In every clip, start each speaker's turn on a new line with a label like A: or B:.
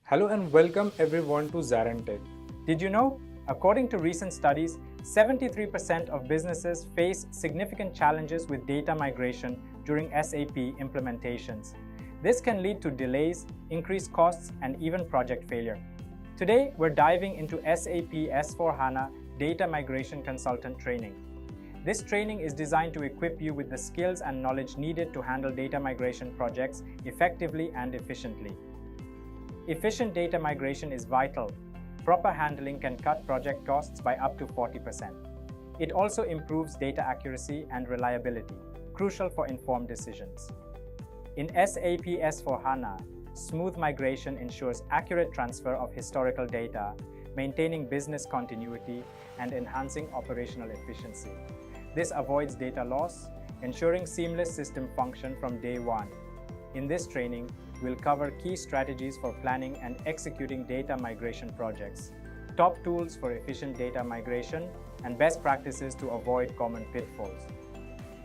A: Hello and welcome everyone to ZaranTech. Did you know? According to recent studies, 73% of businesses face significant challenges with data migration during SAP implementations. This can lead to delays, increased costs, and even project failure. Today, we're diving into SAP S/4HANA Data Migration Consultant Training. This training is designed to equip you with the skills and knowledge needed to handle data migration projects effectively and efficiently. Efficient data migration is vital. Proper handling can cut project costs by up to 40%. It also improves data accuracy and reliability, crucial for informed decisions. In SAP S/4HANA, smooth migration ensures accurate transfer of historical data, maintaining business continuity and enhancing operational efficiency. This avoids data loss, ensuring seamless system function from day one. In this training, we'll cover key strategies for planning and executing data migration projects, top tools for efficient data migration, and best practices to avoid common pitfalls.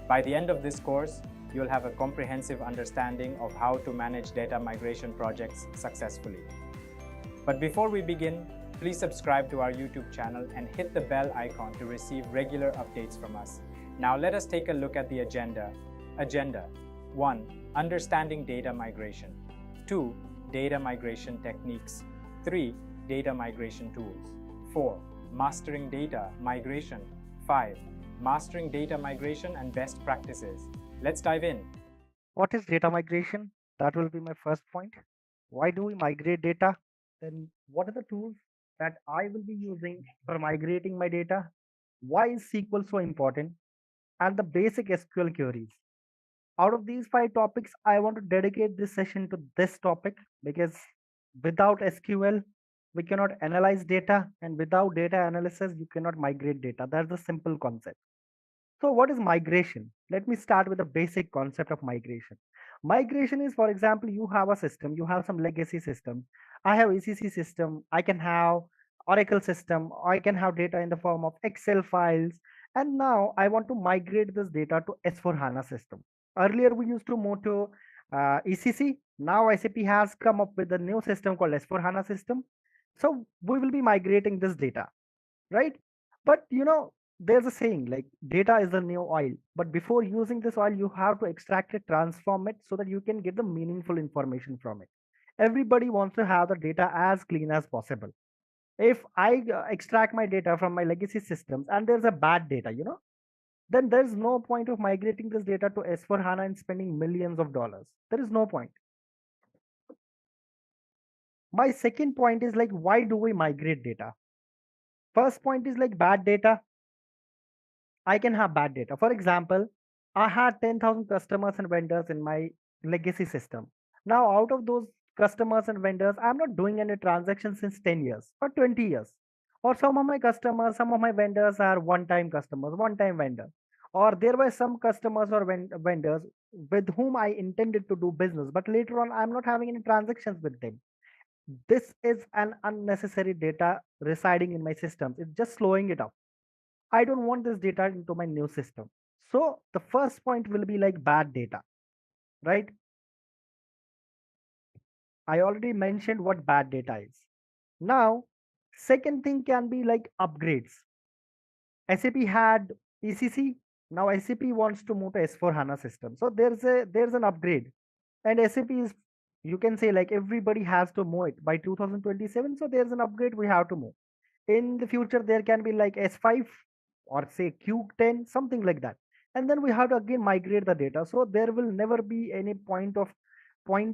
A: By the end of this course, you'll have a comprehensive understanding of how to manage data migration projects successfully. But before we begin, please subscribe to our YouTube channel and hit the bell icon to receive regular updates from us. Now let us take a look at the agenda. Agenda 1. Understanding data migration. 2. Data migration techniques. 3. Data migration tools. 4. Mastering data migration. 5. Mastering data migration and best practices. Let's dive in.
B: What is data migration? That will be my first point. Why do we migrate data? Then what are the tools that I will be using for migrating my data? Why is SQL so important? And the basic SQL queries. Out of these five topics, I want to dedicate this session to this topic because without SQL, we cannot analyze data, and without data analysis, you cannot migrate data. That's the simple concept. So, what is migration? Let me start with the basic concept of migration. Migration is, for example, you have a system, you have some legacy system. I have ECC system, I can have Oracle system, I can have data in the form of Excel files, and now I want to migrate this data to S4 HANA system. Earlier, we used to move to ECC. Now, SAP has come up with a new system called S4 HANA system. So, we will be migrating this data, right? But there's a saying like data is the new oil, but before using this oil you have to extract it, transform it so that you can get the meaningful information from it. Everybody wants to have the data as clean as possible. If I extract my data from my legacy systems and there's a bad data, then there's no point of migrating this data to S4 HANA and spending millions of dollars. There is no point. My second point is like, why do we migrate data? First point is like bad data. I can have bad data. For example, I had 10,000 customers and vendors in my legacy system. Now, out of those customers and vendors, I'm not doing any transactions since 10 years or 20 years. Or some of my customers, some of my vendors are one time customers, one time vendor. Or there were some customers or vendors with whom I intended to do business, but later on, I'm not having any transactions with them. This is an unnecessary data residing in my systems. It's just slowing it up. I don't want this data into my new system. So the first point will be like bad data, right? I already mentioned what bad data is. Now, second thing can be like upgrades. SAP had ECC. Now SAP wants to move to S4 HANA system. So there's an upgrade, and SAP is, you can say like everybody has to move it by 2027. So there's an upgrade we have to move. In the future there can be like S5 or say Q10, something like that, and then we have to again migrate the data. So there will never be any point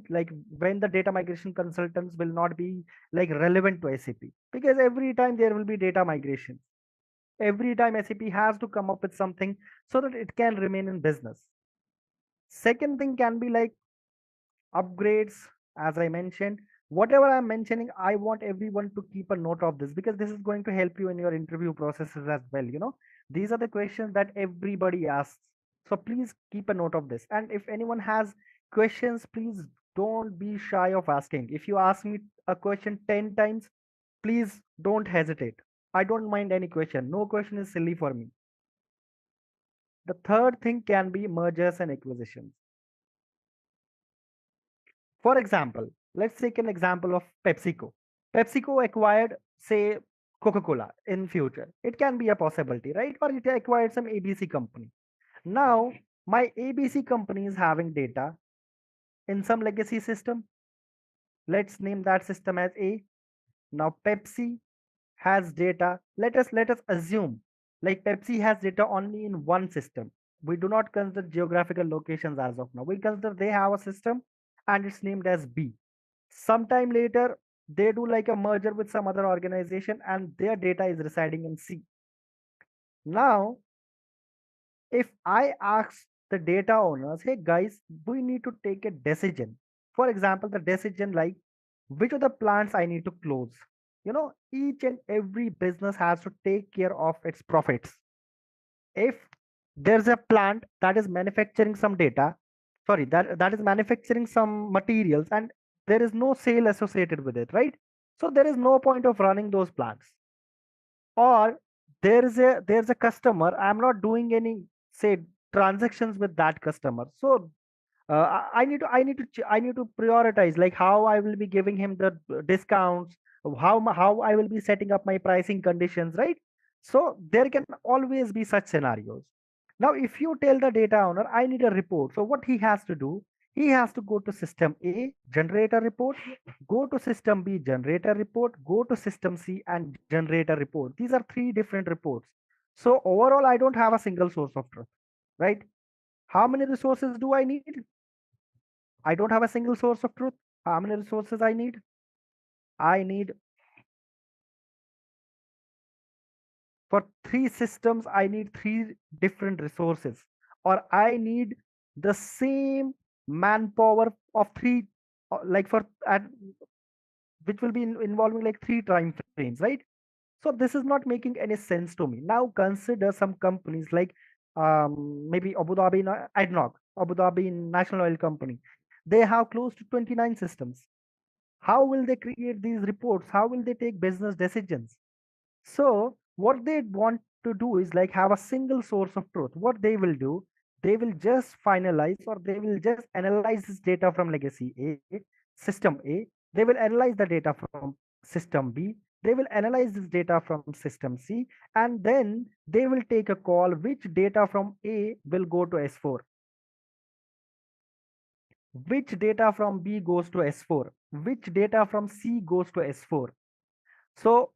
B: like when the data migration consultants will not be like relevant to SAP, because every time there will be data migration. Every time SAP has to come up with something so that it can remain in business. Second thing can be like upgrades. As I mentioned, whatever I'm mentioning, I want everyone to keep a note of this because this is going to help you in your interview processes as well. These are the questions that everybody asks, so please keep a note of this. And if anyone has questions, please don't be shy of asking. If you ask me a question 10 times, please don't hesitate. I don't mind any question. No question is silly for me. The third thing can be mergers and acquisitions. For example, Let's take an example of PepsiCo. PepsiCo acquired, say, Coca-Cola in future. It can be a possibility, right? Or it acquired some ABC company. Now, my ABC company is having data in some legacy system. Let's name that system as A. Now, Pepsi has data. Let us assume like Pepsi has data only in one system. We do not consider geographical locations as of now. We consider they have a system and it's named as B. Sometime later, they do like a merger with some other organization and their data is residing in C. Now, if I ask the data owners, hey guys, we need to take a decision. For example, the decision like which of the plants I need to close. Each and every business has to take care of its profits. If there's a plant that is manufacturing some data, sorry, that is manufacturing some materials and there is no sale associated with it, right? So there is no point of running those plants. Or there's a customer, I'm not doing any, say, transactions with that customer. So I need to prioritize like how I will be giving him the discounts, how I will be setting up my pricing conditions, right? So there can always be such scenarios. Now, if you tell the data owner, I need a report, so what he has to do, he has to go to system A, generate a report, go to system B, generate a report, go to system C and generate a report. These are three different reports. So overall, I don't have a single source of truth, right? How many resources do I need? I don't have a single source of truth. How many resources I need? I need for three systems, I need three different resources, or I need the same manpower of three, like for at which will be involving like three time frames, right? So this is not making any sense to me. Now consider some companies like maybe ADNOC, Abu Dhabi National Oil Company. They have close to 29 systems. How will they create these reports? How will they take business decisions? So what they want to do is like have a single source of truth. What they will do, they will just finalize or they will just analyze this data from legacy A, system A. They will analyze the data from system B. They will analyze this data from system C, and then they will take a call which data from A will go to S4, which data from B goes to S4, which data from C goes to S4. So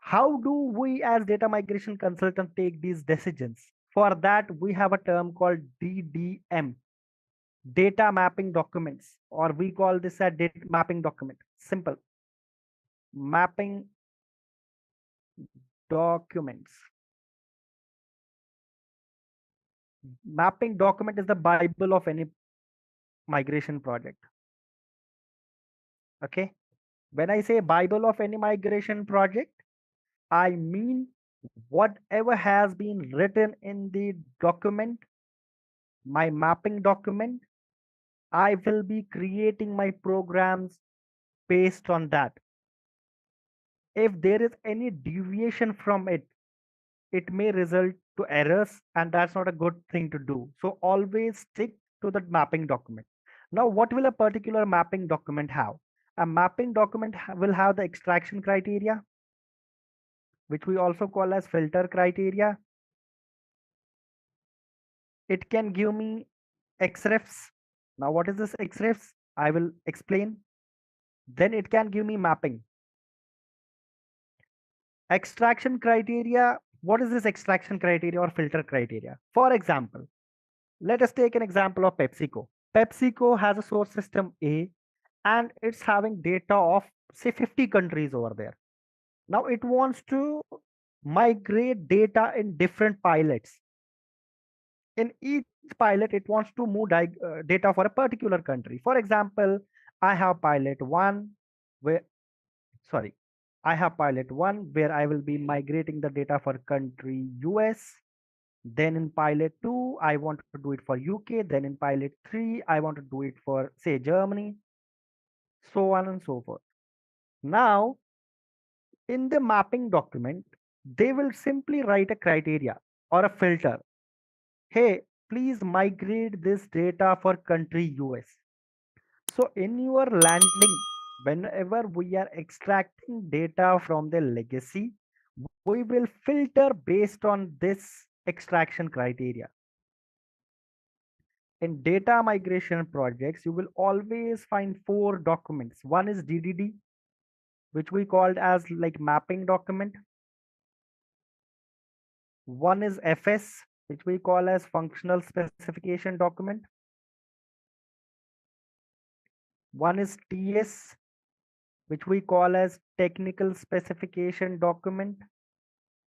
B: how do we as data migration consultant take these decisions? For that, we have a term called DDM, data mapping documents, or we call this a data mapping document. Simple. Mapping documents. Mapping document is the Bible of any migration project. Okay. When I say Bible of any migration project, I mean whatever has been written in the document, my mapping document, I will be creating my programs based on that. If there is any deviation from it, it may result to errors, and that's not a good thing to do. So always stick to the mapping document. Now, what will a particular mapping document have? A mapping document will have the extraction criteria, which we also call as filter criteria. It can give me XREFs. Now, what is this XREFs? I will explain. Then it can give me mapping. Extraction criteria. What is this extraction criteria or filter criteria? For example, let us take an example of PepsiCo. PepsiCo has a source system A and it's having data of say 50 countries over there. Now it wants to migrate data in different pilots. In each pilot, it wants to move data for a particular country. For example, I have pilot one where, sorry, I have pilot one where I will be migrating the data for country US. Then in pilot 2, I want to do it for UK. Then in pilot 3, I want to do it for, say, Germany, so on and so forth. Now, in the mapping document, they will simply write a criteria or a filter. Hey, please migrate this data for country US. So in your landing, whenever we are extracting data from the legacy, we will filter based on this extraction criteria. In data migration projects, you will always find 4 documents. One is DDD, which we called as like mapping document. One is FS, which we call as functional specification document. One is TS, which we call as technical specification document.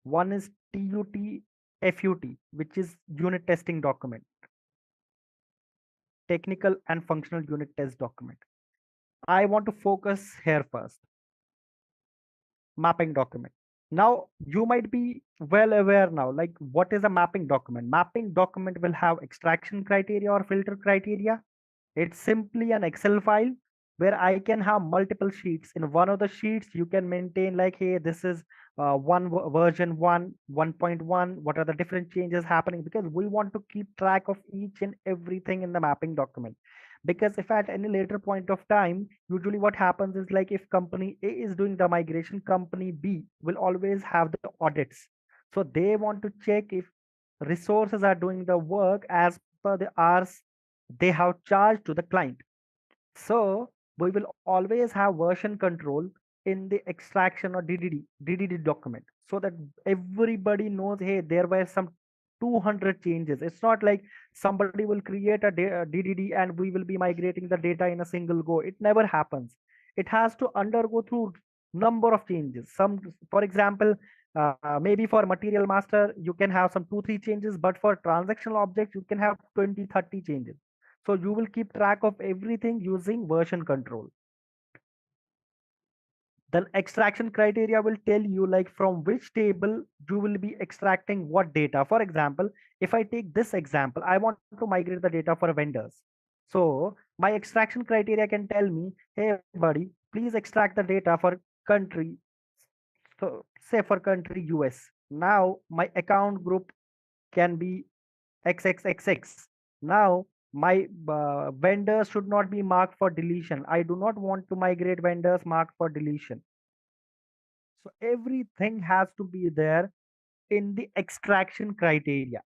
B: One is TUT FUT, which is unit testing document, technical and functional unit test document. I want to focus here first, mapping document. Now you might be well aware now, like what is a mapping document? Mapping document will have extraction criteria or filter criteria. It's simply an Excel file where I can have multiple sheets. In one of the sheets, you can maintain like, hey, this is version 1.1. What are the different changes happening? Because we want to keep track of each and everything in the mapping document. Because if at any later point of time, usually what happens is like if company A is doing the migration, company B will always have the audits. So they want to check if resources are doing the work as per the hours they have charged to the client. So we will always have version control in the extraction or DDD document, so that everybody knows, hey, there were some 200 changes. It's not like somebody will create a DDD and we will be migrating the data in a single go. It never happens. It has to undergo through number of changes. Some, for example, maybe for material master, you can have some 2-3 changes, but for transactional objects, you can have 20-30 changes. So you will keep track of everything using version control. Then extraction criteria will tell you like from which table you will be extracting what data. For example, if I take this example, I want to migrate the data for vendors. So my extraction criteria can tell me, hey buddy, please extract the data for country. So say for country US. Now my account group can be XXXX. Now my vendors should not be marked for deletion. I do not want to migrate vendors marked for deletion. So everything has to be there in the extraction criteria.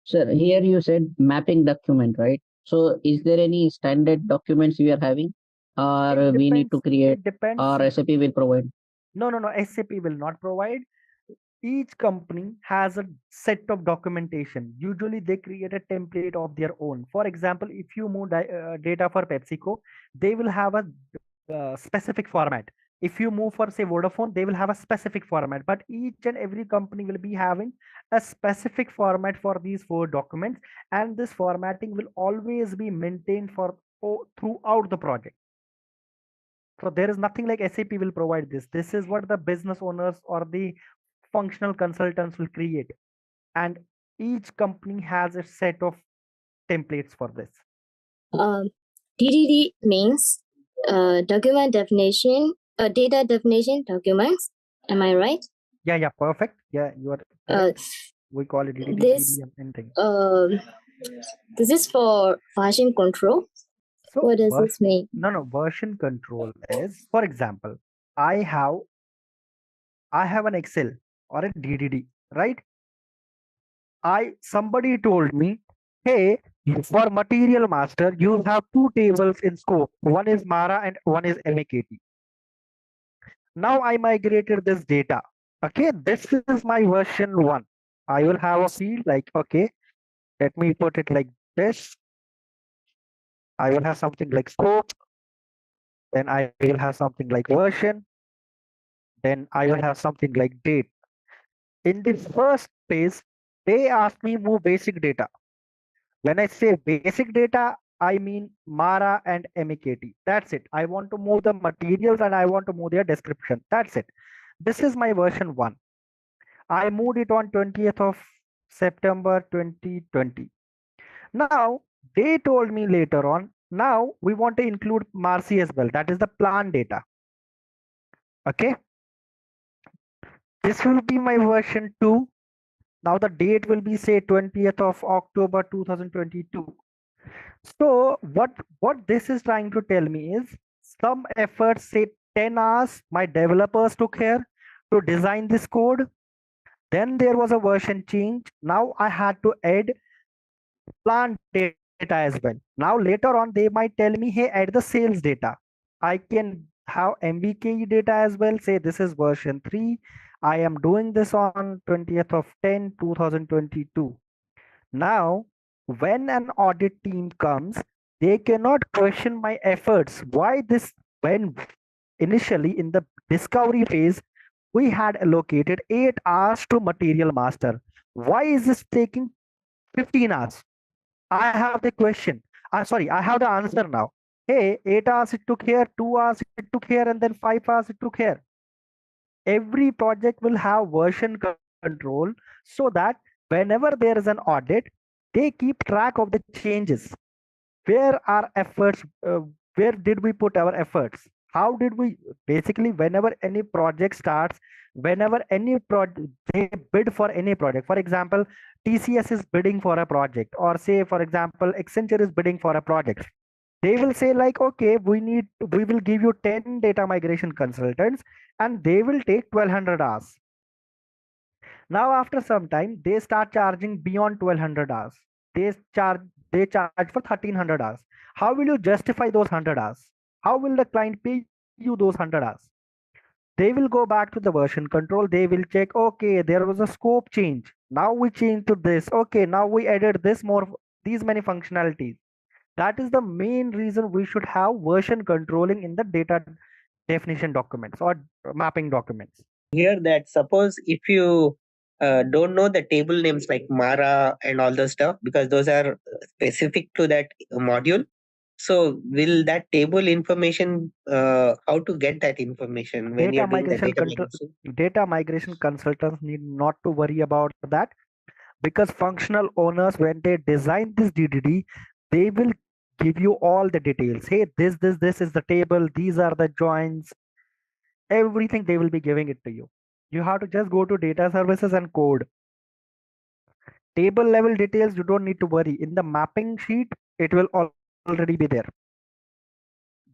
C: Sir, here you said mapping document, right? So is there any standard documents we are having, or we need to create,
B: It depends.
C: or SAP will provide?
B: No, SAP will not provide. Each company has a set of documentation. Usually they create a template of their own. For example, if you move data for PepsiCo, they will have a specific format. If you move for say Vodafone, they will have a specific format, but each and every company will be having a specific format for these 4 documents, and this formatting will always be maintained for throughout the project. So there is nothing like SAP will provide this. This is what the business owners or the functional consultants will create, and each company has a set of templates for this.
D: DDD means document definition, data definition documents. Am I right?
B: Yeah, perfect. Yeah, you are. We call it DDD.
D: This this is for version control. So what does this mean?
B: No, version control is, for example, I have an Excel or a DDD, right? Somebody told me, hey, for material master, you have 2 tables in scope. One is Mara and one is MAKT. Now I migrated this data. Okay, this is my version 1. I will have a field like, okay, let me put it like this. I will have something like scope. Then I will have something like version. Then I will have something like date. In the first phase, they asked me move basic data. When I say basic data, I mean Mara and MAKT. That's it. I want to move the materials and I want to move their description. That's it. This is my version 1. I moved it on 20th of September 2020. Now, they told me later on, now we want to include Marcy as well. That is the plant data. Okay. This will be my version 2. Now the date will be say 20th of October 2022. So what this is trying to tell me is some efforts, say 10 hours, my developers took here to design this code. Then there was a version change. Now I had to add plant data as well. Now later on they might tell me, hey, add the sales data. I can have MVK data as well. Say this is version 3. I am doing this on 20th of 10, 2022. Now, when an audit team comes, they cannot question my efforts. Why this? When initially in the discovery phase, we had allocated 8 hours to material master. Why is this taking 15 hours? I have the question. Sorry, I have the answer now. Hey, 8 hours it took here, 2 hours it took here, and then 5 hours it took here. Every project will have version control so that whenever there is an audit, they keep track of the changes. Where our efforts, where did we put our efforts? How did we, basically, whenever any project starts, whenever any project, they bid for any project. For example, TCS is bidding for a project, or say, for example, Accenture is bidding for a project. They will say like, okay, we will give you 10 data migration consultants and they will take 1200 hours. Now after some time they start charging beyond 1200 hours. They charge for 1300 hours. How will you justify those 100 hours? How will the client pay you those 100 hours? They will go back to the version control. They will check, okay, there was a scope change. Now we change to this. Okay, now we added this more, these many functionalities. That is the main reason we should have version controlling in the data definition documents or mapping documents.
E: Here that suppose if you don't know the table names like Mara and all those stuff, because those are specific to that module. So will that table information, how to get that information when you're doing the data migration?
B: Data migration consultants need not to worry about that, because functional owners, when they design this DDD, they will give you all the details. Hey, this is the table, these are the joins, everything they will be giving it to you. You have to just go to data services and code. Table level details, you don't need to worry. In the mapping sheet, it will already be there.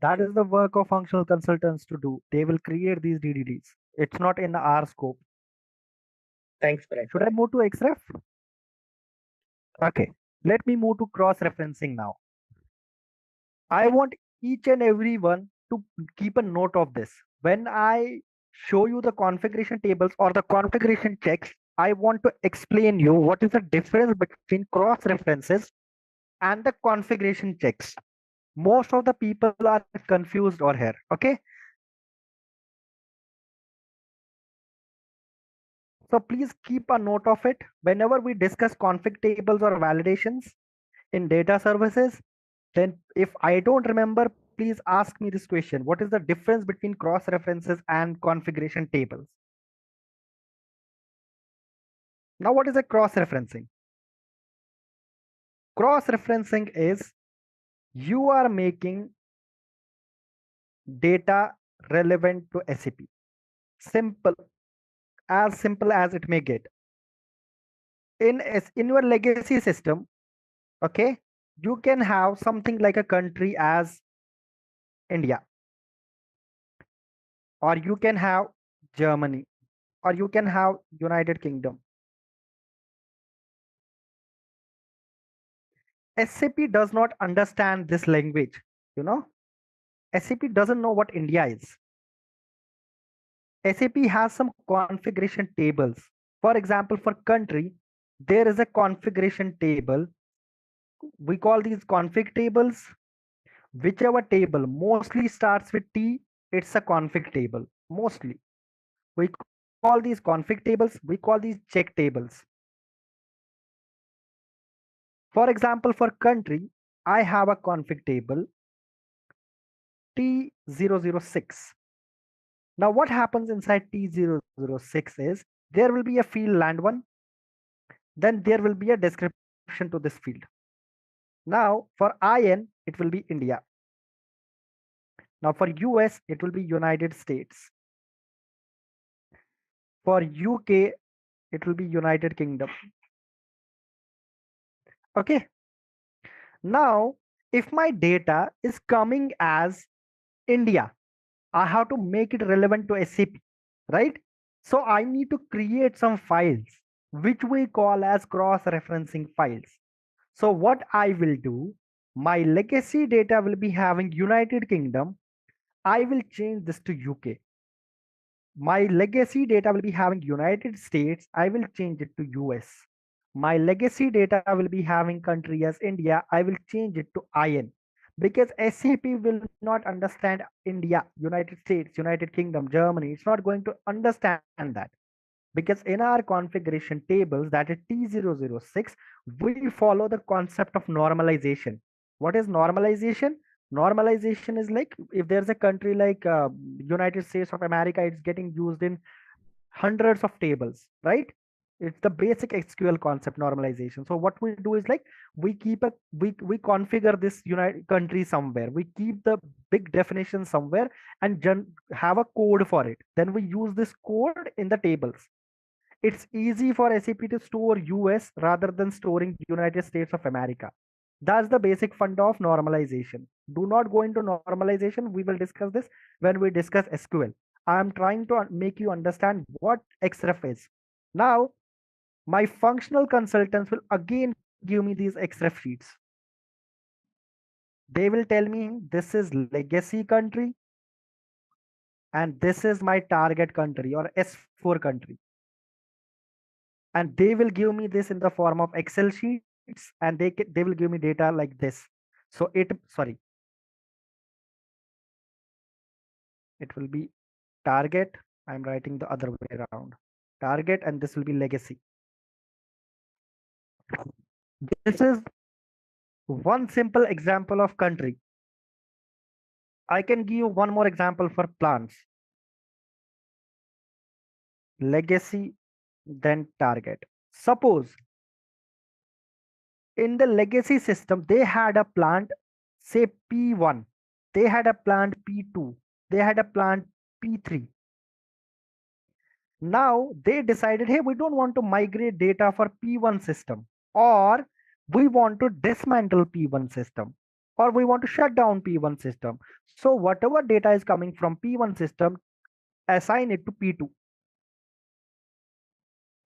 B: That is the work of functional consultants to do. They will create these DDDs. It's not in our scope.
E: Thanks, Brad.
B: Should I move to XREF? Okay, let me move to cross-referencing now. I want each and every one to keep a note of this. When I show you the configuration tables or the configuration checks, I want to explain you what is the difference between cross-references and the configuration checks. Most of the people are confused over here. Okay. So please keep a note of it. Whenever we discuss config tables or validations in data services, then if I don't remember, please ask me this question. What is the difference between cross references and configuration tables? Now, what is a cross referencing? Cross referencing is you are making data relevant to SAP. Simple as it may get. In your legacy system, okay, you can have something like a country as India, or you can have Germany, or you can have United Kingdom. SAP does not understand this language, you know. SAP doesn't know what India is. SAP has some configuration tables. For example, for country, there is a configuration table. We call these config tables. Whichever table mostly starts with T, it's a config table. Mostly. We call these config tables, we call these check tables. For example, for country, I have a config table T006. Now what happens inside T006 is there will be a field land one, then there will be a description to this field. Now for IN, it will be India. Now for US, it will be United States. For UK, it will be United Kingdom. Okay. Now, if my data is coming as India, I have to make it relevant to SAP, right? So I need to create some files which we call as cross-referencing files. So what I will do, my legacy data will be having United Kingdom. I will change this to UK. My legacy data will be having United States. I will change it to US. My legacy data will be having country as India. I will change it to IN, because SAP will not understand India, United States, United Kingdom, Germany. It's not going to understand that, because in our configuration tables, that is T006, we follow the concept of normalization. What is normalization? Normalization is like, if there's a country like United States of America, it's getting used in hundreds of tables, right? It's the basic SQL concept, normalization. So what we do is like, we configure this United country somewhere, we keep the big definition somewhere, and have a code for it. Then we use this code in the tables. It's easy for SAP to store US rather than storing United States of America. That's the basic fund of normalization. Do not go into normalization. We will discuss this when we discuss SQL. I am trying to make you understand what XREF is. Now, my functional consultants will again give me these XREF sheets. They will tell me this is legacy country and this is my target country or S4 country. And they will give me this in the form of Excel sheets, and they will give me data like this. So it will be target. I'm writing the other way around. Target, and this will be legacy. This is one simple example of country. I can give you one more example for plants. Legacy, then target. Suppose in the legacy system, they had a plant, say P1, they had a plant P2, they had a plant P3. Now they decided, hey, we don't want to migrate data for P1 system, or we want to dismantle P1 system, or we want to shut down P1 system. So whatever data is coming from P1 system, assign it to P2.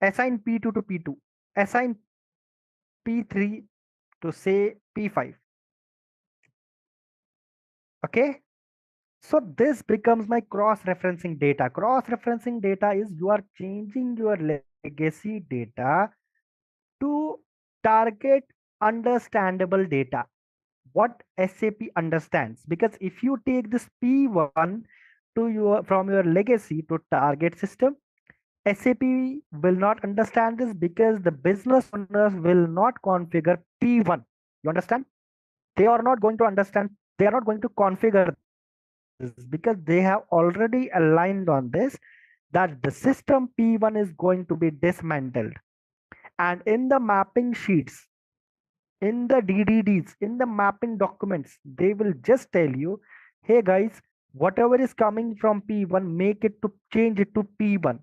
B: Assign P2 to P2. Assign P3 to say P5. Okay. So this becomes my cross-referencing data. Cross-referencing data is you are changing your legacy data to target understandable data, what SAP understands. Because if you take this P1 from your legacy to target system, SAP will not understand this, because the business owners will not configure P1. You understand? They are not going to understand. They are not going to configure this, because they have already aligned on this, that the system P1 is going to be dismantled. And in the mapping sheets, in the DDDs, in the mapping documents, they will just tell you, hey guys, whatever is coming from P1, change it to P1.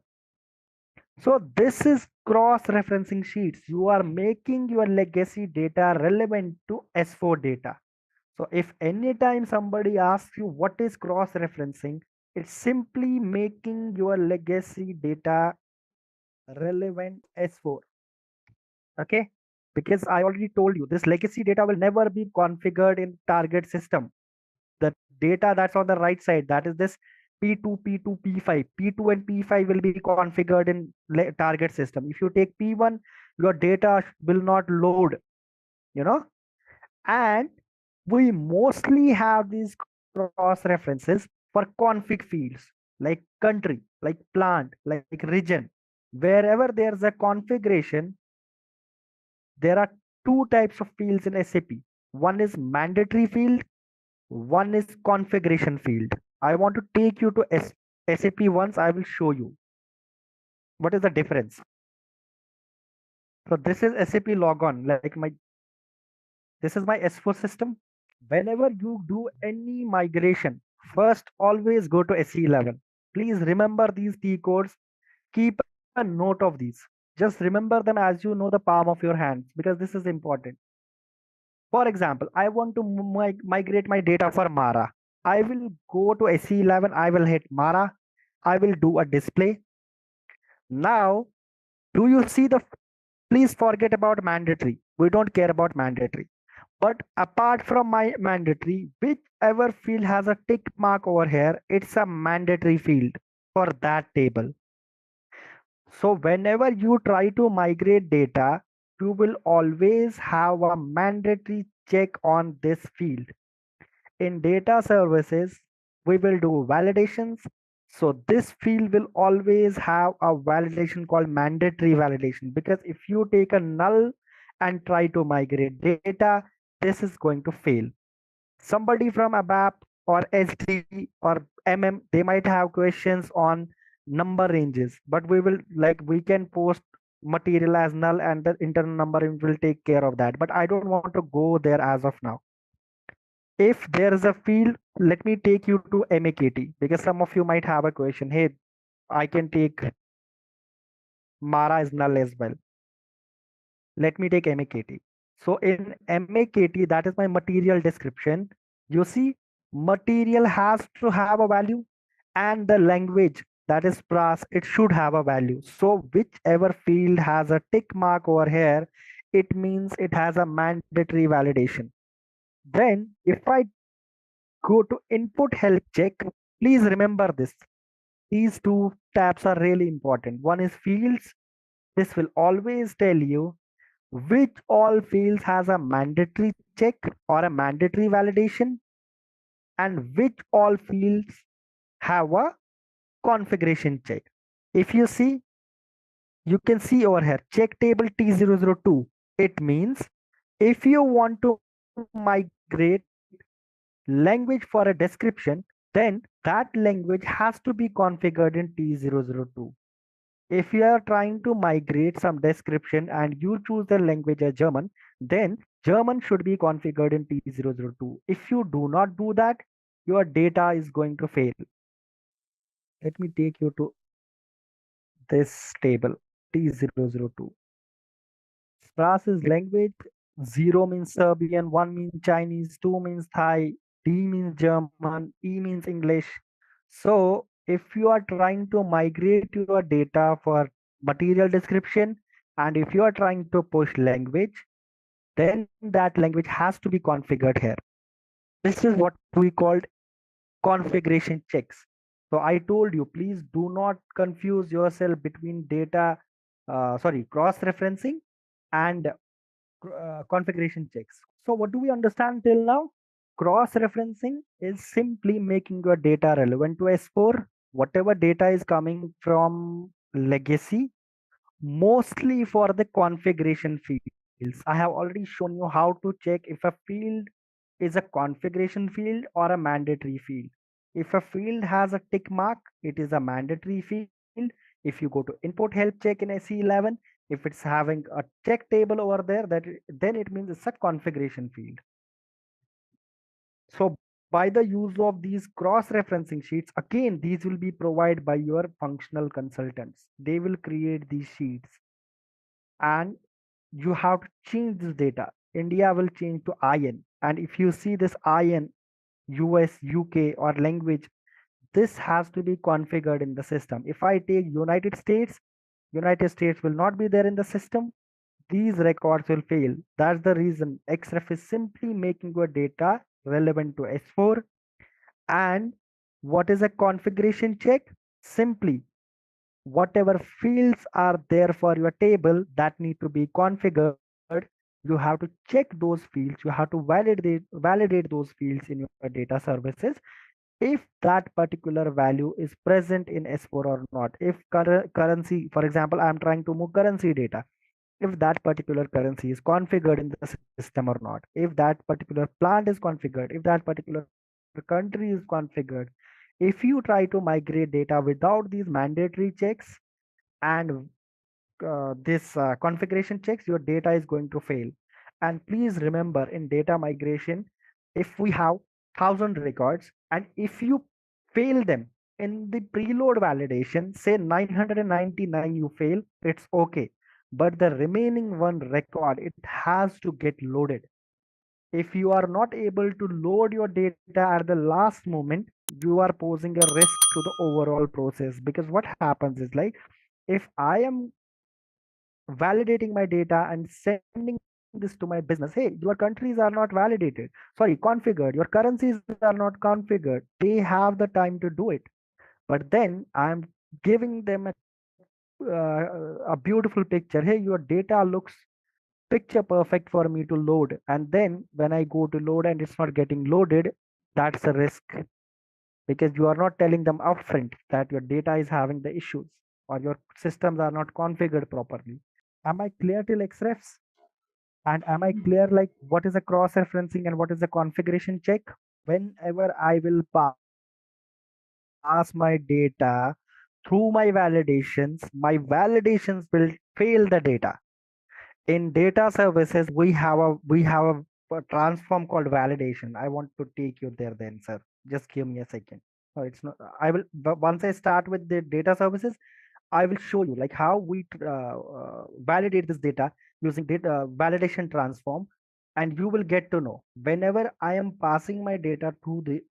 B: So this is cross-referencing sheets. You are making your legacy data relevant to S4 data. So if anytime somebody asks you what is cross-referencing, it's simply making your legacy data relevant S4. Okay, because I already told you this legacy data will never be configured in target system. The data that's on the right side, that is this P2, P2, P5. P2 and P5 will be configured in target system. If you take P1, your data will not load, and we mostly have these cross references for config fields like country, like plant, like region. Wherever there's a configuration, there are two types of fields in SAP. One is mandatory field, one is configuration field. I want to take you to SAP once. I will show you what is the difference. So this is SAP logon, this is my S4 system. Whenever you do any migration, first always go to SE11. Please remember these T codes. Keep a note of these. Just remember them as you know the palm of your hands, because this is important. For example, I want to migrate my data for Mara. I will go to SE11, I will hit Mara, I will do a display. Now, do you see the, please forget about mandatory. We don't care about mandatory. But apart from my mandatory, whichever field has a tick mark over here, it's a mandatory field for that table. So whenever you try to migrate data, you will always have a mandatory check on this field. In data services, we will do validations. So this field will always have a validation called mandatory validation, because if you take a null and try to migrate data, this is going to fail. Somebody from ABAP or SD or they might have questions on number ranges, but we can post material as null and the internal number will take care of that. But I don't want to go there as of now. If there is a field, let me take you to MAKT, because some of you might have a question. Hey, I can take Mara as null as well. Let me take MAKT. So in MAKT, that is my material description. You see, material has to have a value, and the language, that is pras, it should have a value. So whichever field has a tick mark over here, it means it has a mandatory validation. Then if I go to input health check, please remember this. These two tabs are really important. One is fields. This will always tell you which all fields has a mandatory check or a mandatory validation, and which all fields have a configuration check. If you see, you can see over here, check table T002. It means if you want to migrate language for a description, then that language has to be configured in T002. If you are trying to migrate some description and you choose the language as German, then German should be configured in T002. If you do not do that, your data is going to fail. Let me take you to this table, T002. Stras is language, 0 means Serbian, 1 means Chinese, 2 means Thai, D means German, E means English. So if you are trying to migrate your data for material description, and if you are trying to push language, then that language has to be configured here. This is what we called configuration checks. So I told you, please do not confuse yourself between cross-referencing and configuration checks. So what do we understand till now? Cross-referencing is simply making your data relevant to S4. Whatever data is coming from legacy, mostly for the configuration fields. I have already shown you how to check if a field is a configuration field or a mandatory field. If a field has a tick mark, it is a mandatory field. If you go to input health check in SE11, if it's having a check table over there, then it means it's a configuration field. So by the use of these cross-referencing sheets, again, these will be provided by your functional consultants. They will create these sheets and you have to change this data. India will change to IN. And if you see this IN, US, UK or language, this has to be configured in the system. If I take United States will not be there in the system. These records will fail. That's the reason XREF is simply making your data relevant to S4. And what is a configuration check? Simply whatever fields are there for your table that need to be configured, you have to check those fields. You have to validate those fields in your data services if that particular value is present in S4 or not. If currency, for example, I'm trying to move currency data, if that particular currency is configured in the system or not, if that particular plant is configured, if that particular country is configured. If you try to migrate data without these mandatory checks and this configuration checks, your data is going to fail. And please remember, in data migration, if we have 1,000 records and if you fail them in the preload validation, say 999 you fail, it's okay. But the remaining one record, it has to get loaded. if you are not able to load your data at the last moment, you are posing a risk to the overall process. Because what happens is like, if I am validating my data and sending this to my business, hey, your countries are not validated, sorry, configured, your currencies are not configured, they have the time to do it. But then I'm giving them a beautiful picture. Hey, your data looks picture perfect for me to load. And then when I go to load and it's not getting loaded, that's a risk, because you are not telling them upfront that your data is having the issues or your systems are not configured properly. Am I clear till XREFs? And am I clear like what is a cross referencing and what is a configuration check? Whenever I will pass my data through my validations will fail the data. In data services, we have a transform called validation. I want to take you there then, sir. Just give me a second. No, it's not. I will, but once I start with the data services, I will show you like how we validate this data using data validation transform, and you will get to know whenever I am passing my data through the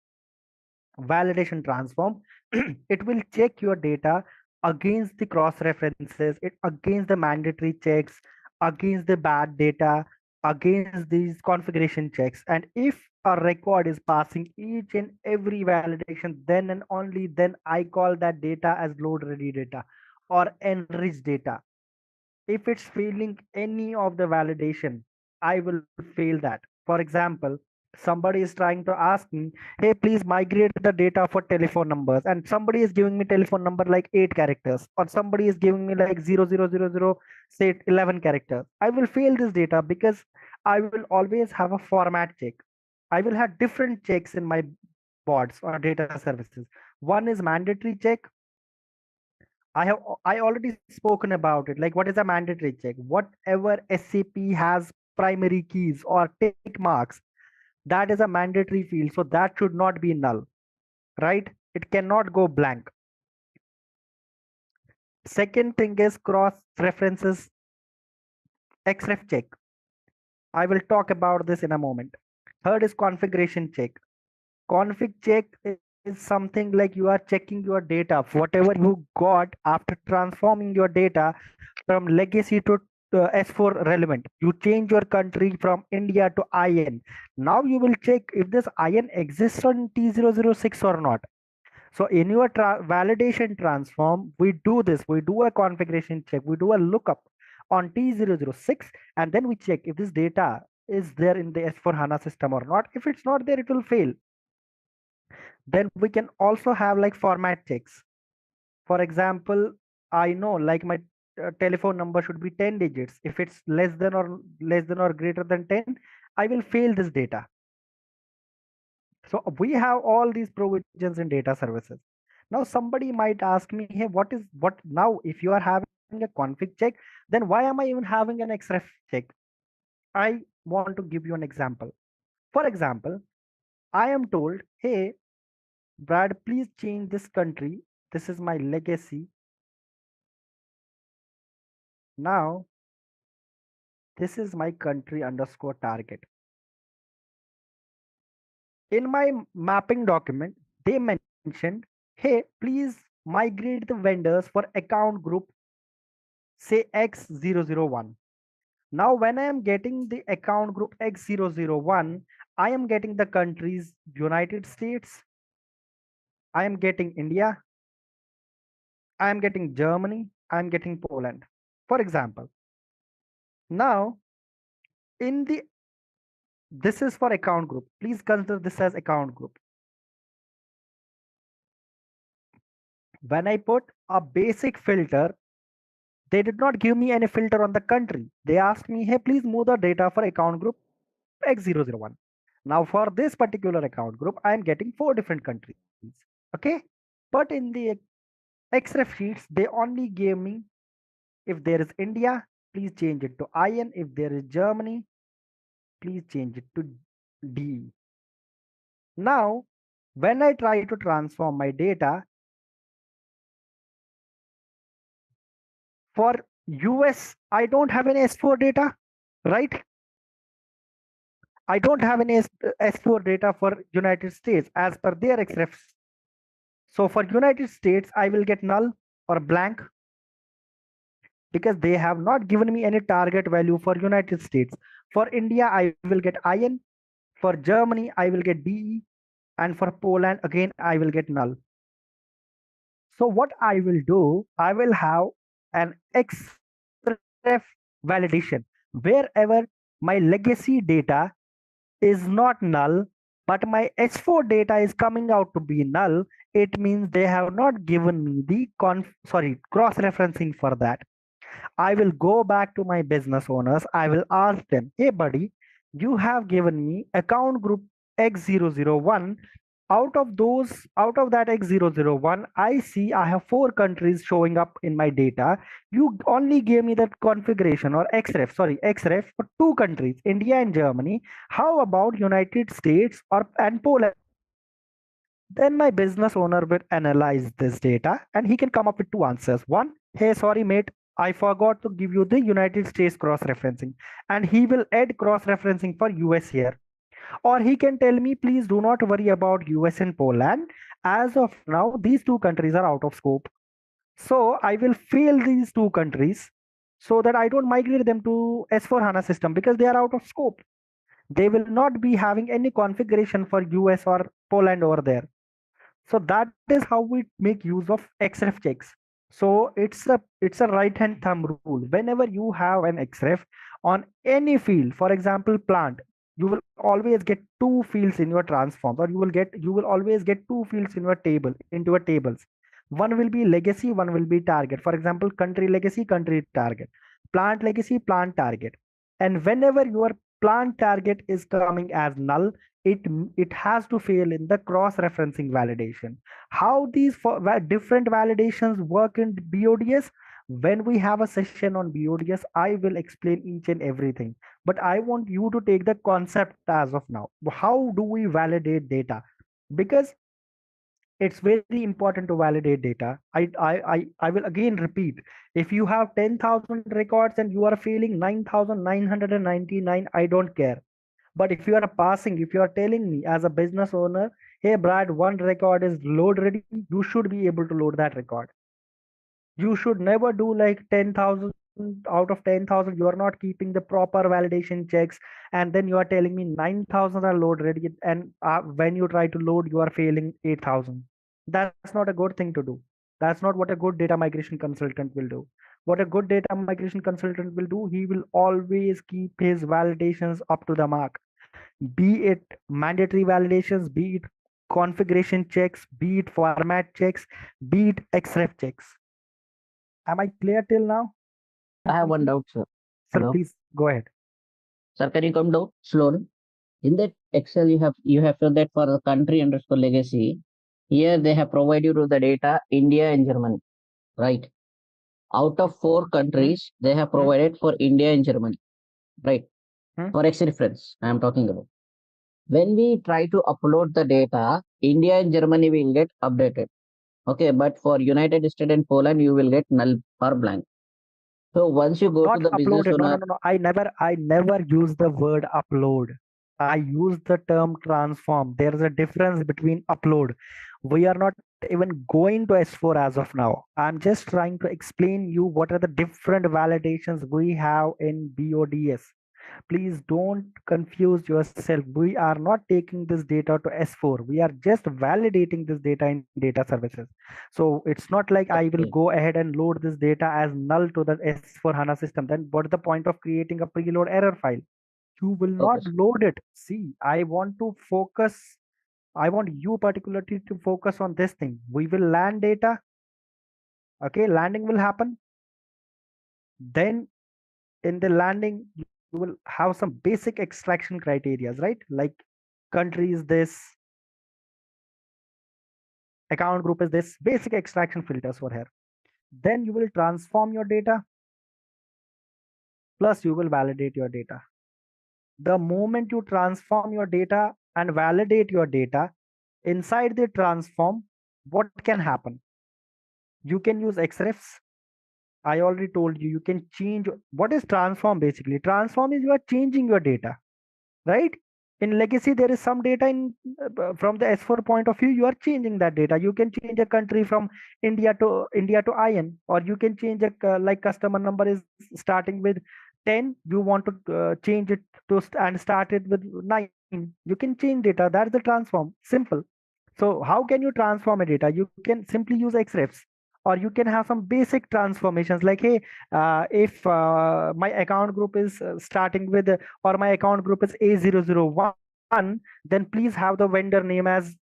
B: validation transform, it will check your data against the cross references, it against the mandatory checks, against the bad data, against these configuration checks. And if a record is passing each and every validation, then and only then I call that data as load ready data or enriched data. If it's failing any of the validation, I will fail that. For example, somebody is trying to ask me, hey, please migrate the data for telephone numbers, and somebody is giving me telephone number like 8 characters, or somebody is giving me like 0000, say 11 characters. I will fail this data because I will always have a format check. I will have different checks in my bots or data services. One is mandatory check. I already spoken about it. Like, what is a mandatory check? Whatever SAP has primary keys or tick marks, that is a mandatory field. So that should not be null, right? It cannot go blank. Second thing is cross references XREF check. I will talk about this in a moment. Third is configuration check. Config check is something like you are checking your data, whatever you got after transforming your data from legacy to S4 relevant. You change your country from India to IN. Now you will check if this IN exists on T006 or not. So in your validation transform, we do this. We do a configuration check. We do a lookup on T006, and then we check if this data is there in the S4 HANA system or not. If it's not there, it will fail. Then we can also have like format checks. For example, I know like my telephone number should be 10 digits. If it's less than or greater than 10, I will fail this data. So we have all these provisions in data services. Now somebody might ask me, hey, what now if you are having a config check, then why am I even having an XREF check? I want to give you an example. For example, I am told, hey, Brad, please change this country. This is my legacy. Now, this is my country underscore target. In my mapping document, they mentioned, hey, please migrate the vendors for account group, say X001. Now, when I am getting the account group X001, I am getting the countries United States, I am getting India, I am getting Germany, I am getting Poland, for example. Now, in the this is for account group. Please consider this as account group. When I put a basic filter, they did not give me any filter on the country. They asked me, hey, please move the data for account group X001. Now for this particular account group, I am getting 4 different countries. Okay. But in the XREF sheets, they only gave me, if there is India, please change it to IN. If there is Germany, please change it to D. Now, when I try to transform my data, for US, I don't have any S4 data, right? I don't have any S4 data for United States as per their XREFs. So for United States, I will get null or blank because they have not given me any target value for United States. For India, I will get IN. For Germany, I will get DE. And for Poland, again, I will get null. So what I will do, I will have an XREF validation wherever my legacy data is not null, but my S4 data is coming out to be null. It means they have not given me the cross-referencing for that. I will go back to my business owners. I will ask them, hey buddy, you have given me account group X001. Out of that X001, I see I have 4 countries showing up in my data. You only gave me that configuration or XREF for 2 countries, India and Germany. How about United States and Poland? Then my business owner will analyze this data and he can come up with 2 answers. One, hey, sorry, mate, I forgot to give you the United States cross-referencing, and he will add cross-referencing for US here. Or he can tell me, please do not worry about US and Poland. As of now, these 2 countries are out of scope. So I will fail these 2 countries so that I don't migrate them to S4 HANA system because they are out of scope. They will not be having any configuration for US or Poland over there. So that is how we make use of XREF checks. So it's a right hand thumb rule. Whenever you have an XREF on any field, for example, plant, you will always get 2 fields in your transforms, or you will always get 2 fields in your tables. One will be legacy, one will be target. For example, country legacy, country target, plant legacy, plant target. And whenever your plant target is coming as null, it has to fail in the cross-referencing validation. How these different validations work in BODS? When we have a session on BODS, I will explain each and everything. But I want you to take the concept as of now. How do we validate data? Because it's very important to validate data. I will again repeat. If you have 10,000 records and you are failing 9,999, I don't care. But if you are passing, if you are telling me as a business owner, hey Brad, one record is load ready, you should be able to load that record. You should never do like 10,000 out of 10,000. You are not keeping the proper validation checks, and then you are telling me 9,000 are load ready, and when you try to load, you are failing 8,000. That's not a good thing to do. That's not what a good data migration consultant will do. What a good data migration consultant will do, he will always keep his validations up to the mark. Be it mandatory validations, be it configuration checks, be it format checks, be it XREF checks. Am I clear till now?
C: I have one doubt, sir.
B: Sir,
C: Hello?
B: please go ahead.
C: Sir, can you come down slowly? In that Excel, you have shown that for the country underscore legacy, here they have provided you the data India and Germany, right? Out of 4 countries, they have provided for India and Germany, right? For X reference, I am talking about. When we try to upload the data, India and Germany will get updated. Okay, but for United States and Poland, you will get null or blank. So once you go
B: Not
C: to the business
B: uploaded.
C: owner,
B: No. I never use the word upload. I use the term transform. There is a difference between upload. We are not even going to S4 as of now. I'm just trying to explain you what are the different validations we have in BODS. Please don't confuse yourself. We are not taking this data to S4. We are just validating this data in data services. So it's not like I will go ahead and load this data as null to the S4 HANA system. Then what's the point of creating a preload error file? You will not load it. See, I want to focus. I want you particularly to focus on this thing. We will land data. Okay, landing will happen. Then in the landing, you will have some basic extraction criteria, right? Like country is this, account group is this, basic extraction filters for here. Then you will transform your data, plus you will validate your data. The moment you transform your data and validate your data, inside the transform, what can happen? You can use XREFs. I already told you, you can change. What is transform basically? Transform is you are changing your data, right? In legacy, there is some data in from the S4 point of view. You are changing that data. You can change a country from India to IN, or you can change like customer number is starting with 10. You want to change it to and start it with 9. You can change data. That's the transform. Simple. So how can you transform a data? You can simply use Xrefs, or you can have some basic transformations like, hey, if my account group is starting with or my account group is A001, then please have the vendor name as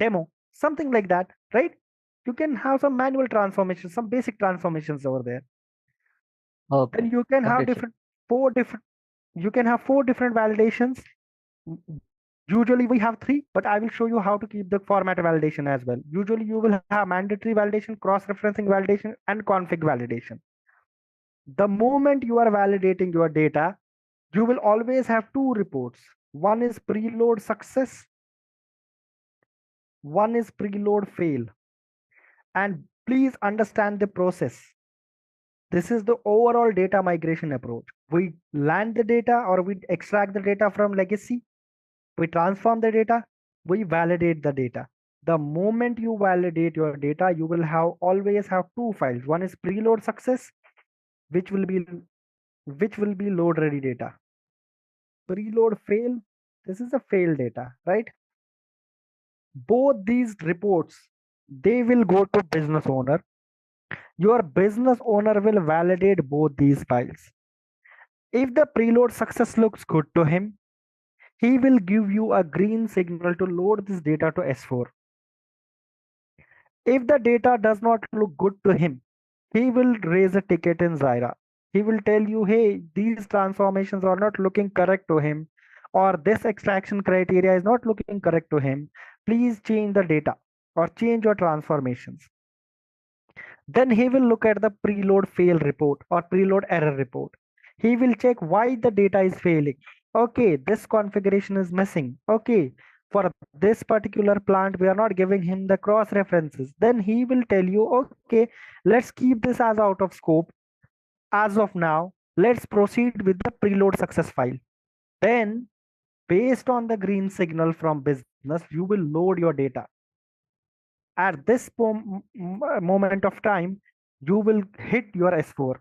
B: demo, something like that, right? You can have some manual transformations, some basic transformations over there.
C: Okay.
B: Then you can
C: Got
B: have
C: it, sir.
B: you can have 4 different validations. Usually we have 3, but I will show you how to keep the format validation as well. Usually you will have mandatory validation, cross-referencing validation, and config validation. The moment you are validating your data, you will always have 2 reports. One is preload success, one is preload fail. And please understand the process. This is the overall data migration approach. We land the data or we extract the data from legacy. We transform the data, we validate the data. The moment you validate your data, you will always have 2 files. One is preload success, which will be load ready data. Preload fail, this is a fail data, right? Both these reports, they will go to business owner. Your business owner will validate both these files. If the preload success looks good to him, he will give you a green signal to load this data to S4. If the data does not look good to him, he will raise a ticket in Zaira. He will tell you, hey, these transformations are not looking correct to him, or this extraction criteria is not looking correct to him. Please change the data or change your transformations. Then he will look at the preload fail report or preload error report. He will check why the data is failing. Okay, this configuration is missing. Okay, for this particular plant, we are not giving him the cross references. Then he will tell you, okay, let's keep this as out of scope. As of now, let's proceed with the preload success file. Then, based on the green signal from business, you will load your data. At this moment of time, you will hit your S4.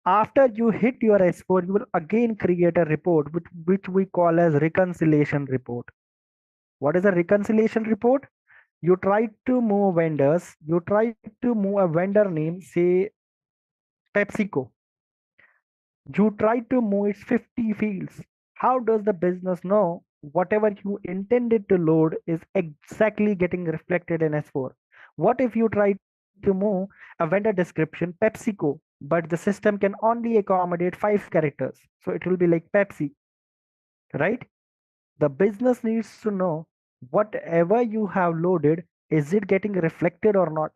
B: After you hit your S4, you will again create a report which we call as reconciliation report. What is a reconciliation report? You try to move vendors, you try to move a vendor name, say PepsiCo. You try to move its 50 fields. How does the business know whatever you intended to load is exactly getting reflected in S4? What if you try to move a vendor description PepsiCo, but the system can only accommodate 5 characters? So it will be like Pepsi, right? The business needs to know whatever you have loaded, is it getting reflected or not?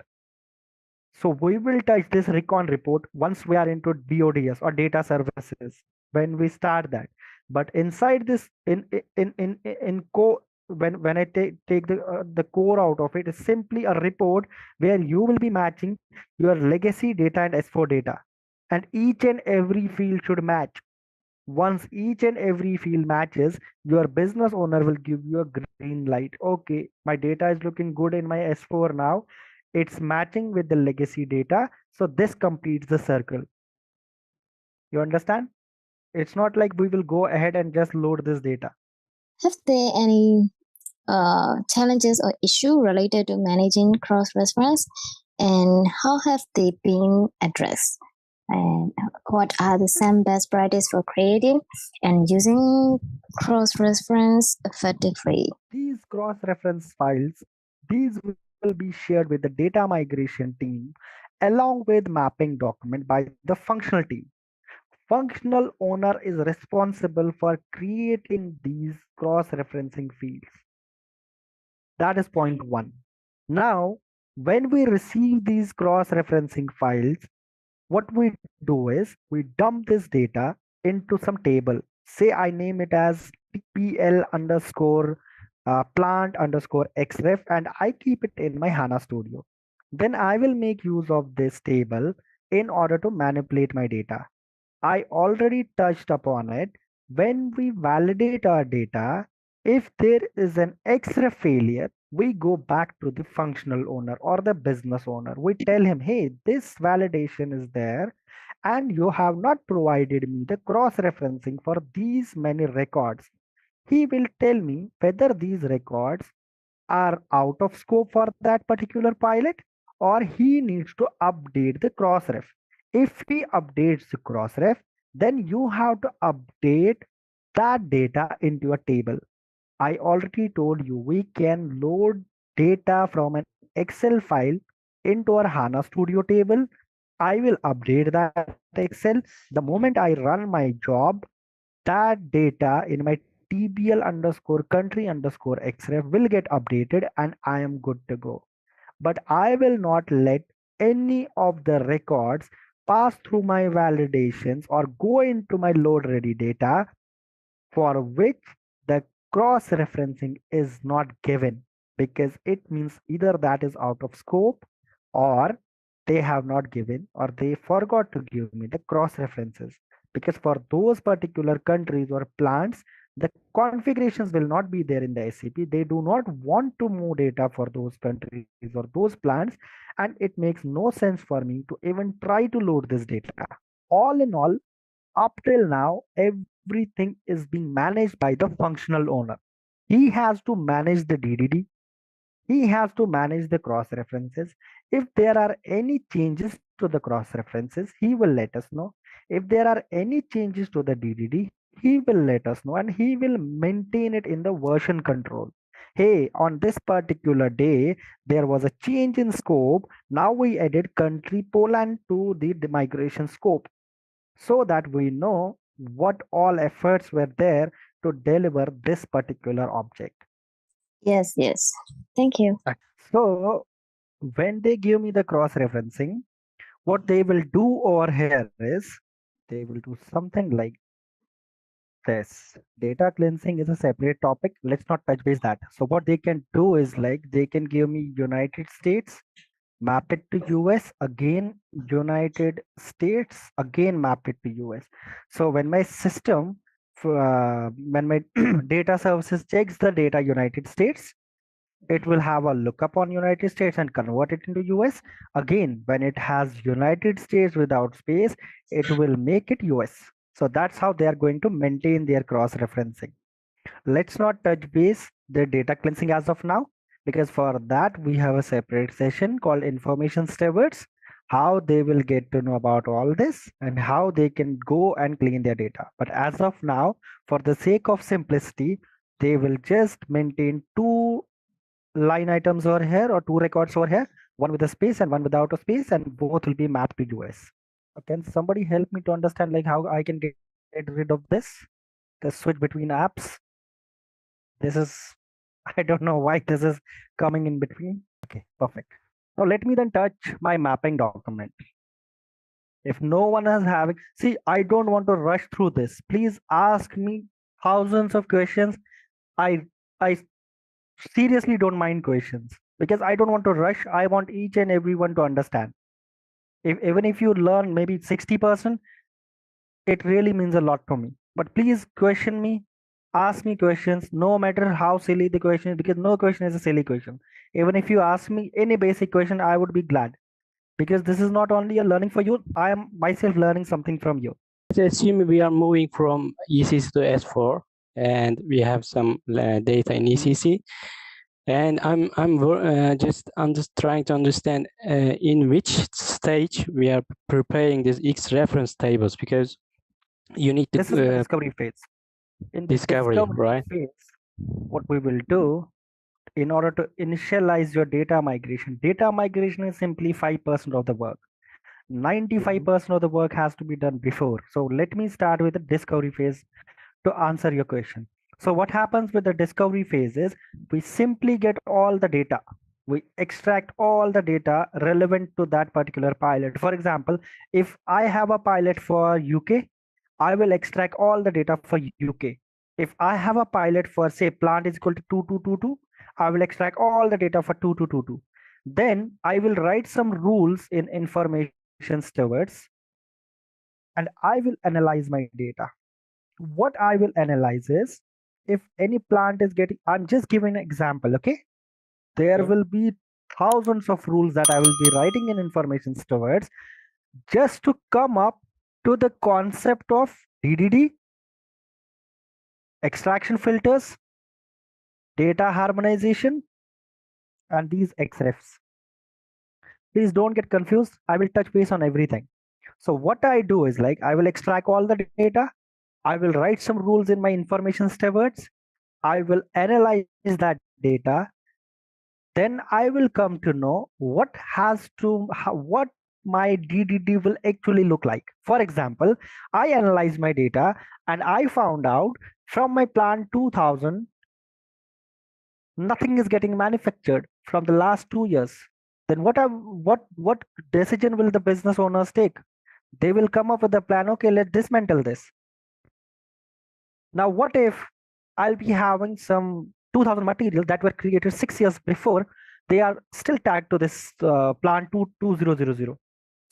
B: So we will touch this recon report once we are into DODS or data services when we start that. But inside this in core, when I take the core out of it, is simply a report where you will be matching your legacy data and S4 data, and each and every field should match. Once each and every field matches, your business owner will give you a green light. Okay, my data is looking good in my S4 now. It's matching with the legacy data. So this completes the circle. You understand? It's not like we will go ahead and just load this data.
D: Have there any challenges or issue related to managing cross-reference, and how have they been addressed? And what are the some best practices for creating and using cross-reference effectively?
B: These cross-reference files, these will be shared with the data migration team along with mapping document by the functional team. Functional owner is responsible for creating these cross-referencing fields. That is point 1. Now, when we receive these cross-referencing files, what we do is we dump this data into some table. Say I name it as PL underscore plant underscore xref, and I keep it in my HANA studio. Then I will make use of this table in order to manipulate my data. I already touched upon it. When we validate our data, if there is an X-ray failure, we go back to the functional owner or the business owner. We tell him, hey, this validation is there and you have not provided me the cross-referencing for these many records. He will tell me whether these records are out of scope for that particular pilot or he needs to update the crossref. If he updates the crossref, then you have to update that data into a table. I already told you we can load data from an Excel file into our HANA Studio table. I will update that Excel. The moment I run my job, that data in my TBL underscore country underscore xref will get updated and I am good to go. But I will not let any of the records pass through my validations or go into my load ready data for which the cross referencing is not given, because it means either that is out of scope or they have not given or they forgot to give me the cross references, because for those particular countries or plants the configurations will not be there in the SAP. They do not want to move data for those countries or those plants, and it makes no sense for me to even try to load this data. All in all, up till now, everything is being managed by the functional owner. He has to manage the DDD. He has to manage the cross references. If there are any changes to the cross references, he will let us know. If there are any changes to the DDD, he will let us know and he will maintain it in the version control. Hey, on this particular day, there was a change in scope. Now we added country Poland to the migration scope, so that we know what all efforts were there to deliver this particular object.
D: Yes, yes. Thank you.
B: So when they give me the cross referencing, what they will do over here is they will do something like this. Data cleansing is a separate topic. Let's not touch base that. So what they can do is like they can give me United States, map it to US, again United States, again map it to US. So when my system, when my data services checks the data United States, it will have a lookup on United States and convert it into US. Again, when it has United States without space, it will make it US. So that's how they are going to maintain their cross-referencing. Let's not touch base the data cleansing as of now, because for that we have a separate session called information stewards, how they will get to know about all this and how they can go and clean their data. But as of now, for the sake of simplicity, they will just maintain two line items over here or two records over here, one with a space and one without a space, and both will be mapped to US. Can somebody help me to understand like how I can get rid of this, the switch between apps? This is, I don't know why this is coming in between. Okay, perfect. Now let me then touch my mapping document. If no one is having, see, I don't want to rush through this. Please ask me thousands of questions. I seriously don't mind questions because I don't want to rush. I want each and everyone to understand. Even if you learn maybe 60%, it really means a lot to me. But please question me, ask me questions, no matter how silly the question is, because no question is a silly question. Even if you ask me any basic question, I would be glad, because this is not only a learning for you, I am myself learning something from you.
F: Let's assume we are moving from ECC to S4 and we have some data in ECC. And I'm just trying to understand in which stage we are preparing these X reference tables, because you need to
B: this is the discovery phase. In the
F: discovery, right?
B: phase, what we will do in order to initialize your data migration is simply 5% of the work. 95% of the work has to be done before. So let me start with the discovery phase to answer your question. So what happens with the discovery phase is we simply get all the data. We extract all the data relevant to that particular pilot. For example, if I have a pilot for UK, I will extract all the data for UK. If I have a pilot for say plant is equal to 2222, I will extract all the data for 2222. Then I will write some rules in information stewards and I will analyze my data. what I will analyze is, if any plant is getting, I'm just giving an example, okay? There will be thousands of rules that I will be writing in information towards just to come up to the concept of DDD, extraction filters, data harmonization, and these XREFs. Please don't get confused. I will touch base on everything. So what I do is, like, I will extract all the data. I will write some rules in my information stewards. I will analyze that data. Then I will come to know what what my DDD will actually look like. For example, I analyzed my data and I found out from my plant 2000, nothing is getting manufactured from the last 2 years. Then what decision will the business owners take? They will come up with a plan. Okay, let's dismantle this. Now, what if I'll be having some 2000 materials that were created 6 years before? They are still tagged to this plant 2000.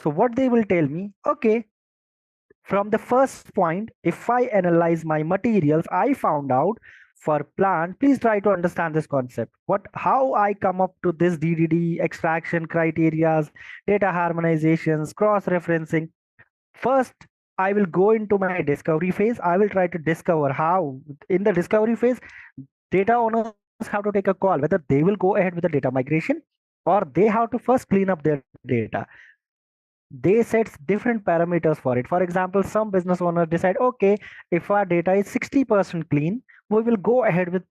B: So what they will tell me, okay, from the first point, if I analyze my materials, I found out for plant, please try to understand this concept. How I come up to this DDD, extraction criterias, data harmonizations, cross-referencing. First, I will go into my discovery phase. I will try to discover how, in the discovery phase, data owners have to take a call whether they will go ahead with the data migration or they have to first clean up their data. They set different parameters for it. For example, some business owners decide, okay, if our data is 60% clean, we will go ahead with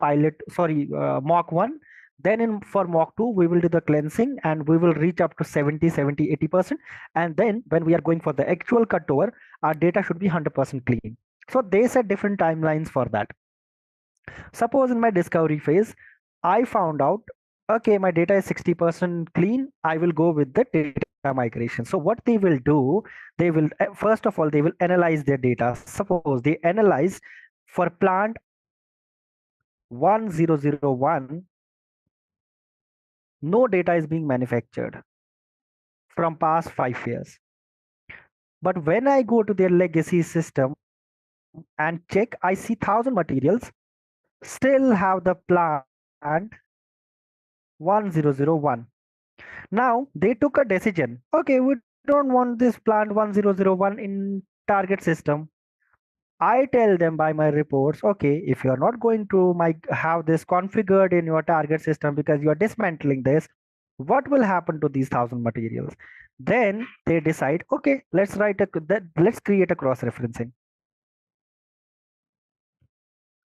B: mock 1. Then for mock 2, we will do the cleansing and we will reach up to 70, 80%. And then when we are going for the actual cutover, our data should be 100% clean. So they set different timelines for that. Suppose in my discovery phase, I found out, okay, my data is 60% clean. I will go with the data migration. So what they will do, they will, first of all, they will analyze their data. Suppose they analyze for plant 1001, no data is being manufactured from past 5 years. But when I go to their legacy system and check, I see 1000 materials still have the plant 1001. Now they took a decision. Okay, we don't want this plant 1001 in target system. I tell them by my reports, okay, if you are not going to have this configured in your target system because you are dismantling this, what will happen to these 1000 materials? Then they decide, okay, let's create a cross-referencing.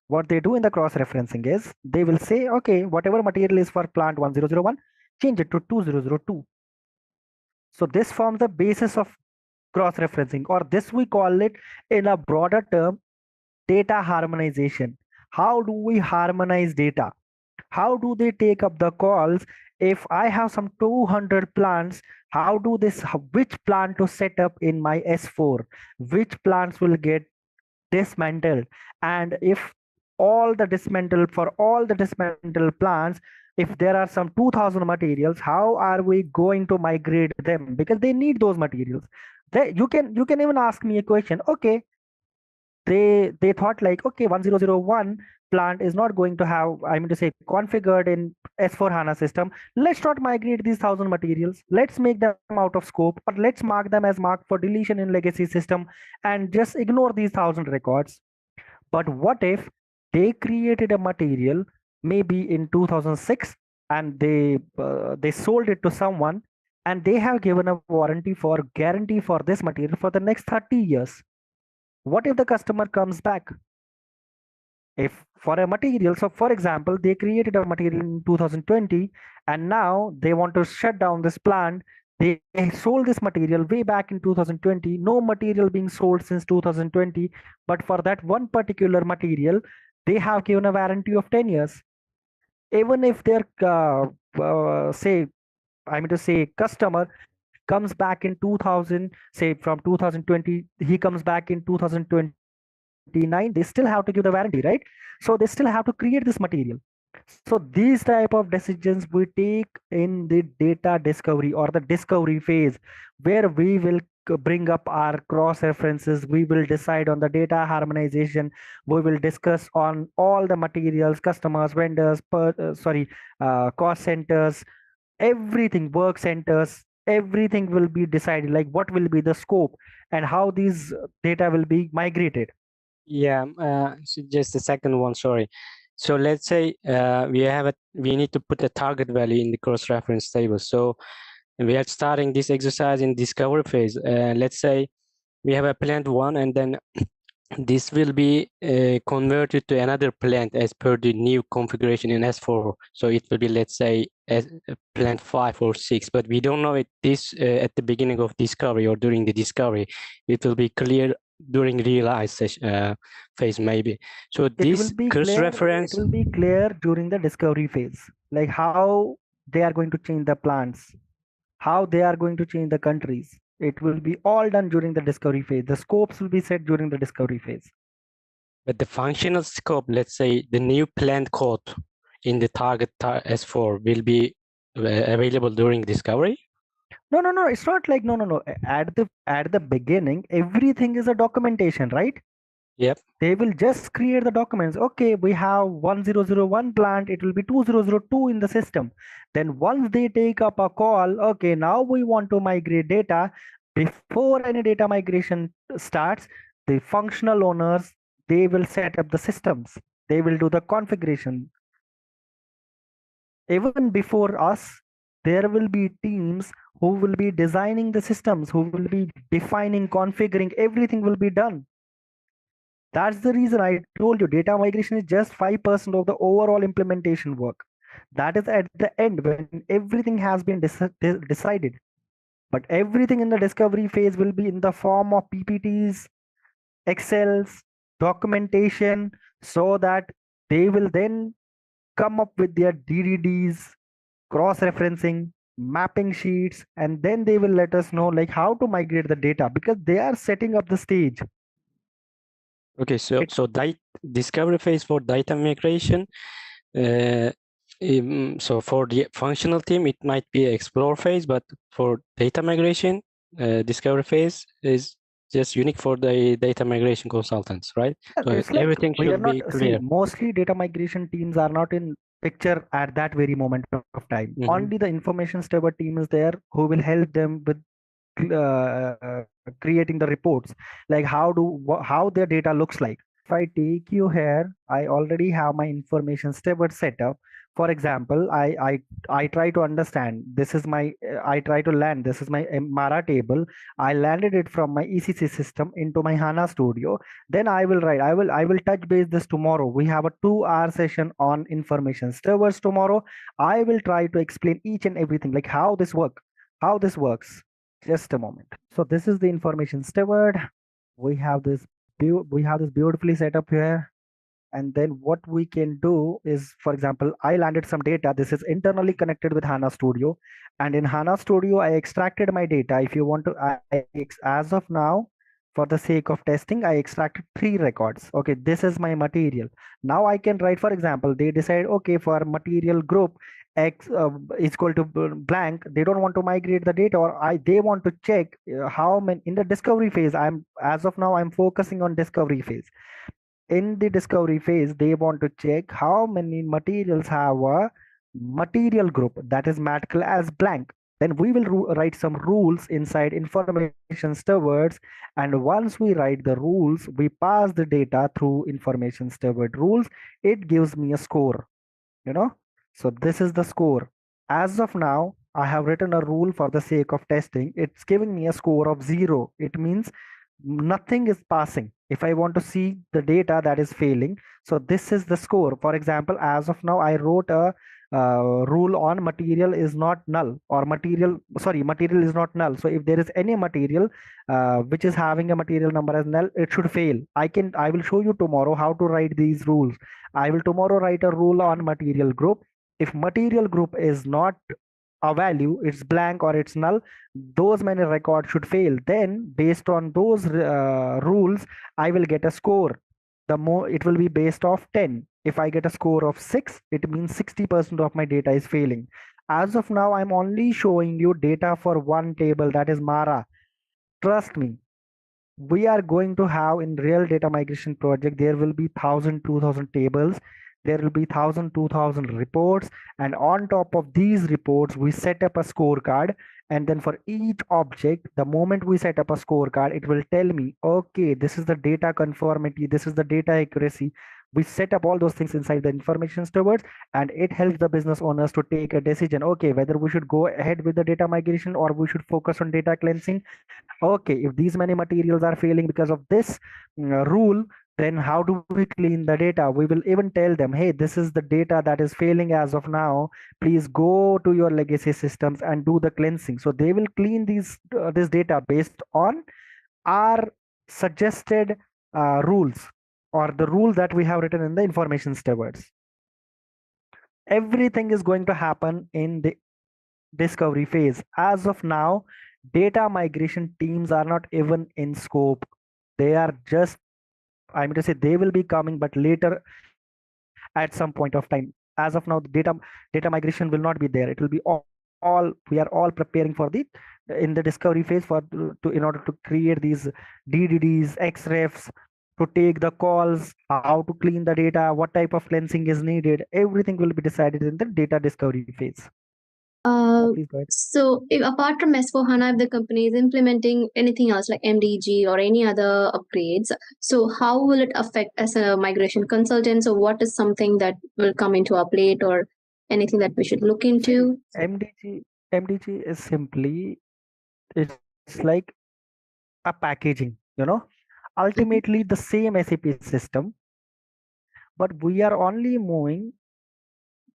B: What they do in the cross-referencing is they will say, okay, whatever material is for plant 1001, change it to 2002. So this forms the basis of cross-referencing, or this we call it in a broader term, data harmonization. How do we harmonize data? How do they take up the calls? If I have some 200 plants, which plant to set up in my S4? Which plants will get dismantled? And if all the dismantled plants, if there are some 2000 materials, how are we going to migrate them? Because they need those materials. You can even ask me a question. Okay, they thought like, okay, 1001 plant is not going to have, configured in S4 HANA system. Let's not migrate these 1000 materials. Let's make them out of scope, or let's mark them as marked for deletion in legacy system and just ignore these 1000 records. But what if they created a material maybe in 2006 and they sold it to someone and they have given a guarantee for this material for the next 30 years? What if the customer comes back? If for a material, so for example, they created a material in 2020 and now they want to shut down this plant. They sold this material way back in 2020, no material being sold since 2020, but for that one particular material, they have given a warranty of 10 years. Even if their, customer comes back in 2000, say from 2020, he comes back in 2029, they still have to give the warranty, right? So they still have to create this material. So these type of decisions we take in the data discovery or the discovery phase, where we will bring up our cross references. We will decide on the data harmonization. We will discuss on all the materials, customers, vendors, cost centers, everything, work centers, everything will be decided, like what will be the scope and how these data will be migrated.
F: Yeah, so just the second one, sorry. So let's say we need to put a target value in the cross-reference table. So we are starting this exercise in discovery phase. Let's say we have a plant 1, and then this will be converted to another plant as per the new configuration in S4. So it will be, let's say, as plant 5 or 6, but we don't know it this at the beginning of discovery or during the discovery. It will be clear during realize phase maybe. So this cross-reference,
B: it will be clear during the discovery phase, like how they are going to change the plants, how they are going to change the countries. It will be all done during the discovery phase. The scopes will be set during the discovery phase.
F: but the functional scope, let's say the new plant code in the target S4 will be available during discovery?
B: No, it's not like no. At the beginning, everything is a documentation, right?
F: Yep.
B: They will just create the documents. Okay, we have 1001 plant, it will be 2002 in the system. Then once they take up a call, okay, now we want to migrate data. Before any data migration starts, the functional owners, they will set up the systems. They will do the configuration. Even before us, there will be teams who will be designing the systems, who will be defining, configuring, everything will be done. That's the reason I told you data migration is just 5% of the overall implementation work. That is at the end when everything has been decided. But everything in the discovery phase will be in the form of PPTs, Excels, documentation, so that they will then come up with their DDDs, cross-referencing, mapping sheets, and then they will let us know like how to migrate the data, because they are setting up the stage.
F: Okay, so discovery phase for data migration. So for the functional team, it might be explore phase, but for data migration, discovery phase is just unique for the data migration consultants, right? So
B: It's like
F: everything
B: we are
F: should
B: not
F: be clear.
B: mostly data migration teams are not in picture at that very moment of time. Only the information steward team is there who will help them with creating the reports, like how their data looks like. If I take you here, I already have my information steward set up. For example, I try to understand, this is my I try to land, this is my Mara table. I landed it from my ECC system into my HANA studio. Then I will write, I will touch base this tomorrow. We have a 2-hour session on information stewards tomorrow. I will try to explain each and everything, like how this works. Just a moment. So this is the information steward. We have this beautifully set up here. And then what we can do is, for example, I landed some data. This is internally connected with HANA Studio. And in HANA Studio, I extracted my data. If you want to, as of now, for the sake of testing, I extracted 3 records. Okay, this is my material. Now I can write, for example, they decide, okay, for material group, X is equal to blank. They don't want to migrate the data, or they want to check how many in the discovery phase. As of now, I'm focusing on discovery phase. In the discovery phase, they want to check how many materials have a material group that is marked as blank. Then we will write some rules inside information stewards, and once we write the rules, we pass the data through information steward rules. It gives me a score, so this is the score. As of now, I have written a rule for the sake of testing. It's giving me a score of 0. It means nothing is passing. If I want to see the data that is failing, so this is the score. For example, as of now, I wrote a rule on material is not null, or material is not null. So if there is any material which is having a material number as null, it should fail. I will show you tomorrow how to write these rules. I will tomorrow write a rule on material group. If material group is not a value, it's blank or it's null, those many records should fail. Then based on those rules, I will get a score. The more it will be based off 10. If I get a score of 6, it means 60% of my data is failing. As of now, I'm only showing you data for one table, that is Mara. trust me, we are going to have in real data migration project, there will be 1000 2000 tables, there will be 1000 2000 reports, and on top of these reports we set up a scorecard. And then for each object, the moment we set up a scorecard, it will tell me, okay, this is the data conformity, this is the data accuracy. We set up all those things inside the information stewards, and it helps the business owners to take a decision, okay, whether we should go ahead with the data migration or we should focus on data cleansing. Okay, if these many materials are failing because of this rule, then how do we clean the data? We will even tell them, hey, this is the data that is failing as of now, please go to your legacy systems and do the cleansing. So they will clean this data based on our suggested rules, or the rules that we have written in the information stewards. Everything is going to happen in the discovery phase. As of now, data migration teams are not even in scope. They are just, I mean to say, they will be coming, but later at some point of time. As of now, the data migration will not be there. It will be all we are all preparing for the in the discovery phase for to in order to create these DDDs, XREFs, to take the calls, how to clean the data, what type of cleansing is needed. Everything will be decided in the data discovery phase. Please go ahead.
G: So if apart from S4HANA, if the company is implementing anything else like MDG or any other upgrades, so how will it affect as a migration consultant? So what is something that will come into our plate or anything that we should look into?
B: MDG is simply, it's like a packaging, ultimately the same SAP system, but we are only moving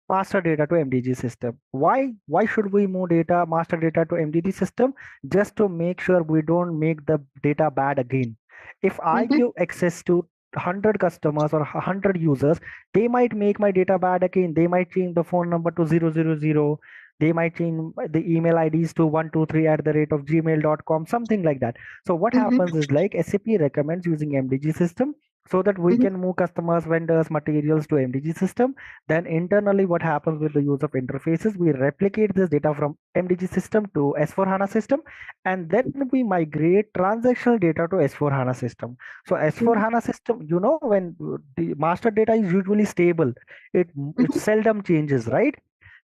B: master data to MDG system. Why should we move master data to MDG system? Just to make sure we don't make the data bad again. If I give access to 100 customers or 100 users, they might make my data bad again. They might change the phone number to 000. They might change the email IDs to 123@gmail.com, something like that. So what happens is, like, SAP recommends using MDG system so that we can move customers, vendors, materials to MDG system. Then internally, what happens with the use of interfaces, we replicate this data from MDG system to S4HANA system, and then we migrate transactional data to S4HANA system. So S4HANA system, when the master data is usually stable, it seldom changes, right?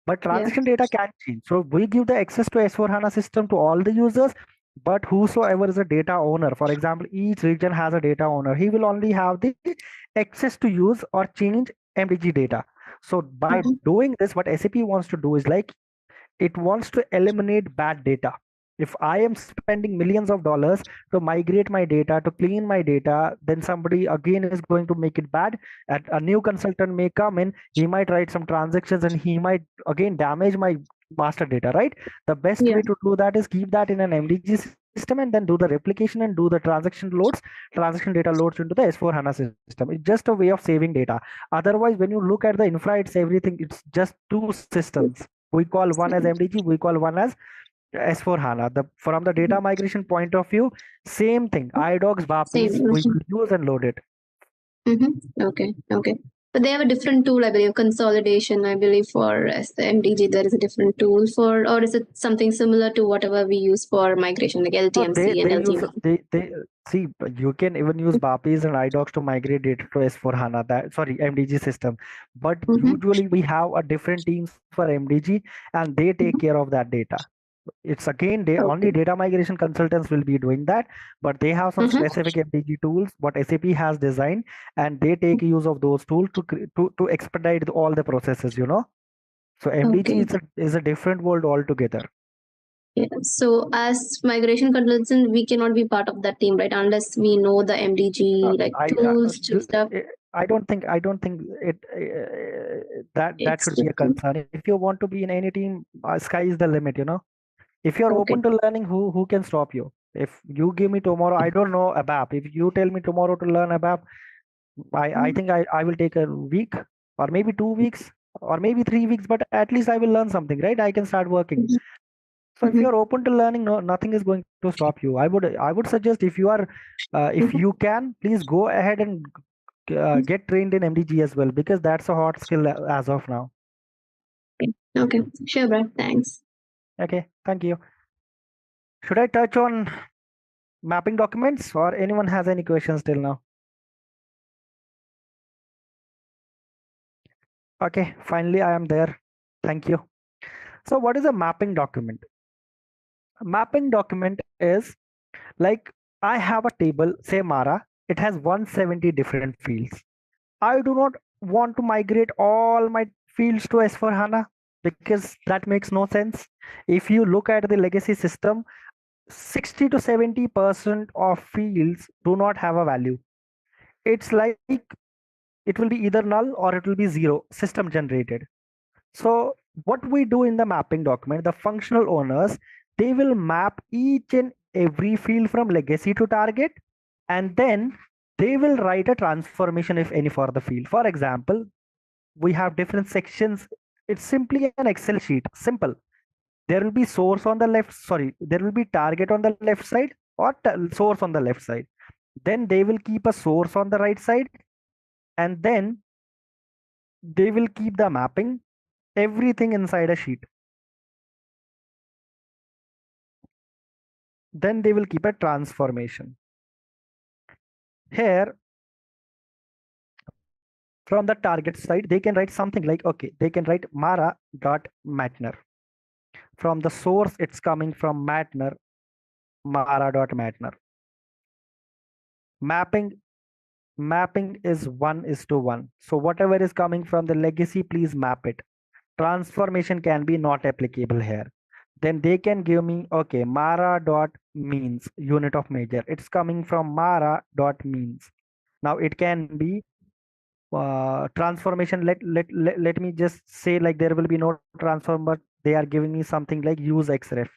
B: But transaction data can change. So we give the access to S4HANA system to all the users, but whosoever is a data owner, for example, each region has a data owner, he will only have the access to use or change MDG data. So by doing this, what SAP wants to do is, like, it wants to eliminate bad data. If I am spending millions of dollars to migrate my data, to clean my data, then somebody again is going to make it bad. And a new consultant may come in, he might write some transactions and he might again damage my master data, right? The best way to do that is keep that in an MDG system and then do the replication and do the transaction data loads into the S4HANA system. It's just a way of saving data. Otherwise, when you look at the infra, it's everything, it's just two systems. We call one as MDG, we call one as S4HANA. From the data migration point of view, same thing. IDOCs, BAPIs, we use and load it.
G: Okay. But they have a different tool, I believe, consolidation. I believe for MDG, there is a different tool for, or is it something similar to whatever we use for migration, like LTMC and LTMC?
B: See, you can even use BAPIs and IDOCs to migrate data to S4HANA, MDG system. But usually we have a different teams for MDG and they take care of that data. It's again, only data migration consultants will be doing that, but they have some specific MDG tools what SAP has designed, and they take use of those tools to expedite all the processes. So MDG is a different world altogether.
G: Yeah. So as migration consultant, we cannot be part of that team, right? Unless we know the MDG tools stuff.
B: I don't think it that should be a concern. If you want to be in any team, sky is the limit. If you're open to learning, who can stop you? If you give me tomorrow, I don't know ABAP. If you tell me tomorrow to learn ABAP, I think I will take a week or maybe 2 weeks or maybe 3 weeks, but at least I will learn something, right? I can start working. So if you're open to learning, nothing is going to stop you. I would suggest, if you are, if you can, please go ahead and get trained in MDG as well, because that's a hot skill as of now.
G: Okay, sure, Brad. Thanks.
B: Okay, thank you. Should I touch on mapping documents, or anyone has any questions till now? Okay, finally I am there. Thank you. So what is a mapping document? A mapping document is like, I have a table, say Mara, it has 170 different fields. I do not want to migrate all my fields to S/4HANA because that makes no sense. If you look at the legacy system, 60 to 70% of fields do not have a value. It's like it will be either null or it will be zero, system generated. So what we do in the mapping document, the functional owners, they will map each and every field from legacy to target, and then they will write a transformation if any for the field. For example, we have different sections. It's simply an Excel sheet, simple. There will be source on the left, sorry, there will be target on the left side or source on the left side. Then they will keep a source on the right side, and then they will keep the mapping, everything inside a sheet. Then they will keep a transformation. Here, from the target side, they can write something like, okay, they can write mara.matner. From the source, it's coming from matner, mara.matner. Mapping is 1:1. So whatever is coming from the legacy, please map it. Transformation can be not applicable here. Then they can give me, okay, mara.means, unit of measure. It's coming from mara.means. Now it can be transformation. Let me just say, like, there will be no transform, but they are giving me something like use xref.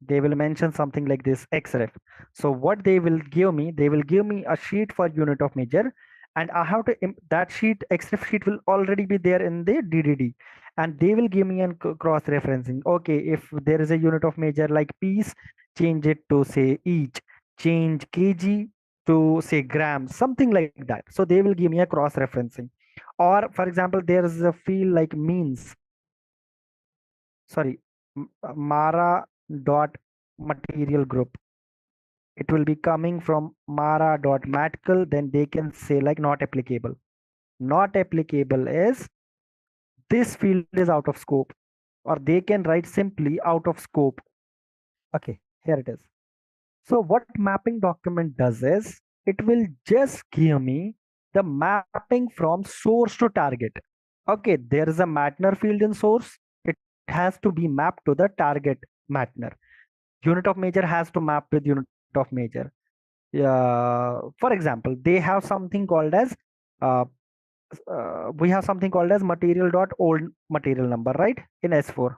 B: They will mention something like this xref. So what they will give me, they will give me a sheet for unit of measure, and I have to that sheet, xref sheet, will already be there in the DDD, and they will give me a cross referencing. Okay, if there is a unit of measure like piece, change it to say each, change kg to say gram, something like that. So they will give me a cross referencing. Or for example, there is a field like means, sorry, mara dot material group. It will be coming from mara dot matcal. Then they can say like not applicable. Not applicable is this field is out of scope, or they can write simply out of scope. Okay, here it is. So what mapping document does is, it will just give me the mapping from source to target. Okay, there is a matner field in source. It has to be mapped to the target matner. Unit of measure has to map with unit of measure. For example, they have something called as we have something called as material dot old material number, right, in S4.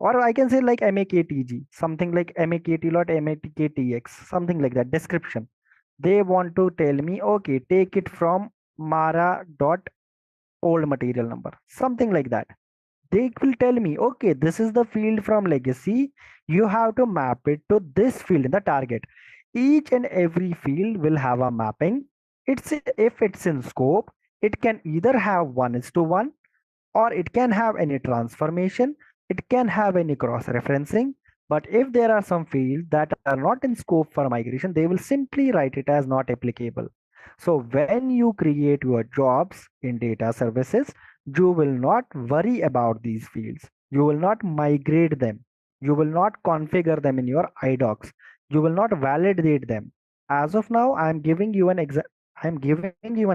B: Or I can say like maktg, something like makt.maktx, something like that description. They want to tell me, okay, take it from mara dot old material number, something like that. They will tell me, okay, this is the field from legacy, you have to map it to this field in the target. Each and every field will have a mapping. If it's in scope, it can either have 1:1, or it can have any transformation, it can have any cross referencing. But if there are some fields that are not in scope for migration, they will simply write it as not applicable. So when you create your jobs in data services, you will not worry about these fields. You will not migrate them. You will not configure them in your iDocs. You will not validate them. As of now, I'm giving you an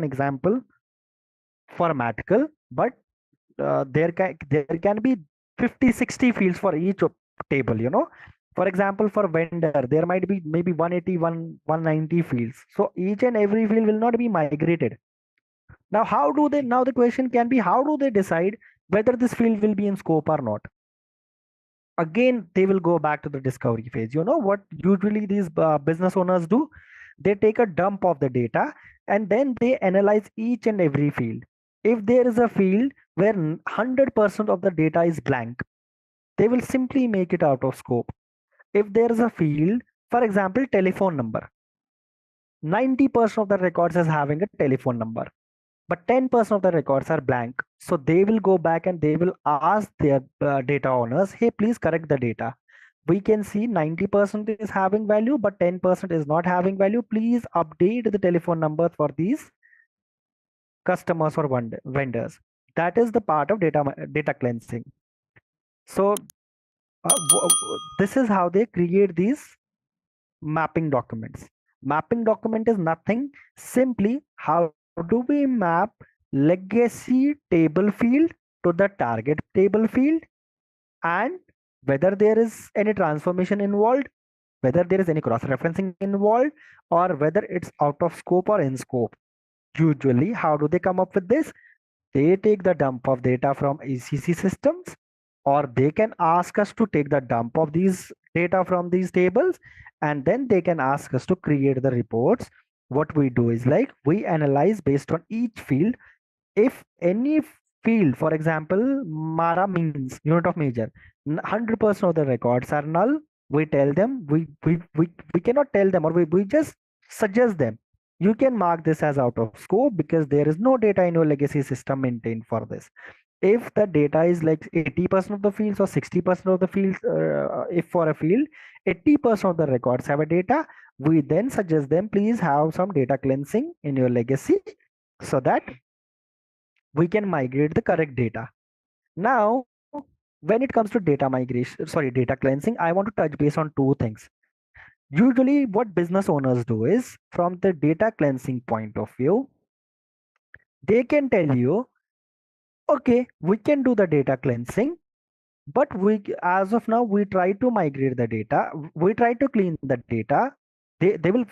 B: example for Matcal, but there can be 50-60 fields for each table, for example, for vendor there might be maybe 180 190 fields, so each and every field will not be migrated. Now now the question can be, how do they decide whether this field will be in scope or not? Again, they will go back to the discovery phase. You know what usually these business owners do? They take a dump of the data, and then they analyze each and every field. If there is a field where 100% of the data is blank, they will simply make it out of scope. If there is a field, for example, telephone number, 90% of the records is having a telephone number, but 10% of the records are blank. So they will go back and they will ask their data owners, hey, please correct the data. we can see 90% is having value, but 10% is not having value. Please update the telephone numbers for these customers or vendors. That is the part of data cleansing. So this is how they create these mapping documents. Mapping document is nothing, simply how do we map legacy table field to the target table field, and whether there is any transformation involved, whether there is any cross-referencing involved, or whether it's out of scope or in scope. Usually, how do they come up with this? They take the dump of data from ECC systems, or they can ask us to take the dump of these data from these tables, and then they can ask us to create the reports. What we do is like we analyze based on each field. If any field, for example, Mara means unit of measure, 100% of the records are null, we tell them, we cannot tell them, or we just suggest them, you can mark this as out of scope because there is no data in your legacy system maintained for this. If the data is like 80% of the fields or 60% of the fields, if for a field 80% of the records have a data, we then suggest them, please have some data cleansing in your legacy so that we can migrate the correct data. Now, when it comes to data cleansing, I want to touch base on two things. Usually what business owners do is, from the data cleansing point of view, they can tell you, okay, we can do the data cleansing, but as of now, we try to migrate the data, we try to clean the data. They will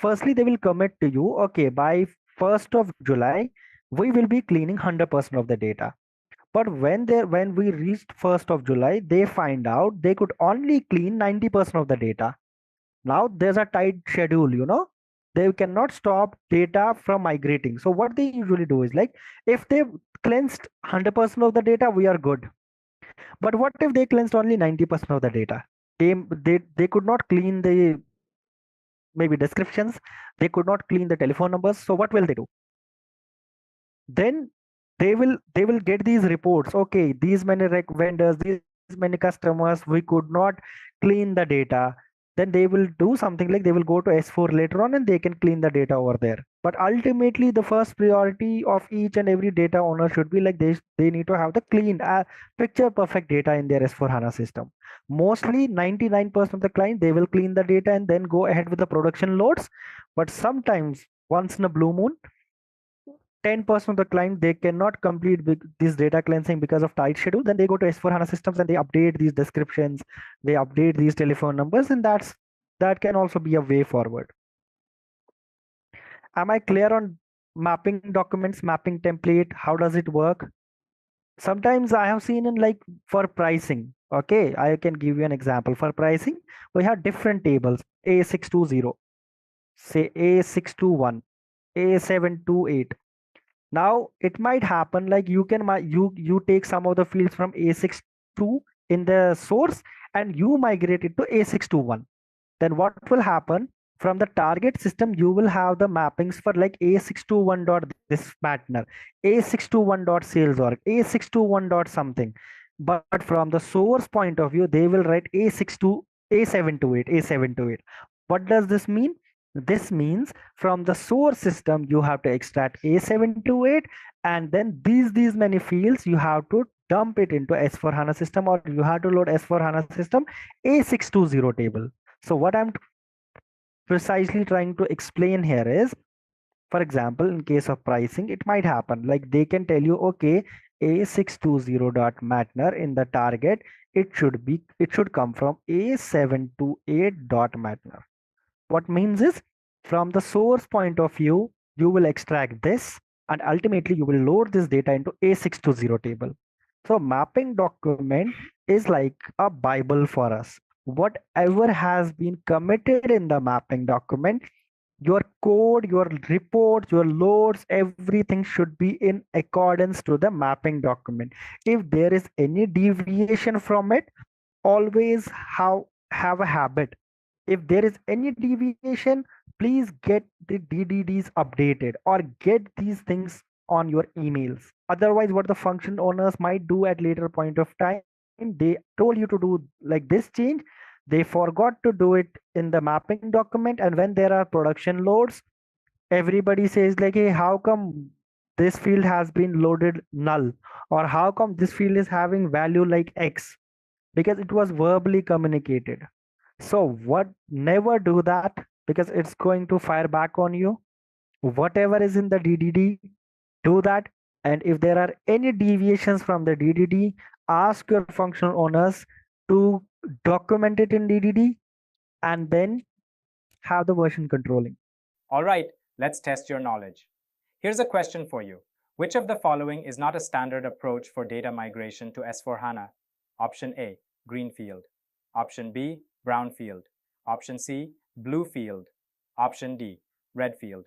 B: commit to you, okay, by 1st of July, we will be cleaning 100% of the data. But when we reached 1st of July, they find out they could only clean 90% of the data. Now there's a tight schedule, they cannot stop data from migrating. So what they usually do is like, if they've cleansed 100% of the data, we are good. But what if they cleansed only 90% of the data? They could not clean the maybe descriptions, they could not clean the telephone numbers. So what will they do? Then they will get these reports, okay, these many vendors, these many customers, we could not clean the data. Then they will do something like they will go to S4 later on and they can clean the data over there. But ultimately the first priority of each and every data owner should be like they need to have the clean picture perfect data in their S4 HANA system. Mostly 99% of the client, they will clean the data and then go ahead with the production loads. But sometimes once in a blue moon, 10% of the client, they cannot complete this data cleansing because of tight schedule. Then they go to S4 HANA systems and they update these descriptions, they update these telephone numbers, and that can also be a way forward. Am I clear on mapping documents, mapping template? How does it work? Sometimes I have seen in like for pricing, okay, I can give you an example. For pricing, we have different tables, A620, say A621, A728. Now it might happen like you take some of the fields from A62 in the source and you migrate it to A621. Then what will happen? From the target system, you will have the mappings for like A621 dot this partner, A621 dot sales org, A621 dot something. But from the source point of view, they will write A728, A728. What does this mean? This means from the source system, you have to extract A728, and then these many fields, you have to dump it into S4 HANA system, or you have to load S4 HANA system A620 table. So what I'm precisely trying to explain here is, for example, in case of pricing, it might happen like they can tell you, okay, A620.matner in the target, it should come from A728.matner. What means is, from the source point of view, you will extract this and ultimately you will load this data into A620 table. So mapping document is like a Bible for us. Whatever has been committed in the mapping document, your code, your reports, your loads, everything should be in accordance to the mapping document. If there is any deviation from it, always have a habit. If there is any deviation, please get the DDDs updated or get these things on your emails. Otherwise, what the function owners might do at later point of time, they told you to do like this change, They forgot to do it in the mapping document, and when there are production loads, everybody says like, hey, how come this field has been loaded null, or how come this field is having value like X, because it was verbally communicated. So what, never do that, because it's going to fire back on you. Whatever is in the DDD, do that. And if there are any deviations from the DDD, ask your functional owners to document it in DDD, and then have the version controlling.
A: All right, let's test your knowledge. Here's a question for you. Which of the following is not a standard approach for data migration to S4HANA? Option A, greenfield. Option B, brownfield. Option C, blue field. Option D, red field.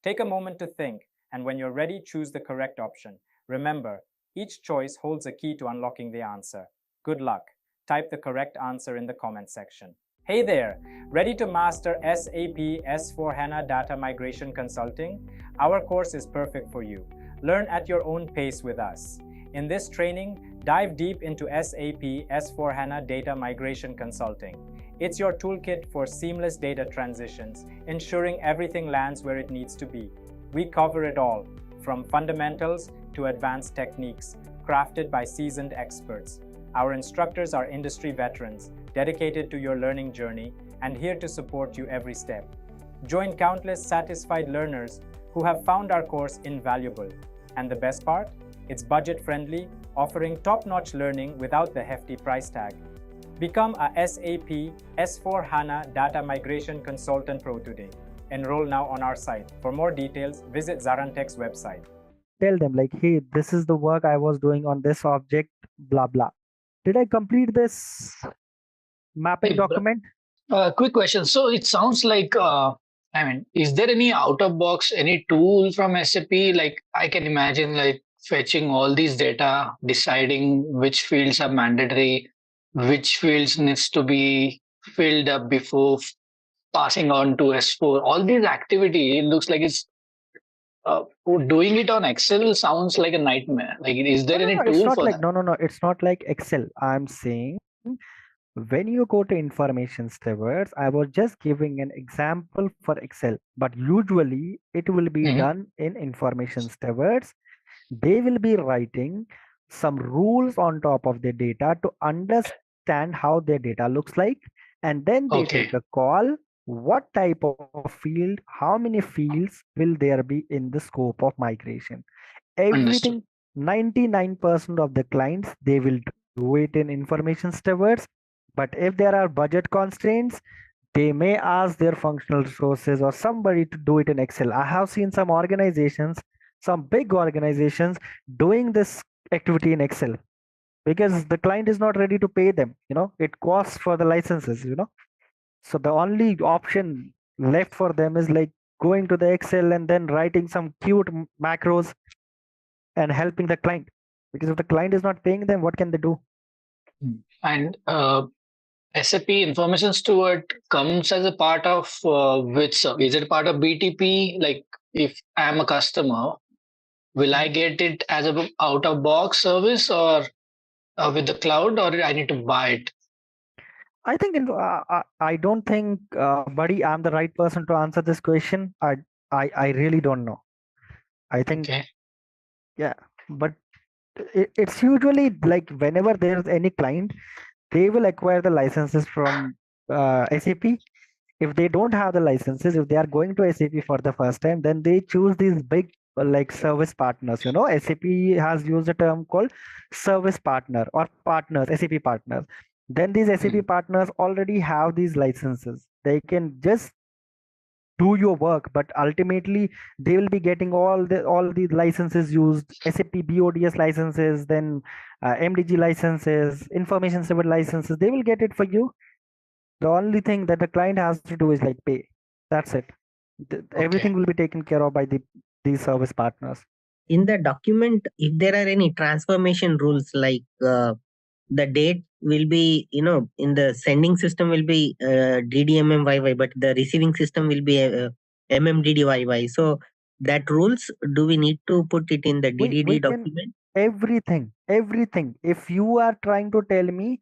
A: Take a moment to think, and when you're ready, choose the correct option. Remember, each choice holds a key to unlocking the answer. Good luck. Type the correct answer in the comment section. Hey there! Ready to master SAP S4HANA Data Migration Consulting? Our course is perfect for you. Learn at your own pace with us. In this training, dive deep into SAP S4HANA Data Migration Consulting. It's your toolkit for seamless data transitions, ensuring everything lands where it needs to be. We cover it all, from fundamentals to advanced techniques, crafted by seasoned experts. Our instructors are industry veterans, dedicated to your learning journey and here to support you every step. Join countless satisfied learners who have found our course invaluable. And the best part? It's budget-friendly, offering top-notch learning without the hefty price tag. Become a SAP S4HANA Data Migration Consultant Pro today. Enroll now on our site. For more details, visit ZaranTech's website.
B: Tell them like, hey, this is the work I was doing on this object, blah, blah. Did I complete this mapping document?
H: Quick question. So it sounds like, is there any out-of-box, any tool from SAP? Like I can imagine like fetching all these data, deciding which fields are mandatory, which fields needs to be filled up before passing on to S4. All these activity, it looks like it's doing it on Excel sounds like a nightmare. Like, is there any tool for that?
B: No, it's not like Excel. I'm saying when you go to information stewards, I was just giving an example for Excel, but usually it will be done in information stewards. They will be writing some rules on top of the data to understand how their data looks like, and then they take a call what type of field, how many fields will there be in the scope of migration. Everything, 99% of the clients, they will do it in information stewards. But if there are budget constraints, they may ask their functional resources or somebody to do it in Excel. I have seen some organizations, some big organizations doing this activity in Excel because the client is not ready to pay them. It costs for the licenses, So the only option left for them is like going to the Excel and then writing some cute macros and helping the client. Because if the client is not paying them, what can they do?
H: And SAP Information Steward comes as a part of which? Is it part of BTP? Like if I'm a customer, will I get it as a out-of-box service or with the cloud, or I need to buy it?
B: I think I don't think, buddy, I'm the right person to answer this question. I really don't know. I think, yeah, but it's usually like whenever there's any client, they will acquire the licenses from SAP. If they don't have the licenses, if they are going to SAP for the first time, then they choose these big like service partners. SAP has used a term called service partner or partners, SAP partners. Then these SAP partners already have these licenses. They can just do your work, but ultimately they will be getting all the licenses used, SAP BODS licenses, then MDG licenses, information steward licenses. They will get it for you. The only thing that the client has to do is like pay. That's it. Everything will be taken care of by these service partners.
E: In the document, if there are any transformation rules like the date will be, in the sending system will be DDMMYY, but the receiving system will be MMDDYY. So that rules, do we need to put it in the DDD document?
B: Everything. If you are trying to tell me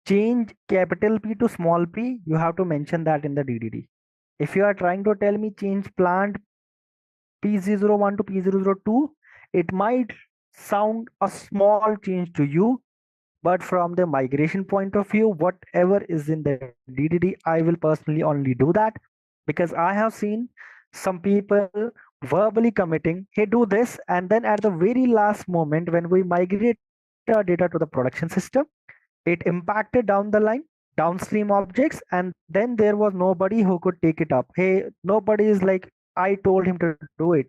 B: change capital P to small p, you have to mention that in the DDD. If you are trying to tell me change plant P001 to P002, it might sound a small change to you, but from the migration point of view, whatever is in the DDD, I will personally only do that, because I have seen some people verbally committing, hey, do this, and then at the very last moment, when we migrate our data to the production system, it impacted down the line downstream objects, and then there was nobody who could take it up. Hey, nobody is like, I told him to do it,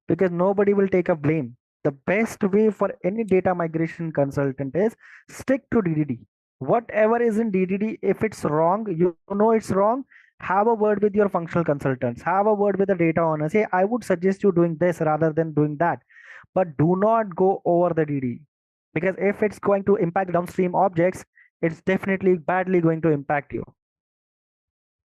B: because nobody will take a blame. The best way for any data migration consultant is stick to DDD. Whatever is in DDD, if it's wrong, you know it's wrong, have a word with your functional consultants, have a word with the data owners. Hey, I would suggest you doing this rather than doing that. But do not go over the DD, because if it's going to impact downstream objects, it's definitely badly going to impact you.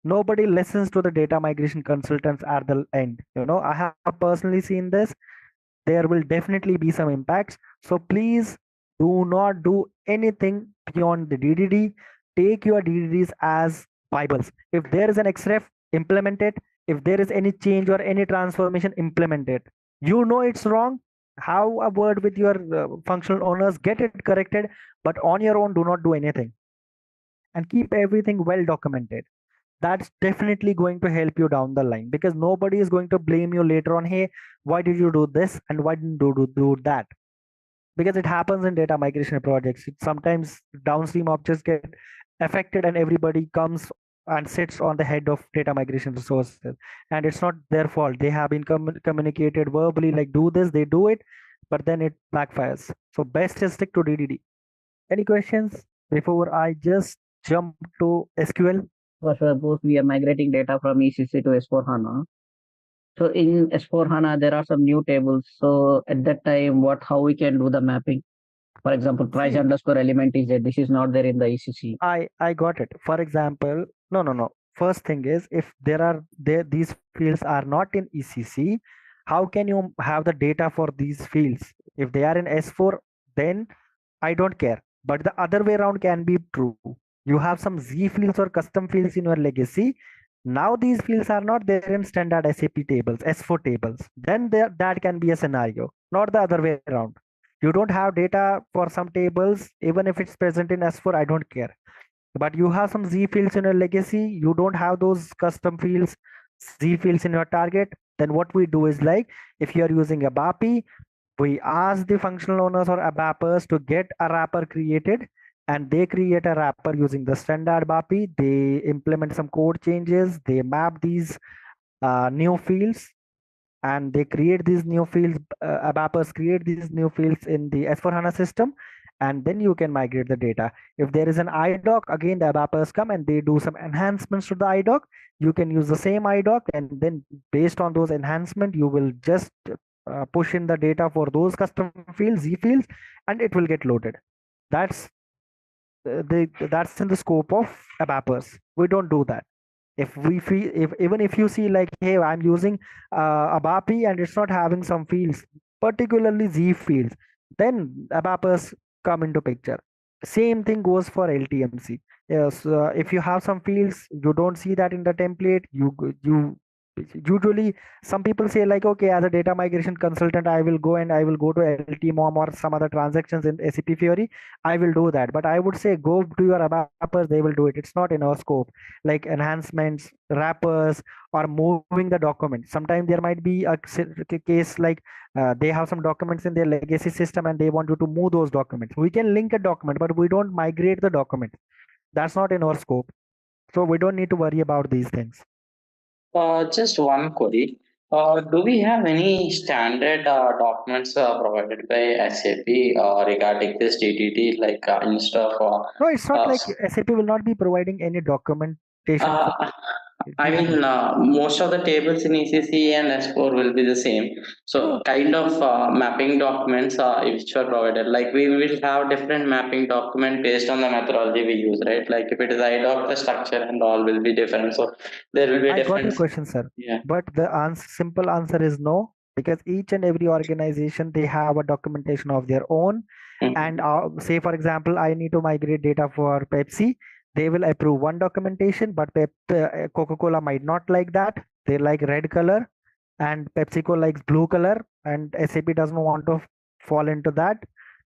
B: Nobody listens to the data migration consultants at the end. I have personally seen this. There will definitely be some impacts. So please do not do anything beyond the DDD. Take your DDDs as Bibles. If there is an XREF, implement it. If there is any change or any transformation, implement it. You know it's wrong. Have a word with your functional owners, get it corrected, but on your own, do not do anything. And keep everything well documented. That's definitely going to help you down the line, because nobody is going to blame you later on. Hey, why did you do this and why didn't you do that? Because it happens in data migration projects. Sometimes downstream objects get affected and everybody comes and sits on the head of data migration resources, and it's not their fault. They have been communicated verbally like do this, they do it, but then it backfires. So best is stick to DDD. Any questions before I just jump to SQL?
C: Suppose we are migrating data from ECC to S4 HANA. So in S4 HANA, there are some new tables. So at that time, how we can do the mapping? For example, price underscore element is that this is not there in the ECC.
B: I got it. For example, no. First thing is, if these fields are not in ECC, how can you have the data for these fields? If they are in S4, then I don't care. But the other way around can be true. You have some Z fields or custom fields in your legacy. Now these fields are not there in standard SAP tables, S4 tables. Then that can be a scenario, not the other way around. You don't have data for some tables, even if it's present in S4, I don't care. But you have some Z fields in your legacy, you don't have those custom fields, Z fields in your target. Then what we do is, like, if you are using a BAPI, we ask the functional owners or ABAPers to get a wrapper created, and they create a wrapper using the standard BAPI. They implement some code changes, they map these new fields, and they create these new fields. ABAPers create these new fields in the S4HANA system, and then you can migrate the data. If there is an IDOC, again the ABAPers come and they do some enhancements to the IDOC. You can use the same IDOC, and then based on those enhancements, you will just push in the data for those custom fields, Z fields, and it will get loaded. That's that's in the scope of ABAPers. We don't do that. If even if you see, like, hey, I'm using a BAPI and it's not having some fields, particularly Z fields, then ABAPers come into picture. Same thing goes for LTMC. Yes, if you have some fields, you don't see that in the template, you usually some people say, like, okay, as a data migration consultant, I will go to LTMOM or some other transactions in SAP Fiori, I will do that. But I would say, go to your ABAPers, they will do it. It's not in our scope. Like enhancements, wrappers, or moving the document. Sometimes there might be a case like they have some documents in their legacy system and they want you to move those documents. We can link a document, but we don't migrate the document. That's not in our scope. So we don't need to worry about these things.
I: Just one query. Do we have any standard documents provided by SAP regarding this DDD, like instead of?
B: No, it's not like SAP will not be providing any documentation.
I: I mean, most of the tables in ECC and S4 will be the same. So, kind of mapping documents which are provided. Like, we will have different mapping document based on the methodology we use, right? Like, if it is IDOC, the structure and all will be different. So, there will be a difference.
B: I got your question, sir.
I: Yeah.
B: But the simple answer is no. because each and every organization, they have a documentation of their own. And say for example, I need to migrate data for Pepsi. They will approve one documentation, but Coca-Cola might not like that. They like red color, and PepsiCo likes blue color, and SAP doesn't want to fall into that.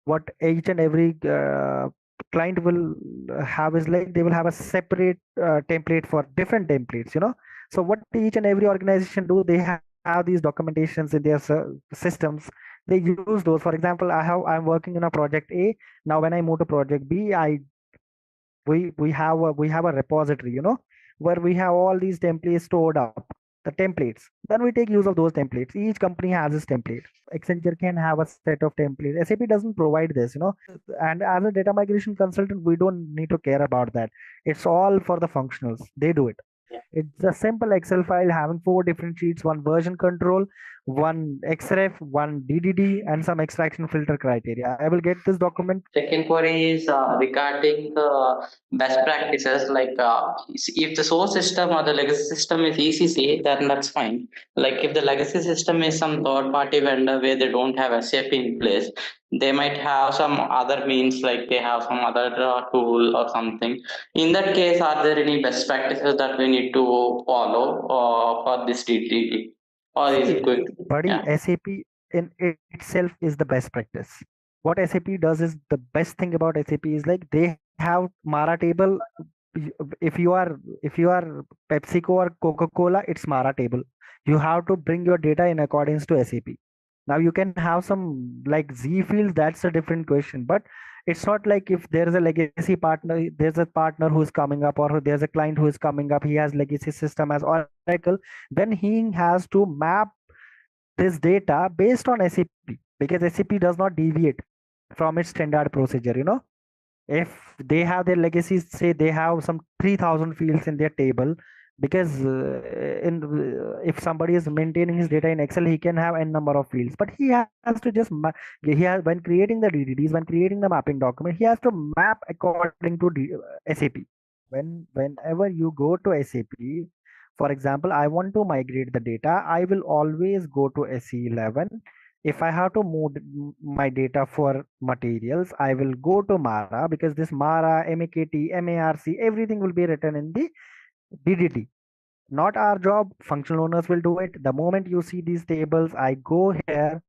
B: What each and every client will have is like they will have a separate template for different templates, so what each and every organization do, they have these documentations in their systems. They use those. For example, I'm working in a project A. Now when I move to project B, we have a repository, where we have all these templates stored up, the templates. Then we take use of those templates. Each company has its template. Accenture can have a set of templates. SAP doesn't provide this, and as a data migration consultant, we don't need to care about that. It's all for the functionals. They do it. It's a simple Excel file having 4 different sheets, one version control, one XREF, one DDD, and some extraction filter criteria. I will get this document.
I: Second query is regarding the best practices. Like if the source system or the legacy system is ECC, then that's fine. Like if the legacy system is some third-party vendor where they don't have SAP in place, they might have some other means, like they have some other tool or something. In that case, are there any best practices that we need to follow for this DTD? Or is it good?
B: Buddy,
I: Yeah.
B: SAP in itself is the best practice. What SAP does is, the best thing about SAP is like they have Mara table. If you are PepsiCo or Coca-Cola, it's Mara table. You have to bring your data in accordance to SAP. Now you can have some like Z fields, that's a different question. But it's not like if there is a legacy partner, there's a partner who's coming up, or there's a client who is coming up, he has legacy system as Oracle, then he has to map this data based on SAP, because SAP does not deviate from its standard procedure. If they have their legacies, say they have some 3000 fields in their table, because if somebody is maintaining his data in Excel, he can have n number of fields, but he has to just when creating the DDDs, when creating the mapping document, he has to map according to SAP. Whenever you go to SAP, for example, I want to migrate the data, I will always go to SE11. If I have to move my data for materials, I will go to Mara, because this Mara, MAKT, MARC, everything will be written in the DDT. Not our job, functional owners will do it. The moment you see these tables, I go here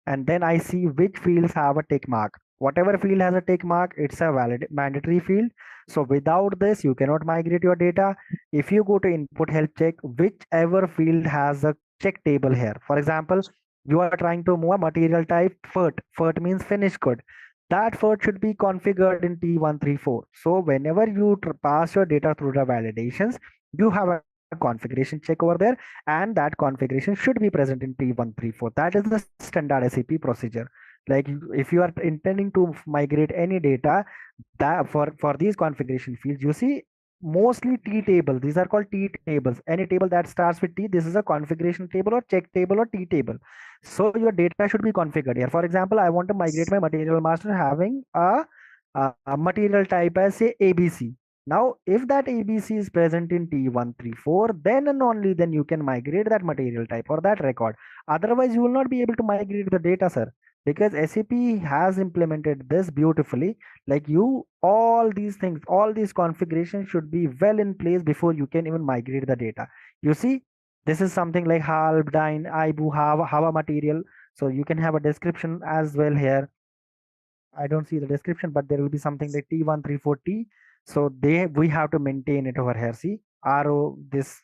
B: and then I see which fields have a tick mark. Whatever field has a tick mark, it's a valid mandatory field. So without this, you cannot migrate your data. If you go to input help check, whichever field has a check table here. For example, you are trying to move a material type FERT. FERT means finished good. That FERT should be configured in T134. So whenever you pass your data through the validations, you have a configuration check over there, and that configuration should be present in T134. That is the standard SAP procedure. Like if you are intending to migrate any data, that for these configuration fields, you see mostly T table. These are called T tables. Any table that starts with T, this is a configuration table or check table or T table. So your data should be configured here. For example, I want to migrate my material master having a material type as say ABC. Now, if that ABC is present in T134, then and only then you can migrate that material type or that record. Otherwise, you will not be able to migrate the data, sir, because SAP has implemented this beautifully. Like all these things, all these configurations should be well in place before you can even migrate the data. You see, this is something like Halb, Dyn, Ibu, Hava material. So you can have a description as well here. I don't see the description, but there will be something like T134T. So we have to maintain it over here. See, RO, this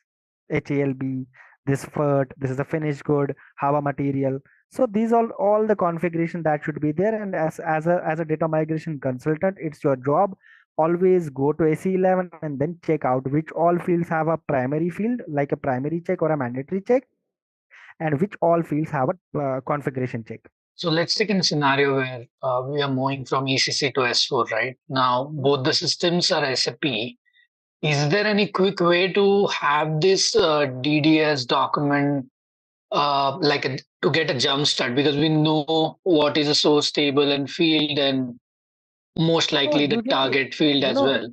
B: HALB, this FERT, this is the finished good, Hava material. So these all the configuration that should be there. And as a data migration consultant, it's your job. Always go to SE11 and then check out which all fields have a primary field, like a primary check or a mandatory check, and which all fields have a configuration check.
H: So let's take a scenario where we are moving from ECC to S4, right? Now, both the systems are SAP. Is there any quick way to have this DDS document to get a jump start? Because we know what is a source table and field, and most likely the target field as well.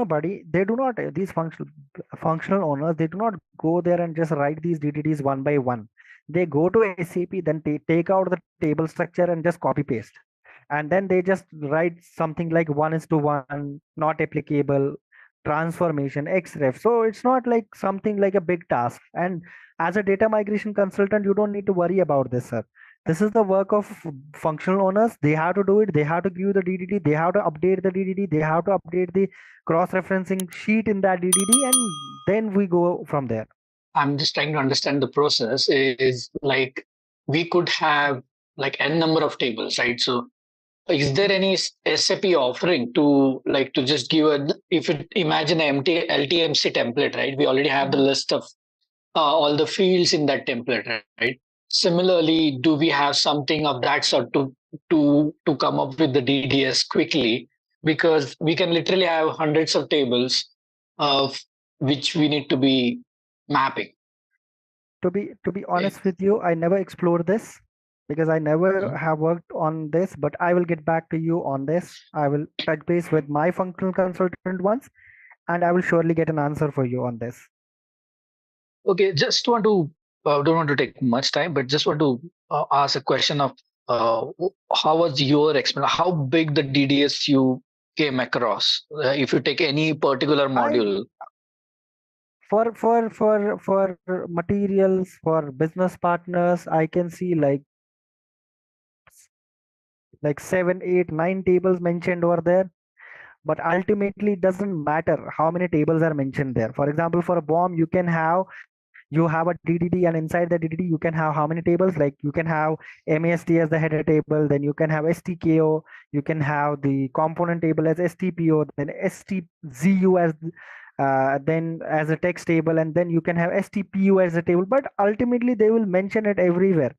B: Buddy, they do not, these functional owners, they do not go there and just write these DDDs one by one. They go to SAP, then take out the table structure and just copy paste. And then they just write something like 1:1, not applicable, transformation, xref. So it's not like something like a big task. And as a data migration consultant, you don't need to worry about this, sir. This is the work of functional owners. They have to do it. They have to give the DDD. They have to update the DDD. They have to update the cross-referencing sheet in that DDD, and then we go from there.
H: I'm just trying to understand the process. Is like we could have like n number of tables, right? So is there any SAP offering to like to just give a, if you imagine an empty LTMC template, right? We already have the list of all the fields in that template, right? Similarly, do we have something of that sort to come up with the DDS quickly? Because we can literally have hundreds of tables of which we need to be mapping.
B: To be honest with you, I never explored this because I never have worked on this, but I will get back to you on this. I will touch base with my functional consultant once, and I will surely get an answer for you on this.
H: Okay, just want to don't want to take much time, but just want to ask a question of how was your experience? How big the DDS you came across? If you take any particular module.
B: For materials for business partners, I can see like 7, 8, 9 tables mentioned over there. But ultimately, it doesn't matter how many tables are mentioned there. For example, for a bomb, you have a DDD, and inside the DDD you can have how many tables? Like you can have MAST as the header table, then you can have STKO, you can have the component table as STPO, then STZU as then as a text table, and then you can have STPU as a table. But ultimately, they will mention it everywhere.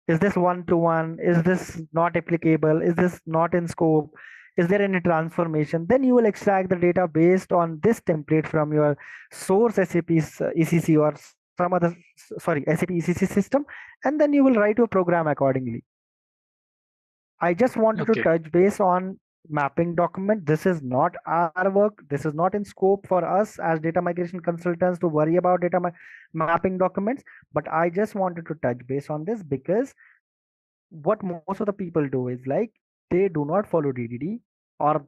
B: Is this 1:1? Is this not applicable? Is this not in scope? Is there any transformation? Then you will extract the data based on this template from your source SAP's ECC or some other, sorry, SAP ECC system, and then you will write your program accordingly. I just wanted to touch base on mapping document. This is not our work. This is not in scope for us as data migration consultants to worry about data mapping documents. But I just wanted to touch base on this because what most of the people do is like they do not follow DDD, or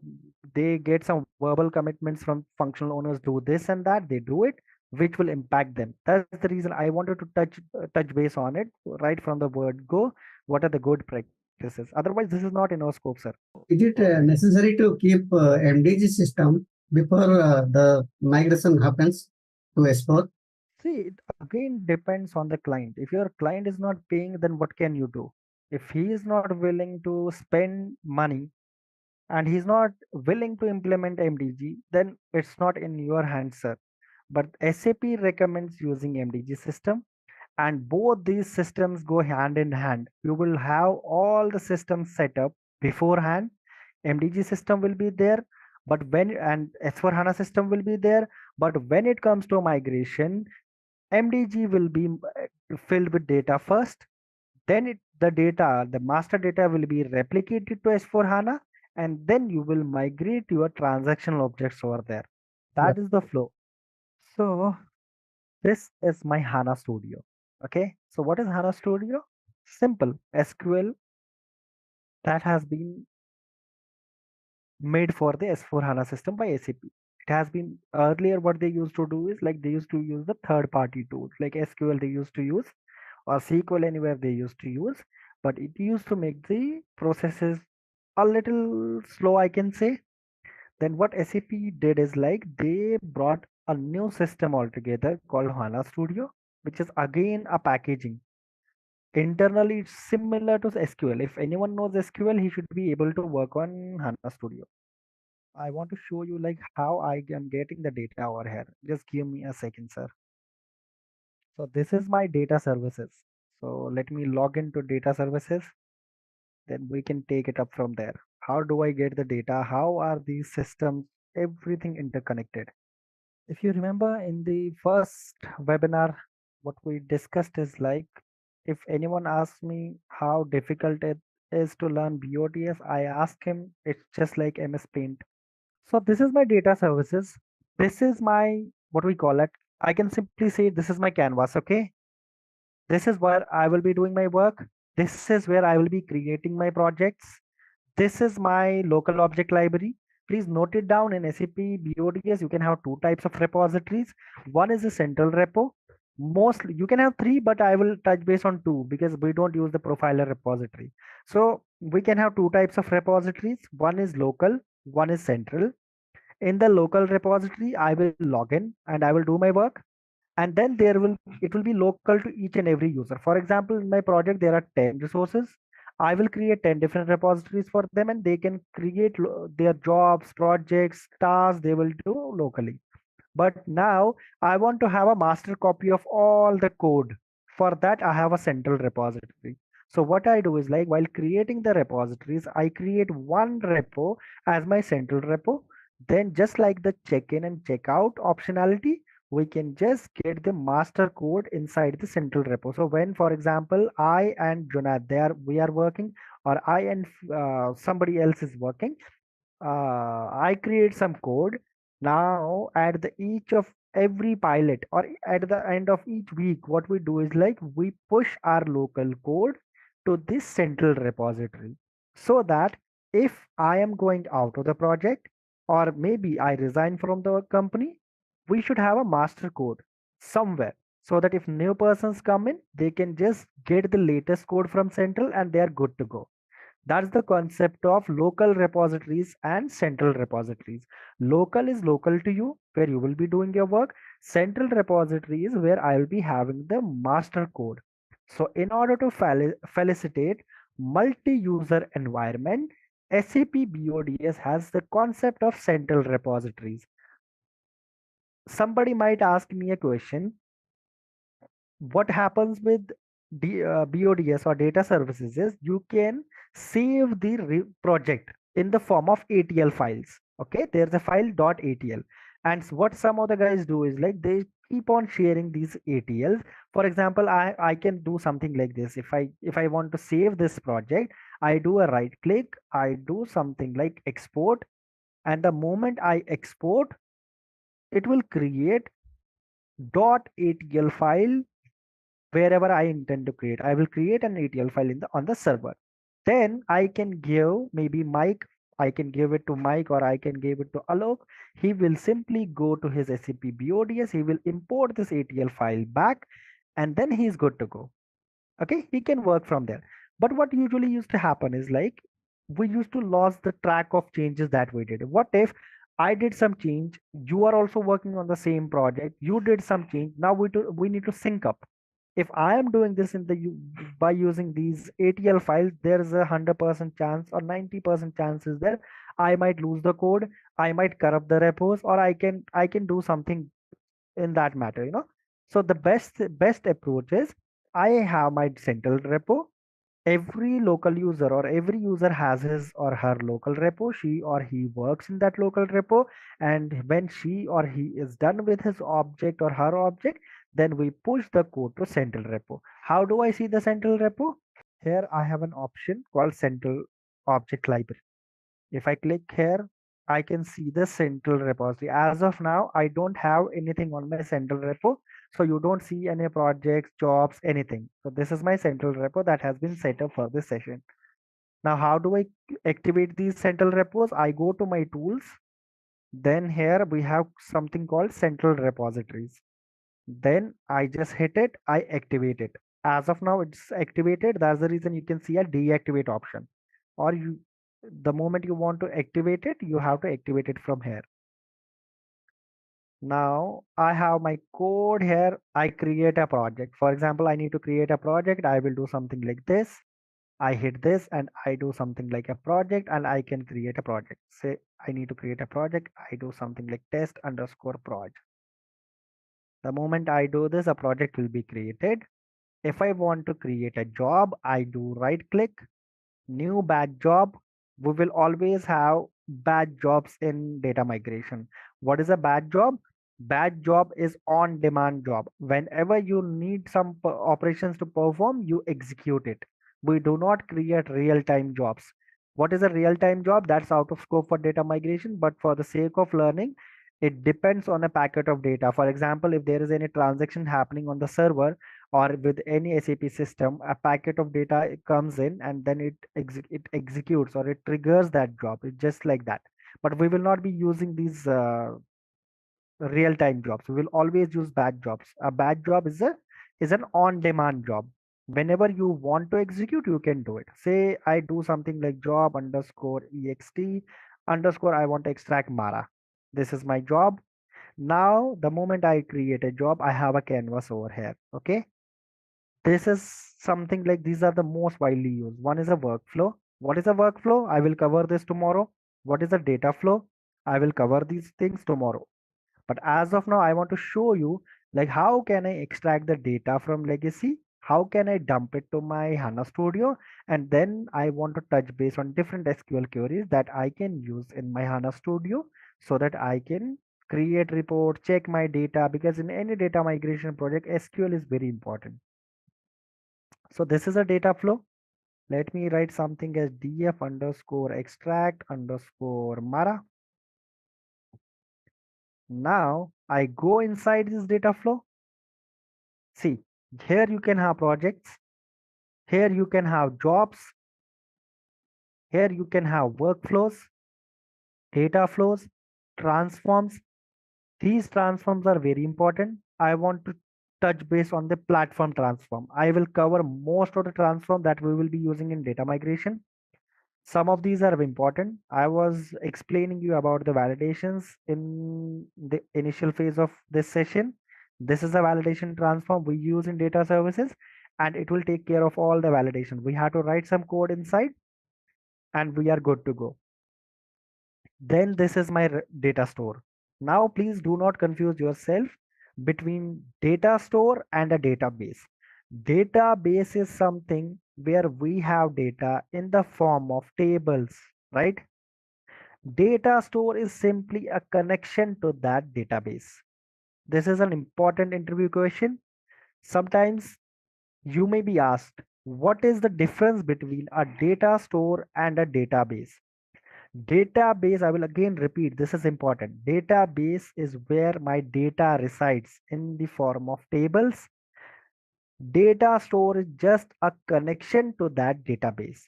B: they get some verbal commitments from functional owners, do this and that, they do it, which will impact them. That's the reason I wanted to touch base on it right from the word go. What are the good practices? Otherwise, this is not in our scope, sir.
J: Is it necessary to keep MDG system before the migration happens to S4?
B: See, it again depends on the client. If your client is not paying, then what can you do? If he is not willing to spend money and he's not willing to implement MDG, then it's not in your hands, sir. But SAP recommends using MDG system, and both these systems go hand in hand. You will have all the systems set up beforehand. MDG system will be there, but and S4 HANA system will be there. But when it comes to migration, MDG will be filled with data first. Then the master data will be replicated to S4 HANA, and then you will migrate your transactional objects over there. That is the flow. So this is my HANA Studio. Okay, so what is HANA Studio? Simple SQL that has been made for the S4 HANA system by SAP. It has been earlier, what they used to do is like they used to use the third-party tools like SQL they used to use, or SQL Anywhere they used to use, but it used to make the processes a little slow, I can say. Then what SAP did is like they brought a new system altogether called HANA Studio, which is again a packaging. Internally, it's similar to SQL. If anyone knows SQL, he should be able to work on HANA Studio. I want to show you like how I am getting the data over here. Just give me a second, sir. So this is my data services. So let me log into data services. Then we can take it up from there. How do I get the data? How are these systems, everything interconnected? If you remember in the first webinar, what we discussed is like, if anyone asks me how difficult it is to learn BOTS, I ask him, it's just like MS Paint. So this is my data services. This is my, what we call it. I can simply say this is my canvas, okay? This is where I will be doing my work. This is where I will be creating my projects. This is my local object library. Please note it down. In SAP BODS, you can have two types of repositories. One is a central repo. Mostly you can have three, but I will touch base on two because we don't use the profiler repository. So we can have two types of repositories. One is local, one is central. In the local repository, I will log in and I will do my work, and then it will be local to each and every user. For example, in my project there are 10 resources. I will create 10 different repositories for them, and they can create their jobs, projects, tasks they will do locally. But now I want to have a master copy of all the code. For that, I have a central repository. So what I do is, like, while creating the repositories, I create one repo as my central repo. Then just like the check-in and check-out optionality, we can just get the master code inside the central repo. So when, for example, I and Junad, we are working, or I and somebody else is working, I create some code. Now at the each of every pilot, or at the end of each week, what we do is, like, we push our local code to this central repository, so that if I am going out of the project, or maybe I resign from the company, we should have a master code somewhere, so that if new persons come in, they can just get the latest code from central and they are good to go. That's the concept of local repositories and central repositories. Local is local to you, where you will be doing your work. Central repository is where I will be having the master code. So in order to facilitate multi-user environment, SAP BODS has the concept of central repositories. Somebody might ask me a question: what happens with BODS or data services is, you can save the project in the form of ATL files. Okay, there's a file .atl, and what some of the guys do is, like, they keep on sharing these ATLs. For example, I can do something like this. If I want to save this project, I do a right click, I do something like export, and the moment I export, it will create .atl file wherever I intend to create. I will create an ATL file on the server. Then I can give maybe Mike, I can give it to Mike, or I can give it to Alok. He will simply go to his SAP BODS, he will import this ATL file back, and then he's good to go. Okay, he can work from there. But what usually used to happen is, like, we used to lose the track of changes that we did. What if I did some change, you are also working on the same project, you did some change, now we need to sync up. If I am doing this by using these ATL files, there is 100% chance or 90% chances there I might lose the code, I might corrupt the repos, or I can do something in that matter. So the best approach is, I have my central repo. Every local user or every user has his or her local repo. She or he works in that local repo, and when she or he is done with his object or her object, then we push the code to central repo. How do I see the central repo? Here I have an option called central object library. If I click here, I can see the central repository. As of now, I don't have anything on my central repo. So you don't see any projects, jobs, anything. So this is my central repo that has been set up for this session. Now, how do I activate these central repos? I go to my tools. Then here we have something called central repositories. Then I just hit it, I activate it. As of now, it's activated. That's the reason you can see a deactivate option. Or the moment you want to activate it, you have to activate it from here. Now I have my code here. I create a project. For example, I need to create a project. I will do something like this. I hit this and I do something like a project, and I can create a project. Say I need to create a project. I do something like test_proj. The moment I do this, a project will be created. If I want to create a job, I do right click, new batch job. We will always have batch jobs in data migration. What is a batch job? Batch job is on demand job. Whenever you need some operations to perform, you execute it. We do not create real-time jobs. What is a real-time job? That's out of scope for data migration, but for the sake of learning, it depends on a packet of data. For example, if there is any transaction happening on the server, or with any SAP system, a packet of data comes in and then it executes or it triggers that job. It's just like that. But we will not be using these real-time jobs. We will always use batch jobs. A batch job is an on-demand job. Whenever you want to execute, you can do it. Say I do something like job underscore ext underscore I want to extract Mara. This is my job. Now, the moment I create a job, I have a canvas over here. Okay. This is something like these are the most widely used. One is a workflow. What is a workflow? I will cover this tomorrow. What is a data flow? I will cover these things tomorrow. But as of now, I want to show you like how can I extract the data from legacy? How can I dump it to my HANA Studio? And then I want to touch base on different SQL queries that I can use in my HANA Studio so that I can create report, check my data, because in any data migration project, SQL is very important. So this is a data flow. Let me write something as df underscore extract underscore Mara. Now I go inside this data flow. See, here you can have projects. Here you can have jobs. Here you can have workflows, data flows, transforms. These transforms are very important. I want to touch base on the platform transform. I will cover most of the transform that we will be using in data migration. Some of these are important. I was explaining you about the validations in the initial phase of this session. This is a validation transform we use in data services, and it will take care of all the validation. We have to write some code inside and we are good to go. Then this is my data store. Now please do not confuse yourself between data store and a database. Database is something where we have data in the form of tables, right? Data store is simply a connection to that database. This is an important interview question. Sometimes you may be asked, what is the difference between a data store and a database? Database, I will again repeat, this is important. Database is where my data resides in the form of tables. Data store is just a connection to that database.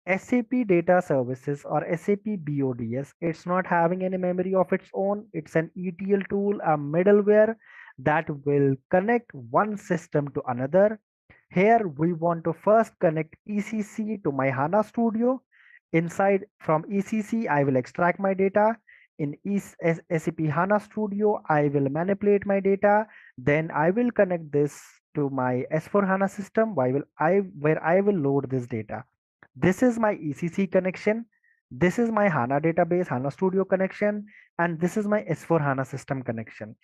B: SAP Data Services or SAP BODS, it's not having any memory of its own. It's an ETL tool, a middleware that will connect one system to another. Here we want to first connect ECC to my HANA Studio. Inside from ECC, I will extract my data. In SAP HANA Studio, I will manipulate my data. Then I will connect this to my S4 HANA system where I will load this data. This is my ECC connection. This is my HANA database, HANA Studio connection, and this is my S4 HANA system connection.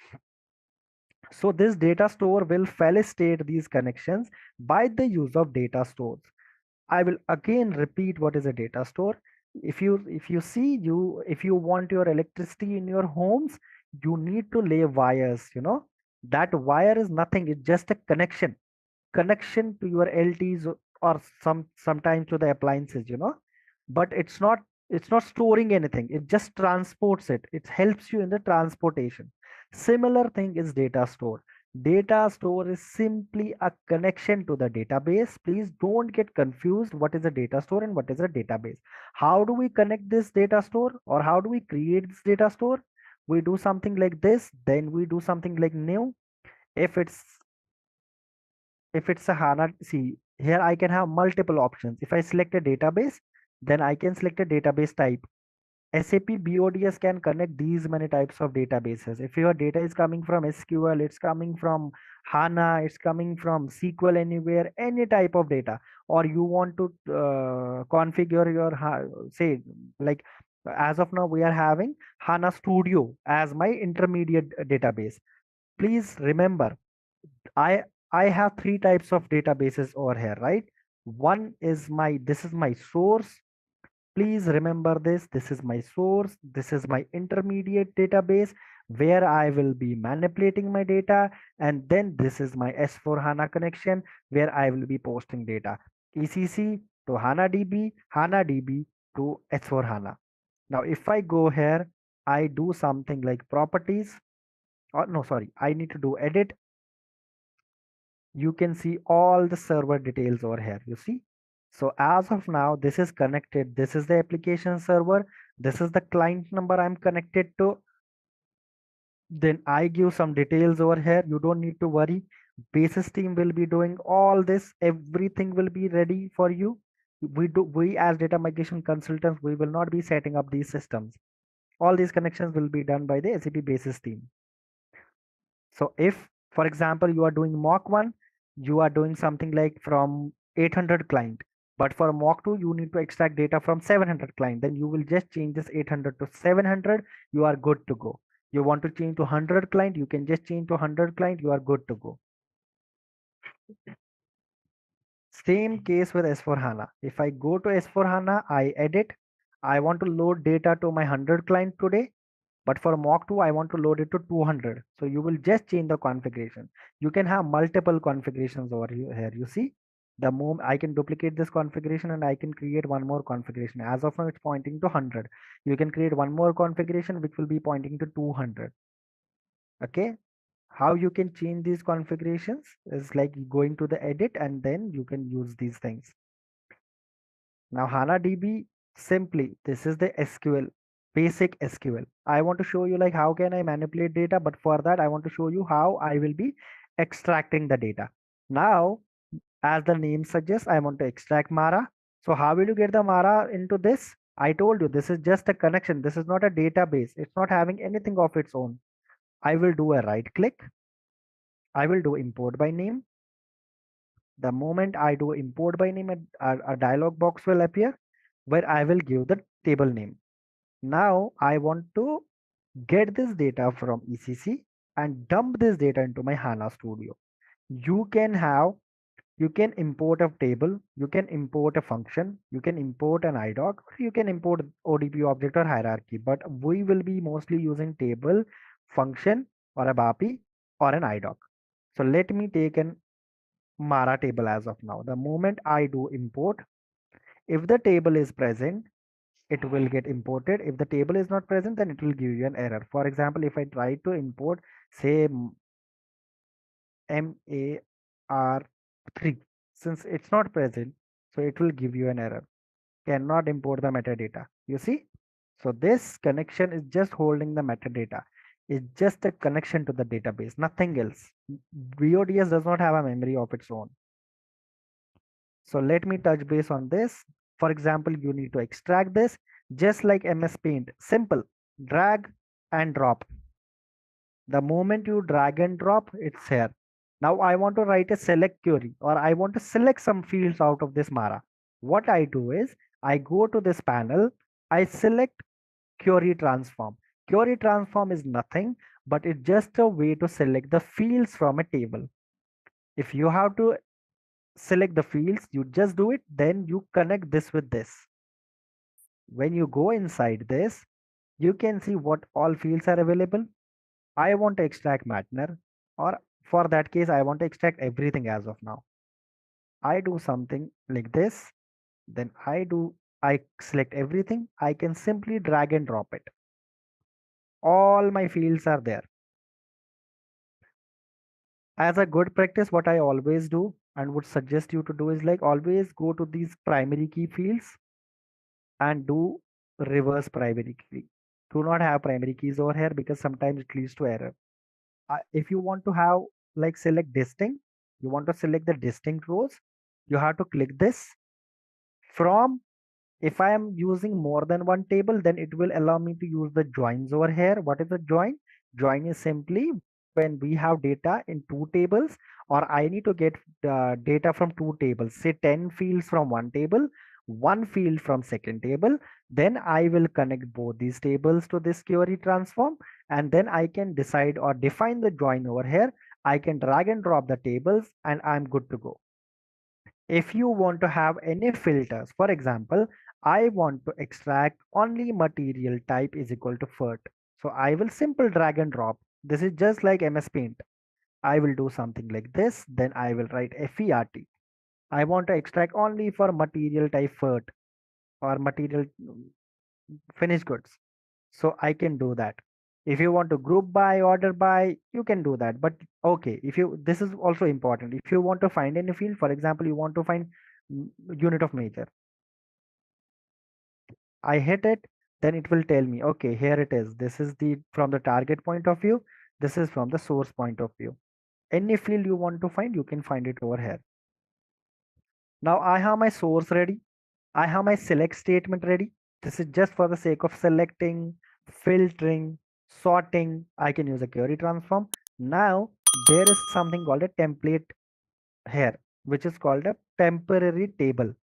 B: So this data store will facilitate these connections by the use of data stores. I will again repeat what is a data store. If you want your electricity in your homes, you need to lay wires, that wire is nothing, it's just a connection to your LTs or sometimes to the appliances, but it's not storing anything, it just transports it, it helps you in the transportation. Similar thing is data store. Data store is simply a connection to the database. Please don't get confused what is a data store and what is a database. How do we connect this data store, or how do we create this data store? We do something like this, then we do something like new. if it's if it's a HANA, see here I can have multiple options. If I select a database, then I can select a database type. SAP BODS can connect these many types of databases. If your data is coming from SQL, it's coming from HANA, it's coming from SQL anywhere, any type of data, or you want to configure your, say, like as of now, we are having HANA Studio as my intermediate database. Please remember, I I have three types of databases over here, right? One is this is my source. Please remember this. This is my source. This is my intermediate database where I will be manipulating my data. And then this is my S4 HANA connection where I will be posting data. ECC to HANA DB, HANA DB to S4 HANA. Now, if I go here, I do something like properties. Oh, no, sorry. I need to do edit. you can see all the server details over here, you see. So as of now, this is connected. This is the application server. This is the client number I'm connected to. Then I give some details over here. You don't need to worry. Basis team will be doing all this. Everything will be ready for you. We as data migration consultants, we will not be setting up these systems. All these connections will be done by the SAP basis team. So if, for example, you are doing mock 1, you are doing something like from 800 client, but for mock 2, you need to extract data from 700 client. Then you will just change this 800 to 700. You are good to go. You want to change to 100 client, you can just change to 100 client. You are good to go. Same case with S4HANA. If I go to S4HANA, I edit. I want to load data to my 100 client today. But for mock 2, I want to load it to 200. So you will just change the configuration. You can have multiple configurations over here. You see, the moment I can duplicate this configuration and I can create one more configuration. As of now, it's pointing to 100. You can create one more configuration which will be pointing to 200. Okay. How you can change these configurations is like going to the edit and then you can use these things. Now HANA DB, simply this is the SQL, basic SQL. I want to show you like how can I manipulate data, but for that I want to show you how I will be extracting the data. Now, as the name suggests, I want to extract Mara. So how will you get the Mara into this? I told you this is just a connection. This is not a database. It's not having anything of its own. I will do a right click. I will do import by name. The moment I do import by name, a dialog box will appear where I will give the table name. Now I want to get this data from ECC and dump this data into my HANA Studio. You can import a table, you can import a function, you can import an IDOC, or you can import ODP object or hierarchy, but we will be mostly using table, function, or a BAPI or an IDOC. So let me take an Mara table as of now. The moment I do import, if the table is present, it will get imported. If the table is not present, then it will give you an error. For example, if I try to import, say MAR3, since it's not present, so it will give you an error. Cannot import the metadata. You see? So this connection is just holding the metadata. It's just a connection to the database, nothing else. BODS does not have a memory of its own. So let me touch base on this. For example, you need to extract this just like MS Paint. Simple. Drag and drop. The moment you drag and drop, it's here. Now I want to write a select query, or I want to select some fields out of this Mara. What I do is I go to this panel, I select query transform. Query transform is nothing, but it's just a way to select the fields from a table. If you have to select the fields, you just do it, then you connect this with this. When you go inside this, you can see what all fields are available. I want to extract Matner, or for that case, I want to extract everything as of now. I do something like this, then I select everything. I can simply drag and drop it. All my fields are there. As a good practice, what I always do and would suggest you to do is like always go to these primary key fields and do reverse primary key. Do not have primary keys over here because sometimes it leads to error. If you want to have like select distinct, you want to select the distinct rows, you have to click this. From, if I am using more than one table, then it will allow me to use the joins over here. What is a join? Join is simply when we have data in two tables, or I need to get data from two tables, say 10 fields from one table, one field from second table, then I will connect both these tables to this query transform, and then I can decide or define the join over here. I can drag and drop the tables and I'm good to go. If you want to have any filters, for example, I want to extract only material type is equal to FERT. So I will simple drag and drop. This is just like MS Paint. I will do something like this. Then I will write FERT. I want to extract only for material type FERT or material finished goods. So I can do that. If you want to group by, order by, you can do that. But okay, if you, this is also important. If you want to find any field, for example, you want to find unit of measure, I hit it, then it will tell me, okay, here it is. This is the from the target point of view. This is from the source point of view. Any field you want to find, you can find it over here. Now I have my source ready. I have my select statement ready. This is just for the sake of selecting, filtering, sorting. I can use a query transform. Now there is something called a template here, which is called a temporary table.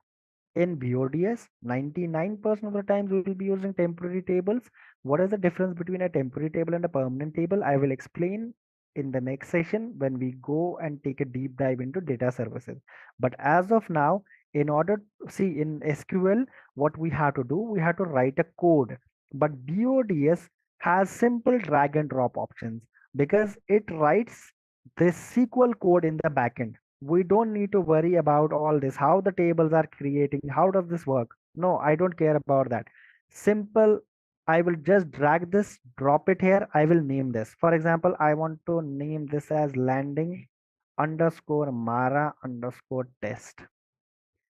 B: In BODS, 99% of the times we will be using temporary tables. What is the difference between a temporary table and a permanent table? I will explain in the next session when we go and take a deep dive into data services. But as of now, in order to see in SQL, what we have to do, we have to write a code. But BODS has simple drag and drop options because it writes this SQL code in the backend. We don't need to worry about all this, how the tables are creating, how does this work. No, I don't care about that. Simple, I will just drag this, drop it here. I will name this, for example, I want to name this as landing underscore mara underscore test.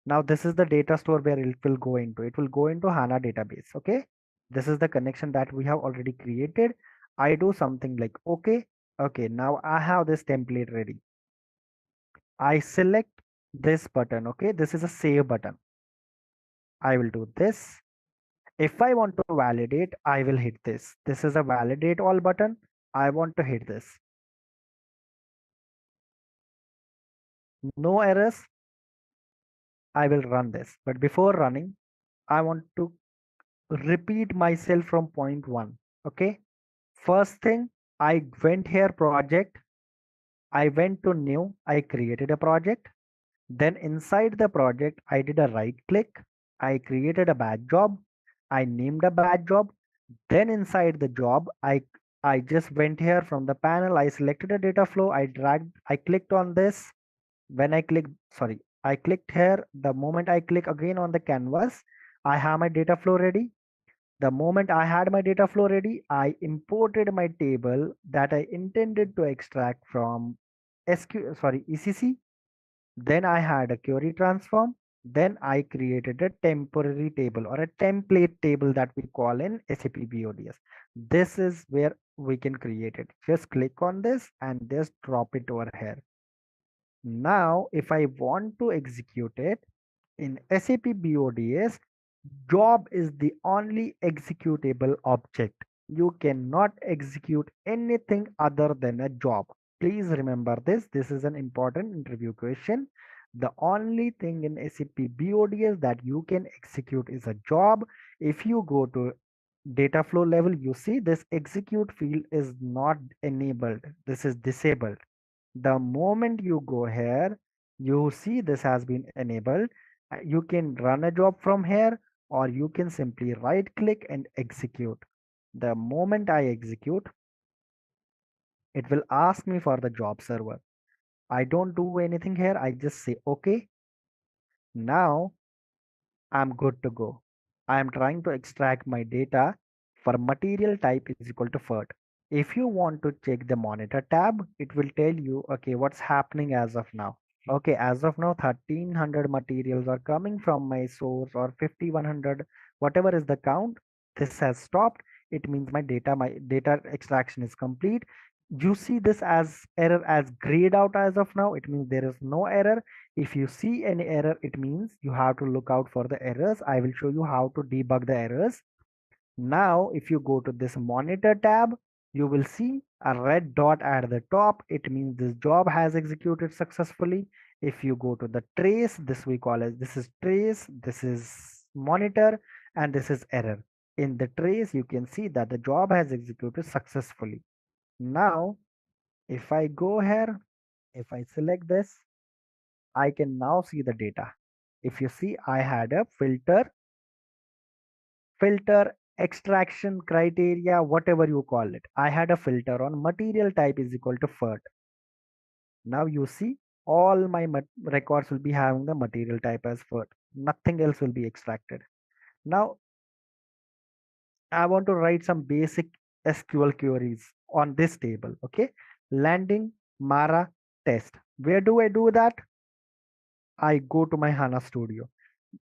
B: Now this is the data store where it will go into. It will go into HANA database. Okay, this is the connection that we have already created. I do something like okay. Okay, now I have this template ready. I select this button. Okay, this is a save button. I will do this. If I want to validate, I will hit this. This is a validate all button. I want to hit this. No errors. I will run this. But before running, I want to repeat myself from point one. Okay. First thing, I went here project. I went to new. I created a project. Then inside the project, I did a right click. I created a batch job. I named a batch job. Then inside the job, I just went here from the panel. I selected a data flow. I dragged, I clicked on this. When I click, sorry, I clicked here. The moment I click again on the canvas, I have my data flow ready. The moment I had my data flow ready, I imported my table that I intended to extract from ECC. Then I had a query transform. Then I created a temporary table or a template table that we call in SAP BODS. This is where we can create it. Just click on this and just drop it over here. Now, if I want to execute it in SAP BODS, job is the only executable object. You cannot execute anything other than a job. Please remember this. This is an important interview question. The only thing in SAP BODS that you can execute is a job. If you go to data flow level, you see this execute field is not enabled. This is disabled. The moment you go here, you see this has been enabled. You can run a job from here, or you can simply right click and execute. The moment I execute, it will ask me for the job server. I don't do anything here. I just say okay. Now I'm good to go. I am trying to extract my data for material type is equal to FERT. If you want to check the monitor tab, it will tell you, okay, what's happening as of now. Okay, as of now, 1300 materials are coming from my source, or 5100, whatever is the count. This has stopped. It means my data extraction is complete. You see this as error as grayed out as of now. It means there is no error. If you see any error, it means you have to look out for the errors. I will show you how to debug the errors. Now, if you go to this monitor tab, you will see a red dot at the top. It means this job has executed successfully. If you go to the trace, this we call as, this is trace, this is monitor, and this is error. In the trace, you can see that the job has executed successfully. Now, if I go here, if I select this, I can now see the data. If you see, I had a filter, extraction criteria, whatever you call it. I had a filter on material type is equal to FERT. Now you see all my records will be having the material type as FERT. Nothing else will be extracted. Now I want to write some basic SQL queries on this table. Okay, landing Mara test. Where do I do that? I go to my HANA Studio.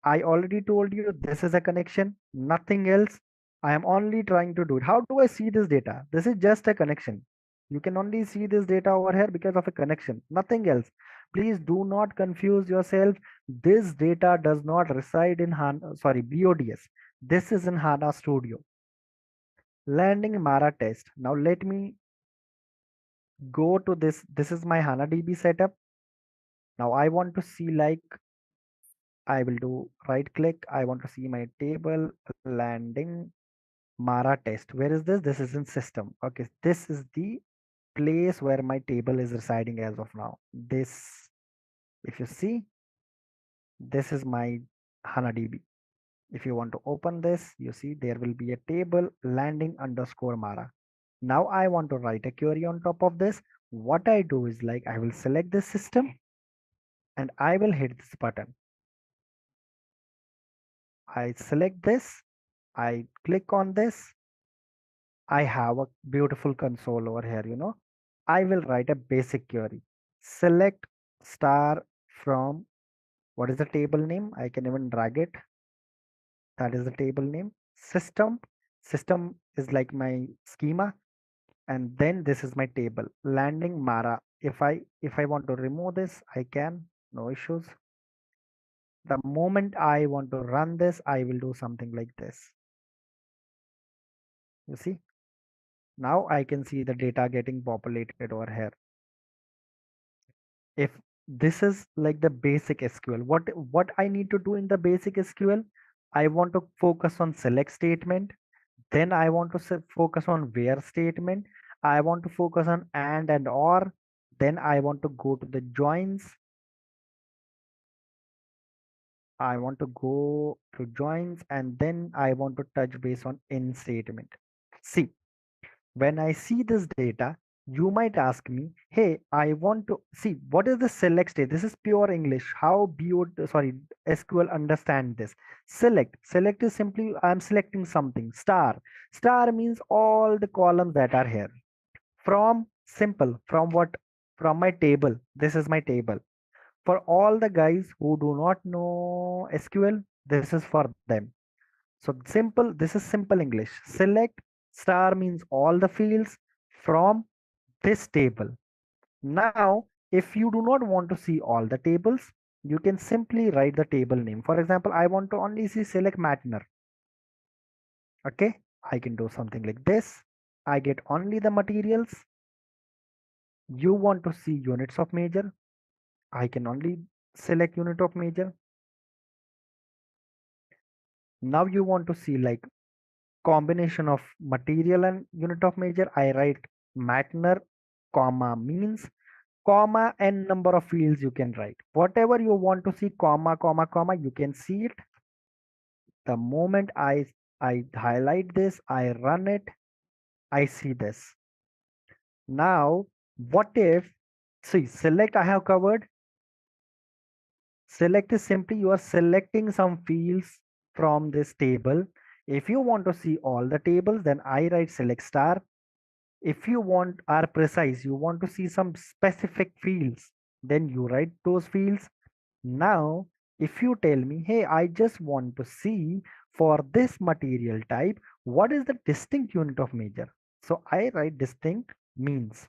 B: I already told you this is a connection, nothing else. I am only trying to do it. How do I see this data? This is just a connection. You can only see this data over here because of a connection, nothing else. Please do not confuse yourself. This data does not reside in HANA, sorry, BODS. This is in HANA Studio. Landing Mara test. Now let me go to this. This is my HANA DB setup. Now I want to see, like, I will do right click. I want to see my table landing Mara test. Where is this? This is in system. Okay, this is the place where my table is residing as of now. This, if you see, this is my HANA DB. If you want to open this, you see there will be a table landing underscore Mara. Now I want to write a query on top of this. What I do is, like, I will select this system and I will hit this button. I select this, I click on this. I have a beautiful console over here, you know. I will write a basic query. Select star from, what is the table name? I can even drag it. That is the table name. System. System is like my schema. And then this is my table. Landing Mara. If I want to remove this, I can. No issues. The moment I want to run this, I will do something like this. You see? Now I can see the data getting populated over here. If this is like the basic SQL, what I need to do in the basic SQL, I want to focus on select statement, then I want to focus on where statement, I want to focus on and or, then I want to go to the joins, I want to go to joins, and then I want to touch base on in statement. See, when I see this data, you might ask me, hey, I want to see what is the select state. This is pure English. How SQL understand this? Select is simply I'm selecting something. Star means all the columns that are here. From, simple, from what? From my table. This is my table. For all the guys who do not know SQL, this is for them. So simple, this is simple English. Select star means all the fields from this table. Now, if you do not want to see all the tables, you can simply write the table name. For example, I want to only see select Matner. Okay, I can do something like this. I get only the materials. You want to see units of measure. I can only select unit of measure. Now you want to see like combination of material and unit of measure. I write Matner, comma means, comma n number of fields you can write. Whatever you want to see, comma, comma, comma, you can see it. The moment I highlight this, I run it, I see this. Now, what if, see, select I have covered. Select is simply you are selecting some fields from this table. If you want to see all the tables, then I write select star. If you are precise, you want to see some specific fields, then you write those fields. Now, if you tell me, hey, I just want to see for this material type, what is the distinct unit of measure? So I write distinct means.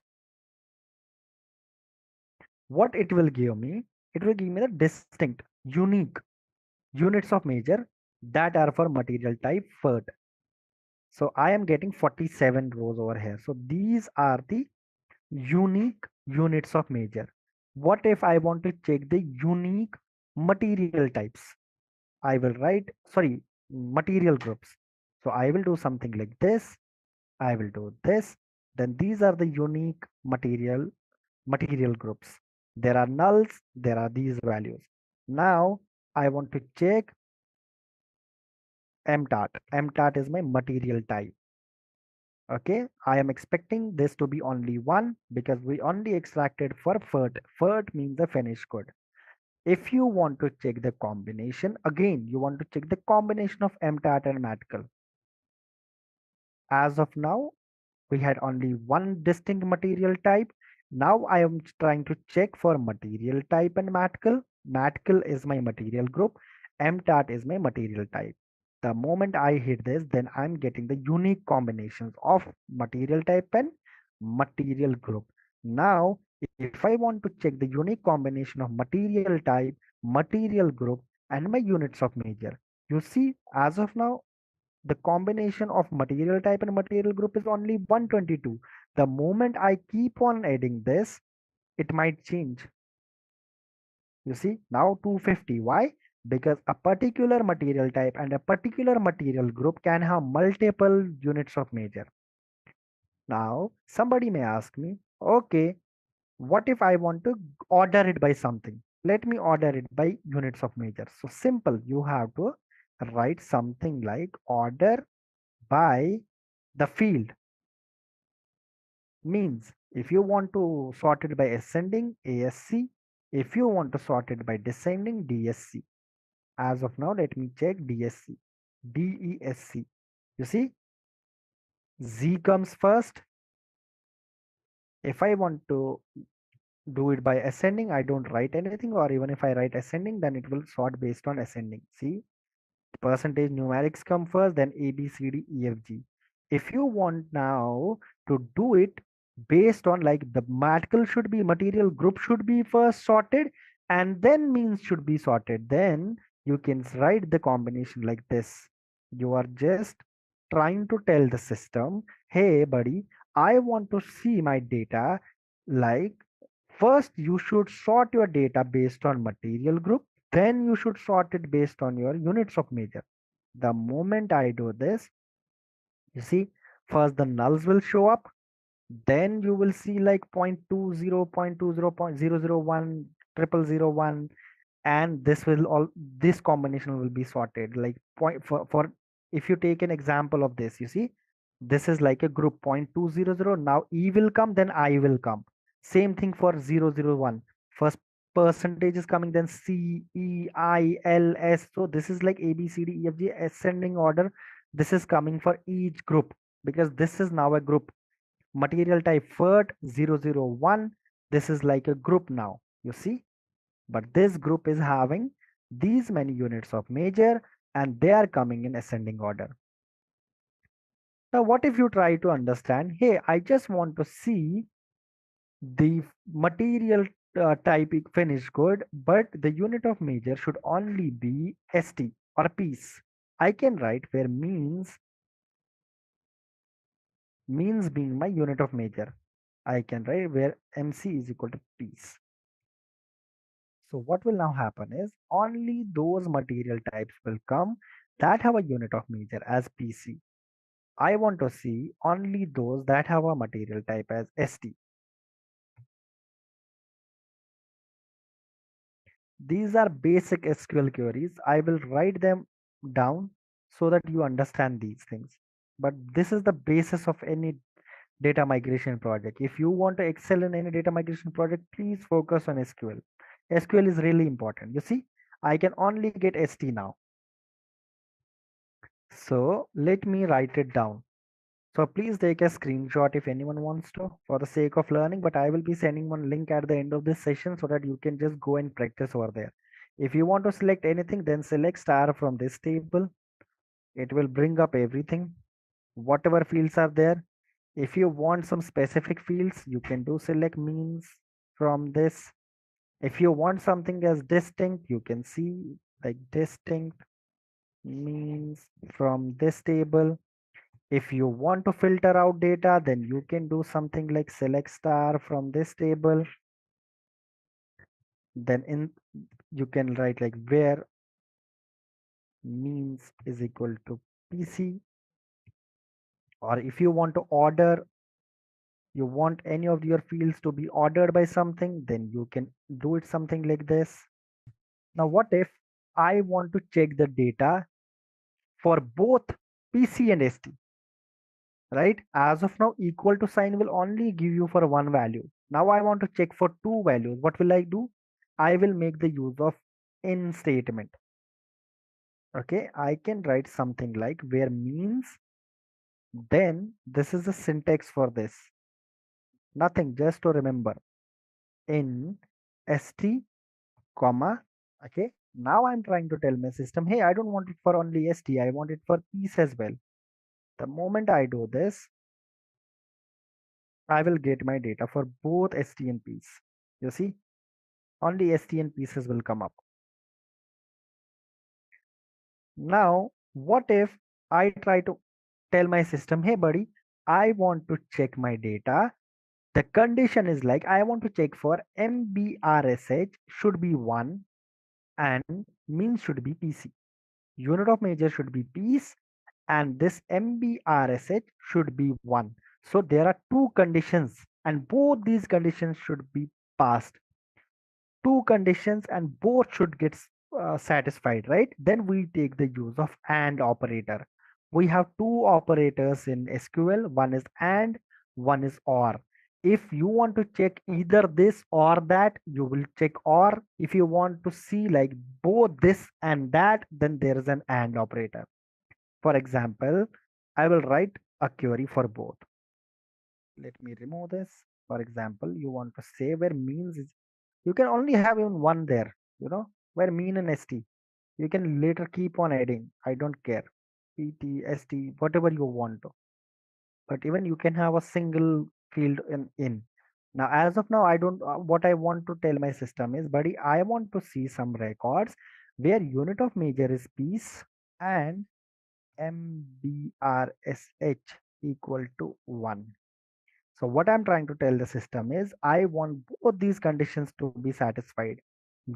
B: What it will give me? It will give me the distinct, unique units of measure that are for material type FERT. So I am getting 47 rows over here. So these are the unique units of measure. What if I want to check the unique material types? I will write, sorry, material groups. So I will do something like this. I will do this. Then these are the unique material groups. There are nulls, there are these values. Now I want to check MTAT. MTAT is my material type. Okay, I am expecting this to be only one because we only extracted for FERT. FERT means the finished good. If you want to check the combination, again, you want to check the combination of MTAT and MATCAL. As of now, We had only one distinct material type. Now I am trying to check for material type and MATCL. MATCL is my material group. MTAT is my material type. The moment I hit this, then I'm getting the unique combinations of material type and material group. Now, if I want to check the unique combination of material type, material group, and my units of measure, you see, as of now, the combination of material type and material group is only 122. The moment I keep on adding this, it might change. You see, now 250. Why? Because a particular material type and a particular material group can have multiple units of measure. Now, somebody may ask me, okay, what if I want to order it by something? Let me order it by units of measure. So simple, you have to write something like order by the field. Means if you want to sort it by ascending, ASC. If you want to sort it by descending, DSC. As of now, let me check DSC. DESC. You see, Z comes first. If I want to do it by ascending, I don't write anything, or even if I write ascending, then it will sort based on ascending. See, percentage numerics come first, then A, B, C, D, E, F, G. If you want now to do it based on like the material group should be first sorted and then means should be sorted, then you can write the combination like this. You are just trying to tell the system, hey buddy, I want to see my data like first you should sort your data based on material group, then you should sort it based on your units of measure. The moment I do this, you see, first the nulls will show up, then you will see like 0.20, 0.20, 0.001, 0001, and this combination will be sorted like point for if you take an example of this, you see, this is like a group 0.200. Now E will come, then I will come. Same thing for 001. First percentage is coming, then C, E, I, L, S. So this is like A, B, C, D, E, F, G ascending order. This is coming for each group because this is now a group. Material type FERT 001. This is like a group now, you see. But this group is having these many units of measure and they are coming in ascending order. Now, what if you try to understand, hey, I just want to see the material type finished good, but the unit of measure should only be ST or piece. I can write where means being my unit of measure. I can write where MC is equal to piece. So what will now happen is only those material types will come that have a unit of measure as PC. I want to see only those that have a material type as ST. These are basic SQL queries. I will write them down so that you understand these things. But this is the basis of any data migration project. If you want to excel in any data migration project, please focus on SQL. SQL is really important. You see, I can only get ST now. So let me write it down. So please take a screenshot if anyone wants to for the sake of learning, but I will be sending one link at the end of this session so that you can just go and practice over there. If you want to select anything, then select star from this table. It will bring up everything, whatever fields are there. If you want some specific fields, you can do select means from this. If you want something as distinct, you can see like distinct means from this table. If you want to filter out data, then you can do something like select star from this table. Then you can write like where means is equal to PC. Or if you want to order, you want any of your fields to be ordered by something, then you can do it something like this. Now, what if I want to check the data for both PC and ST? Right? As of now, equal to sign will only give you for one value. Now I want to check for two values. What will I do? I will make the use of in statement. Okay, I can write something like where means Then this is the syntax for this. Nothing, just to remember. In st, comma, okay. Now I'm trying to tell my system, hey, I don't want it for only st, I want it for piece as well. The moment I do this, I will get my data for both st and piece. You see, only st and pieces will come up. Now, what if I try to tell my system, hey buddy, I want to check my data. The condition is like, I want to check for MBRSH should be 1 and mean should be PC. Unit of measure should be piece and this MBRSH should be 1. So there are two conditions and both these conditions should be passed. Two conditions and both should get satisfied, right? Then we take the use of AND operator. We have two operators in SQL, one is AND, one is OR. If you want to check either this or that, you will check OR. If you want to see like both this and that, then there is an AND operator. For example, I will write a query for both. Let me remove this. For example, you want to say where means is, you can only have even one there, where mean and st. You can later keep on adding. I don't care. pt, st, whatever you want to. But even you can have a single field in. Now, as of now, I don't. What I want to tell my system is, buddy, I want to see some records where unit of measure is piece and MBRSH equal to 1. So what I'm trying to tell the system is I want both these conditions to be satisfied.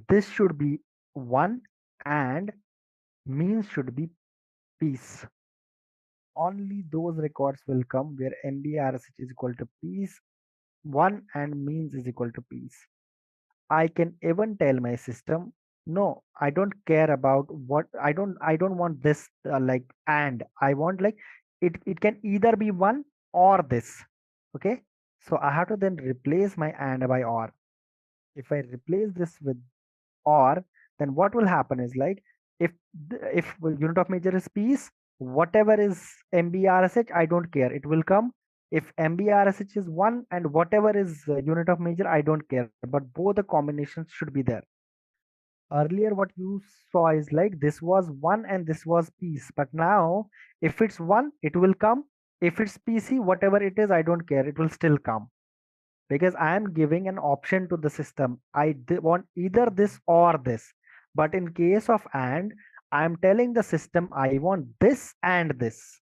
B: This should be 1 and means should be piece. Only those records will come where MBRSH is equal to piece 1 and means is equal to piece. I can even tell my system, no, I don't care about what I don't want this like and I want like it can either be 1 or this. Okay, so I have to then replace my and by or. If I replace this with or, then what will happen is like if unit of measure is piece, whatever is MBRSH, I don't care, it will come. If MBRSH is 1 and whatever is unit of measure, I don't care, but both the combinations should be there. Earlier what you saw is like this was 1 and this was piece, but now if it's 1 it will come, if it's PC, whatever it is, I don't care, it will still come, because I am giving an option to the system. I want either this or this, but in case of and, I am telling the system I want this and this.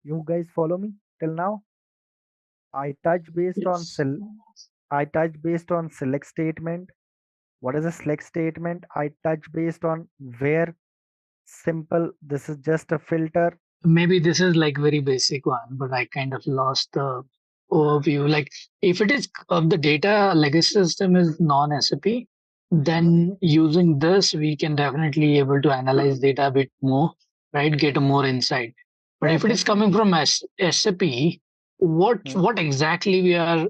B: You guys follow me till now? I touch based on select statement. What is a select statement? I touch based on where. Simple. This is just a filter.
H: Maybe this is like very basic one, but I kind of lost the overview. Like if it is the data legacy system is non-SAP, then using this we can definitely able to analyze data a bit more, right? Get more insight. But if it is coming from SAP, what exactly we are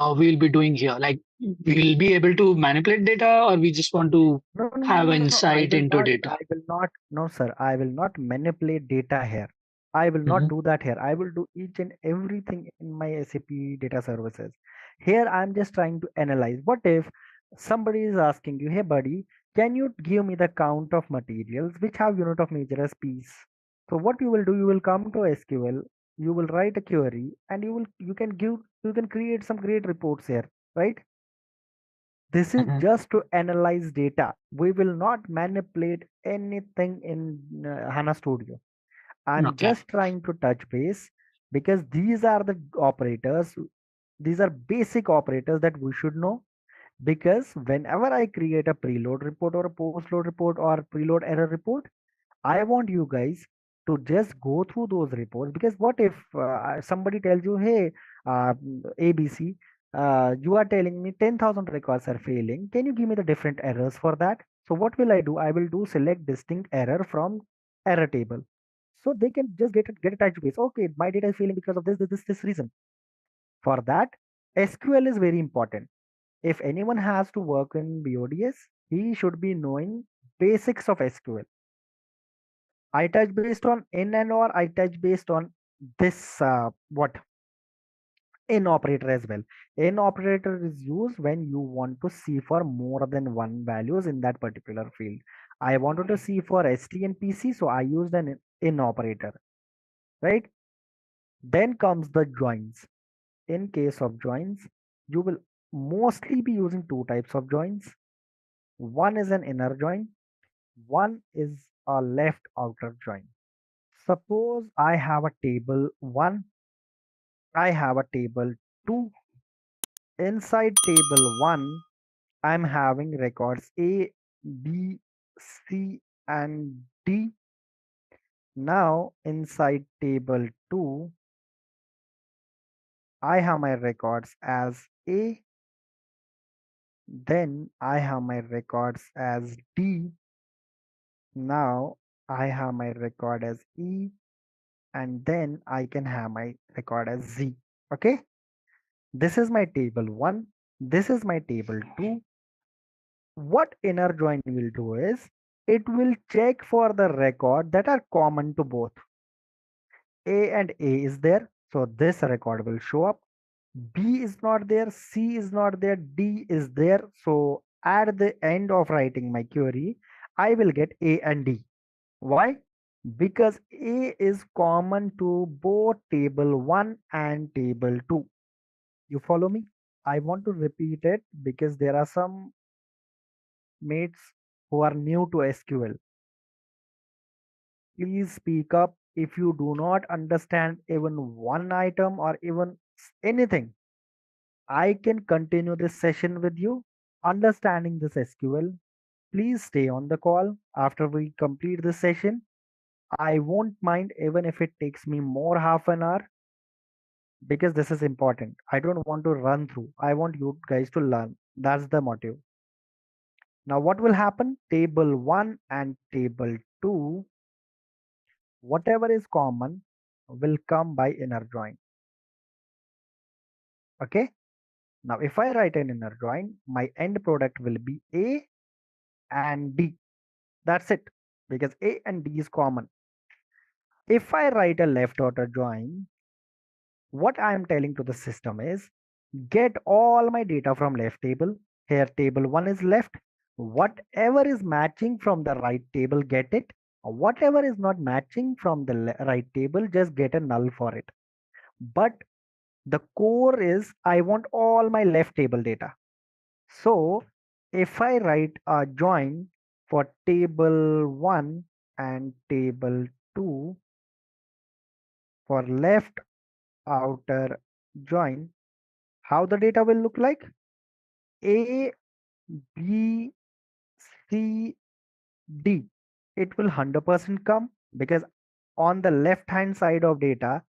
H: we'll be doing here? Like we'll be able to manipulate data, or we just want to have insight into data?
B: I will not. No, sir. I will not manipulate data here. I will not do that here. I will do each and everything in my SAP data services. Here, I'm just trying to analyze. What if somebody is asking you, hey, buddy, can you give me the count of materials which have unit of measure as piece? So what you will do, you will come to SQL, you will write a query, and you can create some great reports here, right? This is just to analyze data. We will not manipulate anything in HANA Studio. I'm just trying to touch base because these are the operators. These are basic operators that we should know, because whenever I create a preload report or a postload report or preload error report, I want you guys to just go through those reports, because what if somebody tells you, hey, ABC, you are telling me 10,000 records are failing. Can you give me the different errors for that? So what will I do? I will do select distinct error from error table. So they can just get a touch base. Okay, my data is failing because of this reason. For that, SQL is very important. If anyone has to work in BODS, he should be knowing basics of SQL. I touch based on in and or I touch based on this what in operator as well. In operator is used when you want to see for more than one values in that particular field. I wanted to see for ST and PC, so I used an in operator, right? Then comes the joins. In case of joins, you will mostly be using two types of joins. One is an inner join, one is a left outer join. Suppose I have a table 1, I have a table 2. Inside table 1, I'm having records A, B, C, and D. Now, inside table 2, I have my records as A, then I have my records as D. Now, I have my record as E, and then I can have my record as Z. Okay, this is my table 1, this is my table 2. What inner join will do is it will check for the record that are common to both. A and A is there, so this record will show up. B is not there, C is not there, D is there. So at the end of writing my query, I will get A and D. Why? Because A is common to both table 1 and table 2. You follow me? I want to repeat it because there are some mates who are new to SQL. Please speak up if you do not understand even one item or even anything. I can continue this session with you understanding this SQL. Please stay on the call after we complete this session. I won't mind even if it takes me more half an hour because this is important. I don't want to run through. I want you guys to learn. That's the motive. Now what will happen? Table 1 and table 2, whatever is common will come by inner join. Okay. Now if I write an inner join, my end product will be A and D. That's it, because A and D is common. If I write a left outer join, what I am telling to the system is get all my data from left table. Here table 1 is left. Whatever is matching from the right table, get it. Whatever is not matching from the right table, just get a null for it. But the core is I want all my left table data. So if I write a join for table 1 and table 2 for left outer join, how the data will look like? A, B, C, D. It will 100% come because on the left hand side of data,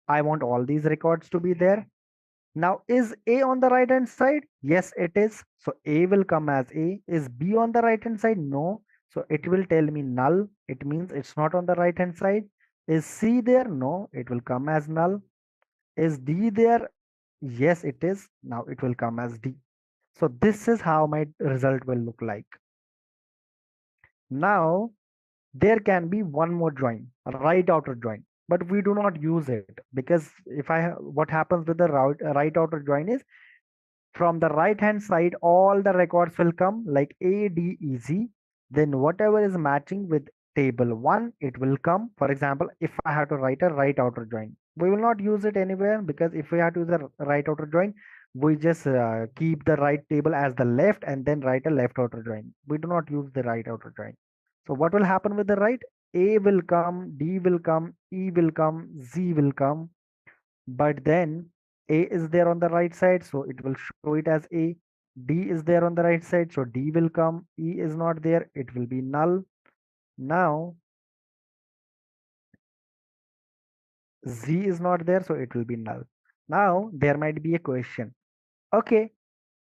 B: I want all these records to be there. Now, is A on the right hand side? Yes, it is. So A will come as A. Is B on the right hand side? No. So it will tell me null. It means it's not on the right hand side. Is C there? No. It will come as null. Is D there? Yes, it is. Now it will come as D. So this is how my result will look like. Now there can be one more join, right outer join, but we do not use it because if what happens with the right outer join is from the right hand side all the records will come like A, D, E, Z. Then whatever is matching with table 1 it will come. For example, if I have to write a right outer join, we will not use it anywhere because if we have to use a right outer join, we just keep the right table as the left and then write a left outer join. We do not use the right outer join. So what will happen with the right? A will come, D will come, E will come, Z will come, but then A is there on the right side, so it will show it as A. D is there on the right side, so D will come. E is not there, it will be null. Now Z is not there, so it will be null. Now there might be a question. Okay,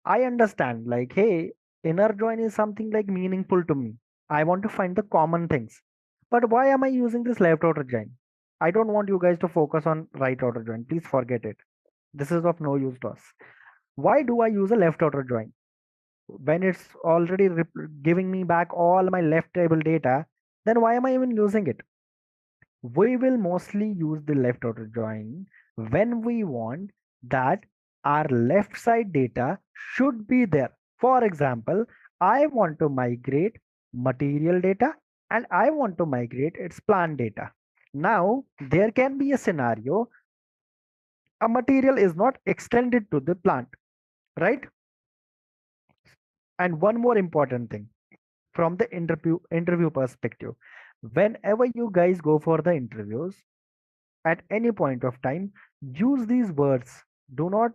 B: I understand, like, hey, inner join is something like meaningful to me. I want to find the common things. But why am I using this left outer join? I don't want you guys to focus on right outer join. Please forget it. This is of no use to us. Why do I use a left outer join? When it's already giving me back all my left table data, then why am I even using it? We will mostly use the left outer join when we want that our left side data should be there. For example, I want to migrate material data and I want to migrate its plant data. Now, there can be a scenario a material is not extended to the plant, right? And one more important thing from the interview perspective, whenever you guys go for the interviews, at any point of time, use these words. Do not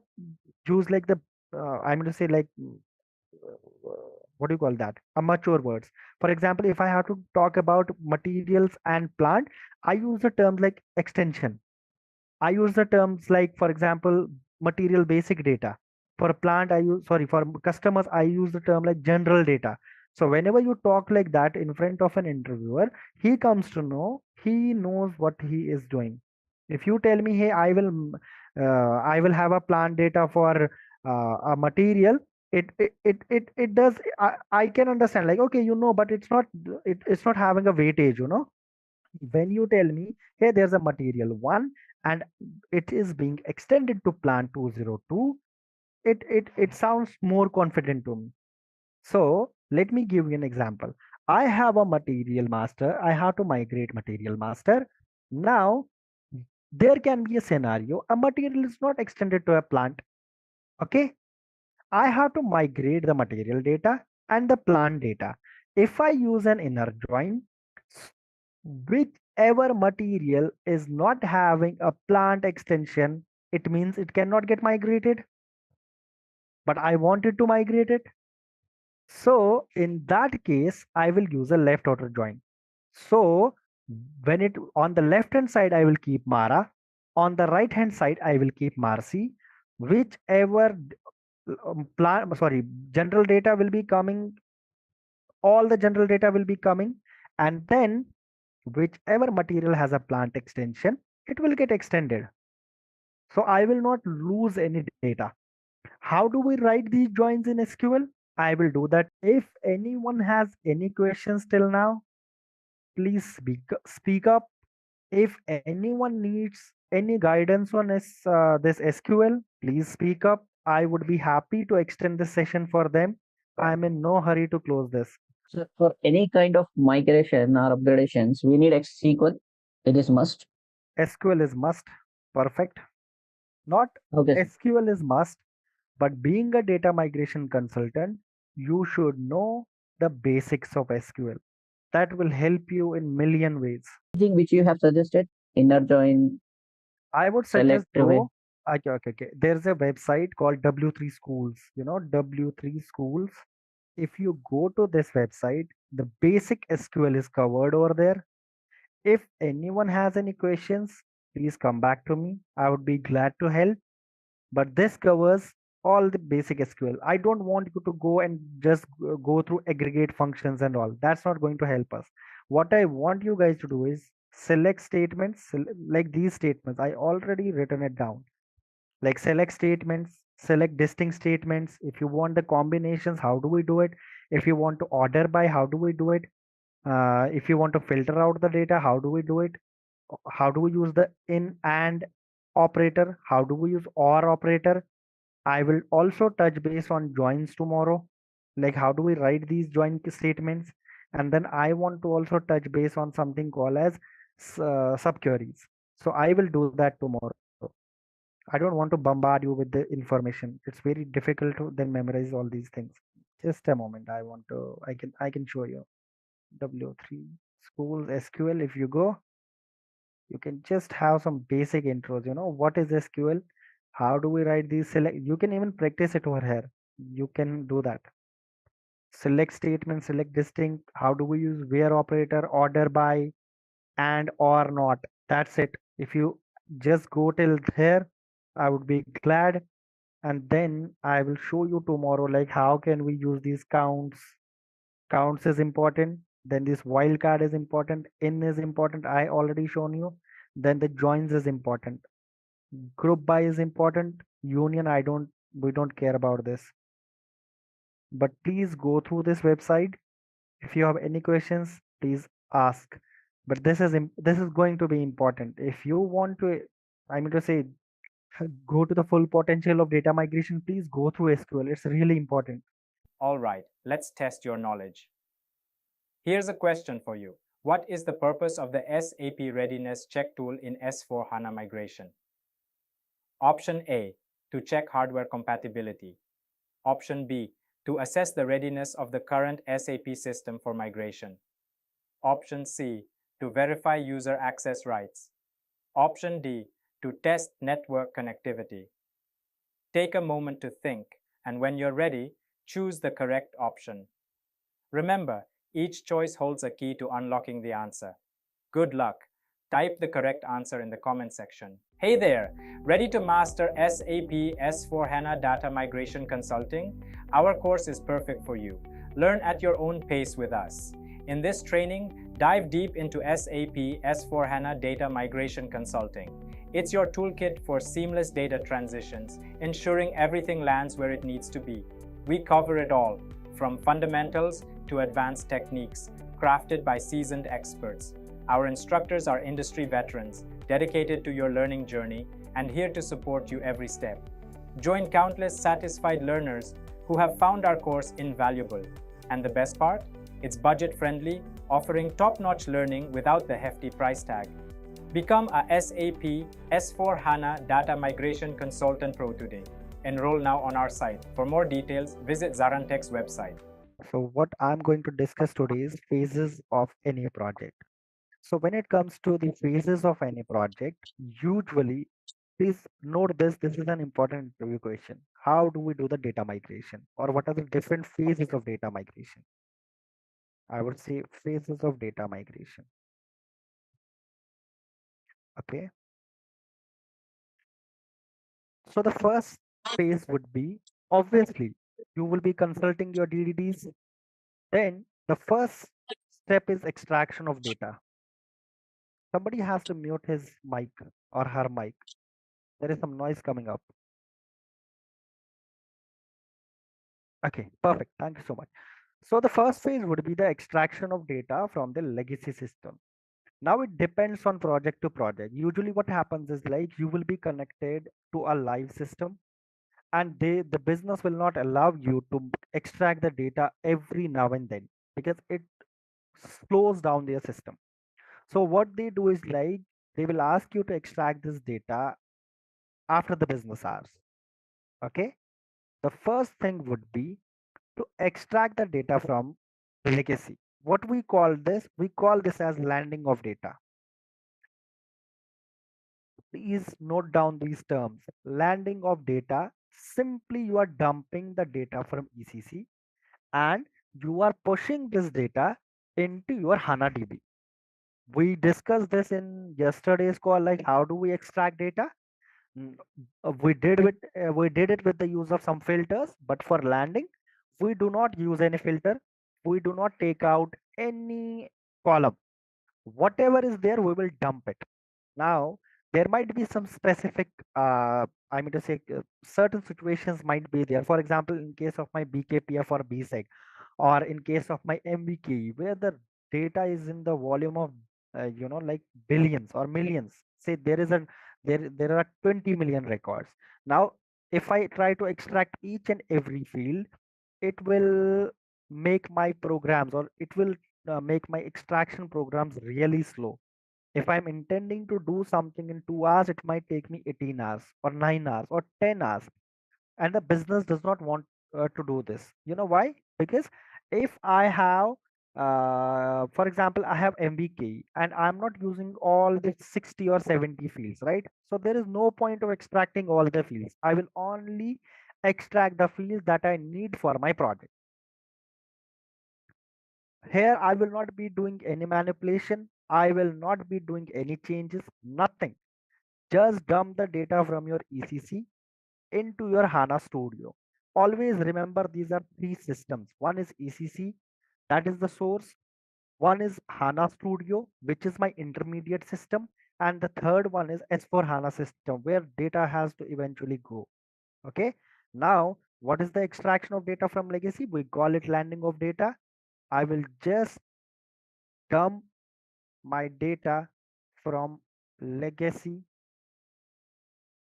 B: use like the I'm going to say like what do you call that, a mature words. For example, if I have to talk about materials and plant, I use the terms like extension. I use the terms like, for example, material basic data. For plant, for customers, I use the term like general data. So whenever you talk like that in front of an interviewer, he comes to know, he knows what he is doing. If you tell me, hey, I will have a plant data for a material, it does, I can understand like, okay, but it's not having a weightage. When you tell me, hey, there's a material one and it is being extended to plant 202, it sounds more confident to me. So let me give you an example. I have a material master, I have to migrate material master. Now there can be a scenario, a material is not extended to a plant. Okay, I have to migrate the material data and the plant data. If I use an inner join, whichever material is not having a plant extension, it means it cannot get migrated, but I wanted to migrate it. So in that case, I will use a left outer join. So when it on the left hand side, I will keep Mara. On the right hand side, I will keep Marcy. Whichever general data will be coming, all the general data will be coming, and then whichever material has a plant extension, it will get extended. So I will not lose any data. How do we write these joins in SQL? I will do that. If anyone has any questions till now, please speak up. If anyone needs any guidance on this SQL, please speak up. I would be happy to extend this session for them. I'm in no hurry to close this.
C: So for any kind of migration or upgradations, we need SQL. It is must.
B: SQL is must. Perfect. Not
C: Okay, sir.
B: SQL is must, but being a data migration consultant, you should know the basics of SQL. That will help you in million ways.
C: Anything which you have suggested, inner join,
B: I would
C: select
B: suggest go. Okay. There's a website called W3 Schools. W3 Schools. If you go to this website, the basic SQL is covered over there. If anyone has any questions, please come back to me. I would be glad to help. But this covers all the basic SQL. I don't want you to go and just go through aggregate functions and all. That's not going to help us. What I want you guys to do is select statements like these statements. I already written it down. Like select statements, select distinct statements. If you want the combinations, how do we do it? If you want to order by, how do we do it? If you want to filter out the data, how do we do it? How do we use the in and operator? How do we use or operator? I will also touch base on joins tomorrow. Like how do we write these join statements? And then I want to also touch base on something called as subqueries. So I will do that tomorrow. I don't want to bombard you with the information. It's very difficult to then memorize all these things. Just a moment. I can show you. W3 schools SQL. If you go, you can just have some basic intros. What is SQL? How do we write these select? You can even practice it over here. You can do that. Select statement, select distinct. How do we use where operator, order by, and or not? That's it. If you just go till here, I would be glad. And then I will show you tomorrow like how can we use these counts. Counts is important. Then this wildcard is important. In is important. I already shown you. Then the joins is important. Group by is important. Union, we don't care about this. But please go through this website. If you have any questions, please ask. But this is going to be important if you want to, I mean to say, go to the full potential of data migration. Please go through SQL. It's really important.
A: All right, let's test your knowledge. Here's a question for you. What is the purpose of the SAP Readiness Check tool in S/4HANA migration? Option A, to check hardware compatibility. Option B, to assess the readiness of the current SAP system for migration. Option C, to verify user access rights. Option D, to test network connectivity. Take a moment to think, and when you're ready, choose the correct option. Remember, each choice holds a key to unlocking the answer. Good luck. Type the correct answer in the comment section. Hey there! Ready to master SAP S/4HANA Data Migration Consulting? Our course is perfect for you. Learn at your own pace with us. In this training, dive deep into SAP S/4HANA Data Migration Consulting. It's your toolkit for seamless data transitions, ensuring everything lands where it needs to be. We cover it all, from fundamentals to advanced techniques, crafted by seasoned experts. Our instructors are industry veterans, dedicated to your learning journey and here to support you every step. Join countless satisfied learners who have found our course invaluable. And the best part? It's budget-friendly, offering top-notch learning without the hefty price tag. Become a SAP S/4HANA Data Migration Consultant Pro today. Enroll now on our site. For more details, visit ZaranTech's website.
B: So what I'm going to discuss today is phases of any project. So when it comes to the phases of any project, usually, please note this is an important interview question. How do we do the data migration, or what are the different phases of data migration? I would say phases of data migration. Okay. So the first phase would be, obviously, you will be consulting your DDDs. Then the first step is extraction of data. Somebody has to mute his mic or her mic. There is some noise coming up. Okay, perfect. Thank you so much. So the first phase would be the extraction of data from the legacy system. Now it depends on project to project. Usually what happens is, like, you will be connected to a live system, and the business will not allow you to extract the data every now and then because it slows down their system. So what they do is, like, they will ask you to extract this data after the business hours. Okay. The first thing would be to extract the data from legacy. What we call this? We call this as landing of data. Please note down these terms. Landing of data, simply you are dumping the data from ECC and you are pushing this data into your HANA DB. We discussed this in yesterday's call, like how do we extract data? We did it with the use of some filters, but for landing, we do not use any filter. We do not take out any column. Whatever is there, we will dump it. Now, there might be some specific, I mean to say, certain situations might be there. For example, in case of my BKPF or BSEC, or in case of my MVK, where the data is in the volume of, like billions or millions. Say there are 20 million records. Now, if I try to extract each and every field, it will make my programs, or it will make my extraction programs really slow. If I'm intending to do something in 2 hours, it might take me 18 hours or 9 hours or 10 hours. And the business does not want to do this. You know why? Because if I have, for example, I have MVK and I'm not using all the 60 or 70 fields, right? So there is no point of extracting all the fields. I will only extract the fields that I need for my project. Here, I will not be doing any manipulation. I will not be doing any changes, nothing. Just dump the data from your ECC into your HANA Studio. Always remember, these are three systems. One is ECC, that is the source. One is HANA Studio, which is my intermediate system. And the third one is S4 HANA system, where data has to eventually go. Okay. Now, what is the extraction of data from legacy? We call it landing of data. I will just dump my data from legacy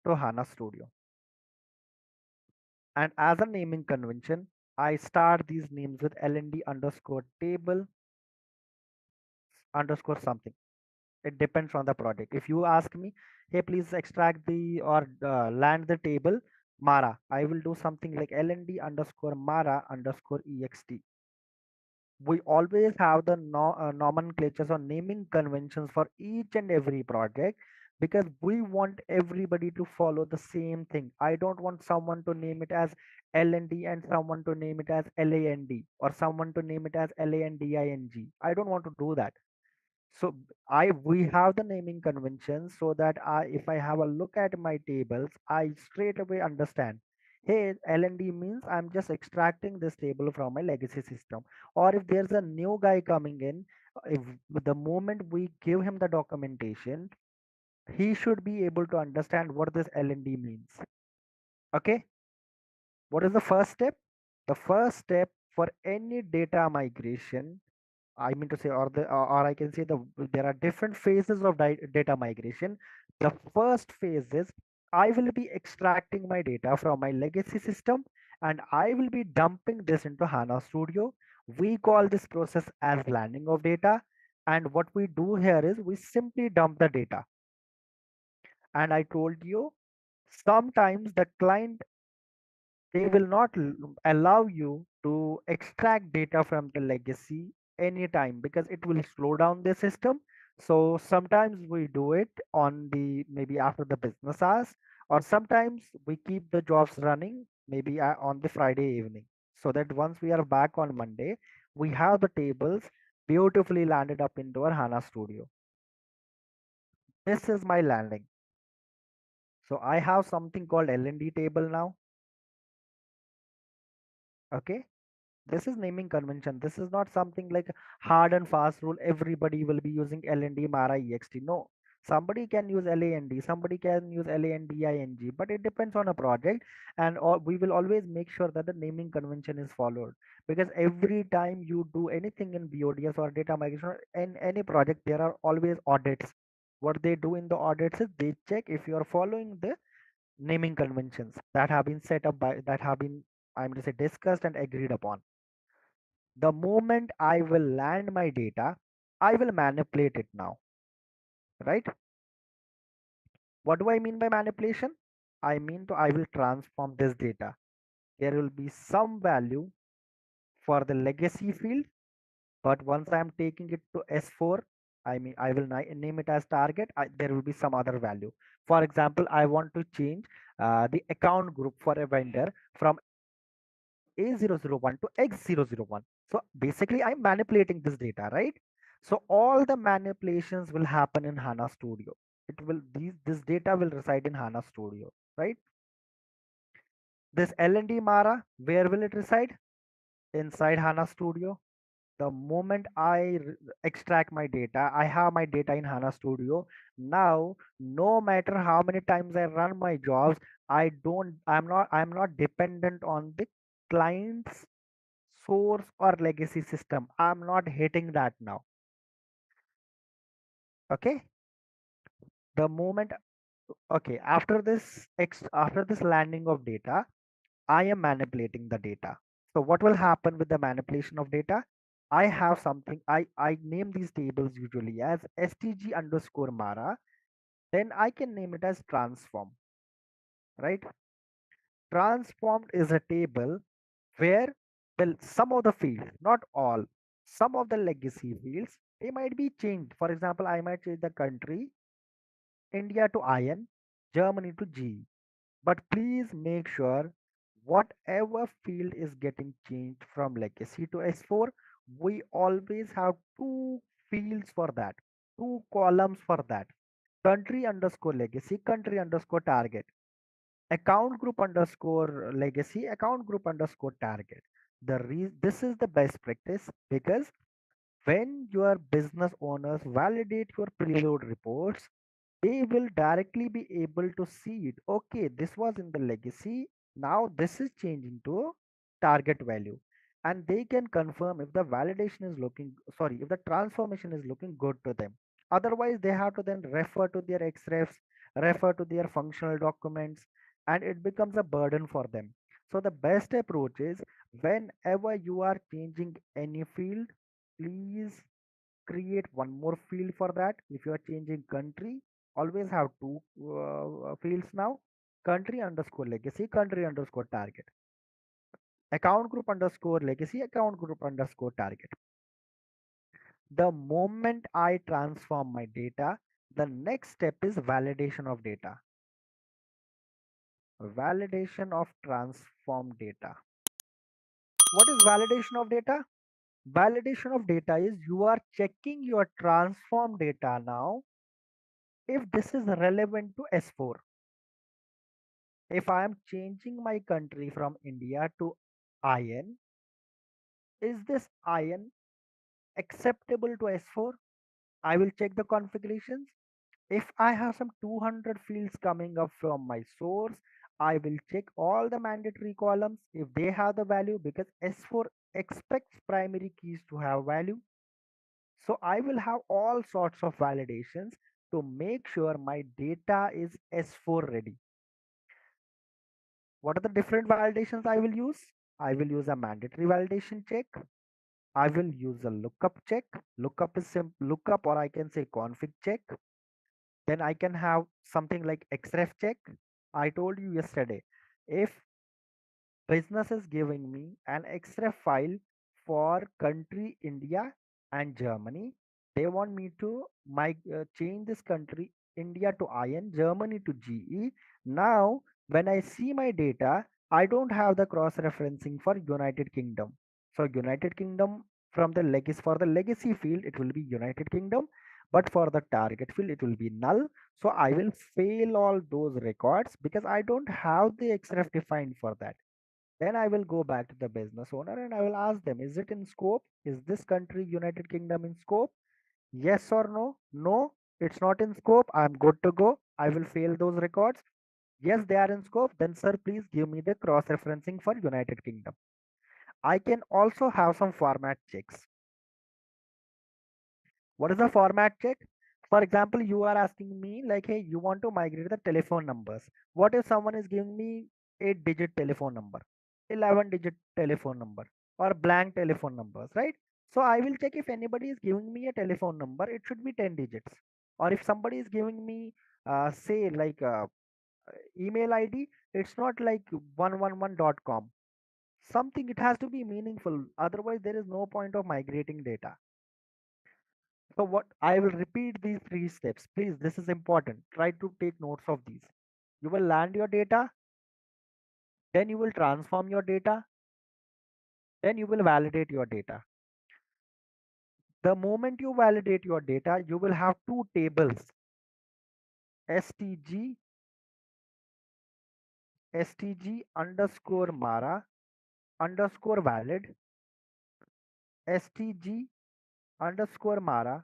B: to HANA Studio. And as a naming convention, I start these names with LND underscore table underscore something. It depends on the project. If you ask me, hey, please extract the or land the table Mara, I will do something like LND underscore Mara underscore ext. We always have the nomenclatures or naming conventions for each and every project because we want everybody to follow the same thing. I don't want someone to name it as LND and someone to name it as LAND or someone to name it as LANDING. I don't want to do that. So we have the naming conventions so that if I have a look at my tables, I straight away understand. Hey, LND means I'm just extracting this table from my legacy system. Or if there's a new guy coming in, if the moment we give him the documentation, he should be able to understand what this LND means. Okay, what is the first step? The first step for any data migration, I mean to say, or I can say there are different phases of data migration. The first phase is I will be extracting my data from my legacy system and I will be dumping this into HANA Studio. We call this process as landing of data. And what we do here is we simply dump the data. And I told you, sometimes the client, they will not allow you to extract data from the legacy anytime because it will slow down the system. So sometimes we do it on the maybe after the business hours, or sometimes we keep the jobs running maybe on the Friday evening, so that once we are back on Monday, we have the tables beautifully landed up into our HANA Studio. This is my landing. So I have something called LND table now. Okay, this is naming convention. This is not something like hard and fast rule everybody will be using LND Mara ext. No, somebody can use LAND, somebody can use LANDING, but it depends on a project. And we will always make sure that the naming convention is followed, because every time you do anything in BODS or data migration or in any project, there are always audits. What they do in the audits is they check if you are following the naming conventions that have been set up by, that have been, I'm going to say, discussed and agreed upon. The moment I will land my data, I will manipulate it now, right? What do I mean by manipulation? I mean I will transform this data. There will be some value for the legacy field, but once I am taking it to S4, I mean, I will name it as target. There will be some other value. For example, I want to change the account group for a vendor from A001 to X001. So basically, I'm manipulating this data, right? So all the manipulations will happen in HANA Studio. This data will reside in HANA Studio, right? This LND Mara, where will it reside? Inside HANA Studio. The moment I extract my data, I have my data in HANA Studio. Now, no matter how many times I run my jobs, I'm not dependent on the client's source or legacy system. I'm not hitting that now. Okay, the moment, okay, after this landing of data, I am manipulating the data. So what will happen with the manipulation of data? I have something, I name these tables usually as stg underscore Mara. Then I can name it as transform, right? Transformed is a table where some of the fields, not all, some of the legacy fields, they might be changed. For example, I might change the country India to IN, Germany to G. But please make sure whatever field is getting changed from legacy to S4, we always have two fields for that, two columns for that. Country underscore legacy, country underscore target. Account group underscore legacy, account group underscore target. This is the best practice, because when your business owners validate your preload reports, they will directly be able to see it. Okay, this was in the legacy. Now this is changing to target value. and they can confirm if the validation is if the transformation is looking good to them. Otherwise, they have to then refer to their XREFs, refer to their functional documents, and it becomes a burden for them. So the best approach is, whenever you are changing any field, please create one more field for that. If you are changing country, always have two fields now: country underscore legacy, country underscore target, account group underscore legacy, account group underscore target. The moment I transform my data, the next step is validation of data. Validation of transformed data. What is validation of data? Validation of data is you are checking your transformed data now if this is relevant to S4. If I am changing my country from India to IN, is this IN acceptable to S4? I will check the configurations. If I have some 200 fields coming up from my source, I will check all the mandatory columns if they have the value, because S4 expects primary keys to have value. So I will have all sorts of validations to make sure my data is S4 ready. What are the different validations I will use? I will use a mandatory validation check. I will use a lookup check. Lookup is simple lookup, or I can say config check. Then I can have something like xref check. I told you yesterday, if business is giving me an xref file for country India and Germany, they want me to change this country India to IN, Germany to GE. Now when I see my data, I don't have the cross referencing for United Kingdom. So United Kingdom, from the legacy, for the legacy field it will be United Kingdom, but for the target field it will be null. So I will fail all those records because I don't have the xref defined for that. Then I will go back to the business owner and I will ask them, is it in scope? Is this country, United Kingdom, in scope? Yes or no? No, it's not in scope. I'm good to go. I will fail those records. Yes, they are in scope. Then, sir, please give me the cross referencing for United Kingdom. I can also have some format checks. What is the format check? For example, you are asking me like, hey, you want to migrate the telephone numbers. What if someone is giving me 8-digit telephone number, 11-digit telephone number, or blank telephone numbers, right? So I will check if anybody is giving me a telephone number, it should be 10 digits. Or if somebody is giving me, say, like email ID, it's not like 111.com. Something, it has to be meaningful. Otherwise, there is no point of migrating data. So what I will repeat these three steps. Please, this is important. Try to take notes of these. You will land your data, then you will transform your data, then you will validate your data. The moment you validate your data, you will have two tables: STG, STG underscore Mara underscore valid, STG underscore Mara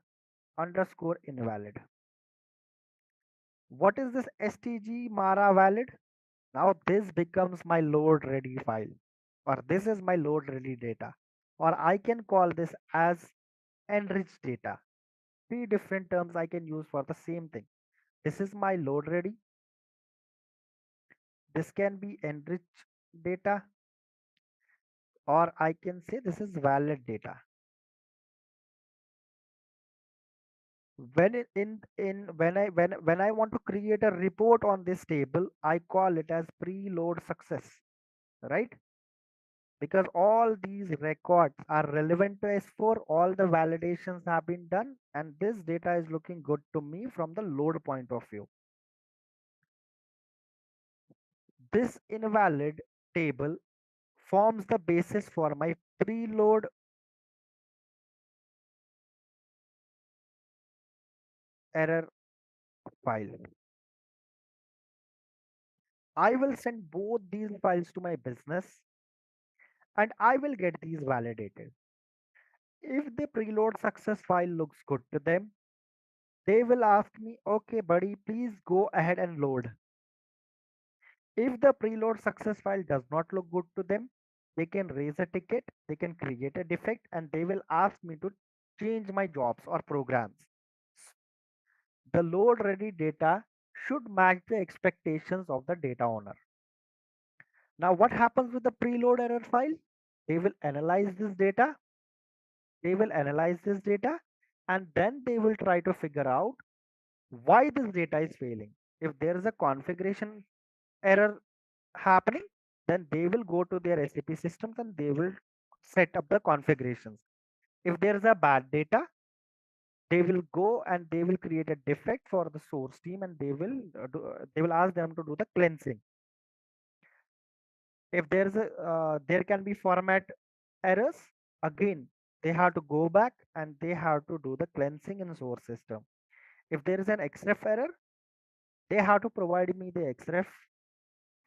B: underscore invalid. What is this STG Mara valid? Now this becomes my load ready file, or this is my load ready data, or I can call this as enriched data. Three different terms I can use for the same thing. This is my load ready. This can be enriched data, or I can say this is valid data. When when I want to create a report on this table, I call it as preload success, right? Because all these records are relevant to S4, all the validations have been done, and this data is looking good to me from the load point of view. This invalid table forms the basis for my preload error file. I will send both these files to my business and I will get these validated. If the preload success file looks good to them, they will ask me, okay, buddy, please go ahead and load. If the preload success file does not look good to them, They can raise a ticket, they can create a defect, and they will ask me to change my jobs or programs. The load ready data should match the expectations of the data owner. Now, what happens with the preload error file? They will analyze this data, they will analyze this data, and then they will try to figure out why this data is failing. If there is a configuration error happening, then they will go to their SAP systems and they will set up the configurations. If there is a bad data, they will go and they will create a defect for the source team, and they will ask them to do the cleansing. If there is a there can be format errors, again they have to go back and they have to do the cleansing in source system. If there is an xref error, they have to provide me the xref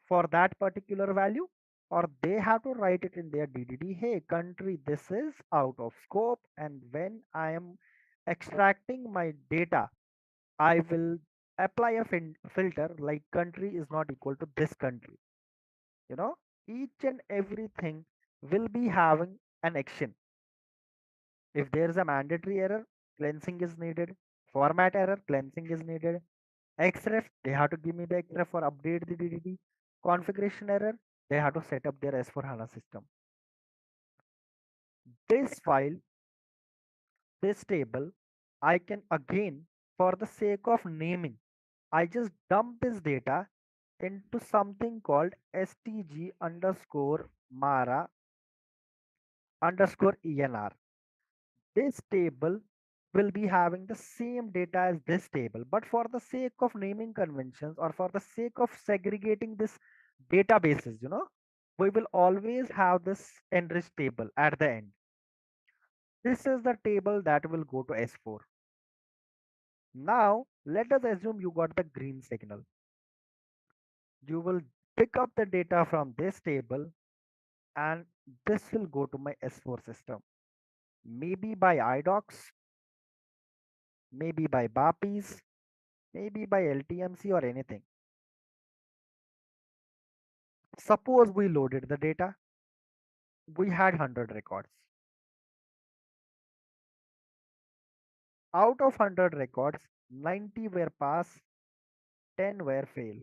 B: for that particular value, or they have to write it in their DDD, hey country, this is out of scope, and when I am extracting my data, I will apply a filter like country is not equal to this country. You know, each and everything will be having an action. If there is a mandatory error, cleansing is needed. Format error, cleansing is needed. Xref, they have to give me the Xref for update the DDD. Configuration error, they have to set up their S4 HANA system. This file, this table, I can again, for the sake of naming, I just dump this data into something called stg underscore mara underscore enr. This table will be having the same data as this table, but for the sake of naming conventions or for the sake of segregating this databases, you know, we will always have this enriched table at the end. This is the table that will go to S4. Now let us assume you got the green signal. You will pick up the data from this table and this will go to my S4 system. Maybe by idocs, maybe by BAPIs, maybe by LTMC or anything. Suppose we loaded the data, we had 100 records. Out of 100 records, 90 were pass, 10 were fail.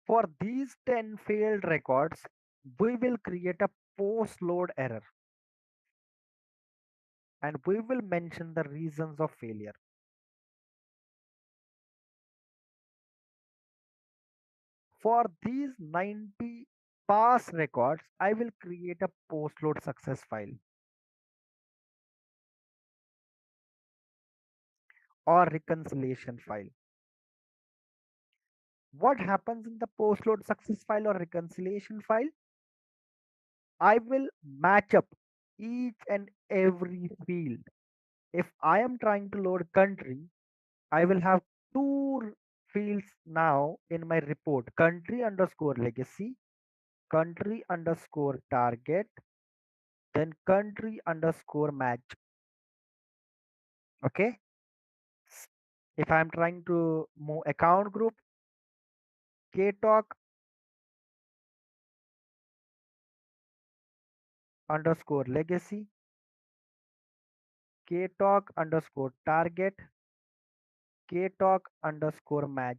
B: For these 10 failed records, we will create a post-load error and we will mention the reasons of failure. For these 90 pass records, I will create a post-load success file or reconciliation file. What happens in the post-load success file or reconciliation file? I will match up each and every field. If I am trying to load country, I will have two fields now in my report: country underscore legacy, country underscore target, then country underscore match. Okay. If I'm trying to move account group, ktalk underscore legacy, ktalk underscore target, ktalk underscore match.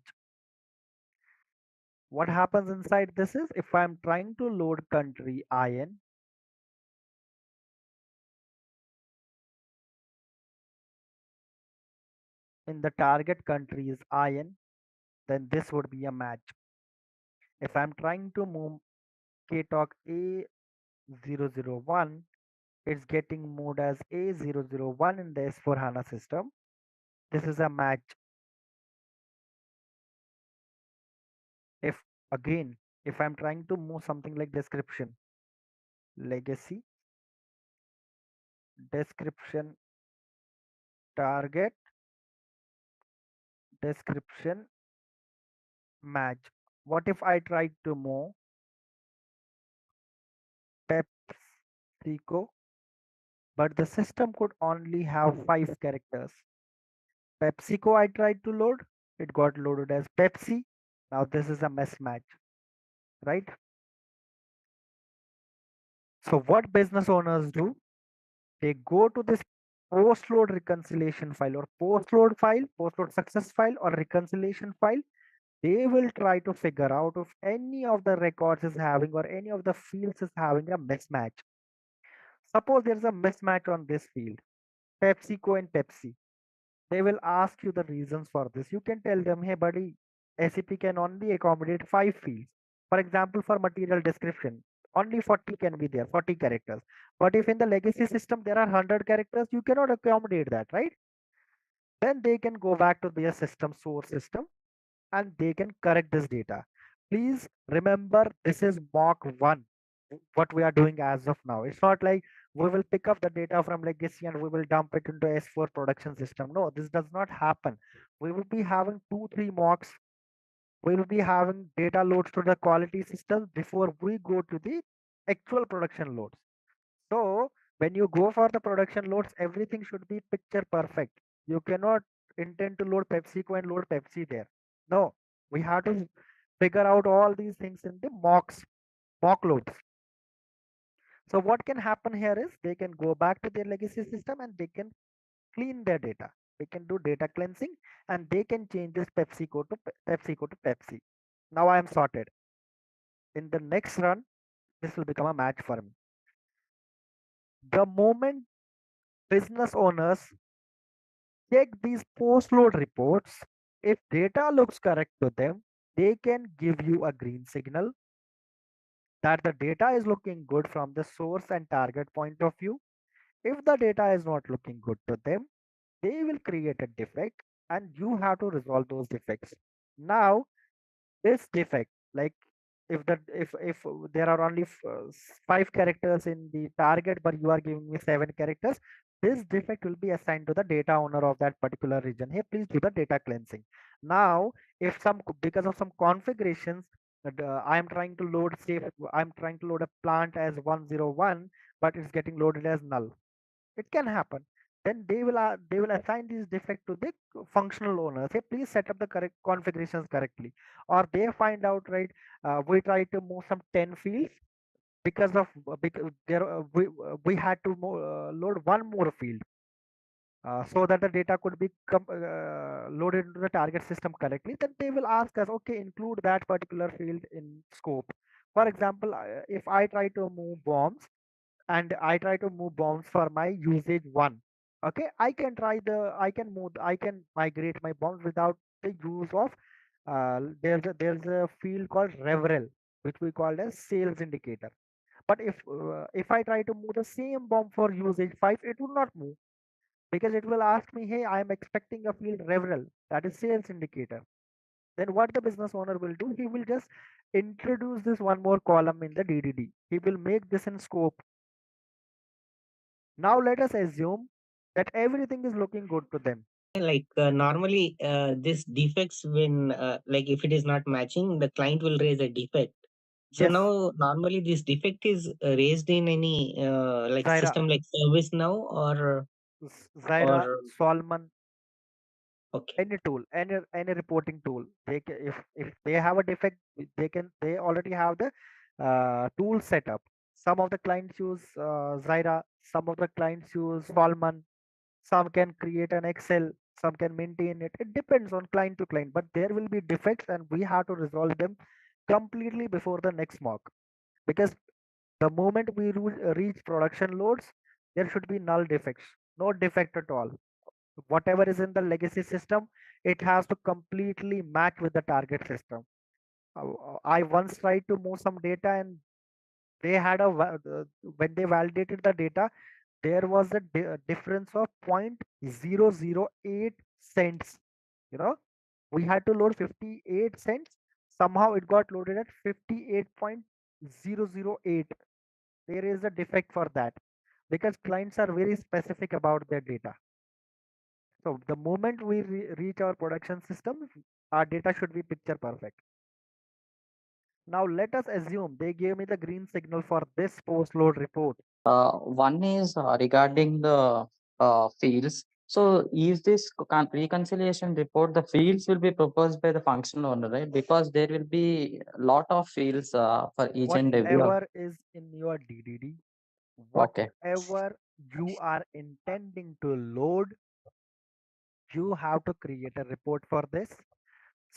B: What happens inside this is, if I'm trying to load country IN, in the target country is IN, then this would be a match. If I'm trying to move ktalk A001, it's getting moved as A001 in the S4 HANA system. This is a match. If again, if I'm trying to move something like description, legacy, description, target, description, match. What if I tried to move PepsiCo, but the system could only have 5 characters? PepsiCo I tried to load, it got loaded as Pepsi. Now this is a mismatch. right? So what business owners do, they go to this post-load reconciliation file or post-load success file or reconciliation file. They will try to figure out if any of the records is having or any of the fields is having a mismatch. Suppose there's a mismatch on this field, PepsiCo and Pepsi. They will ask you the reasons for this. You can tell them, hey buddy, SAP can only accommodate 5 fields. For example, for material description, only 40 can be there, 40 characters. But if in the legacy system there are 100 characters, you cannot accommodate that, right? Then they can go back to their system, source system, and they can correct this data. Please remember, this is mock 1, what we are doing as of now. It's not like we will pick up the data from legacy and we will dump it into S4 production system. No, this does not happen. We will be having 2-3 mocks. We will be having data loads to the quality systems before we go to the actual production loads. So when you go for the production loads, everything should be picture perfect. You cannot intend to load PepsiCo and load Pepsi there. No, we have to figure out all these things in the mock loads. So what can happen here is they can go back to their legacy system and they can clean their data. They can do data cleansing and they can change this PepsiCo to Pepsi. Now I am sorted. In the next run, this will become a match for me. The moment business owners check these post-load reports, if data looks correct to them, they can give you a green signal that the data is looking good from the source and target point of view. If the data is not looking good to them, they will create a defect and you have to resolve those defects. Now, this defect, like if there are only 5 characters in the target but you are giving me 7 characters, this defect will be assigned to the data owner of that particular region. Hey, please do the data cleansing. Now if because of some configurations, I'm trying to load, say I'm trying to load a plant as 101 but it's getting loaded as null, it can happen. Then they will assign this defect to the functional owner. Say, please set up the correct configurations correctly. Or they find out, right? We try to move some 10 fields because there we had to load one more field so that the data could be loaded into the target system correctly. Then they will ask us, okay, include that particular field in scope. For example, if I try to move bombs and I try to move bombs for my usage 1. Okay, I can migrate my bombs without the use of there's a field called referral which we call as sales indicator. But if I try to move the same bomb for usage 5, it will not move because it will ask me, hey, I am expecting a field referral, that is sales indicator. Then what the business owner will do, he will just introduce this one more column in the DDD. He will make this in scope. Now let us assume that everything is looking good to them.
E: Like normally this defects when like if it is not matching, the client will raise a defect. So
B: Yes.
E: now normally this defect is raised in any like
B: Zaira,
E: system like service now or
B: Zaira,
E: or
B: Solomon,
E: okay.
B: any tool, any reporting tool. If they have a defect, they already have the tool set up. Some of the clients use Zaira, some of the clients use Solomon, some can create an Excel, some can maintain it. It depends on client to client, but there will be defects and we have to resolve them completely before the next mock. Because the moment we reach production loads, there should be null defects, no defect at all. Whatever is in the legacy system, it has to completely match with the target system. I once tried to move some data and they had when they validated the data, there was a difference of 0.008 cents. You know, we had to load 58 cents. Somehow it got loaded at 58.008. There is a defect for that because clients are very specific about their data. So the moment we reach our production system, our data should be picture perfect. Now let us assume they gave me the green signal for this post load report.
I: One is regarding the fields. So is this reconciliation report, the fields will be proposed by the functional owner, right? Because there will be a lot of fields for each and every.
B: Whatever is in your DDD,
I: Okay.
B: whatever you are intending to load, you have to create a report for this.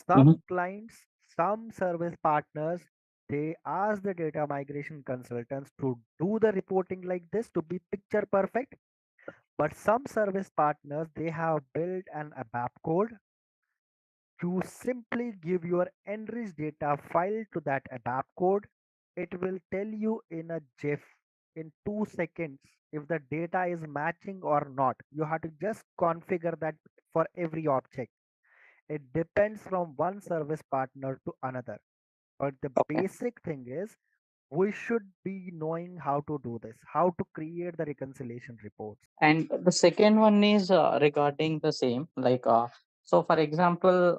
B: Some clients, some service partners, they ask the data migration consultants to do the reporting like this to be picture perfect. But some service partners, they have built an ABAP code. You simply give your enriched data file to that ABAP code. It will tell you in a GIF in 2 seconds if the data is matching or not. You have to just configure that for every object. It depends from one service partner to another. But the basic thing is we should be knowing how to do this, how to create the reconciliation reports.
I: And the second one is regarding the same, like so for example,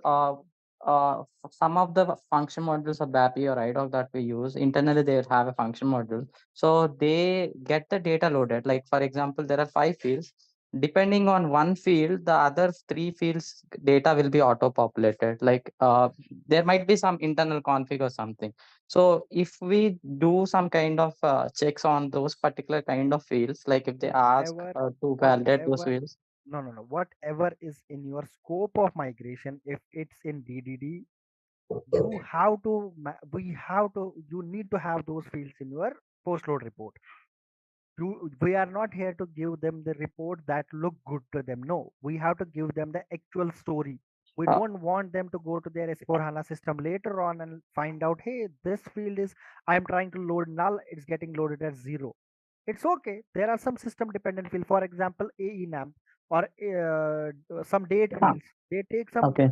I: some of the function modules of BAPI or IDOC that we use internally, they will have a function module. So they get the data loaded. Like for example, there are 5 fields. Depending on one field, the other 3 fields data will be auto populated. Like there might be some internal config or something. So if we do some kind of checks on those particular kind of fields, like if they ask
B: Whatever,
I: to validate those
B: whatever,
I: fields.
B: no. Whatever is in your scope of migration, if it's in DDD, you have to, you need to have those fields in your post load report. We are not here to give them the report that look good to them. No, we have to give them the actual story. We
I: Uh,
B: don't want them to go to their S4 HANA system later on and find out, hey, this field is, I'm trying to load null, it's getting loaded as 0. It's okay. There are some system dependent field, for example, AENAM or some date
I: huh,
B: fields. They take some
I: okay.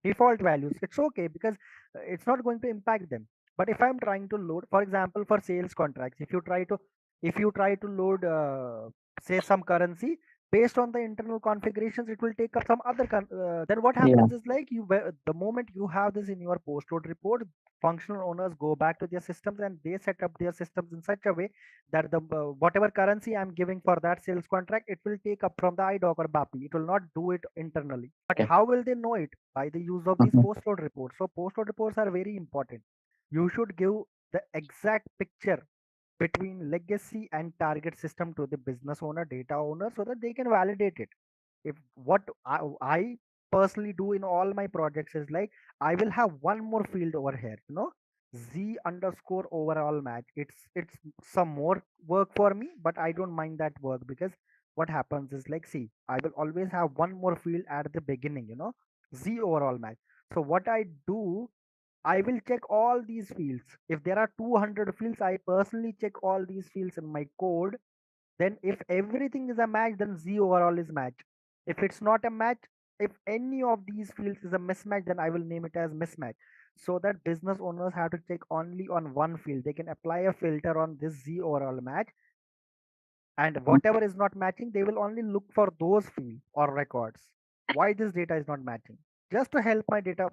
B: default values. It's okay because it's not going to impact them. But if I'm trying to load, for example, for sales contracts, if you try to load say some currency based on the internal configurations, it will take up some other then what
I: Yeah.
B: happens is like the moment you have this in your post load report, functional owners go back to their systems and they set up their systems in such a way that the whatever currency I'm giving for that sales contract, it will take up from the IDOC or BAPI. It will not do it internally. But
I: Okay.
B: how will they know it? By the use of these
I: Mhm.
B: post load reports. So post load reports are very important. You should give the exact picture between legacy and target system to the business owner, data owner, so that they can validate it. If what I personally do in all my projects is like, I will have one more field over here, z underscore overall match. It's some more work for me, but I don't mind that work because what happens is like, see, I will always have one more field at the beginning, z overall match. So what I do, I will check all these fields. If there are 200 fields, I personally check all these fields in my code. Then if everything is a match, then Z overall is match. If it's not a match, if any of these fields is a mismatch, then I will name it as mismatch. So that business owners have to check only on one field. They can apply a filter on this Z overall match, and whatever is not matching, they will only look for those fields or records. Why this data is not matching? Just to help my data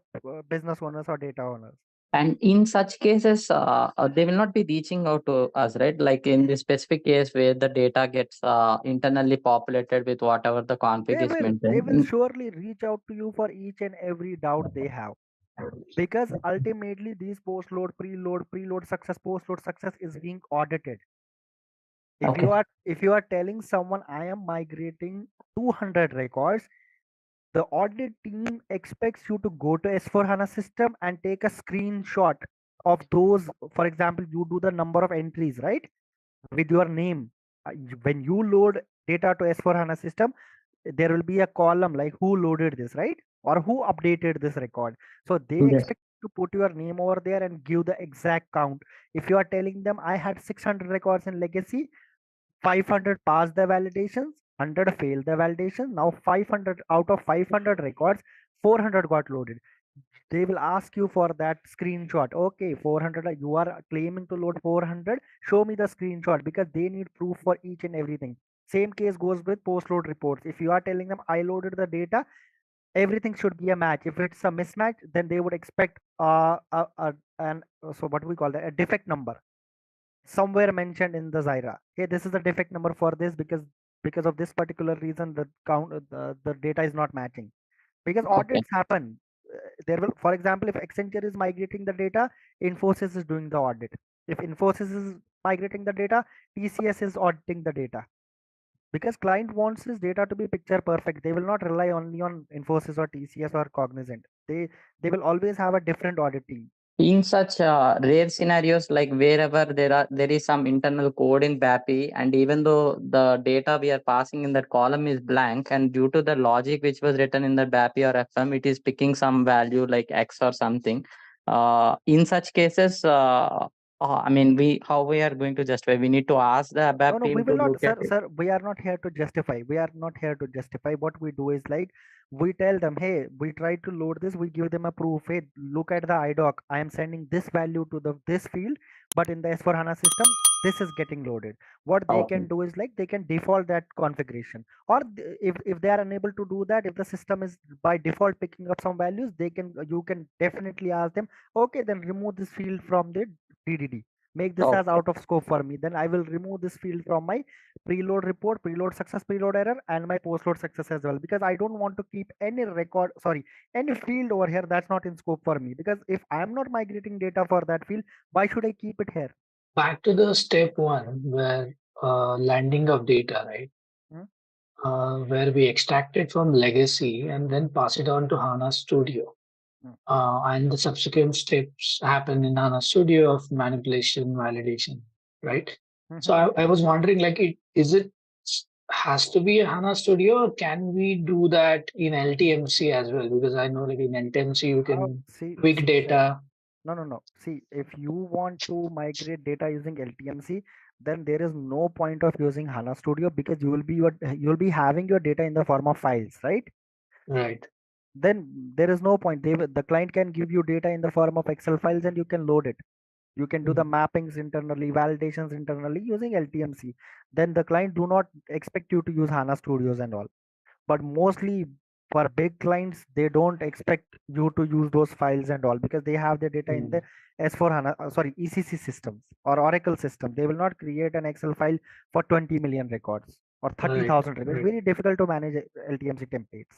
B: business owners or data owners.
I: And in such cases, they will not be reaching out to us, right? Like in the specific case where the data gets internally populated with whatever the config is
B: They
I: maintained.
B: will surely reach out to you for each and every doubt they have, because ultimately these post load, preload success, post load success is being audited. If
I: Okay.
B: you are telling someone I am migrating 200 records, the audit team expects you to go to S4 HANA system and take a screenshot of those. For example, you do the number of entries, right, with your name. When you load data to S4 HANA system, there will be a column like who loaded this, right, or who updated this record. So they
I: Yes.
B: expect you to put your name over there and give the exact count. If you are telling them I had 600 records in legacy, 500 passed the validations, 100 failed the validation. Now 500 out of 500 records, 400 got loaded. They will ask you for that screenshot. Okay, 400, you are claiming to load 400, show me the screenshot, because they need proof for each and everything. Same case goes with post load reports. If you are telling them I loaded the data, everything should be a match. If it's a mismatch, then they would expect an so what we call that, a defect number somewhere mentioned in the Zaira. Okay, this is a defect number for this because because of this particular reason the data is not matching, because
C: Okay.
B: audits happen. There will, for example, if Accenture is migrating the data, Infosys is doing the audit. If Infosys is migrating the data, TCS is auditing the data, because client wants his data to be picture perfect. They will not rely only on Infosys or TCS or Cognizant. They will always have a different audit team.
C: In such rare scenarios, like wherever there is some internal code in BAPI, and even though the data we are passing in that column is blank, and due to the logic which was written in the BAPI or FM, it is picking some value like X or something. In such cases, I mean, how we are going to justify? We need to ask the ABAP
B: No, we
C: team to
B: will not,
C: look at it.
B: sir. We are not here to justify. We are not here to justify. What we do is like we tell them, hey, we try to load this. We give them a proof. Hey, look at the IDOC. I am sending this value to this field, but in the S4 HANA system, this is getting loaded. What they
C: Okay.
B: can do is like they can default that configuration, or if they are unable to do that, if the system is by default picking up some values, you can definitely ask them, okay, then remove this field from the DDD, make this as
C: Okay.
B: out of scope for me, then I will remove this field from my preload report, preload success, preload error, and my postload success as well, because I don't want to keep any record, sorry, any field over here that's not in scope for me, because if I am not migrating data for that field, why should I keep it here?
H: Back to the step one where landing of data, right?
B: Hmm?
H: Where we extract it from legacy and then pass it on to HANA Studio.
B: Hmm.
H: And the subsequent steps happen in HANA Studio of manipulation, validation, right? So I was wondering, like, is it has to be a HANA Studio, or can we do that in LTMC as well? Because I know, like, in LTMC you can
B: See,
H: quick data.
B: no. See, if you want to migrate data using LTMC, then there is no point of using HANA Studio, because you will be having your data in the form of files, right?
H: Right.
B: Then there is no point. The client can give you data in the form of Excel files and you can load it. You can do the mappings internally, validations internally using LTMC. Then the client do not expect you to use HANA Studios and all. But mostly for big clients, they don't expect you to use those files and all, because they have their data in the S4 HANA, sorry, ECC systems or Oracle system. They will not create an Excel file for 20 million records or 30,000 records. It's very difficult to manage LTMC templates.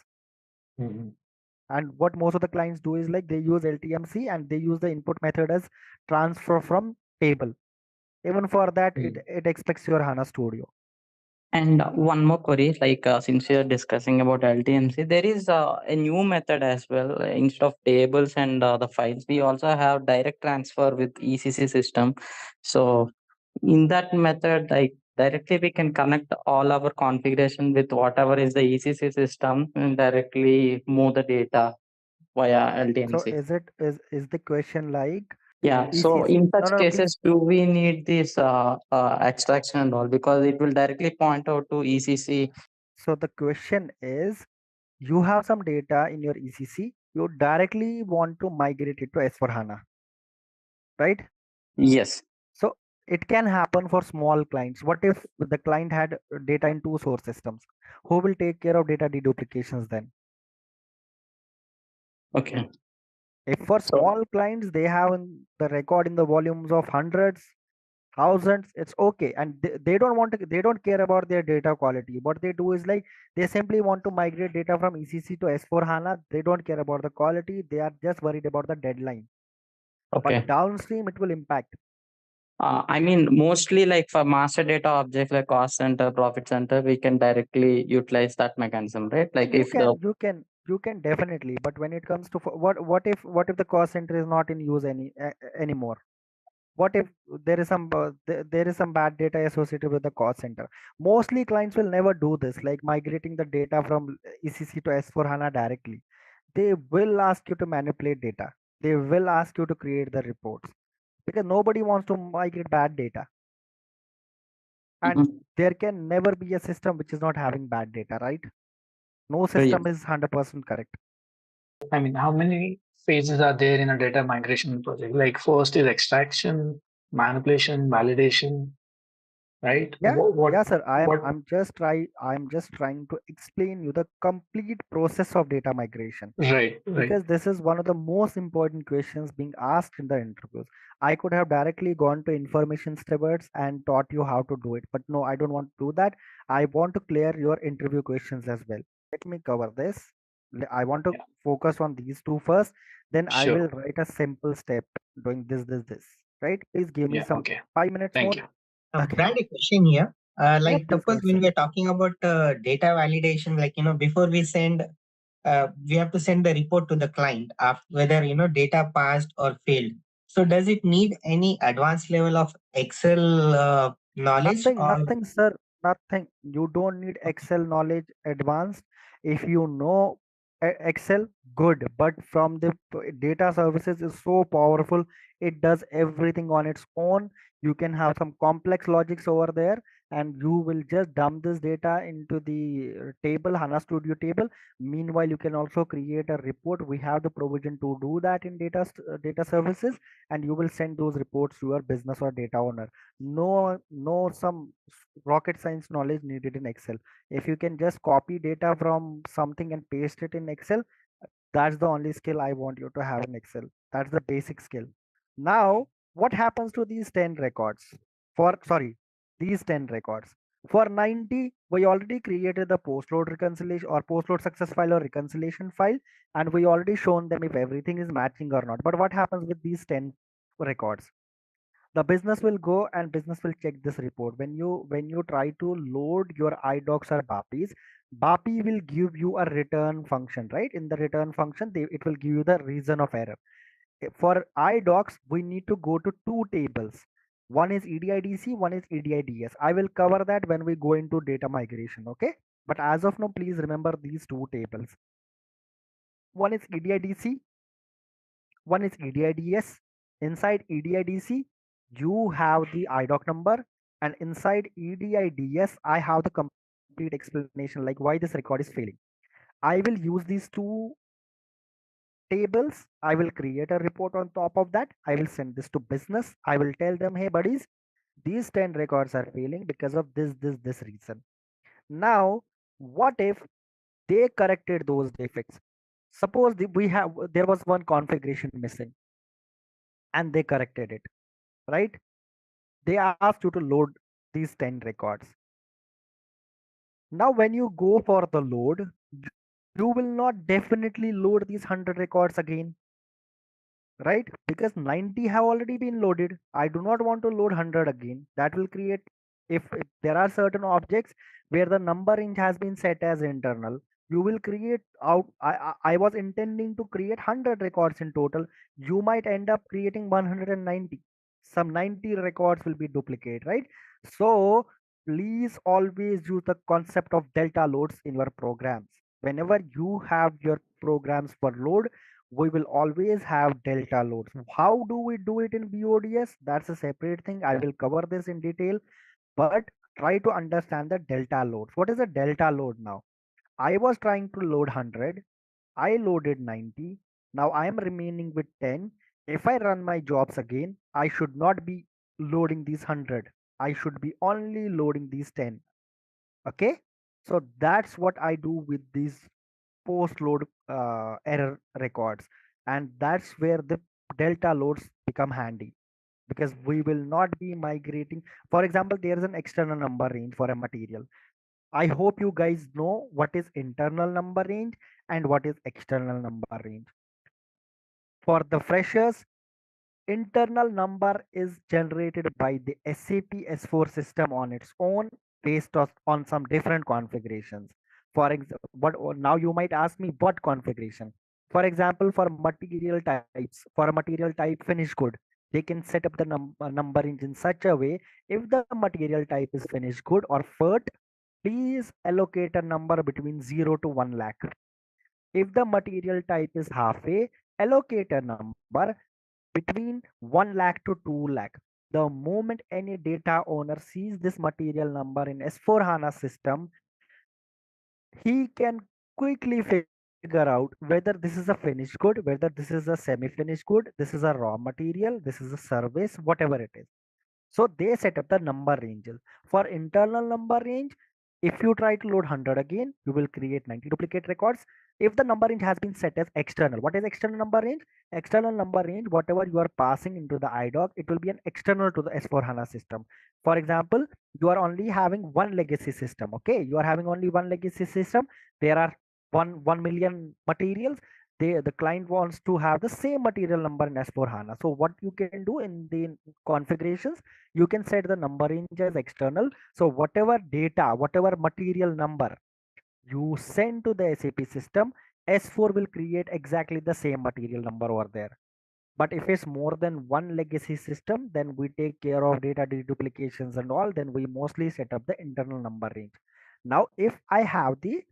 B: And what most of the clients do is like they use LTMC and they use the input method as transfer from table. Even for that, it expects your HANA Studio.
C: And one more query, like since we are discussing about LTMC, there is a new method as well. Instead of tables and the files, we also have direct transfer with ECC system. So in that method, like directly we can connect all our configuration with whatever is the ECC system and directly move the data via LTMC.
B: So is the question like,
C: yeah, so
B: ECC?
C: in
B: No,
C: such
B: please.
C: cases, do we need this extraction and all, because it will directly point out to ECC?
B: So the question is, you have some data in your ECC, you directly want to migrate it to S4 HANA, right?
C: Yes.
B: So it can happen for small clients. What if the client had data in two source systems? Who will take care of data deduplications then?
C: Okay.
B: If for small clients, they have the record in the volumes of hundreds, thousands, it's okay, and they don't want to, they don't care about their data quality. What they do is like they simply want to migrate data from ECC to S4 HANA. They don't care about the quality, they are just worried about the deadline.
C: Okay.
B: But downstream it will impact.
C: I mean, mostly like for master data objects like cost center, profit center, we can directly utilize that mechanism, right? Like
B: You
C: if
B: can, you can definitely, but when it comes to what if the cost center is not in use anymore? What if there is there is some bad data associated with the cost center? Mostly clients will never do this, like migrating the data from ECC to S4 HANA directly. They will ask you to manipulate data. They will ask you to create the reports, because nobody wants to migrate bad data. And there can never be a system which is not having bad data, right? No system is 100% correct.
H: I mean, how many phases are there in a data migration project? Like first is extraction, manipulation, validation. right?
B: Yeah, yeah, sir.
H: What?
B: I'm just trying to explain you the complete process of data migration,
H: Right, right.
B: because this is one of the most important questions being asked in the interviews. I could have directly gone to information stewards and taught you how to do it, but no, I don't want to do that. I want to clear your interview questions as well. Let me cover this. I want to
H: Yeah,
B: focus on these two first, then I
H: sure.
B: will write a simple step doing this. Right? Please give me
H: Yeah,
B: some
H: okay.
B: 5 minutes
H: Thank
B: more.
H: you.
B: Okay.
E: Brand, a question here.
B: Yeah,
E: Like
B: please go
E: suppose
B: ahead,
E: when
B: sir.
E: we are talking about data validation, like before we send, we have to send the report to the client after whether data passed or failed. So does it need any advanced level of Excel knowledge or?
B: Nothing, sir. Nothing. You don't need Excel knowledge advanced. If you know Excel, good. But from the data services is so powerful. It does everything on its own. You can have some complex logics over there, and you will just dump this data into the table, HANA Studio table. Meanwhile, you can also create a report. We have the provision to do that in data services, and you will send those reports to your business or data owner. No some rocket science knowledge needed in Excel. If you can just copy data from something and paste it in Excel, that's the only skill I want you to have in Excel. That's the basic skill. Now what happens to these 10 records? For sorry, these 10 records, for 90 we already created the post load reconciliation or post load success file or reconciliation file, and we already shown them if everything is matching or not. But what happens with these 10 records? The business will go and business will check this report. When you try to load your idocs or bapis, bapi will give you a return function, right? In the return function, it will give you the reason of error. For idocs we need to go to two tables. One is edidc, one is edids. I will cover that when we go into data migration, okay? But as of now, please remember these two tables. One is edidc, one is edids. Inside edidc, you have the IDOC number, and inside edids, I have the complete explanation like why this record is failing. I will use these two tables. I will create a report on top of that. I will send this to business. I will tell them, hey buddies, these 10 records are failing because of this reason. Now, what if they corrected those defects? Suppose there was one configuration missing and they corrected it, right? They asked you to load these 10 records. Now when you go for the load, you will not definitely load these 100 records again, right? Because 90 have already been loaded. I do not want to load 100 again. That will create, if there are certain objects where the number range has been set as internal, you will create out. I was intending to create 100 records in total. You might end up creating 190. Some 90 records will be duplicate, right? So please always use the concept of delta loads in your programs. Whenever you have your programs for load, we will always have delta loads. How do we do it in BODS? That's a separate thing. I will cover this in detail, but try to understand the delta loads. What is a delta load now? I was trying to load 100. I loaded 90. Now I am remaining with 10. If I run my jobs again, I should not be loading these 100. I should be only loading these 10. Okay. So that's what I do with these post load error records, and that's where the delta loads become handy, because we will not be migrating. For example, there is an external number range for a material. I hope you guys know what is internal number range and what is external number range. For the freshers, internal number is generated by the SAP S4 system on its own, based on some different configurations. For example, now you might ask me what configuration. For example, for material types, for a material type finished good, they can set up the number range in such a way. If the material type is finished good or FERT, please allocate a number between 0 to 1 lakh. If the material type is half A, allocate a number between 1 lakh to 2 lakh. The moment any data owner sees this material number in S4 HANA system, he can quickly figure out whether this is a finished good, whether this is a semi-finished good, this is a raw material, this is a service, whatever it is. So they set up the number ranges. For internal number range, if you try to load 100 again, you will create 90 duplicate records. If the number range has been set as external, what is external number range? External number range, whatever you are passing into the IDOC, it will be an external to the S4HANA system. For example, you are only having one legacy system. Okay, you are having only one legacy system. There are 1 million materials. The client wants to have the same material number in S4HANA. So what you can do in the configurations, you can set the number range as external. So whatever data, whatever material number you send to the SAP system, S4 will create exactly the same material number over there. But if it's more than one legacy system, then we take care of data deduplications and all, then we mostly set up the internal number range. Now, if I have the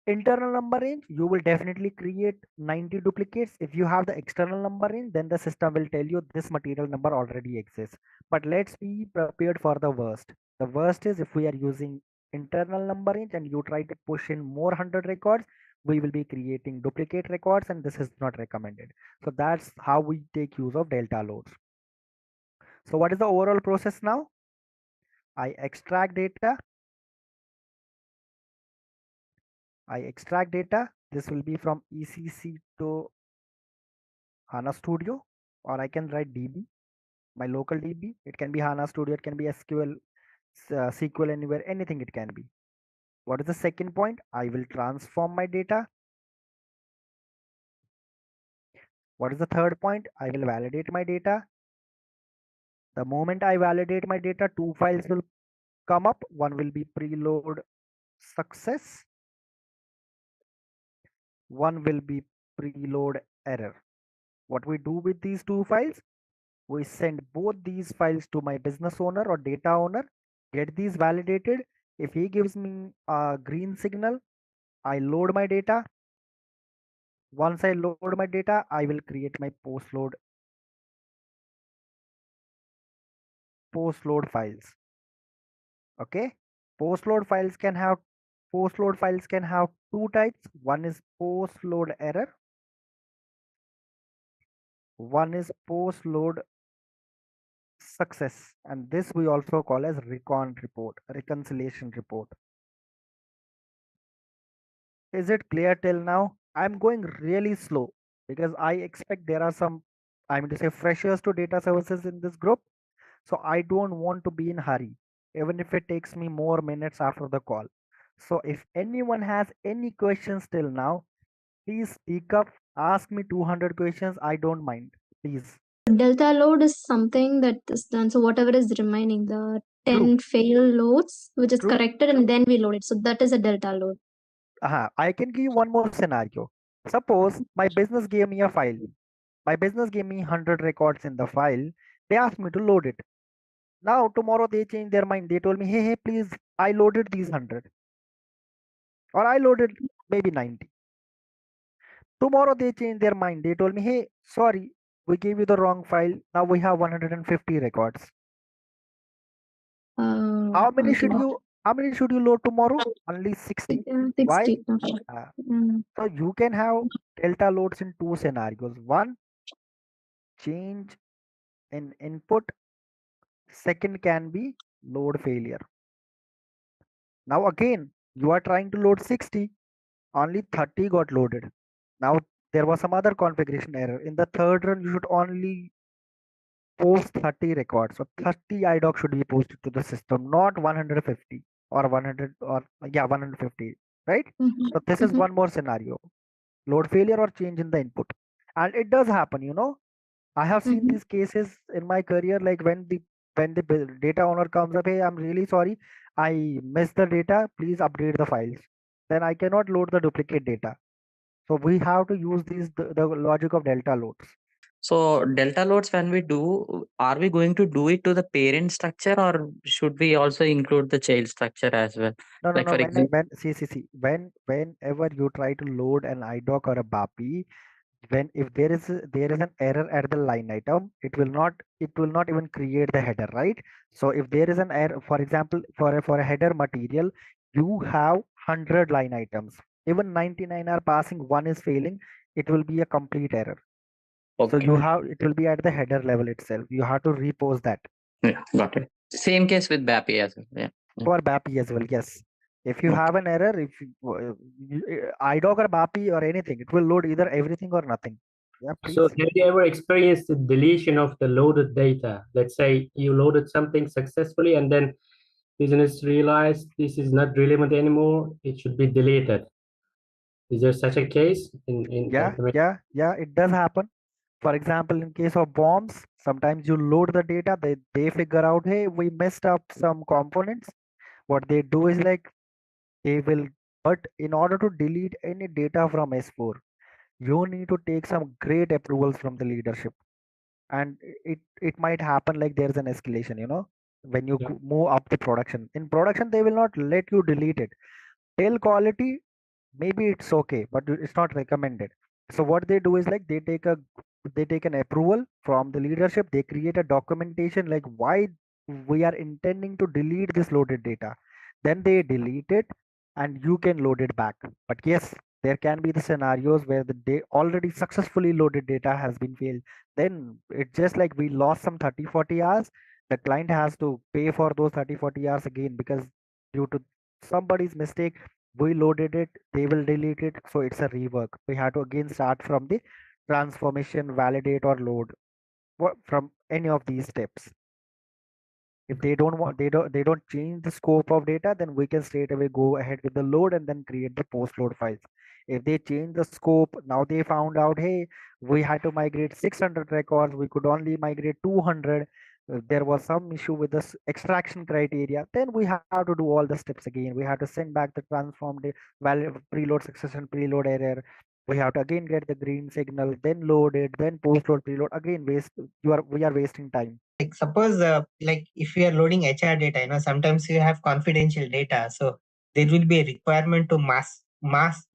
B: internal number range, you will definitely create 90 duplicates. If you have the external number range, then the system will tell you this material number already exists. But let's be prepared for the worst. The worst is if we are using internal number range and you try to push in more 100 records, we will be creating duplicate records, and this is not recommended. So that's how we take use of delta loads. So what is the overall process now? I extract data. This will be from ECC to HANA Studio, or I can write DB, my local DB. It can be HANA Studio, it can be SQL, SQL anywhere, anything it can be. What is the second point? I will transform my data. What is the third point? I will validate my data. The moment I validate my data, two files will come up. One will be preload success. One will be preload error. What we do with these two files? We send both these files to my business owner or data owner, get these validated. If he gives me a green signal, I load my data. Once I load my data, I will create my post-load files. Okay, post-load files can have two types. One is post-load error. One is post-load success, and this we also call as reconciliation report. Is it clear till now? I'm going really slow because I expect there are some, I mean to say, freshers to data services in this group. So I don't want to be in hurry, even if it takes me more minutes after the call. So if anyone has any questions till now, please speak up, ask me 200 questions. I don't mind, please.
G: Delta load is something that is done. So whatever is remaining, the 10 fail loads, which is corrected, and then we load it. So that is a delta load.
B: I can give you one more scenario. Suppose my business gave me a file. My business gave me 100 records in the file. They asked me to load it. Now tomorrow they changed their mind. They told me, hey, please, I loaded these 100. Or I loaded maybe 90. Tomorrow they changed their mind. They told me, hey, sorry, we gave you the wrong file. Now we have 150 records. How many should you load tomorrow? Only 60.
G: 60.
B: Why? So you can have delta loads in two scenarios. One, change in input. Second can be load failure. Now again, you are trying to load 60. Only 30 got loaded. Now there was some other configuration error. In the third run, you should only post 30 records. So 30 IDOC should be posted to the system, not 150 or 100 or 150, right? So this is one more scenario. Load failure or change in the input. And it does happen, you know. I have seen these cases in my career, like when the data owner comes up, hey, I'm really sorry, I missed the data, please update the files. Then I cannot load the duplicate data. So we have to use the logic of delta loads.
I: So delta loads, when we do, are we going to do it to the parent structure, or should we also include the child structure as well?
B: No,
I: like
B: no,
I: for example,
B: whenever you try to load an IDOC or a BAPI, if there is an error at the line item, it will not even create the header, right? So if there is an error, for example, for a header material, you have 100 line items, even 99 are passing, one is failing, it will be a complete error. So
I: okay.
B: it will be at the header level itself, you have to repose that.
C: Yeah, got it. Same case with BAPI as well. Yeah.
B: For BAPI as well, yes. If you have an error, if IDOC or BAPI or anything, it will load either everything or nothing. Yeah, please.
K: So have you ever experienced the deletion of the loaded data? Let's say you loaded something successfully and then business realized this is not relevant anymore, it should be deleted. Is there such a case
B: Yeah, it does happen. For example, in case of bombs, sometimes you load the data, they figure out, hey, we messed up some components. What they do is like they will, but in order to delete any data from S4, you need to take some great approvals from the leadership. And it might happen like there's an escalation, when you move up the production. In production, they will not let you delete it. Tail quality, maybe it's okay, but it's not recommended. So what they do is like they take an approval from the leadership, they create a documentation like why we are intending to delete this loaded data, then they delete it and you can load it back. But yes, there can be the scenarios where the already successfully loaded data has been failed. Then it's just like we lost some 30-40 hours. The client has to pay for those 30-40 hours again, because due to somebody's mistake, we loaded it, they will delete it, so it's a rework. We have to again start from the transformation, validate or load from any of these steps. If they don't want, they don't change the scope of data, then we can straight away go ahead with the load and then create the post load files. If they change the scope, now they found out, hey, we had to migrate 600 records, we could only migrate 200. There was some issue with this extraction criteria, then we have to do all the steps again. We have to send back the transformed valid preload succession, preload error. We have to again get the green signal, then load it, then post load preload again. We are wasting time.
E: Like suppose like if you are loading HR data, sometimes you have confidential data, so there will be a requirement to mask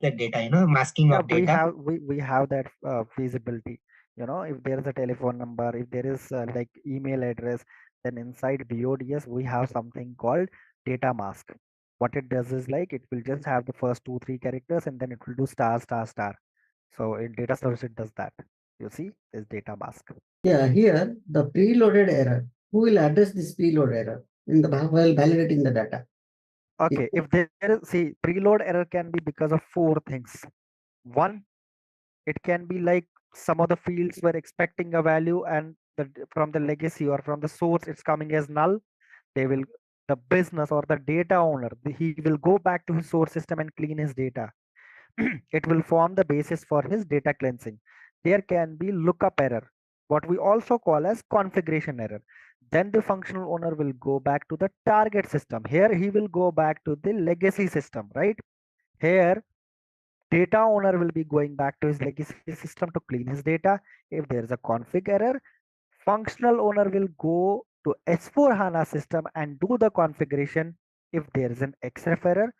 E: the data, masking of data.
B: We have that feasibility. If there is a telephone number, if there is like email address, then inside BODS we have something called data mask. What it does is like it will just have the first 2-3 characters and then it will do star star star. So in data source it does that. You see, is data mask.
J: Yeah, here the preloaded error. Who will address this preload error while validating the data?
B: Okay, if there is, see, preload error can be because of 4 things. One, it can be like some of the fields were expecting a value and from the legacy or from the source it's coming as null. The business or the data owner, he will go back to his source system and clean his data. It will form the basis for his data cleansing. There can be lookup error, what we also call as configuration error. Then the functional owner will go back to the target system. Here he will go back to the legacy system, right? Here data owner will be going back to his legacy system to clean his data. If there is a config error, functional owner will go to S4 HANA system and do the configuration. If there is an XREF error,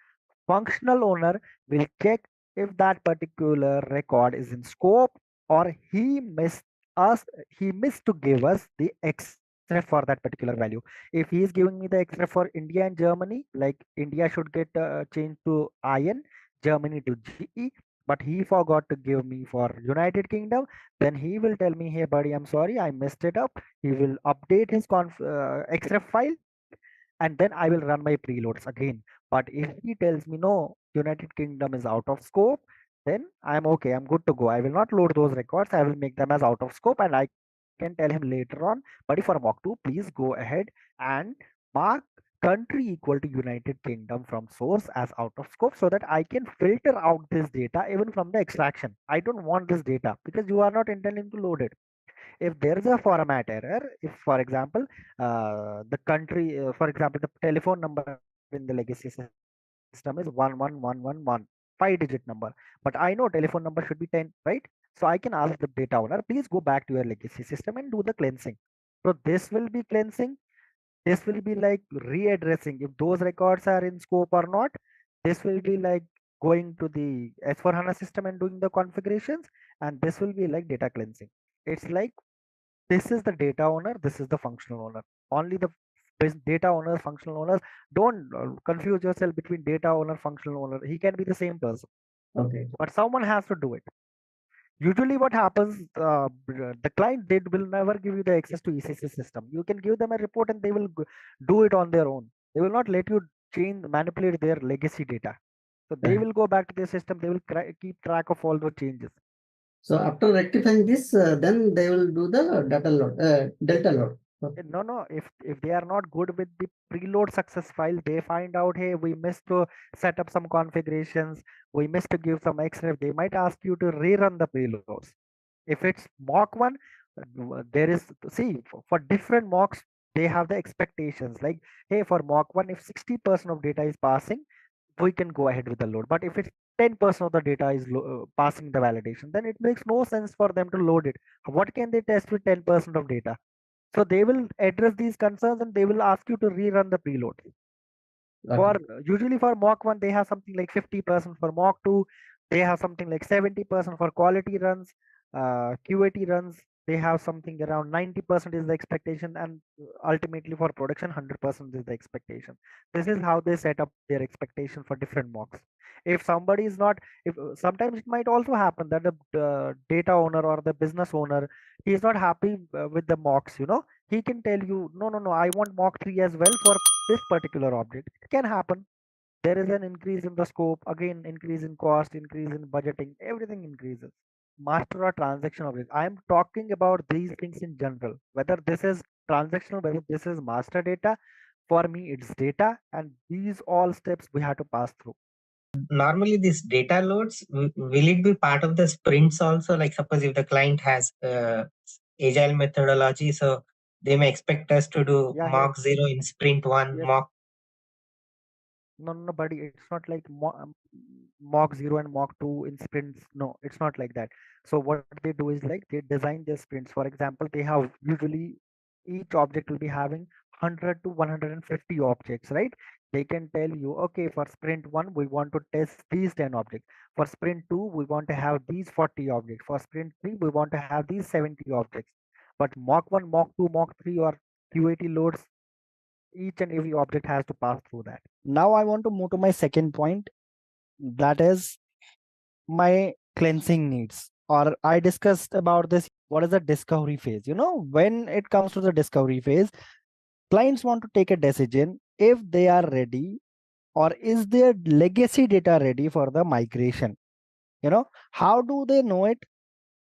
B: functional owner will check if that particular record is in scope or he missed to give us the XREF for that particular value. If he is giving me the XREF for India and Germany, like India should get changed to IN, Germany to GE, but he forgot to give me for United Kingdom, then he will tell me, hey buddy, I'm sorry, I messed it up. He will update his XREF file and then I will run my preloads again. But if he tells me no, United Kingdom is out of scope, then I'm okay, I'm good to go. I will not load those records, I will make them as out of scope and I can tell him later on, buddy, for mock 2, please go ahead and mark country equal to United Kingdom from source as out of scope so that I can filter out this data even from the extraction. I don't want this data because you are not intending to load it. If there is a format error, if for example the country for example the telephone number in the legacy system is 11111, 5-digit number, but I know telephone number should be 10, right? So I can ask the data owner, please go back to your legacy system and do the cleansing. So this will be cleansing, this will be like readdressing if those records are in scope or not. This will be like going to the S4 HANA system and doing the configurations, and this will be like data cleansing. It's like this is the data owner, this is the functional owner. Only the data owners, functional owners, don't confuse yourself between data owner, functional owner. He can be the same person.
J: Okay.
B: But someone has to do it. Usually what happens, the client will never give you the access to ECC system. You can give them a report and they will do it on their own. They will not let you manipulate their legacy data. So they will go back to their system. They will keep track of all the changes.
J: So after rectifying this, then they will do the data load, delta load.
B: No. If they are not good with the preload success file, they find out, hey, we missed to set up some configurations, we missed to give some xref. They might ask you to rerun the preloads. If it's mock one, there is, see, for different mocks, they have the expectations. Like, hey, for mock one, if 60% of data is passing, we can go ahead with the load. But if it's 10% of the data is passing the validation, then it makes no sense for them to load it. What can they test with 10% of data? So they will address these concerns and they will ask you to rerun the preload. For usually for mock one, they have something like 50%. For mock two, they have something like 70%. For quality runs, QAT runs, they have something around 90% is the expectation, and ultimately for production, 100% is the expectation. This is how they set up their expectation for different mocks. If somebody is not, if sometimes it might also happen that the data owner or the business owner, he is not happy with the mocks. He can tell you, no, I want mock 3 as well for this particular object. It can happen. There is an increase in the scope, again increase in cost, increase in budgeting, everything increases. Master or transaction object, I am talking about these things in general, whether this is transactional, whether this is master data. For me, it's data, and these all steps we have to pass through.
E: Normally these data loads, will it be part of the sprints also? Like suppose if the client has agile methodology, so they may expect us to do mock 0 in sprint 1,
B: Yes.
E: mock.
B: No, buddy, it's not like mock 0 and mock 2 in sprints. No, it's not like that. So what they do is like they design their sprints. For example, they have usually each object will be having 100 to 150 objects, right? They can tell you, okay, for sprint 1, we want to test these 10 objects. For sprint 2, we want to have these 40 objects. For sprint 3, we want to have these 70 objects. But mock 1, mock 2, mock 3, or QAT loads, each and every object has to pass through that. Now I want to move to my second point, that is my cleansing needs. Or I discussed about this, what is the discovery phase? When it comes to the discovery phase, clients want to take a decision if they are ready, or is their legacy data ready for the migration. How do they know it?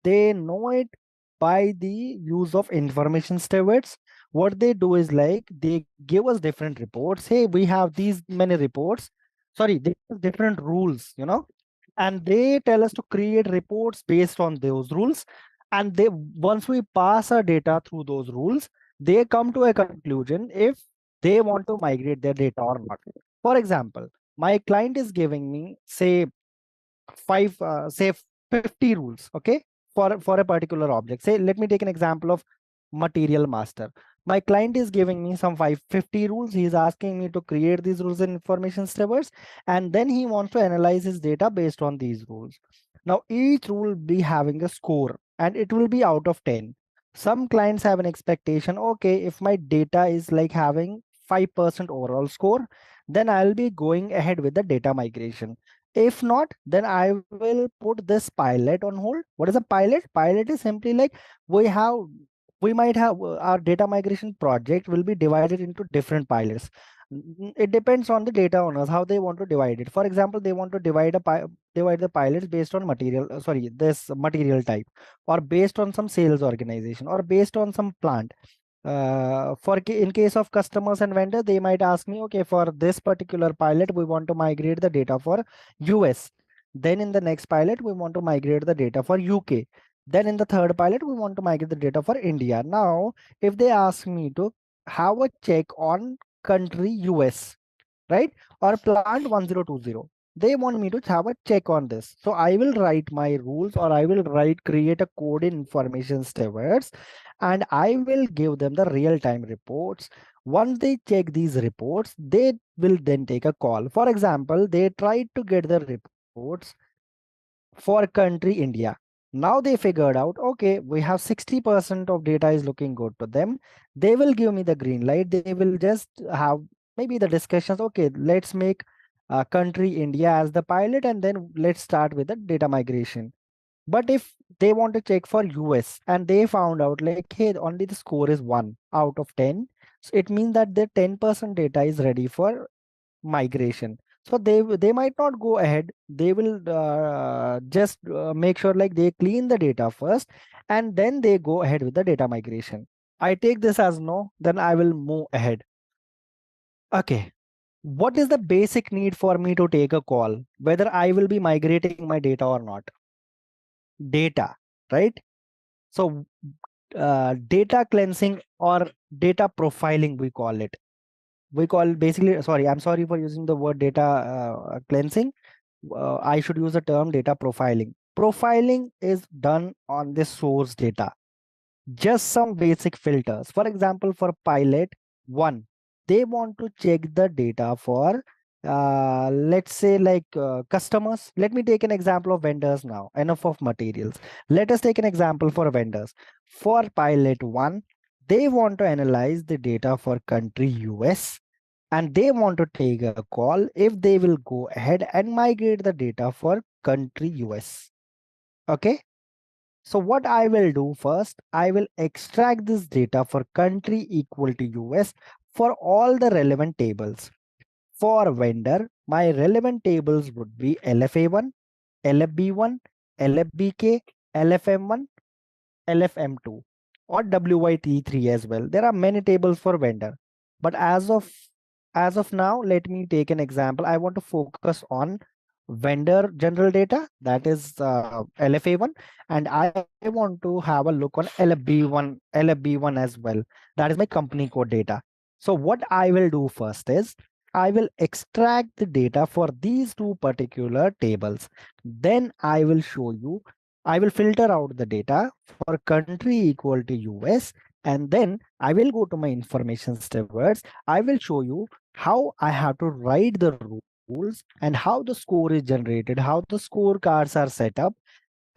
B: They know it by the use of information stewards. What they do is like they give us different reports. Hey, we have these many reports. Sorry, they have different rules, and they tell us to create reports based on those rules. And they, once we pass our data through those rules, they come to a conclusion if they want to migrate their data or not. For example, my client is giving me, say, 50 rules, okay, for a particular object. Say, let me take an example of material master. My client is giving me some 550 rules. He is asking me to create these rules and information stewards, and then he wants to analyze his data based on these rules. Now each rule will be having a score, and it will be out of 10. Some clients have an expectation, okay, if my data is like having 5% overall score, then I'll be going ahead with the data migration. If not, then I will put this pilot on hold. What is a pilot? Pilot is simply like we might have our data migration project will be divided into different pilots. It depends on the data owners how they want to divide it. For example, they want to divide the pilots based on this material type, or based on some sales organization, or based on some plant. In case of customers and vendors, they might ask me, okay, for this particular pilot, we want to migrate the data for US. Then in the next pilot, we want to migrate the data for UK. Then in the third pilot, we want to migrate the data for India. Now, if they ask me to have a check on country US, right, or plant 1020, they want me to have a check on this. So I will write my rules, or I will create a code in information stewards, and I will give them the real-time reports. Once they check these reports, they will then take a call. For example, they tried to get the reports for country India. Now they figured out, okay, we have 60% of data is looking good to them. They will give me the green light. They will just have maybe the discussions. Okay, let's make country India as the pilot, and then let's start with the data migration. But if they want to check for US, and they found out like, hey, only the score is 1 out of 10. So it means that their 10% data is ready for migration. So they might not go ahead. They will just make sure like they clean the data first, and then they go ahead with the data migration. I take this as no, then I will move ahead. Okay. What is the basic need for me to take a call, whether I will be migrating my data or not? Data, right? So data cleansing or data profiling, we call it. We call basically, sorry, I'm sorry for using the word data cleansing. I should use the term data profiling. Profiling is done on the source data. Just some basic filters. For example, for pilot one, they want to check the data for let's say like customers. Let me take an example of vendors now. Enough of materials. Let us take an example for vendors. For pilot one, they want to analyze the data for country US, and they want to take a call if they will go ahead and migrate the data for country US. Okay. So what I will do first, I will extract this data for country equal to US for all the relevant tables. For vendor, my relevant tables would be LFA1, LFB1, LFBK, LFM1, LFM2, or WYT3 as well. There are many tables for vendor. But as of now, let me take an example. I want to focus on vendor general data, that is LFA1, and I want to have a look on LFB1 as well. That is my company code data. So what I will do first is I will extract the data for these two particular tables. Then I will show you, I will filter out the data for country equal to US, and then I will go to my information stewards. I will show you how I have to write the rules and how the score is generated, how the scorecards are set up,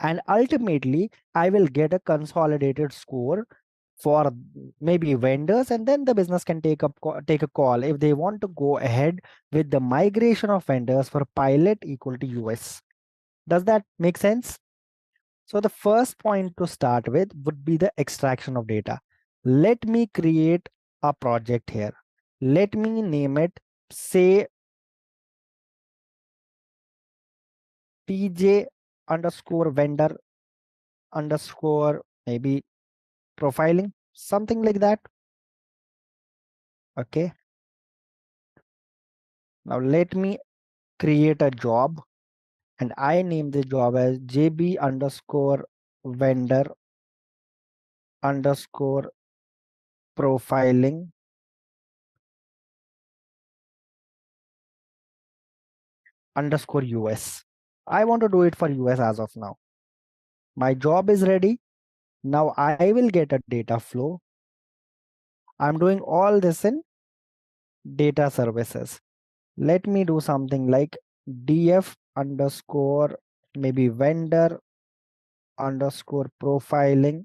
B: and ultimately I will get a consolidated score for maybe vendors, and then the business can take a call if they want to go ahead with the migration of vendors for pilot equal to US. Does that make sense? So the first point to start with would be the extraction of data. Let me create a project here. Let me name it, say, PJ underscore vendor underscore maybe profiling, something like that. Okay. Now let me create a job, and I name the job as JB underscore vendor underscore profiling underscore US. I want to do it for US as of now. My job is ready. Now I will get a data flow. I'm doing all this in data services. Let me do something like df underscore maybe vendor underscore profiling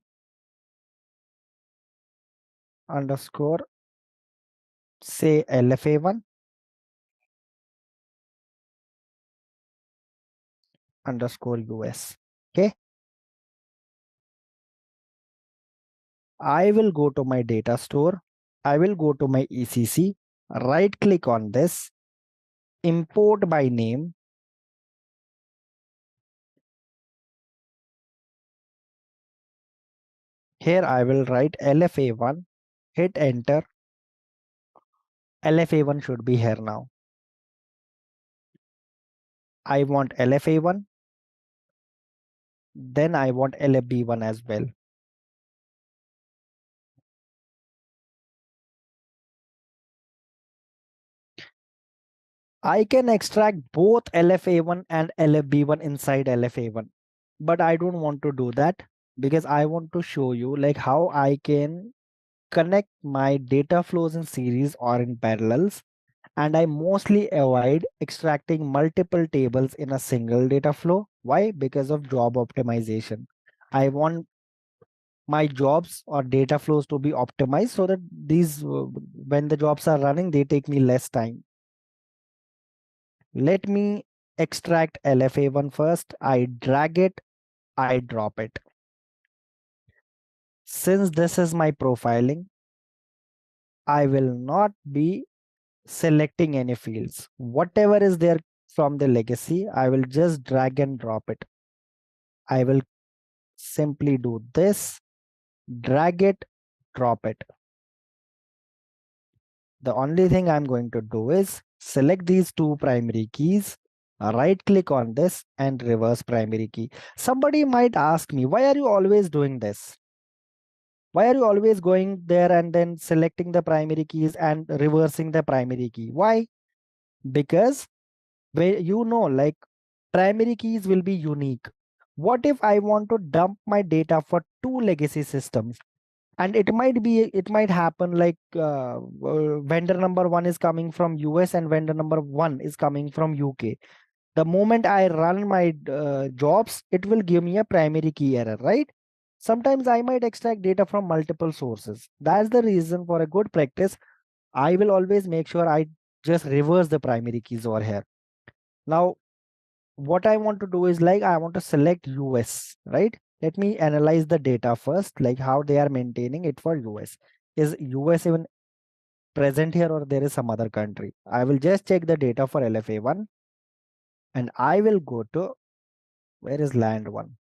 B: underscore say LFA1 underscore US. Okay. I will go to my data store. I will go to my ECC, right click on this, import by name. Here I will write LFA1, hit enter. LFA1 should be here now. I want LFA1, then I want LFB1 as well. I can extract both LFA1 and LFB1 inside LFA1, but I don't want to do that because I want to show you like how I can connect my data flows in series or in parallels, and I mostly avoid extracting multiple tables in a single data flow. Why? Because of job optimization. I want my jobs or data flows to be optimized so that these when the jobs are running, they take me less time. Let me extract LFA1 first. I drag it I drop it. Since this is my profiling, I will not be selecting any fields. Whatever is there from the legacy, I will just drag and drop it. I will simply do this, drag it, drop it. The only thing I'm going to do is select these two primary keys, right click on this and reverse primary key. Somebody might ask me, why are you always doing this? Why are you always going there and then selecting the primary keys and reversing the primary key? Why? Because like primary keys will be unique. What if I want to dump my data for two legacy systems? And it might happen like vendor number 1 is coming from US and vendor number 1 is coming from UK. The moment I run my jobs, it will give me a primary key error, right? Sometimes I might extract data from multiple sources. That's the reason for a good practice. I will always make sure I just reverse the primary keys over here. Now, what I want to do is like I want to select US, right? Let me analyze the data first, like how they are maintaining it for US. Is US even present here or there is some other country? I will just check the data for LFA1 and I will go to, where is land 1?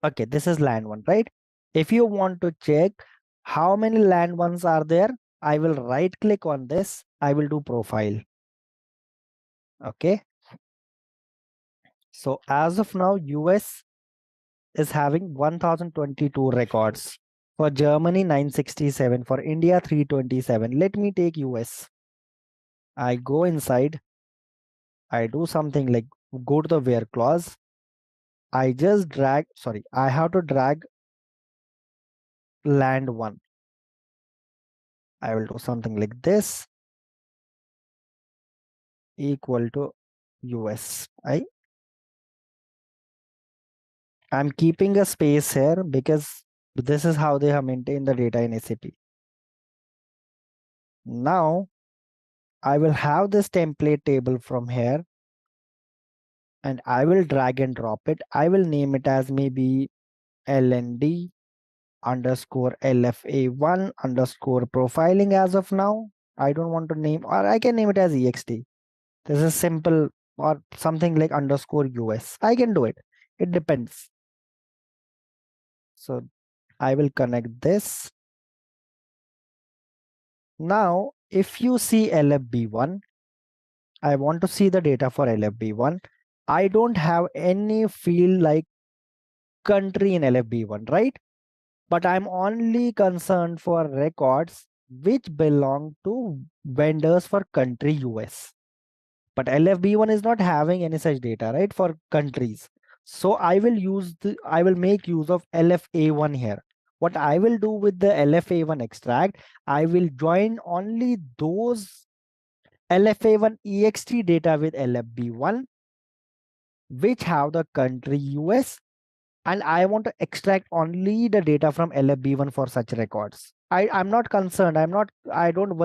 B: Okay, this is land 1, right? If you want to check how many land 1s are there, I will right click on this. I will do profile. Okay. So as of now, US is having 1022 records. For Germany, 967. For India, 327. Let me take US. I go inside. I do something like go to the where clause. I just drag, sorry, I have to drag land 1. I will do something like this equal to US. I'm keeping a space here because this is how they have maintained the data in SAP. Now, I will have this template table from here and I will drag and drop it. I will name it as maybe LND underscore LFA1 underscore profiling as of now. I don't want to name, or I can name it as EXT. This is simple, or something like underscore US. I can do it. It depends. So I will connect this. Now, if you see LFB1, I want to see the data for LFB1. I don't have any field like country in LFB1, right? But I'm only concerned for records which belong to vendors for country US. But LFB1 is not having any such data, right, for countries. So I will make use of LFA1 here. What I will do with the LFA1 extract, I will join only those LFA1 ext data with LFB1 which have the country US, and I want to extract only the data from LFB1 for such records. I'm not concerned. I don't need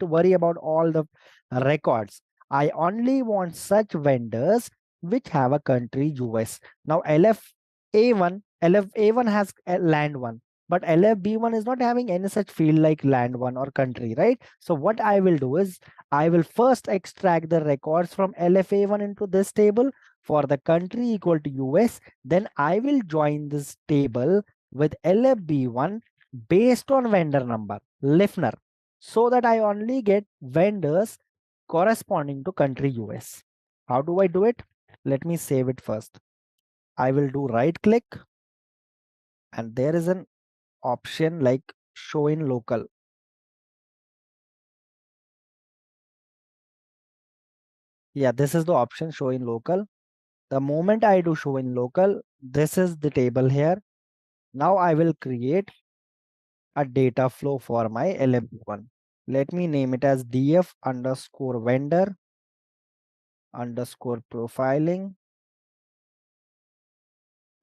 B: to worry about all the records. I only want such vendors which have a country US. Now LFA1 has a land 1, but LFB1 is not having any such field like land 1 or country, right? So what I will do is I will first extract the records from LFA1 into this table for the country equal to US. Then I will join this table with LFB1 based on vendor number, listener, so that I only get vendors corresponding to country US. How do I do it? Let me save it first. I will do right click and there is an option like show in local. Yeah, this is the option show in local. The moment I do show in local, this is the table here. Now I will create a data flow for my LFB1. Let me name it as df underscore vendor underscore profiling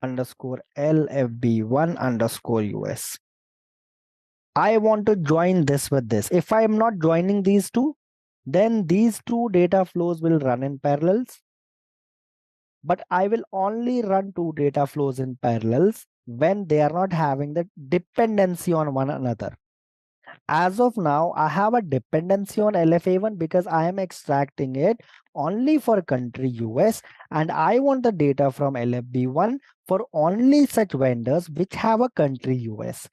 B: underscore LFB1 underscore US. I want to join this with this. If I am not joining these two, then these two data flows will run in parallels. but I will only run two data flows in parallels when they are not having the dependency on one another. As of now, I have a dependency on LFA1 because I am extracting it only for country US, and I want the data from LFB1 for only such vendors which have a country US.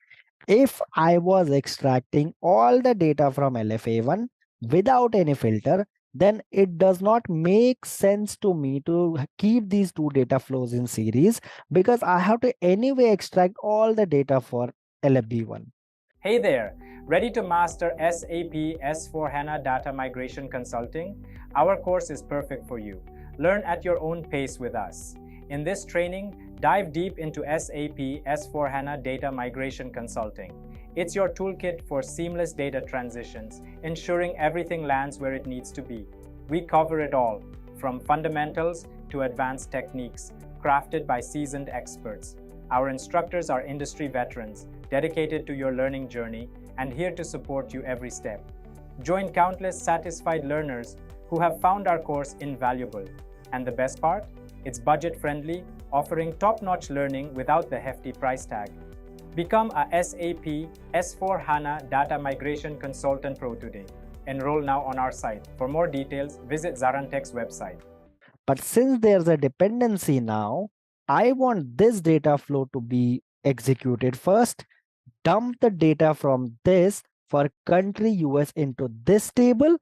B: If I was extracting all the data from LFA1 without any filter, then it does not make sense to me to keep these two data flows in series, because I have to anyway extract all the data for LFB1.
A: Hey there, ready to master SAP S4HANA Data Migration Consulting? Our course is perfect for you. Learn at your own pace with us. In this training, dive deep into SAP S4HANA Data Migration Consulting. It's your toolkit for seamless data transitions, ensuring everything lands where it needs to be. We cover it all, from fundamentals to advanced techniques, crafted by seasoned experts. Our instructors are industry veterans, dedicated to your learning journey and here to support you every step. Join countless satisfied learners who have found our course invaluable. And the best part? It's budget-friendly, offering top-notch learning without the hefty price tag. Become a SAP S4HANA Data Migration Consultant Pro today. Enroll now on our site. For more details, visit ZaranTech's website.
B: But since there's a dependency now, I want this data flow to be executed first, dump the data from this for country US into this table,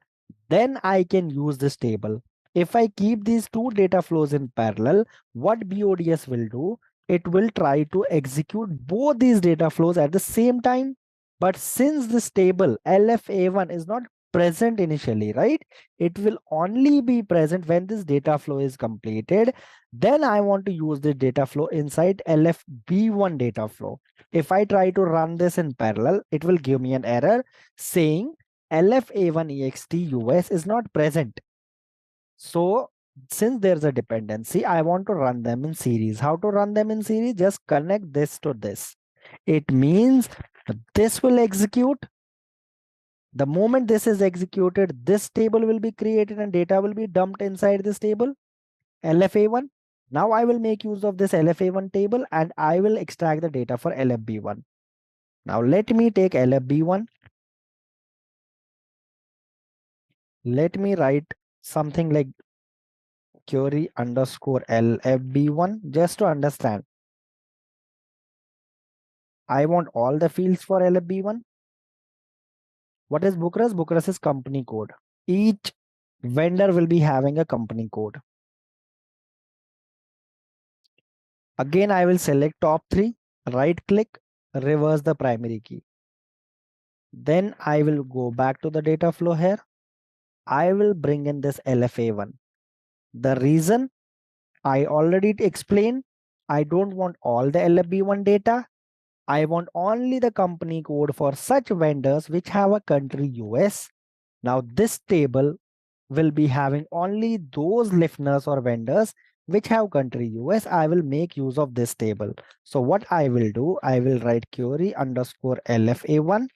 B: then I can use this table. If I keep these two data flows in parallel, what BODS will do, it will try to execute both these data flows at the same time. But since this table LFA1 is not present initially, right? It will only be present when this data flow is completed. Then I want to use the data flow inside LFB1 data flow. If I try to run this in parallel, it will give me an error saying LFA1EXT US is not present. So since there's a dependency, I want to run them in series. How to run them in series? Just connect this to this. It means this will execute. The moment this is executed, this table will be created and data will be dumped inside this table, LFA1. Now I will make use of this LFA1 table and I will extract the data for LFB1. Now let me take LFB1. Let me write something like query underscore LFB1 just to understand. I want all the fields for LFB1. What is Bookras? Bookras is company code. Each vendor will be having a company code. Again, I will select top 3, right click, reverse the primary key. Then I will go back to the data flow here. I will bring in this LFA1. The reason I already explained, I don't want all the LFB1 data. I want only the company code for such vendors which have a country US. Now this table will be having only those listeners or vendors which have country US. I will make use of this table. So what I will do, I will write query underscore LFA1.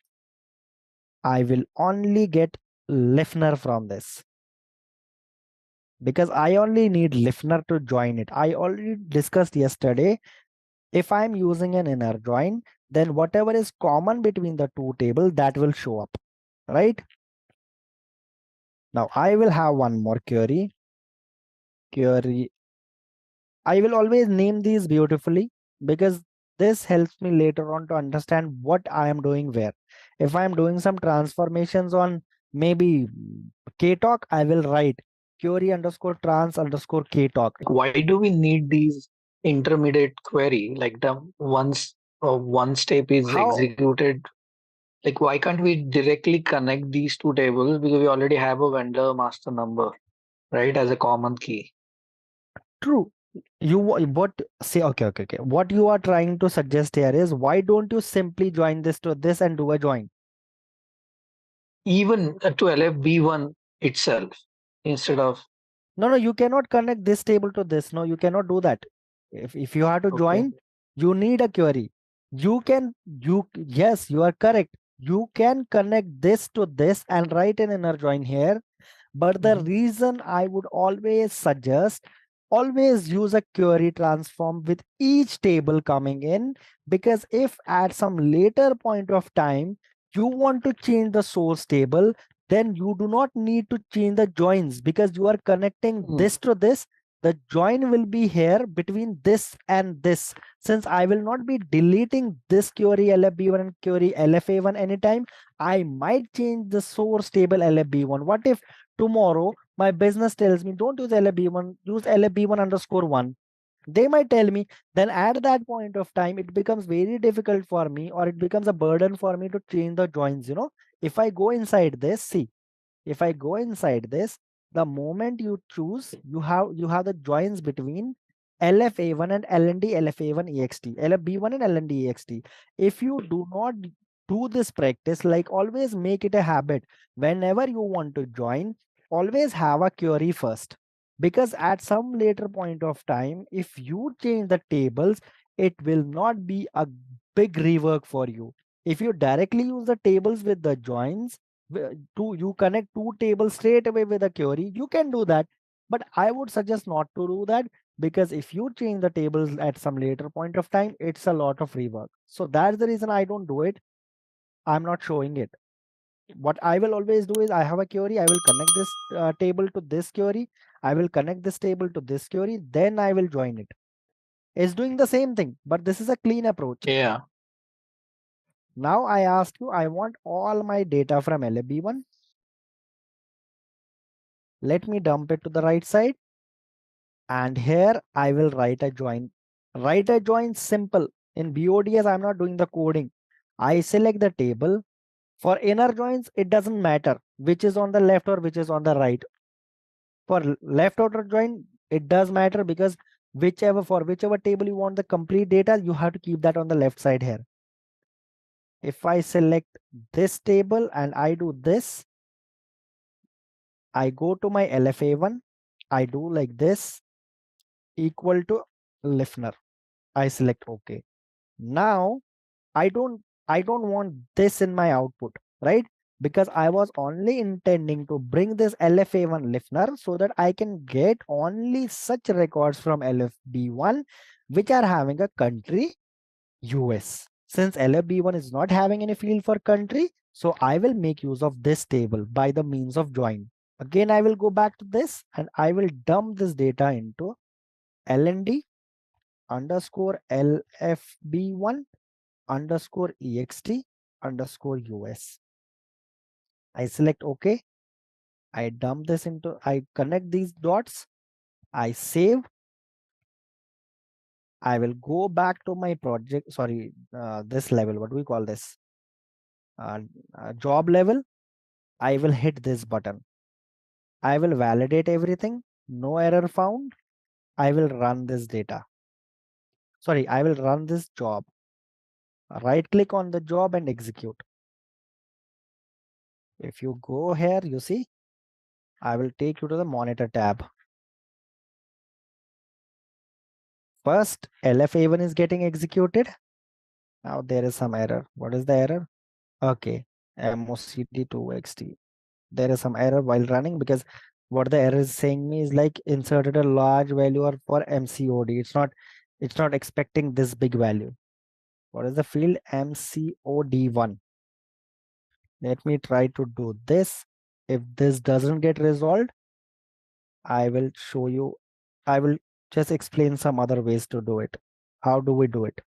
B: I will only get listener from this, because I only need listener to join it. I already discussed yesterday, if I'm using an inner join, then whatever is common between the two tables, that will show up, right? Now I will have one more query. I will always name these beautifully because this helps me later on to understand what I am doing where. If I am doing some transformations on maybe KTalk, I will write query underscore trans underscore KTalk.
H: Why do we need these intermediate query? Like the once one step is executed, like why can't we directly connect these two tables, because we already have a vendor master number, right, as a common key?
B: True. What say okay. What you are trying to suggest here is, why don't you simply join this to this and do a join?
H: Even to LFB1 itself instead of.
B: No, you cannot connect this table to this. No, you cannot do that. If you have to join, you need a query. Yes, you are correct. You can connect this to this and write an inner join here. But the reason I would always suggest, always use a query transform with each table coming in, because if at some later point of time you want to change the source table, then you do not need to change the joins, because you are connecting this to this. The join will be here between this and this. Since I will not be deleting this query LFB1 and query LFA1 anytime, I might change the source table LFB1. What if tomorrow my business tells me don't use LFB1, use LFB1 underscore 1? They might tell me, then at that point of time, it becomes very difficult for me, or it becomes a burden for me to change the joins. If I go inside this, see, if I go inside this, the moment you choose, you have the joins between LFA1 and LND LFA1 EXT, LFB1 and LND EXT. If you do not do this practice, like always make it a habit, whenever you want to join, always have a query first. Because at some later point of time, if you change the tables, it will not be a big rework for you. If you directly use the tables with the joins, you connect two tables straight away with a query, you can do that. But I would suggest not to do that, because if you change the tables at some later point of time, it's a lot of rework. So that's the reason I don't do it. I'm not showing it. What I will always do is, I have a query, I will connect this table to this query, I will connect this table to this query, then I will join it. It's doing the same thing, but this is a clean approach.
H: Yeah.
B: Now I ask you, I want all my data from LAB1. Let me dump it to the right side. And here I will write a join. Write a join simple. In BODS, I'm not doing the coding. I select the table. For inner joins, it doesn't matter which is on the left or which is on the right. For left outer join, it does matter, because for whichever table you want the complete data, you have to keep that on the left side here. If I select this table and I do this, I go to my LFA1, I do like this, equal to listener. I select OK. Now I don't want this in my output, right? Because I was only intending to bring this LFA1 listener so that I can get only such records from LFB1 which are having a country US. Since LFB1 is not having any field for country, so I will make use of this table by the means of join. Again, I will go back to this and I will dump this data into LND underscore LFB1 underscore ext underscore US. I select OK. I dump this into, I connect these dots. I save. I will go back to my project. Sorry, this level. What do we call this? Job level. I will hit this button. I will validate everything. No error found. I will run this data. Sorry, I will run this job. Right click on the job and execute. If you go here, you see, I will take you to the monitor tab. First, LFA1 is getting executed. Now there is some error. What is the error? Okay, MOCD2XT. There is some error while running, because what the error is saying me is like inserted a large value or for MCOD. It's not expecting this big value. What is the field? MCOD1. Let me try to do this. If this doesn't get resolved, I will show you. I will just explain some other ways to do it. How do we do it?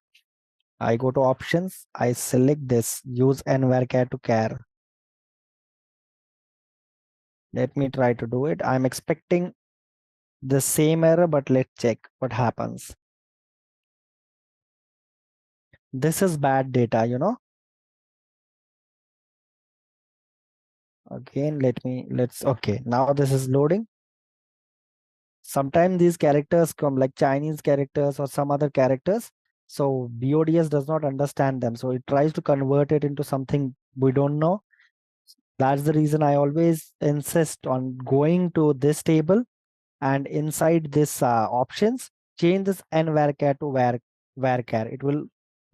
B: I go to options. I select this, use nvarchar to char. Let me try to do it. I'm expecting the same error, but let's check what happens. This is bad data, Again, okay, now this is loading. Sometimes these characters come like Chinese characters or some other characters. So BODS does not understand them. So it tries to convert it into something we don't know. That's the reason I always insist on going to this table and inside this options, change this nvarchar to varchar. It will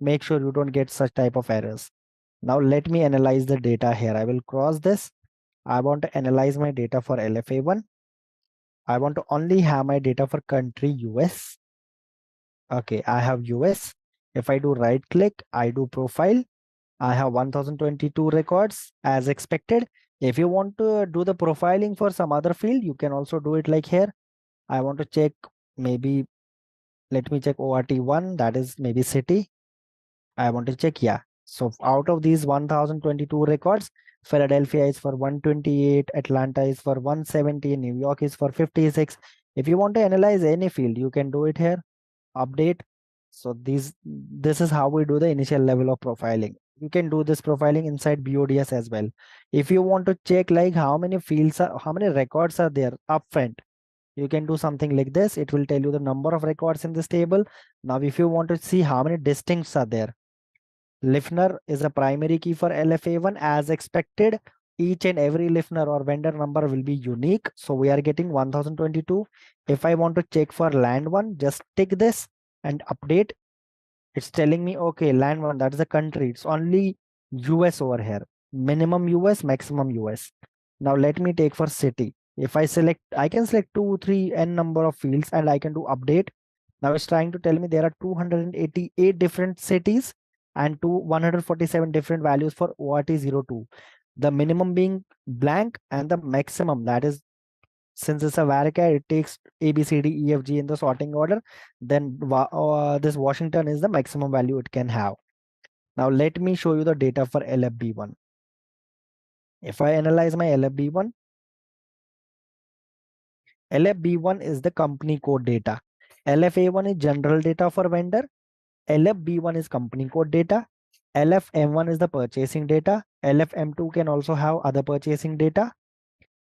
B: make sure you don't get such type of errors. Now let me analyze the data here. I will cross this. I want to analyze my data for LFA1. I want to only have my data for country US. Okay, I have US. If I do right click, I do profile. I have 1022 records as expected. If you want to do the profiling for some other field, you can also do it like here. I want to check maybe, let me check ORT1, that is maybe city. I want to check, yeah. So out of these 1022 records, Philadelphia is for 128, Atlanta is for 170, New York is for 56. If you want to analyze any field, you can do it here, update. So this is how we do the initial level of profiling. You can do this profiling inside BODS as well. If you want to check like how many fields are, how many records are there upfront, you can do something like this. It will tell you the number of records in this table. Now, if you want to see how many distincts are there, listener is a primary key for LFA1 as expected. Each and every listener or vendor number will be unique. So we are getting 1022. If I want to check for land one, just tick this and update. It's telling me, okay, land one, that's the country. It's only US over here. Minimum US, maximum US. Now let me take for city. If I select, I can select 2, 3, n number of fields and I can do update. Now it's trying to tell me there are 288 different cities and 147 different values for ORT02. The minimum being blank and the maximum, that is, since it's a varchar, it takes A, B, C, D, E, F, G in the sorting order. Then this Washington is the maximum value it can have. Now let me show you the data for LFB1. If I analyze my LFB1, LFB1 is the company code data. LFA1 is general data for vendor. LFB1 is company code data. LFM1 is the purchasing data. LFM2 can also have other purchasing data.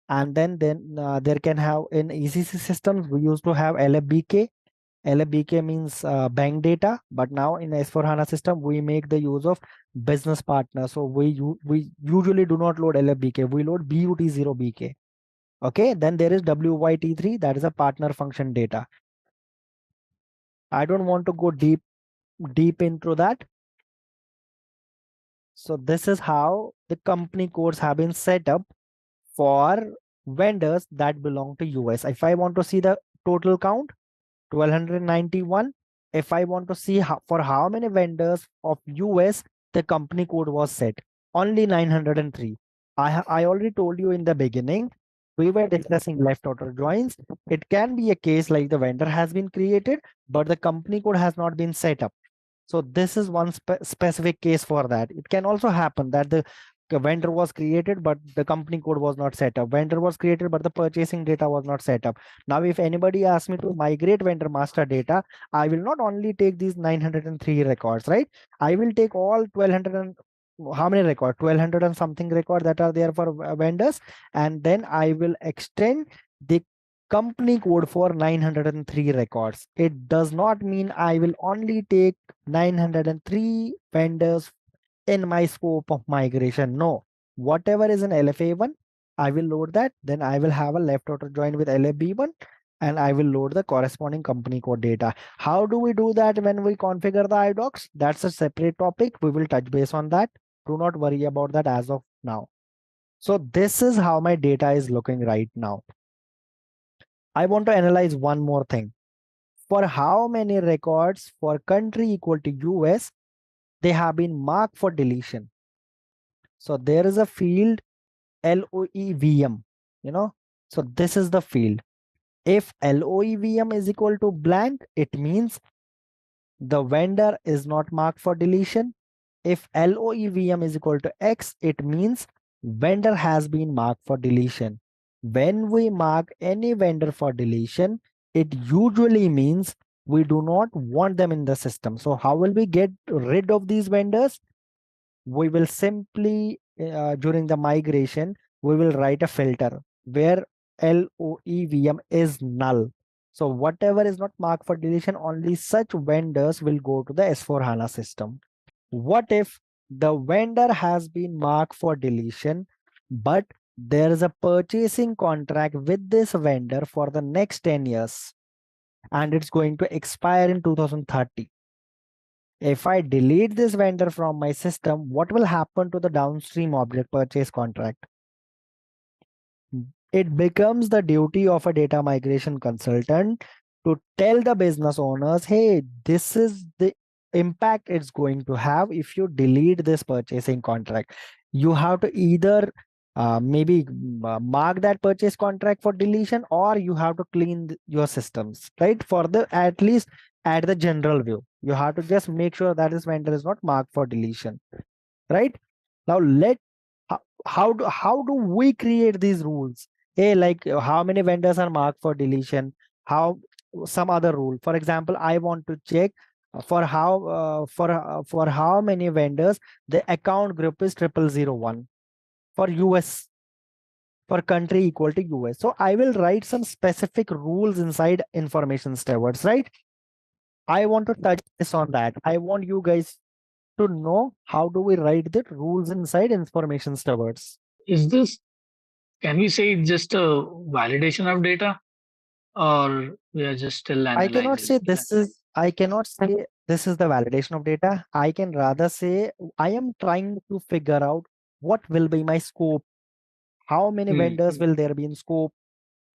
B: And then there can have in ECC systems, we used to have LFBK. LFBK means bank data, but now in S4HANA system, we make the use of business partner. So we usually do not load LFBK, we load BUT0BK. Okay, then there is WYT3, that is a partner function data. I don't want to go deep into that. So this is how the company codes have been set up for vendors that belong to US. If I want to see the total count, 1291. If I want to see for how many vendors of US the company code was set, only 903. I already told you in the beginning, we were discussing left outer joins. It can be a case like the vendor has been created, but the company code has not been set up. So this is one specific case for that. It can also happen that the vendor was created, but the company code was not set up. Vendor was created, but the purchasing data was not set up. Now, if anybody asks me to migrate vendor master data, I will not only take these 903 records, right? I will take all 1200 and how many records? 1200 and something records that are there for vendors. And then I will extend the company code for 903 records. It does not mean I will only take 903 vendors in my scope of migration. No, whatever is in LFA1, I will load that. Then I will have a left outer join with LFB1 and I will load the corresponding company code data. How do we do that when we configure the iDocs? That's a separate topic. We will touch base on that. Do not worry about that as of now. So this is how my data is looking right now. I want to analyze one more thing. For how many records for country equal to US, they have been marked for deletion. So there is a field LOEVM, so this is the field. If LOEVM is equal to blank, it means the vendor is not marked for deletion. If LOEVM is equal to X, it means vendor has been marked for deletion. When we mark any vendor for deletion, it usually means we do not want them in the system. So how will we get rid of these vendors? We will simply, during the migration, we will write a filter where LOEVM is null. So whatever is not marked for deletion, only such vendors will go to the S4HANA system. What if the vendor has been marked for deletion, but there is a purchasing contract with this vendor for the next 10 years and it's going to expire in 2030? If I delete this vendor from my system, what will happen to the downstream object purchase contract? it becomes the duty of a data migration consultant to tell the business owners, hey, this is the impact it's going to have if you delete this purchasing contract. You have to either maybe mark that purchase contract for deletion, or you have to clean your systems, right? For the, at least at the general view, you have to just make sure that this vendor is not marked for deletion, right? Now how do we create these rules? Hey, like how many vendors are marked for deletion? How, some other rule, for example, I want to check for how many vendors the account group is 0001 for US, for country equal to US. So I will write some specific rules inside information stewards, right? I want to touch this on that. I want you guys to know how do we write the rules inside information stewards.
H: Is this, can we say it's just a validation of data, or we are just still
B: I cannot
H: analyzing?
B: say this is the validation of data. I can rather say I am trying to figure out what will be my scope. How many vendors will there be in scope?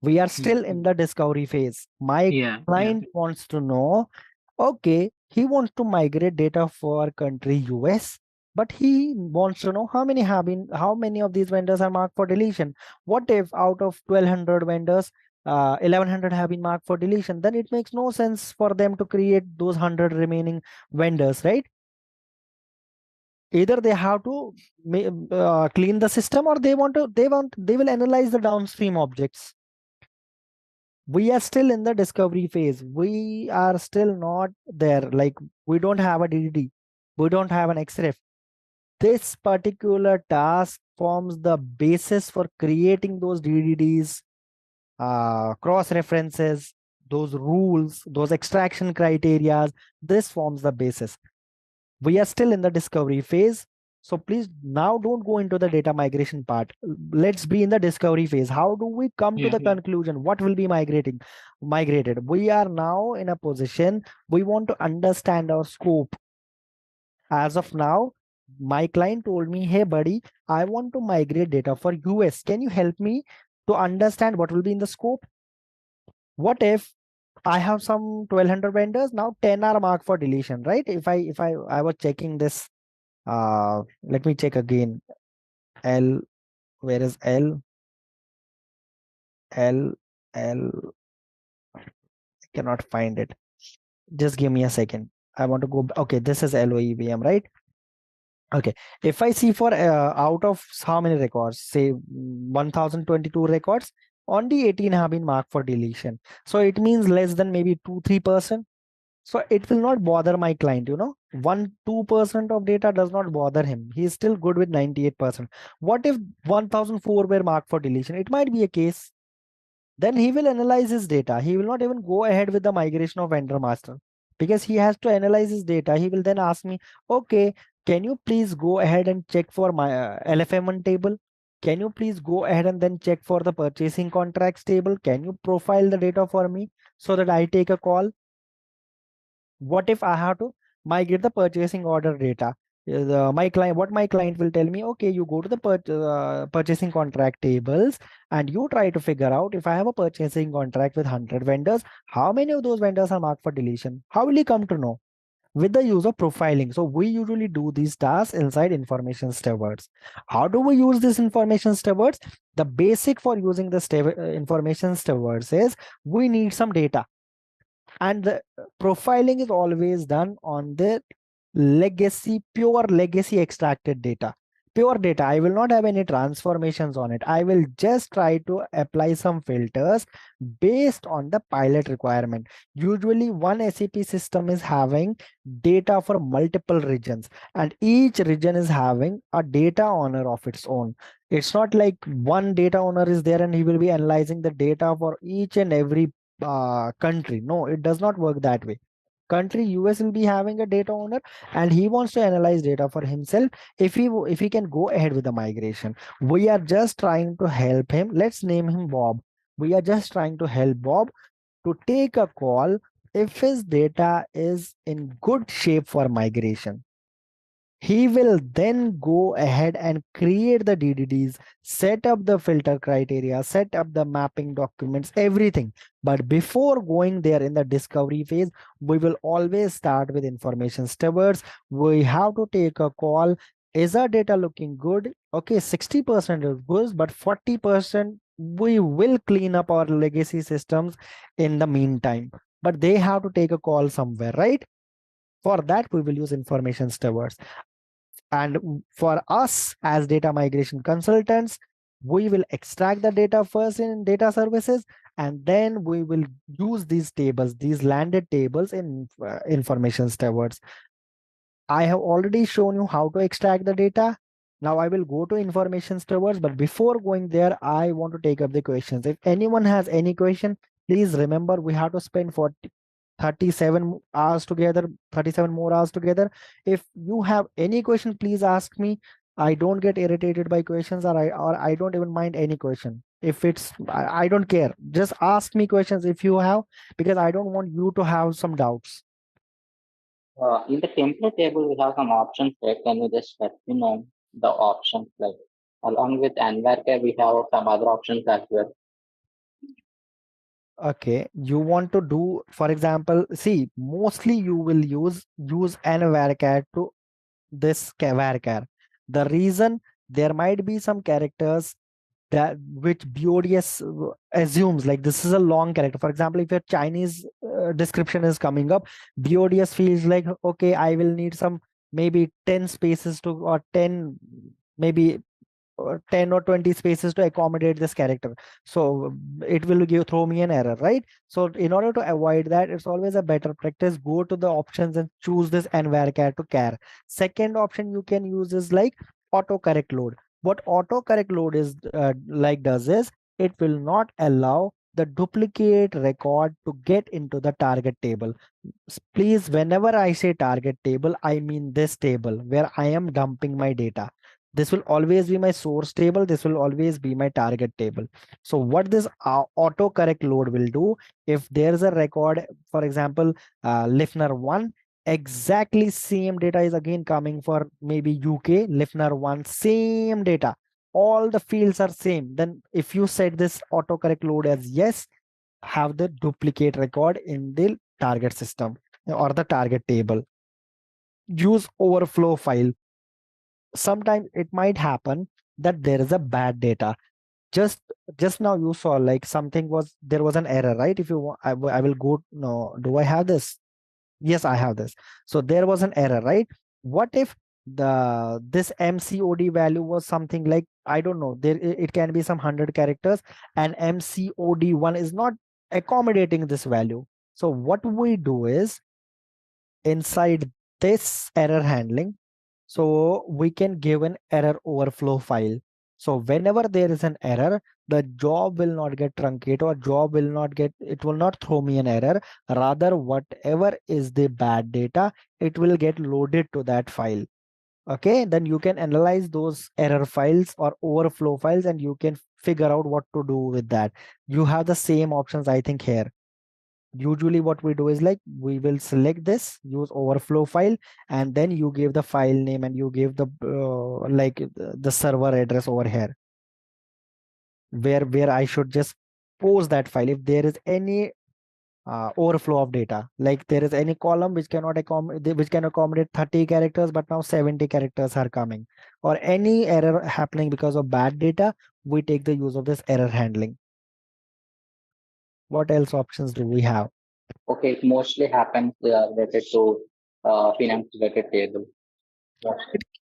B: We are still in the discovery phase. My
H: Yeah.
B: client wants to know, okay, he wants to migrate data for country US, but he wants to know how many of these vendors are marked for deletion. What if out of 1200 vendors, 1100 have been marked for deletion? Then it makes no sense for them to create those 100 remaining vendors, right? Either they have to clean the system, or they will analyze the downstream objects. We are still in the discovery phase. We are still not there. Like, we don't have a DDD. We don't have an XREF. This particular task forms the basis for creating those DDDs, cross references, those rules, those extraction criteria. This forms the basis. We are still in the discovery phase. So please now don't go into the data migration part. Let's be in the discovery phase. How do we come to the conclusion? What will be migrated? We are now in a position, we want to understand our scope. As of now, my client told me, hey buddy, I want to migrate data for US. Can you help me to understand what will be in the scope? What if I have some 1200 vendors, now 10 are marked for deletion, right? If I was checking this, let me check again. L, where is L? L, I cannot find it. Just give me a second. I want to go. Okay, this is LOEVM, right? Okay, if I see for out of how many records, say 1022 records, only 18 have been marked for deletion. So it means less than maybe 2-3%. So it will not bother my client, 1-2% of data does not bother him. He is still good with 98%. What if 1004 were marked for deletion? It might be a case. Then he will analyze his data. He will not even go ahead with the migration of vendor master, because he has to analyze his data. He will then ask me, okay, can you please go ahead and check for my LFM1 table? Can you please go ahead and then check for the purchasing contracts table? Can you profile the data for me so that I take a call? What if I have to migrate the purchasing order data? My client will tell me, okay, you go to the purchasing contract tables and you try to figure out, if I have a purchasing contract with 100 vendors, how many of those vendors are marked for deletion? How will he come to know? With the use of profiling. So we usually do these tasks inside information stewards. How do we use this information stewards? The basic for using the information stewards is we need some data. And the profiling is always done on the pure legacy extracted data. Pure data. I will not have any transformations on it. I will just try to apply some filters based on the pilot requirement. Usually one SAP system is having data for multiple regions, and each region is having a data owner of its own. It's not like one data owner is there and he will be analyzing the data for each and every country. No, it does not work that way. Country US will be having a data owner and he wants to analyze data for himself. If he can go ahead with the migration, we are just trying to help him. Let's name him Bob. We are just trying to help Bob to take a call if his data is in good shape for migration. He will then go ahead and create the DDDs, set up the filter criteria, set up the mapping documents, everything. But before going there in the discovery phase, we will always start with information stewards. We have to take a call. Is our data looking good? Okay, 60% is good, but 40% we will clean up our legacy systems in the meantime. But they have to take a call somewhere, right? For that, we will use information stewards. And for us as data migration consultants, we will extract the data first in data services, and then we will use these tables, these landed tables in information stewards. I have already shown you how to extract the data. Now I will go to information stewards, but before going there, I want to take up the questions. If anyone has any question, please remember we have to spend 37 hours together, 37 more hours together. If you have any question, please ask me. I don't get irritated by questions, or I don't even mind any question. If it's I don't care. Just ask me questions if you have, because I don't want you to have some doubts.
C: In the template table, we have some options there. Can you just let me know the options? Like along with Anvarka, we have some other options as well.
B: Okay, you want to do, for example, see, mostly you will use an varchar to this varchar. The reason, there might be some characters that which BODS assumes, like this is a long character. For example, if your Chinese description is coming up, BODS feels like, okay, I will need some maybe 10 spaces to, or 10 maybe 10 or 20 spaces to accommodate this character. So it will throw me an error, right? So in order to avoid that, it's always a better practice. Go to the options and choose this varchar to char. Second option you can use is like autocorrect load. What autocorrect load is does is, it will not allow the duplicate record to get into the target table. Please, whenever I say target table, I mean this table where I am dumping my data. This will always be my source table. This will always be my target table. So what this autocorrect load will do, if there's a record, for example, listener 1, exactly same data is again coming for maybe UK, listener 1, same data. All the fields are same. Then if you set this autocorrect load as yes, have the duplicate record in the target system or the target table. Use overflow file. Sometimes it might happen that there is a bad data. Just now you saw like something was, there was an error, right? If you want, I will go, no, do I have this? Yes, I have this. So there was an error, right? What if this MCOD value was something like, I don't know, there it can be some 100 characters, and MCOD1 is not accommodating this value. So what we do is, inside this error handling, so we can give an error overflow file. So whenever there is an error, the job will not get truncated, or job will not get, it will not throw me an error. Rather, whatever is the bad data, it will get loaded to that file. Okay, then you can analyze those error files or overflow files, and you can figure out what to do with that. You have the same options, I think, here. Usually what we do is like, we will select this, use overflow file, and then you give the file name, and you give the the server address over here, where I should just post that file. If there is any overflow of data, like there is any column which cannot accommodate, which can accommodate 30 characters, but now 70 characters are coming, or any error happening because of bad data, we take the use of this error handling. What else options do we have?
C: Okay, it mostly happens related to finance related table.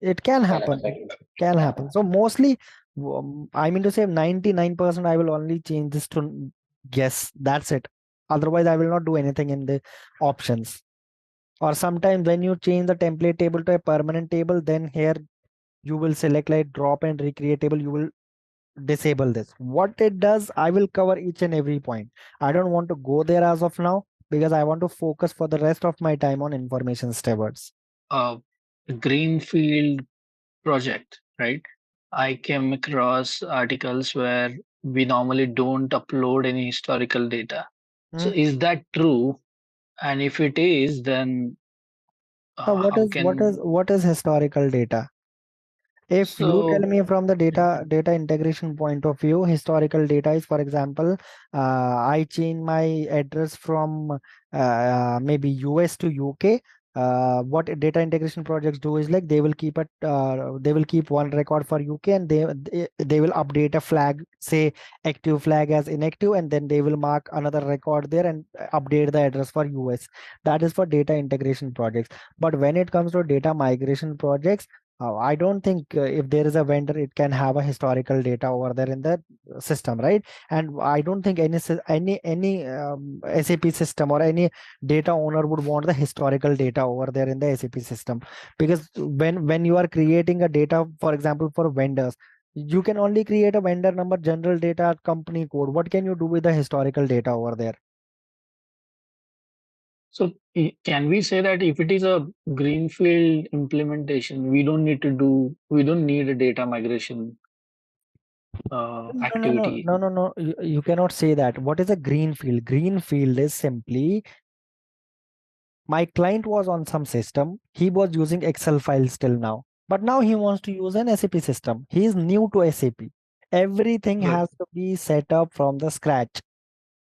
B: It can happen. Can happen. So mostly, I mean to say 99%, I will only change this to yes, that's it. Otherwise, I will not do anything in the options. Or sometimes when you change the template table to a permanent table, then here you will select like drop and recreate table. You will disable this. What it does, I will cover each and every point. I don't want to go there as of now, because I want to focus for the rest of my time on information stewards.
H: Greenfield project, right? I came across articles where we normally don't upload any historical data. So is that true? And if it is, then
B: What
H: how
B: is
H: can
B: what is historical data? If you tell
H: so
B: me from the data integration point of view, historical data is, for example, I change my address from maybe US to UK. What data integration projects do is like they will keep one record for UK, and they will update a flag, say active flag as inactive, and then they will mark another record there and update the address for US. That is for data integration projects. But when it comes to data migration projects, I don't think if there is a vendor, it can have a historical data over there in the system, right? And I don't think any SAP system or any data owner would want the historical data over there in the SAP system, because when you are creating a data, for example, for vendors, you can only create a vendor number, general data, company code. What can you do with the historical data over there?
H: so can we say that if it is a greenfield implementation, we don't need a data migration activity?
B: No. You cannot say that. What is a greenfield? Greenfield is simply my client was on some system. He was using Excel files till now, but now he wants to use an SAP system. He is new to SAP. Everything
H: Right,
B: has to be set up from the scratch.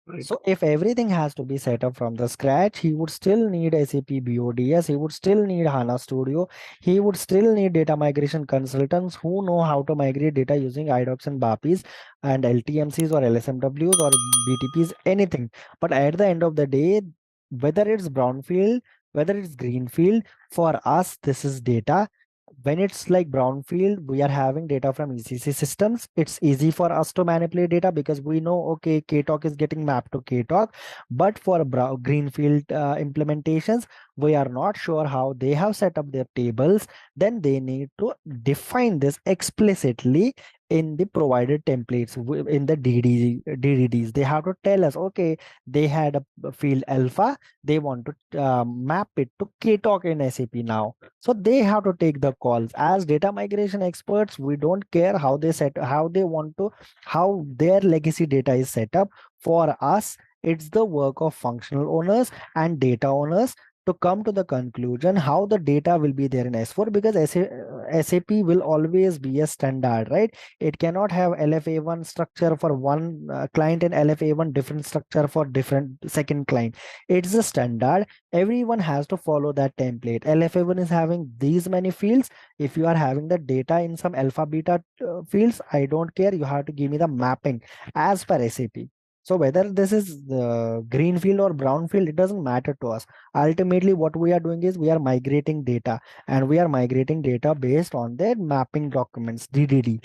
H: right.
B: So if everything has to be set up from the scratch, he would still need SAP BODS, he would still need HANA Studio, he would still need data migration consultants who know how to migrate data using IDOCs and BAPIs and LTMCs or LSMWs or BTPs, anything. But at the end of the day, whether it's brownfield, whether it's greenfield, for us, this is data. When it's like brownfield, we are having data from ECC systems. It's easy for us to manipulate data because we know, okay, KTOC is getting mapped to KTOC. But for greenfield implementations, we are not sure how they have set up their tables. Then they need to define this explicitly in the provided templates in the DDDs. They have to tell us, okay, they had a field alpha. They want to map it to KTOC in SAP now. So they have to take the calls. As data migration experts, we don't care how how their legacy data is set up. For us, it's the work of functional owners and data owners to come to the conclusion how the data will be there in S4, because SAP will always be a standard, right? It cannot have LFA1 structure for one client and LFA1 different structure for different second client. It's a standard. Everyone has to follow that template. LFA1 is having these many fields. If you are having the data in some alpha beta fields, I don't care. You have to give me the mapping as per SAP. So whether this is greenfield or brownfield, it doesn't matter to us. Ultimately, what we are doing is we are migrating data, and we are migrating data based on their mapping documents, DDD.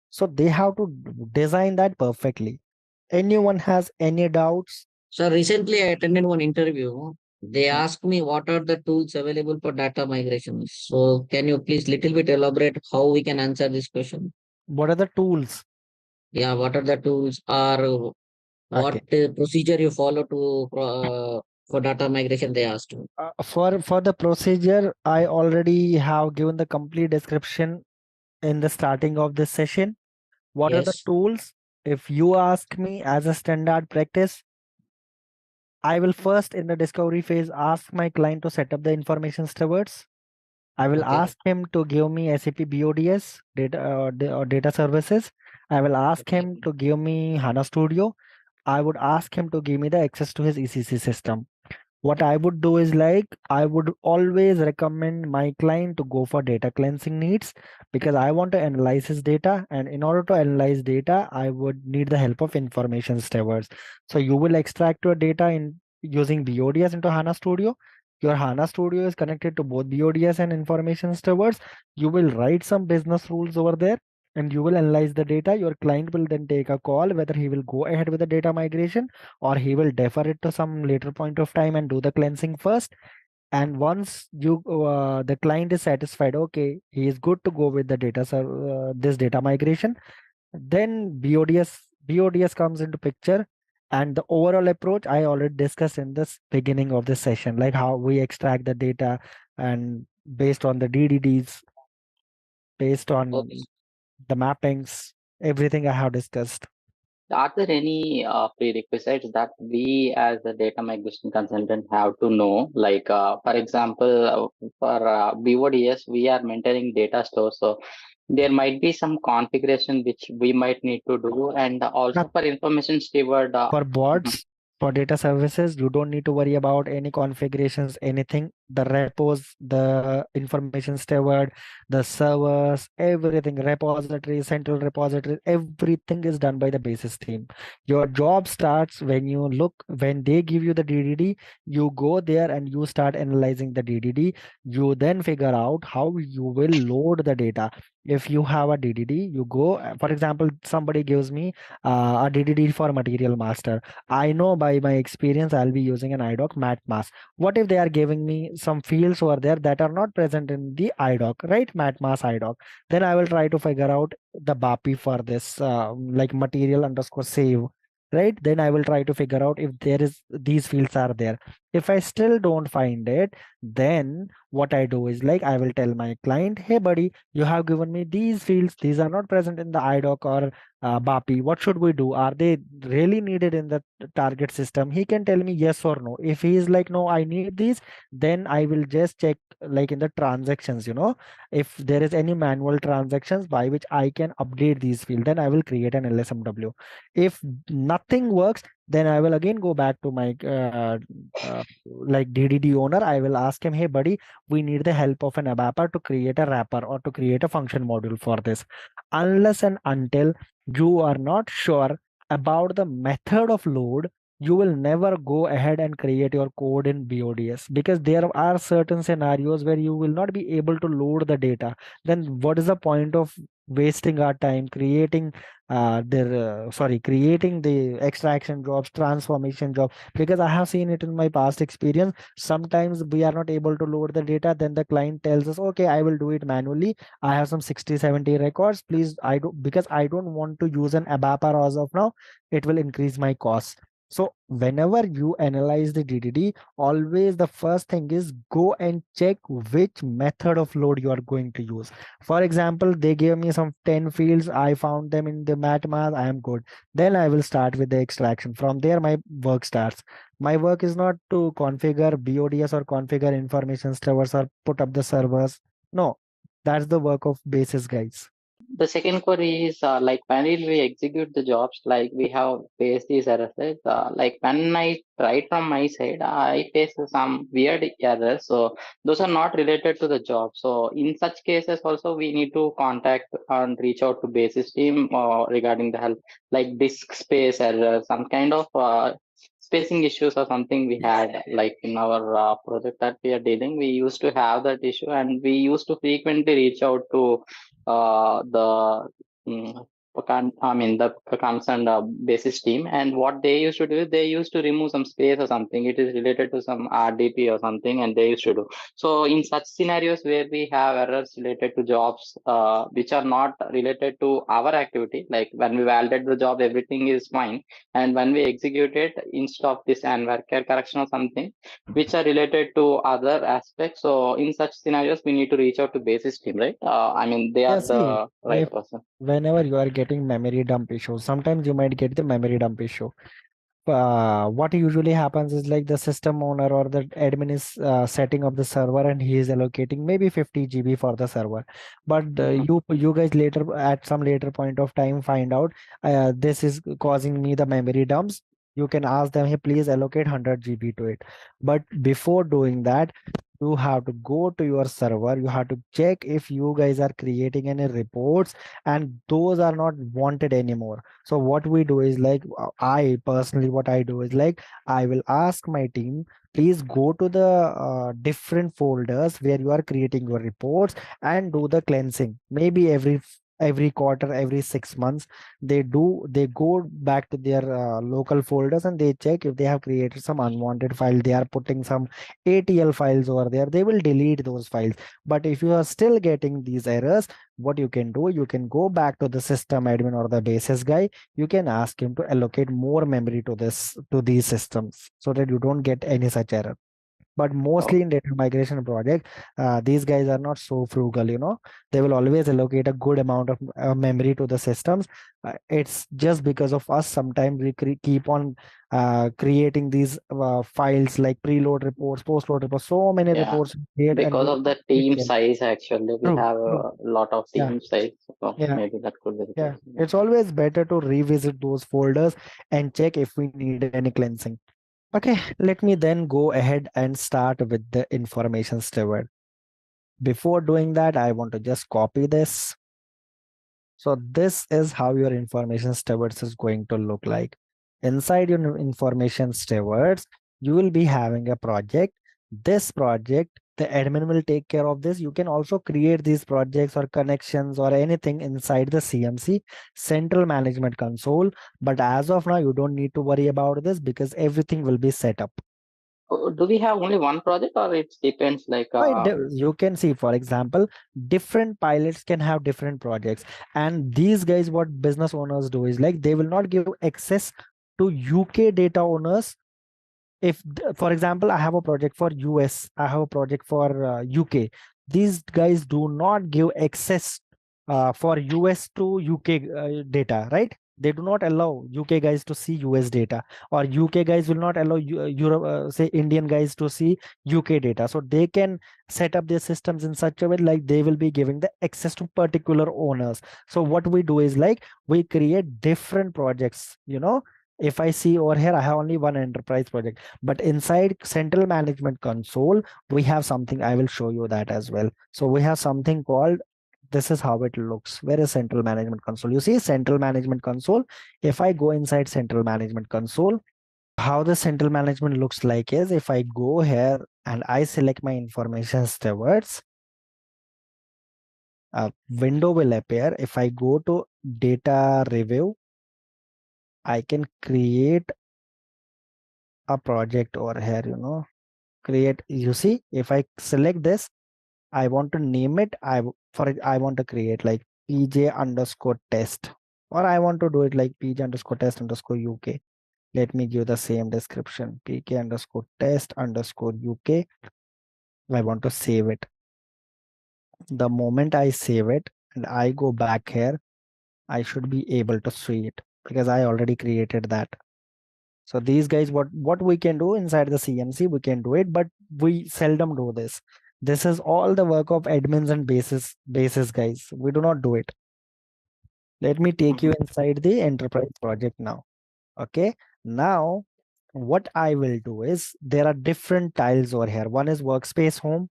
B: So they have to design that perfectly. Anyone has any doubts?
C: So recently I attended one interview. They asked me what are the tools available for data migration. So can you please little bit elaborate how we can answer this question?
B: What are the tools?
C: Yeah, what are the tools or what
B: Okay.
C: procedure you follow to for data migration? They asked me.
B: For the procedure, I already have given the complete description in the starting of this session. What are the
C: Yes.
B: tools? If you ask me as a standard practice, I will first in the discovery phase ask my client to set up the information stewards. I will
C: Okay.
B: ask him to give me SAP BODS or data services. I will ask
C: Okay.
B: him to give me HANA Studio. I would ask him to give me the access to his ECC system. What I would do is like I would always recommend my client to go for data cleansing needs, because I want to analyze his data, and in order to analyze data, I would need the help of information stewards. So you will extract your data in using BODS into HANA Studio. Your HANA Studio is connected to both BODS and information stewards. You will write some business rules over there, and you will analyze the data. Your client will then take a call whether he will go ahead with the data migration or he will defer it to some later point of time and do the cleansing first. And once the client is satisfied, okay, he is good to go with the this data migration, then BODS comes into picture. And the overall approach I already discussed in this beginning of this session, like how we extract the data and based on the DDDs, based on
C: Okay.
B: the mappings, everything I have discussed.
I: Are there any prerequisites that we as a data migration consultant have to know? Like, for example, for BODS, we are maintaining data store. So there might be some configuration which we might need to do. And also for information steward.
B: For bots, for data services, you don't need to worry about any configurations, anything. The repos, the information steward, the servers, everything, repositories, central repositories, everything is done by the basis team. Your job starts when they give you the DDD, you go there and you start analyzing the DDD. You then figure out how you will load the data. If you have a DDD, you go, for example, somebody gives me a DDD for material master. I know by my experience I'll be using an IDOC mat mass. What if they are giving me some fields over there that are not present in the IDOC, right? Mat mass IDOC. Then I will try to figure out the BAPI for this, like material underscore save. Right, then I will try to figure out if there is these fields are there. If I still don't find it, then what I do is like I will tell my client, hey buddy, you have given me these fields, these are not present in the IDOC or BAPI. What should we do? Are they really needed in the target system? He can tell me yes or no. If he is like, no, I need these, then I will just check like in the transactions, if there is any manual transactions by which I can update these fields, then I will create an LSMW. If nothing works, then I will again go back to my like DDD owner. I will ask him, hey buddy, we need the help of an ABAPer to create a wrapper or to create a function module for this. Unless and until you are not sure about the method of load, you will never go ahead and create your code in BODS, because there are certain scenarios where you will not be able to load the data. Then what is the point of wasting our time creating creating the extraction jobs, transformation jobs? Because I have seen it in my past experience. Sometimes we are not able to load the data, then the client tells us, okay, I will do it manually. I have some 60-70 records, please. Because I don't want to use an ABAPer as of now, it will increase my cost. So whenever you analyze the DDD, always the first thing is go and check which method of load you are going to use. For example, they gave me some 10 fields. I found them in the MatMath. I am good. Then I will start with the extraction. From there, my work starts. My work is not to configure BODS or configure information servers or put up the servers. No, that's the work of basis guys.
I: The second query is like when will we execute the jobs? Like we have faced these errors. Right? Like when I try from my side, I face some weird errors. So those are not related to the job. So in such cases, also we need to contact and reach out to basis team regarding the help, like disk space error, some kind of spacing issues or something we had. Like in our project that we are dealing, we used to have that issue, and we used to frequently reach out to the the concerned basis team, and what they used to do is they used to remove some space or something. It is related to some RDP or something, and they used to do. So in such scenarios where we have errors related to jobs which are not related to our activity, like when we validate the job, everything is fine, and when we execute it, instead of this and worker correction or something which are related to other aspects. So in such scenarios, we need to reach out to basis team, right? They are the right person.
B: Whenever you are getting memory dump issues, sometimes you might get the memory dump issue. What usually happens is like the system owner or the admin is setting up the server and he is allocating maybe 50 GB for the server. But you guys later at some later point of time find out this is causing me the memory dumps. You can ask them, hey, please allocate 100 GB to it. But before doing that, you have to go to your server. You have to check if you guys are creating any reports, and those are not wanted anymore. So what we do is like I personally, what I do is like I will ask my team, please go to the different folders where you are creating your reports and do the cleansing. Maybe every quarter, every 6 months, they go back to their local folders and they check if they have created some unwanted file. They are putting some ATL files over there. They will delete those files. But if you are still getting these errors, what you can do, you can go back to the system admin or the basis guy. You can ask him to allocate more memory to these systems so that you don't get any such error. But mostly in data migration project, these guys are not so frugal, they will always allocate a good amount of memory to the systems. It's just because of us sometimes we keep on creating these files like preload reports, postload reports, so many
I: Yeah,
B: reports create, and
I: because
B: we
I: of the
B: take
I: team
B: care.
I: size, actually, we
B: True,
I: have
B: true.
I: a lot of
B: Yeah,
I: team size. So
B: yeah,
I: maybe that could be the
B: yeah.
I: case.
B: It's always better to revisit those folders and check if we need any cleansing. Okay, let me then go ahead and start with the information steward. Before doing that, I want to just copy this. So this is how your information stewards is going to look like. Inside your information stewards, you will be having a project. This project, the admin will take care of this. You can also create these projects or connections or anything inside the CMC, Central Management Console. But as of now, you don't need to worry about this because everything will be set up.
I: Do we have only one project, or it depends? Like,
B: You can see, for example, different pilots can have different projects, and these guys, what business owners do is like they will not give access to UK data owners. If for example, I have a project for US, I have a project for UK, these guys do not give access for US to UK data, right? They do not allow UK guys to see US data, or UK guys will not allow Europe, say Indian guys to see UK data. So they can set up their systems in such a way like they will be giving the access to particular owners. So what we do is like we create different projects. If I see over here, I have only one enterprise project, but inside Central Management Console, we have something. I will show you that as well. So we have something called, this is how it looks. Where is Central Management Console? You see Central Management Console. If I go inside Central Management Console, how the Central Management looks like is if I go here and I select my information stewards, a window will appear. If I go to data review, I can create a project over here, create. You see, if I select this, I want to name it. I want to create like pj underscore test, or I want to do it like pj underscore test underscore UK. Let me give the same description, pk underscore test underscore UK. I want to save it. The moment I save it and I go back here, I should be able to see it because I already created that. So these guys, what we can do inside the CMC, we can do it, but we seldom do this. This is all the work of admins and basis guys. We do not do it. Let me take you inside the enterprise project now. Okay. Now, what I will do is there are different tiles over here. One is workspace home.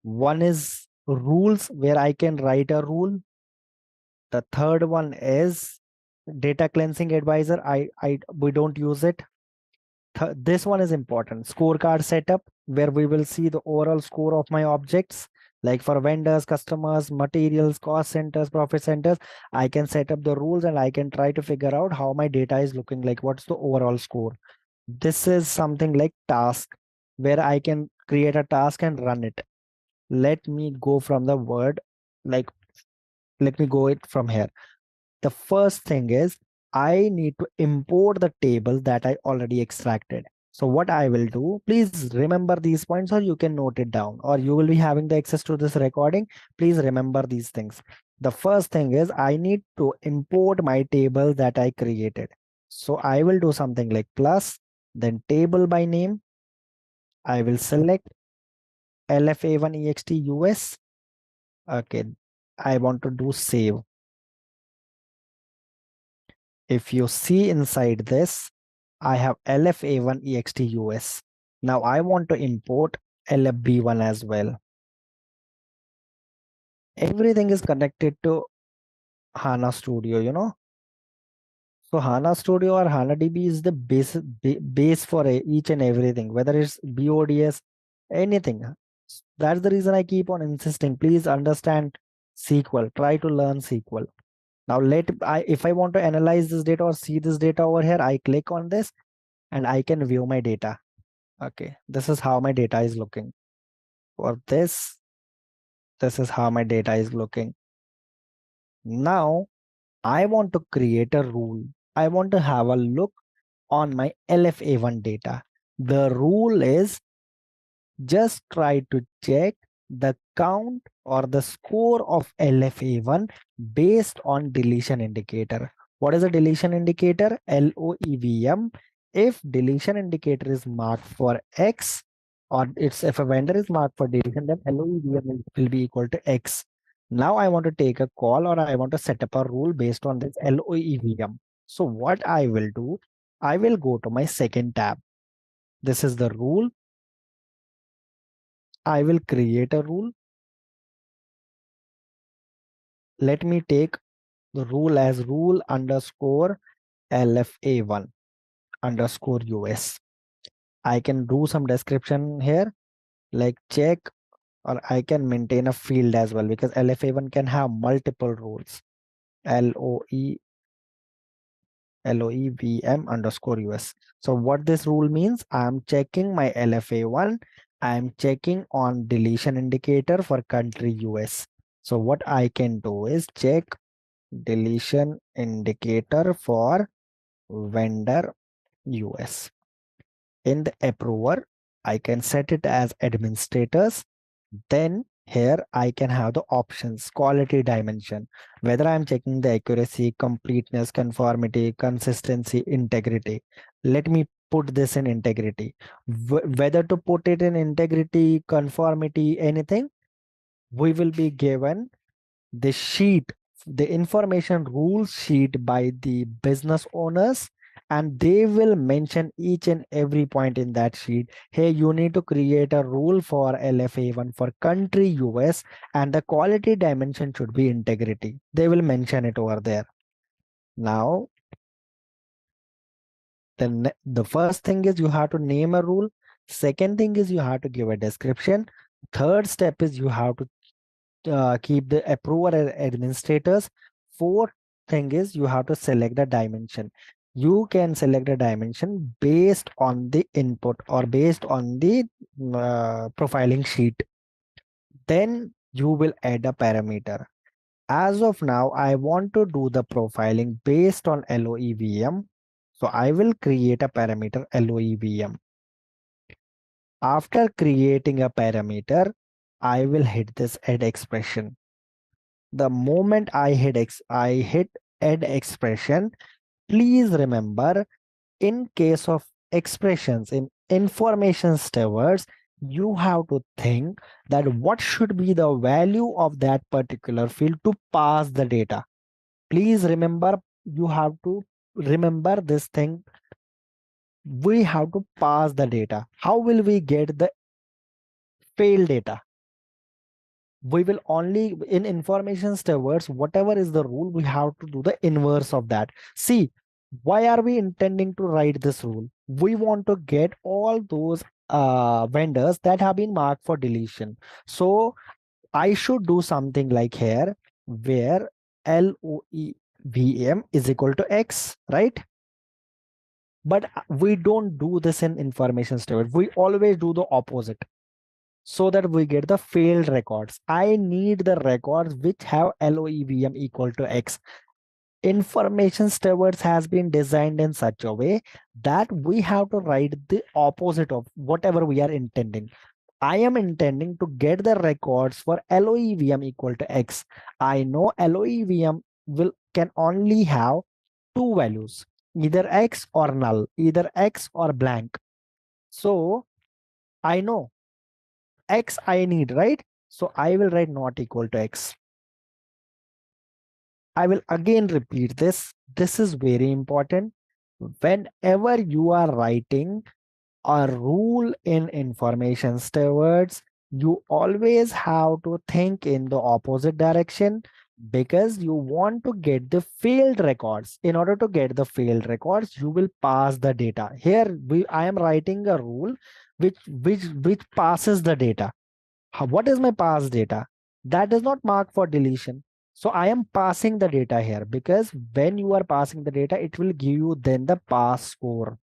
B: One is rules where I can write a rule. The third one is data cleansing advisor. We don't use it. This one is important. Scorecard setup, where we will see the overall score of my objects, like for vendors, customers, materials, cost centers, profit centers. I can set up the rules and I can try to figure out how my data is looking like. What's the overall score? This is something like task, where I can create a task and run it. Let me go from the word, like, let me go it from here. The first thing is I need to import the table that I already extracted. So what I will do, please remember these points, or you can note it down, or you will be having the access to this recording. Please remember these things. The first thing is I need to import my table that I created. So I will do something like plus, then table by name. I will select LFA1EXT US. Okay, I want to do save. If you see inside this, I have LFA1EXT US. Now I want to import LFB1 as well. Everything is connected to HANA Studio, So HANA Studio or HANA DB is the base for each and everything, whether it's BODS, anything. That's the reason I keep on insisting. Please understand SQL. Try to learn SQL. Now if I want to analyze this data or see this data over here, I click on this and I can view my data. Okay, this is how my data is looking. For this is how my data is looking. Now I want to create a rule. I want to have a look on my LFA1 data. The rule is Just try to check the count or the score of LFA1 based on deletion indicator. What is a deletion indicator? LOEVM. If deletion indicator is marked for X, or it's if a vendor is marked for deletion, then LOEVM will be equal to X. Now I want to take a call, or I want to set up a rule based on this LOEVM. So what I will do, I will go to my second tab. This is the rule. I will create a rule. Let me take the rule as rule underscore LFA1 underscore US. I can do some description here like check, or I can maintain a field as well, because LFA1 can have multiple rules. LOEVM underscore US. So what this rule means, I'm checking my LFA1. I'm checking on deletion indicator for country US. So what I can do is check deletion indicator for vendor US. In the approver, I can set it as administrators. Then here I can have the options, quality dimension, whether I'm checking the accuracy, completeness, conformity, consistency, integrity. Let me put this in integrity. Whether to put it in integrity, conformity, anything, we will be given the sheet, the information rules sheet by the business owners, and they will mention each and every point in that sheet. Hey, you need to create a rule for LFA1 for country US, and the quality dimension should be integrity. They will mention it over there. Now, the first thing is you have to name a rule. Second thing is you have to give a description. Third step is you have to keep the approver as administrators. Fourth thing is you have to select the dimension. You can select the dimension based on the input or based on the profiling sheet. Then you will add a parameter. As of now, I want to do the profiling based on LOEVM. So I will create a parameter LOEVM. After creating a parameter, I will hit this add expression. The moment I hit add expression, please remember, in case of expressions in information stewards, you have to think that what should be the value of that particular field to pass the data. Please remember, you have to remember this thing. We have to pass the data. How will we get the failed data? We will only, in information stewards, whatever is the rule, we have to do the inverse of that. See, why are we intending to write this rule? We want to get all those vendors that have been marked for deletion. So I should do something like here, where LOEVM is equal to X, right? But we don't do this in information steward. We always do the opposite, so that we get the failed records. I need the records which have LOEVM equal to X. Information stewards has been designed in such a way that we have to write the opposite of whatever we are intending. I am intending to get the records for LOEVM equal to X. I know LOEVM can only have two values, either X or null, either X or blank. So I know X I need, right? So I will write not equal to X. I will again repeat this. This is very important. Whenever you are writing a rule in information stewards, you always have to think in the opposite direction, because you want to get the failed records. In order to get the failed records, you will pass the data. Here I am writing a rule which passes the data. What is my pass data? That is not marked for deletion. So I am passing the data here, because when you are passing the data, it will give you then the pass score.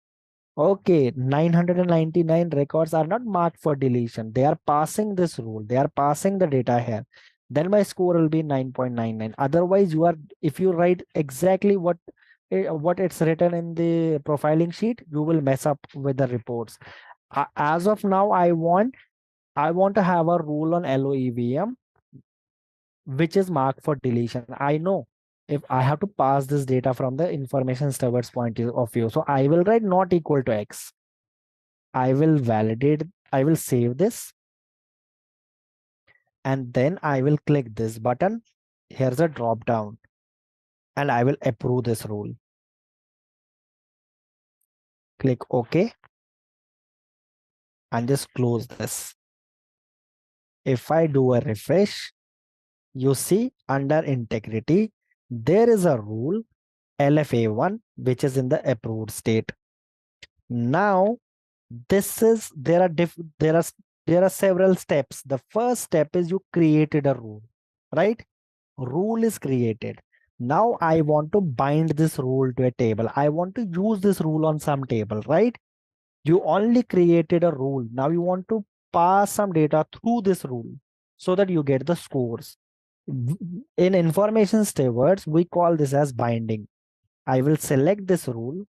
B: Okay, 999 records are not marked for deletion. They are passing this rule. They are passing the data here. Then my score will be 9.99. Otherwise, if you write exactly what it's written in the profiling sheet, you will mess up with the reports. As of now, I want I want to have a rule on LOEVM which is marked for deletion. I know if I have to pass this data from the information steward's point of view. So I will write not equal to X. I will validate, I will save this. And then I will click this button. Here's a drop down. And I will approve this rule. Click OK. And just close this. If I do a refresh, you see under integrity, there is a rule LFA1, which is in the approved state. Now, there are several steps. The first step is you created a rule, right? Rule is created. Now I want to bind this rule to a table. I want to use this rule on some table, right? You only created a rule. Now you want to pass some data through this rule so that you get the scores. In information stewards, we call this as binding. I will select this rule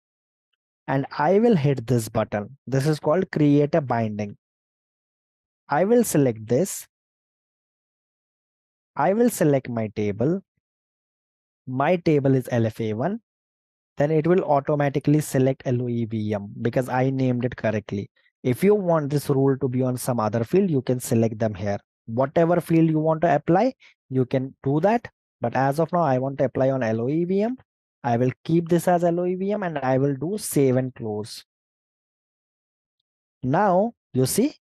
B: and I will hit this button. This is called create a binding. I will select this. I will select my table. My table is LFA1. Then it will automatically select LOEVM because I named it correctly. If you want this rule to be on some other field, you can select them here. Whatever field you want to apply, you can do that. But as of now, I want to apply on LOEVM. I will keep this as LOEVM and I will do save and close. Now, you see,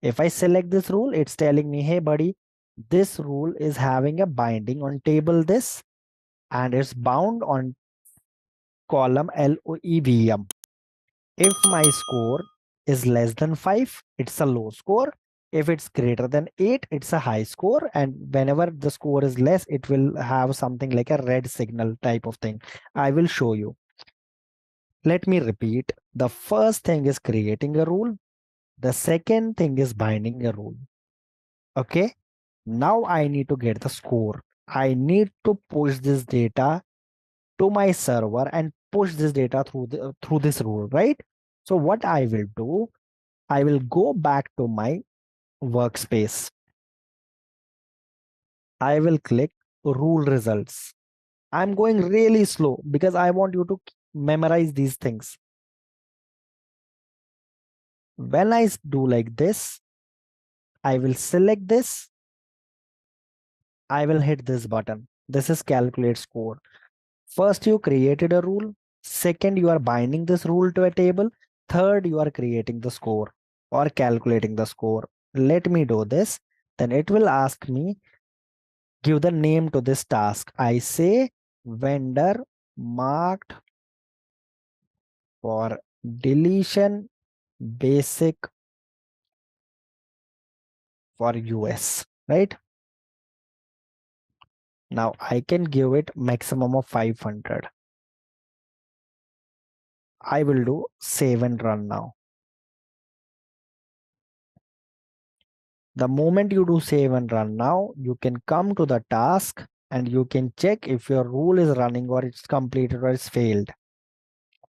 B: if I select this rule, it's telling me, hey, buddy, this rule is having a binding on table this and it's bound on column LOEVM. If my score is less than 5, it's a low score. If it's greater than 8, it's a high score. And whenever the score is less, it will have something like a red signal type of thing. I will show you. Let me repeat. The first thing is creating a rule. The second thing is binding a rule. Okay. Now I need to get the score. I need to push this data to my server and push this data through this rule, right? So what I will do, I will go back to my workspace. I will click rule results. I'm going really slow because I want you to memorize these things. When I do like this, I will select this. I will hit this button. This is calculate score. First, you created a rule. Second, you are binding this rule to a table. Third, you are creating the score or calculating the score. Let me do this. Then it will ask me, give the name to this task. I say vendor marked for deletion basic for US, right? Now I can give it maximum of 500. I will do save and run now. The moment you do save and run now, you can come to the task and you can check if your rule is running or it's completed or it's failed.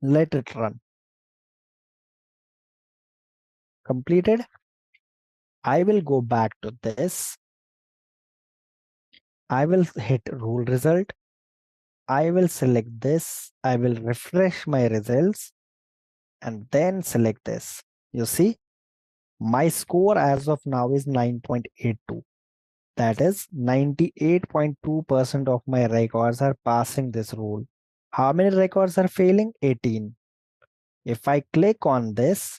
B: Let it run. Completed. I will go back to this. I will hit rule result. I will select this. I will refresh my results and then select this. You see, my score as of now is 9.82. That is 98.2% of my records are passing this rule. How many records are failing? 18. If I click on this,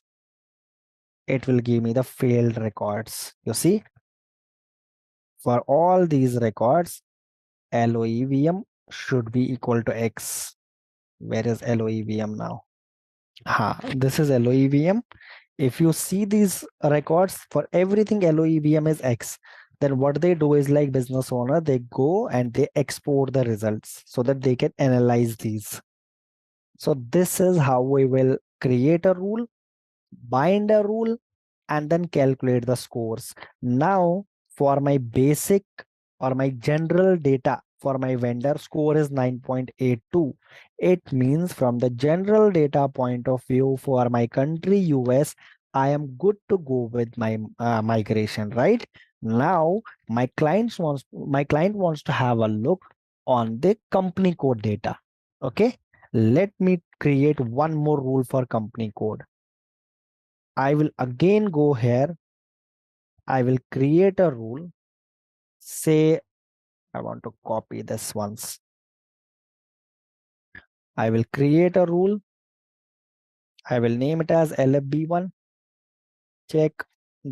B: it will give me the failed records. You see, for all these records, LOEVM should be equal to X. Where is LOEVM now? This is LOEVM. If you see these records, for everything LOEVM is X. Then what they do is, like business owner, they go and they export the results so that they can analyze these. So this is how we will create a rule, bind a rule, and then calculate the scores. Now for my basic or my general data for my vendor, score is 9.82. It means from the general data point of view for my country US, I am good to go with my migration, right? Now my client wants to have a look on the company code data. Okay, let me create one more rule for company code. I will again go here. I will create a rule. Say I want to copy this once. I will create a rule. I will name it as LFB1. Check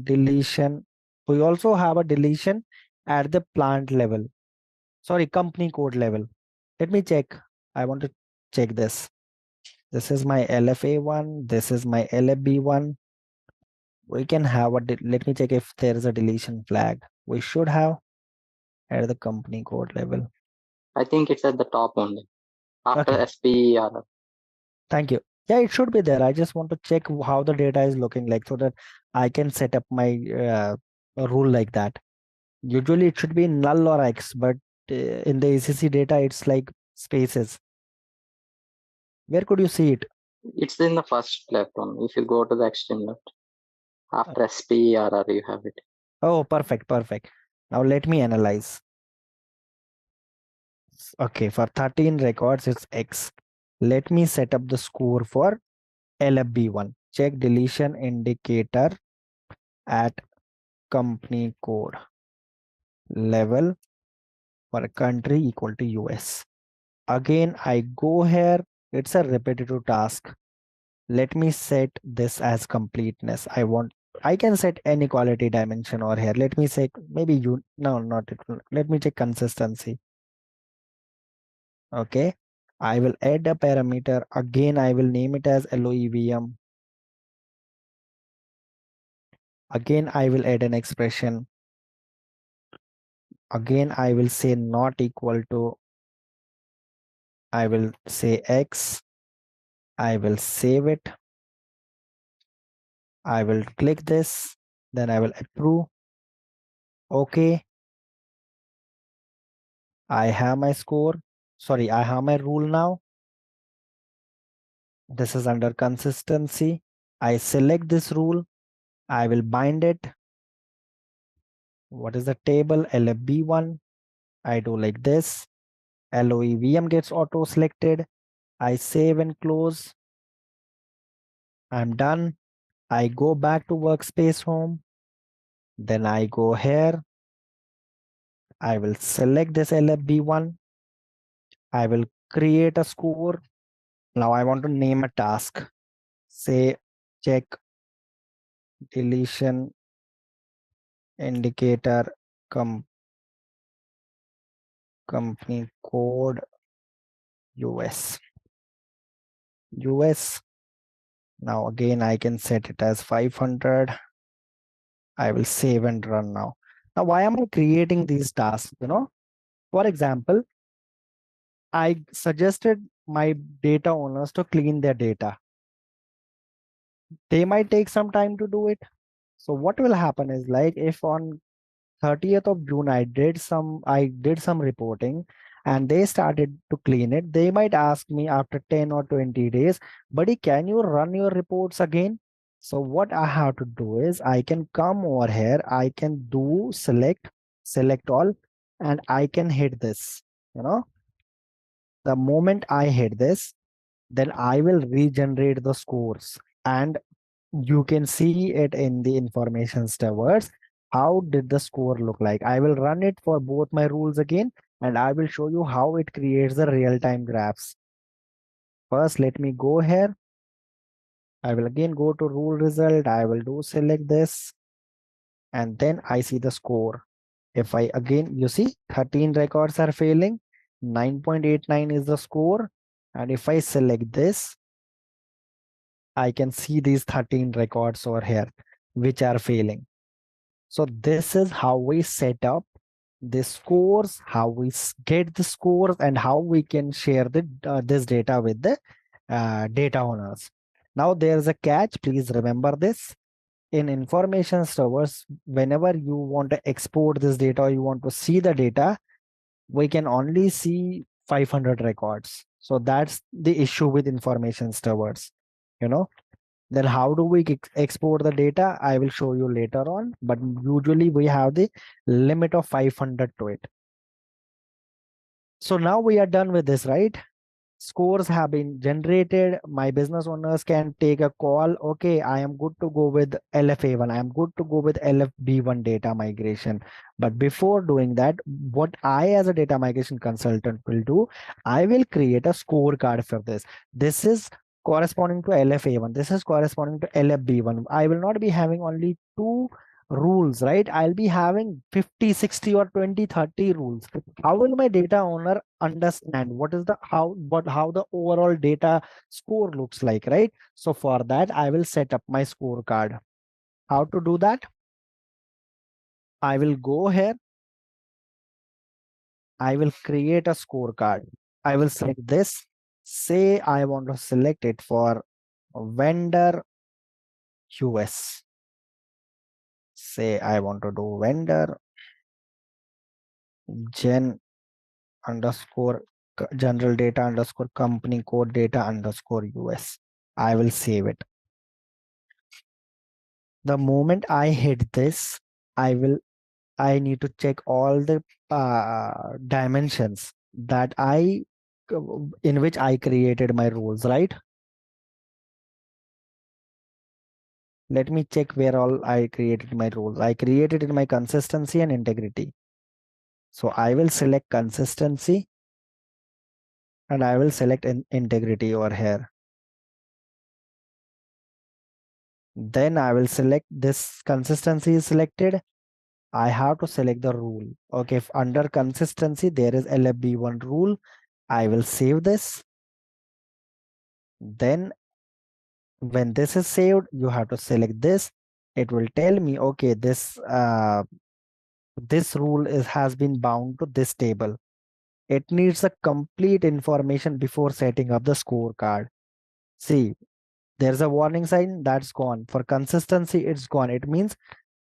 B: deletion. We also have a deletion at the plant level. Sorry, company code level. Let me check. I want to check this. This is my LFA1. This is my LFB1. We can have a, let me check if there is a deletion flag. We should have at the company code level.
I: I think it's at the top only after
B: Okay.
I: SPERR.
B: Thank you. Yeah, it should be there. I just want to check how the data is looking like so that I can set up my rule like that. Usually it should be null or X, but in the ACC data, it's like spaces. Where could you see it?
I: It's in the first left one. If you go to the extreme left, after SPERR, you have it.
B: Oh, perfect, perfect. Now let me analyze. Okay, for 13 records, it's X. Let me set up the score for LFB1. Check deletion indicator at company code level for country equal to US. Again, I go here. It's a repetitive task. Let me set this as completeness. I can set any quality dimension over here. Let me say maybe no, not it. Let me check consistency. Okay. I will add a parameter. Again, I will name it as LOEVM. Again, I will add an expression. Again, I will say not equal to. I will say X. I will save it. I will click this. Then I will approve. Okay. I have my score. Sorry, I have my rule now. This is under consistency. I select this rule. I will bind it. What is the table? LFB1. I do like this. LOEVM gets auto selected. I save and close. I'm done. I go back to workspace home. Then I go here. I will select this LFB1. I will create a score. Now I want to name a task. Say check deletion indicator company code US. Now again I can set it as 500. I will save and run now. Now why am I creating these tasks? For example, I suggested my data owners to clean their data. They might take some time to do it. So what will happen is, like, if on 30th of June I did some reporting and they started to clean it, they might ask me after 10 or 20 days, buddy, can you run your reports again? So what I have to do is I can come over here, I can do select all, and I can hit this. The moment I hit this, then I will regenerate the scores, and you can see it in the information stewards. How did the score look like? I will run it for both my rules again, and I will show you how it creates the real-time graphs. First, let me go here. I will again go to rule result. I will do select this, and then I see the score. If I again, you see 13 records are failing, 9.89 is the score. And if I select this, I can see these 13 records over here, which are failing. So this is how we set up the scores, how we get the scores, and how we can share this data with the data owners. Now there's a catch. Please remember this. In information servers, whenever you want to export this data or you want to see the data, we can only see 500 records. So that's the issue with information servers. Then how do we export the data? I will show you later on, but usually we have the limit of 500 to it. So now we are done with this, right? Scores have been generated. My business owners can take a call. Okay, I am good to go with LFA1. I am good to go with LFB1 data migration. But before doing that, what I as a data migration consultant will do, I will create a scorecard for this. This is corresponding to LFA1. This is corresponding to LFB1. I will not be having only two rules, right? I'll be having 50, 60 or 20, 30 rules. How will my data owner understand what is the how the overall data score looks like, right? So for that, I will set up my scorecard. How to do that? I will go here. I will create a scorecard. I will select this. Say I want to select it for vendor US. Say I want to do vendor gen underscore general data underscore company code data underscore US. I will save it. The moment I hit this, I need to check all the dimensions that in which I created my rules, right? Let me check where all I created my rules. I created in my consistency and integrity. So I will select consistency and I will select integrity over here. Then I will select this consistency is selected. I have to select the rule. Okay, if under consistency, there is LFB1 rule. I will save this. Then when this is saved, you have to select this. It will tell me, okay, this rule has been bound to this table. It needs a complete information before setting up the scorecard. See, there's a warning sign that's gone. For consistency, it's gone. It means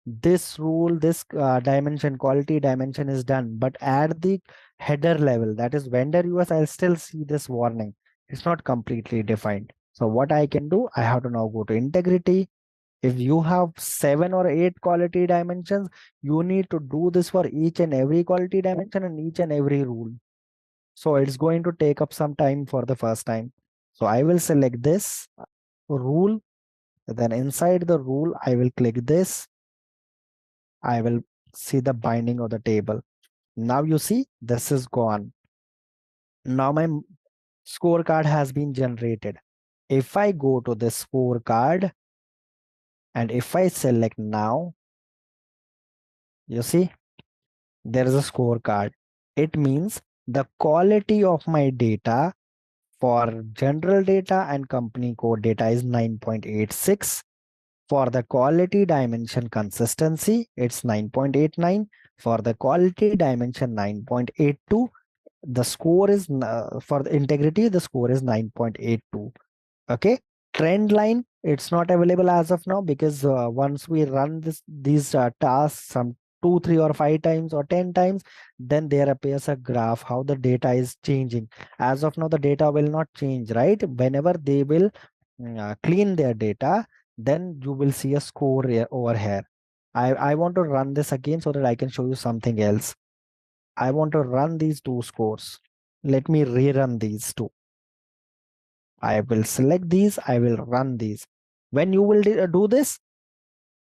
B: this rule, this dimension, quality dimension is done. But at the header level, that is vendor US, I'll still see this warning. It's not completely defined. So what I can do, I have to now go to integrity. If you have 7 or 8 quality dimensions, you need to do this for each and every quality dimension and each and every rule. So it's going to take up some time for the first time. So I will select this rule. Then inside the rule, I will click this. I will see the binding of the table. Now you see this is gone. Now my scorecard has been generated. If I go to the scorecard and if I select now, you see there is a scorecard. It means the quality of my data for general data and company code data is 9.86. For the quality dimension consistency, it's 9.89. For the quality dimension 9.82. The score is for the integrity, the score is 9.82. Okay. Trend line, it's not available as of now because once we run these tasks some 2, 3 or 5 times or 10 times, then there appears a graph how the data is changing. As of now, the data will not change, right? Whenever they will clean their data, then you will see a score over here. I want to run this again so that I can show you something else. I want to run these two scores. Let me rerun these two. I will select these. I will run these. When you will do this,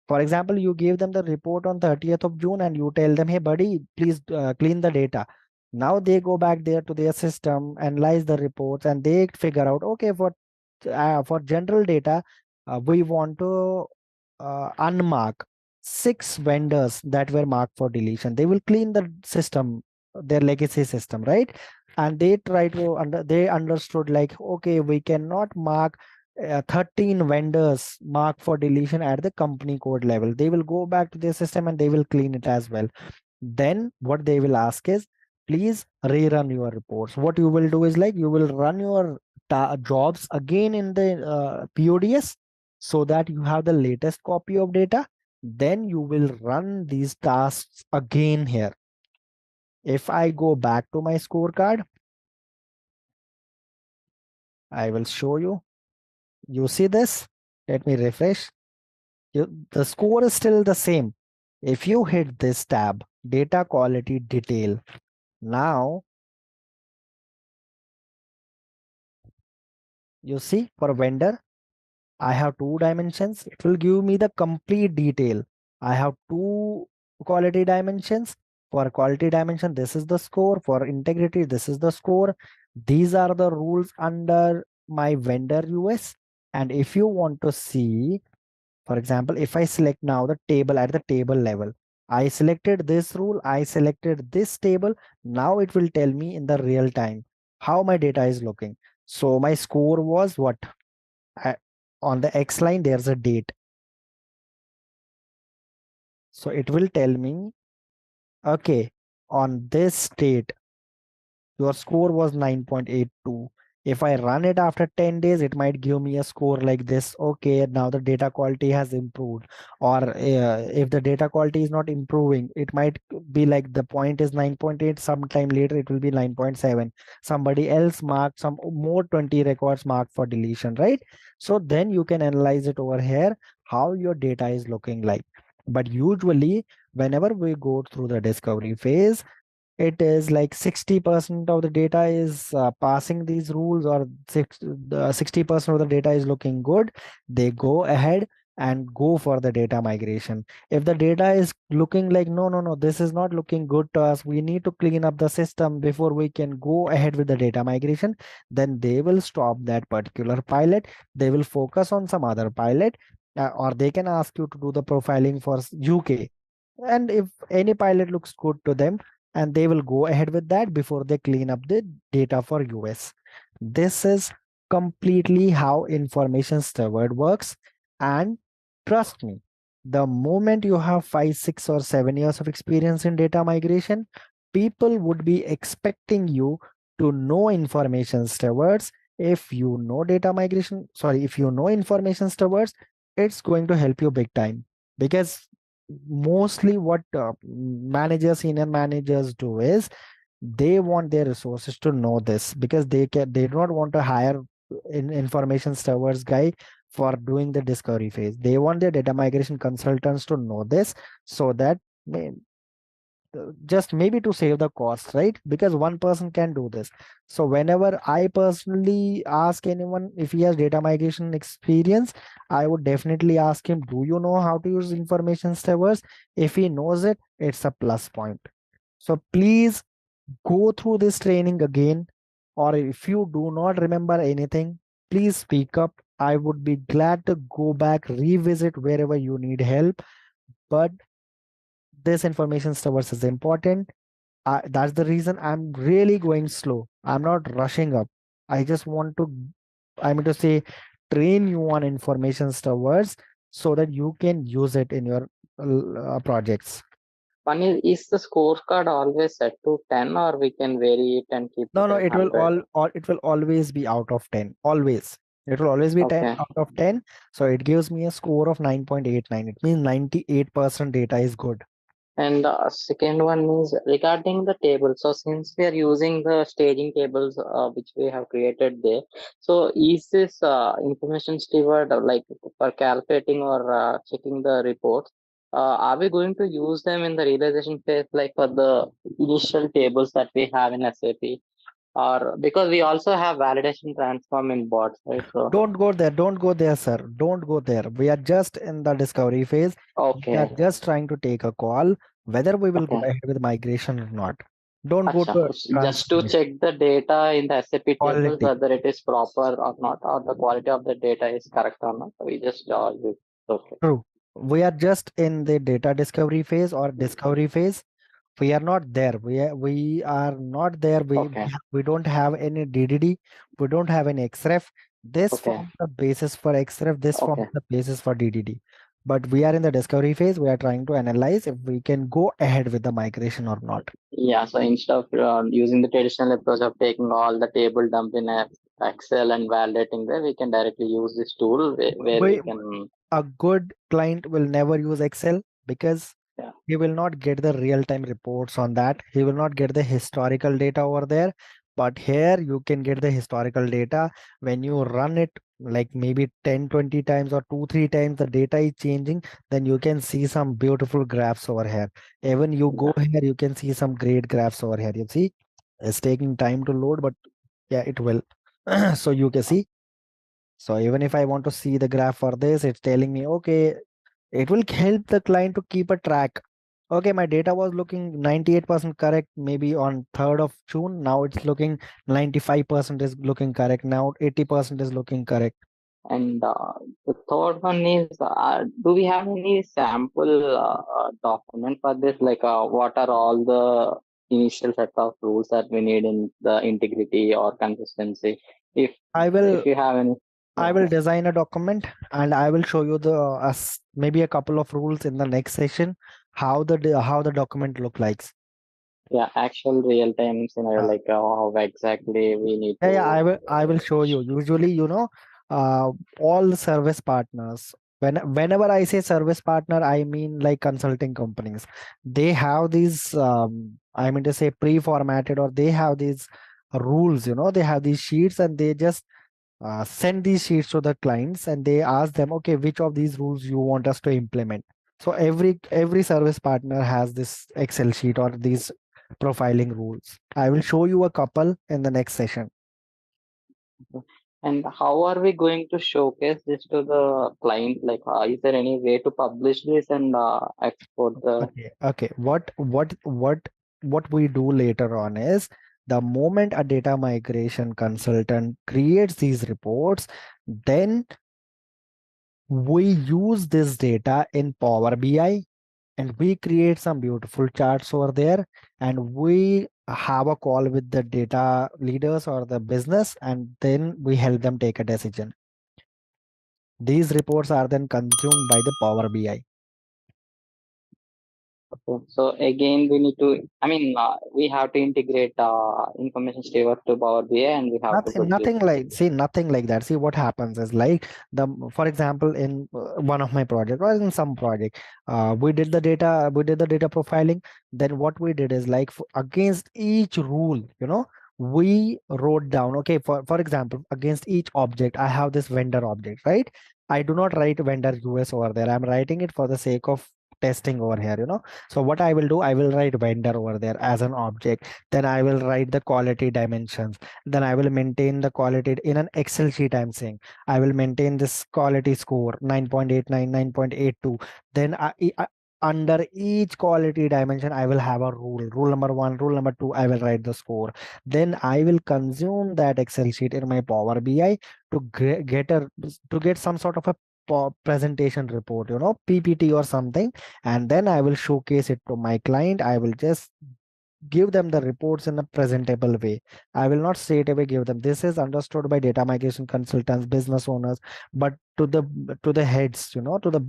B: for example, you gave them the report on 30th of June and you tell them, hey, buddy, please clean the data. Now they go back there to their system, analyze the reports, and they figure out, okay, for general data, we want to unmark 6 vendors that were marked for deletion. They will clean the system, their legacy system, right? And they try to they understood like, okay, we cannot mark 13 vendors marked for deletion at the company code level. They will go back to their system and they will clean it as well. Then what they will ask is, please rerun your reports. What you will do is like you will run your jobs again in the PODS so that you have the latest copy of data. Then you will run these tasks again here. If I go back to my scorecard, I will show you. You see this? Let me refresh. The score is still the same. If you hit this tab, data quality detail, now you see for vendor, I have 2 dimensions. It will give me the complete detail. I have 2 quality dimensions. For quality dimension, this is the score. For integrity, this is the score. These are the rules under my vendor US. And if you want to see, for example, if I select now the table at the table level, I selected this rule, I selected this table. Now it will tell me in the real time how my data is looking. So my score was what? On the X line, there's a date. So it will tell me, okay, on this date, your score was 9.82. If I run it after 10 days, it might give me a score like this. Okay, now the data quality has improved. Or if the data quality is not improving, it might be like the point is 9.8. Sometime later, it will be 9.7. Somebody else marked some more 20 records marked for deletion, right? So then you can analyze it over here, how your data is looking like. But usually, whenever we go through the discovery phase, it is like 60% of the data is passing these rules, or 60% of the data is looking good. They go ahead and go for the data migration. If the data is looking like, no, this is not looking good to us, we need to clean up the system before we can go ahead with the data migration, then they will stop that particular pilot. They will focus on some other pilot, or they can ask you to do the profiling for UK. And if any pilot looks good to them, and they will go ahead with that before they clean up the data for US. This is completely how information steward works. And trust me, the moment you have 5, 6, or 7 years of experience in data migration, people would be expecting you to know information stewards. If you know if you know information stewards, it's going to help you big time. Because mostly what senior managers do is they want their resources to know this, because they do not want to hire information stewards guy for doing the discovery phase. They want their data migration consultants to know this, so that just maybe to save the cost, right? Because one person can do this. So whenever I personally ask anyone if he has data migration experience, I would definitely ask him, do you know how to use information stewards? If he knows it, it's a plus point. So please go through this training again, or if you do not remember anything, please speak up. I would be glad to go back, revisit wherever you need help. But this information stewards is important. That's the reason I'm really going slow. I'm not rushing up. I just want to, I mean to say, train you on information stewards so that you can use it in your projects.
I: One is the scorecard always set to 10, or we can vary it and keep
B: No,
I: it at
B: it will
I: 100?
B: it will always be out of 10. Always. It will always be 10
I: Okay.
B: out of 10. So it gives me a score of 9.89. It means 98% data is good.
I: And the second one is regarding the table. So since we are using the staging tables which we have created there, so is this information steward like for calculating or checking the reports? Are we going to use them in the realization phase, like for the initial tables that we have in SAP? Or because we also have validation transform in bots, right? So
B: Don't go there. Don't go there, sir. Don't go there. We are just in the discovery phase. We are
I: okay,
B: just trying to take a call whether we will go
I: okay.
B: ahead with migration or not. Don't go
I: Acha,
B: to
I: just to
B: transformation.
I: check the data in the SAP tables
B: Quality.
I: whether it is proper or not, or the quality of the data is correct or not. We just use. Okay.
B: True. We are just in the data discovery phase or discovery phase. We are not there. We are not there.
I: Okay.
B: We don't have any DDD. We don't have any XREF. This
I: Okay.
B: forms the basis for XREF. This forms
I: Okay.
B: the basis for DDD. But we are in the discovery phase. We are trying to analyze if we can go ahead with the migration or not.
I: Yeah. So instead of using the traditional approach of taking all the table dump in Excel and validating there, we can directly use this tool where we can.
B: A good client will never use Excel because
I: Yeah.
B: he will not get the real-time reports on that. He will not get the historical data over there. But here you can get the historical data. When you run it like maybe 10-20 times or 2-3 times the data is changing, then you can see some beautiful graphs over here. Even you go here, you can see some great graphs over here. You see, it's taking time to load, but yeah, it will. So you can see. So even if I want to see the graph for this, it's telling me, okay, it will help the client to keep a track. Okay, my data was looking 98% correct maybe on 3rd of June. Now it's looking 95% is looking correct. Now 80% is looking correct.
I: And the third one is, do we have any sample document for this? Like, what are all the initial set of rules that we need in the integrity or consistency? If
B: I
I: you have any,
B: will design a document and I will show you the maybe a couple of rules in the next session, how the document look like.
I: yeah, actual real time scenario,
B: Uh,
I: like how exactly we need
B: Yeah, yeah,
I: to.
B: I will show you. Usually, all the service partners. Whenever I say service partner, I mean like consulting companies. They have these, I mean to say pre-formatted, or they have these rules. They have these sheets, and they just send these sheets to the clients, and they ask them, okay, which of these rules you want us to implement. So every service partner has this Excel sheet or these profiling rules. I will show you a couple in the next session.
I: And how are we going to showcase this to the client? Like, is there any way to publish this and export the?
B: Okay. What we do later on is, the moment a data migration consultant creates these reports, then we use this data in Power BI, and we create some beautiful charts over there, and we have a call with the data leaders or the business, and then we help them take a decision. These reports are then consumed by the Power BI.
I: Okay. So again, we need to. I mean, we have to integrate information steward to Power BI, and we have to put this.
B: Nothing like that. See, what happens is, like, for example, in one of my project or in some project, we did the data profiling. Then what we did is, like, against each rule, we wrote down, okay, for example, against each object, I have this vendor object, right? I do not write vendor US over there. I'm writing it for the sake of testing over here. So what I will do, I will write vendor over there as an object. Then I will write the quality dimensions. Then I will maintain the quality in an Excel sheet. I'm saying I will maintain this quality score 9.89, 9.82. Then under each quality dimension, I will have a rule number 1, rule number 2, I will write the score. Then I will consume that Excel sheet in my Power BI to get some sort of a presentation report, PPT or something. And then I will showcase it to my client. I will just give them the reports in a presentable way. I will not straight away give them. This is understood by data migration consultants, business owners, but to the heads, to the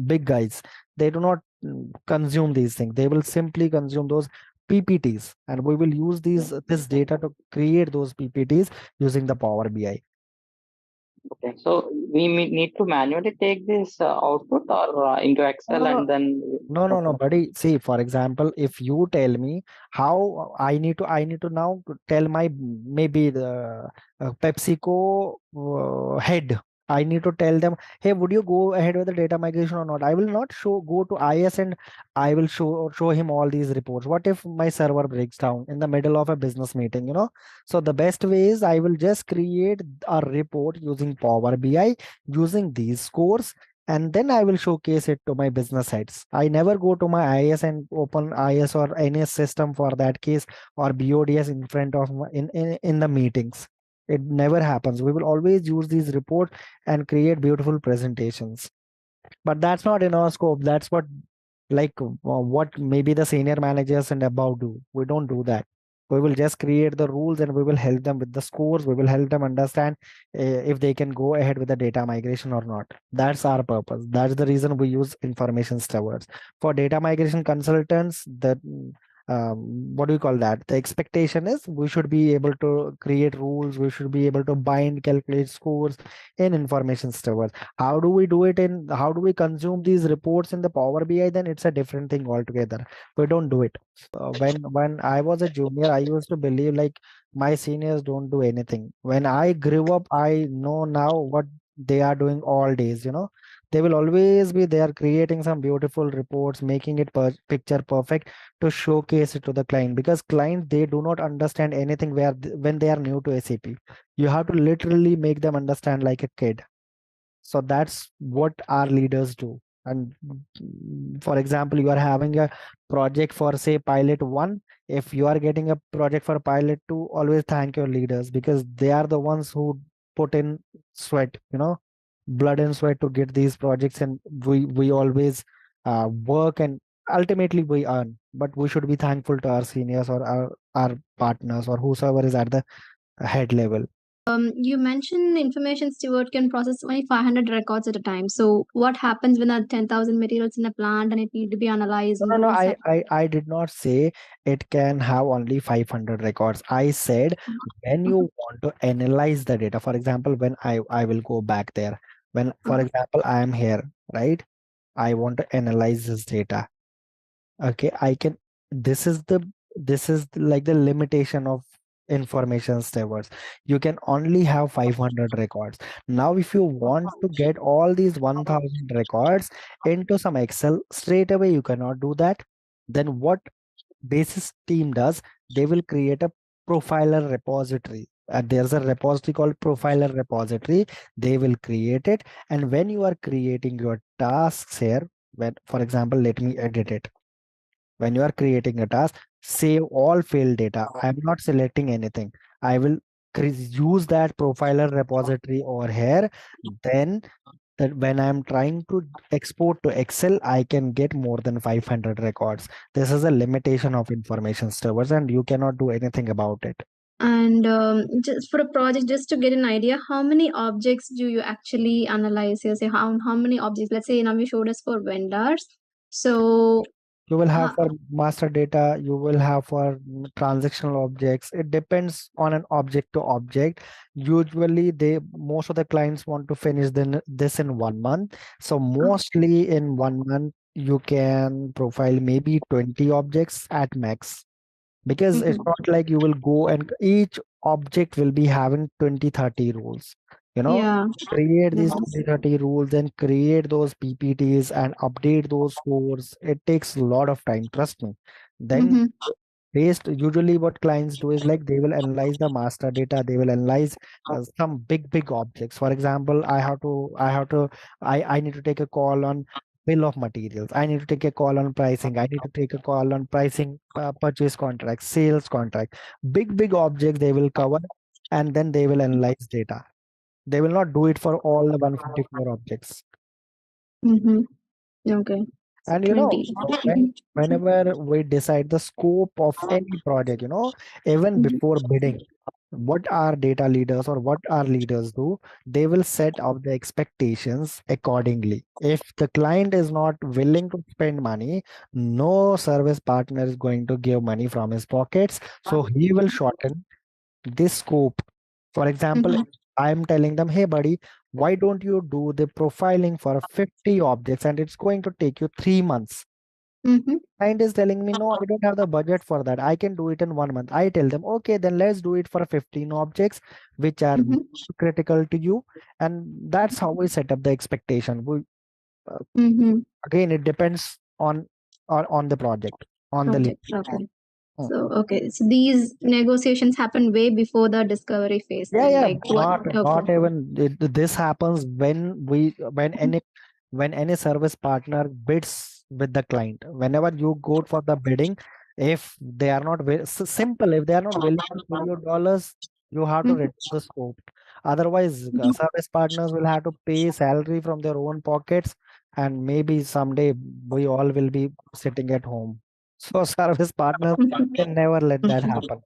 B: big guys, they do not consume these things. They will simply consume those PPTs, and we will use this data to create those PPTs using the Power BI.
I: Okay. So we need to manually take this output or into Excel and then.
B: No, buddy. See, for example, if you tell me how I need to now tell my maybe the PepsiCo head. I need to tell them, hey, would you go ahead with the data migration or not? I will not go to IS and I will show him all these reports. What if my server breaks down in the middle of a business meeting? So the best way is, I will just create a report using Power BI using these scores, and then I will showcase it to my business heads. I never go to my IS and open IS or any system for that case, or BODS in front of in the meetings. It never happens. We will always use these reports and create beautiful presentations. But that's not in our scope. That's what maybe the senior managers and above do. We don't do that. We will just create the rules, and we will help them with the scores. We will help them understand if they can go ahead with the data migration or not. That's our purpose. That's the reason we use information stewards. For data migration consultants, what do you call that? The expectation is, we should be able to create rules. We should be able to bind, calculate scores in information stewards. How do we do it how do we consume these reports in the Power BI? Then it's a different thing altogether. We don't do it. When I was a junior, I used to believe, like, My seniors don't do anything. When I grew up, I know now what they are doing all days, They will always be there creating some beautiful reports, making it picture perfect to showcase it to the client, because client, they do not understand anything when they are new to SAP. You have to literally make them understand like a kid. So that's what our leaders do. And for example, you are having a project for, say, pilot 1. If you are getting a project for pilot 2, always thank your leaders, because they are the ones who put in sweat, blood and sweat to get these projects. And we always work, and ultimately we earn. But we should be thankful to our seniors, or our partners, or whosoever is at the head level.
G: You mentioned information steward can process only 500 records at a time. So what happens when there are 10,000 materials in a plant and it need to be analyzed?
B: No, I did not say it can have only 500 records. I said when you want to analyze the data, for example, when I will go back there. When, for example, I am here, right? I want to analyze this data. Okay, I can. This is like the limitation of information stewards. You can only have 500 records. Now, if you want to get all these 1000 records into some Excel straight away, you cannot do that. Then what basis team does, they will create a profiler repository. There's a repository called profiler repository. They will create it. And when you are creating your tasks here, when, for example, let me edit it. When you are creating a task, save all failed data. I'm not selecting anything. I will use that profiler repository over here. Then that when I'm trying to export to Excel, I can get more than 500 records. This is a limitation of information servers, and you cannot do anything about it.
G: And just for a project, just to get an idea, how many objects do you actually analyze? You say how many objects? Let's say now you showed us for vendors. So
B: you will have for master data, you will have for transactional objects. It depends on an object to object. Usually most of the clients want to finish this in 1 month. So mostly in 1 month, you can profile maybe 20 objects at max, because it's not like you will go and each object will be having 20-30 rules.
G: yeah,
B: Create these 20-30 rules and create those PPTs and update those scores. It takes a lot of time, trust me. Then usually what clients do is like they will analyze the master data, they will analyze some big objects. For example, I need to take a call on bill of materials, I need to take a call on pricing, I need to take a call on pricing, purchase contract, sales contract. Big objects they will cover, and then they will analyze data. They will not do it for all the 154 objects.
G: Okay.
B: And whenever we decide the scope of any project, even before bidding, what our data leaders or what our leaders do, they will set up the expectations accordingly. If the client is not willing to spend money, no service partner is going to give money from his pockets. So he will shorten this scope. For example, I'm telling them, hey buddy, why don't you do the profiling for 50 objects and it's going to take you 3 months? Client is telling me, no, I don't have the budget for that. I can do it in 1 month. I tell them, okay, then let's do it for 15 objects, which are critical to you. And that's how we set up the expectation. Again, it depends on the project, on the lead.
G: Okay. So these negotiations happen way before the discovery phase.
B: Yeah. Not even this happens when any service partner bids with the client. Whenever you go for the bidding, if they are not simple, if they are not willing to pay you dollars, you have to reduce the scope. Otherwise, service partners will have to pay salary from their own pockets, and maybe someday we all will be sitting at home. So service partners can never let that happen,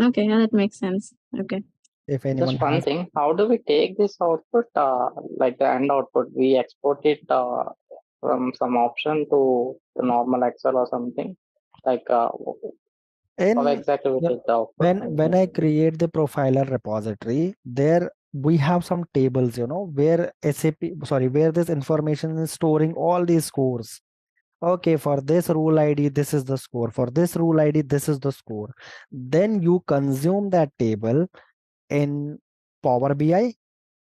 G: Okay, yeah, that makes sense. Okay.
B: If anyone
I: Just one thing, how do we take this output, like the end output? We export it from some option to the normal Excel or something? Like, how exactly we take the output?
B: When I create the profiler repository, there we have some tables, where where this information is storing all these scores. Okay, for this rule ID, this is the score. For this rule ID, this is the score. Then you consume that table in Power BI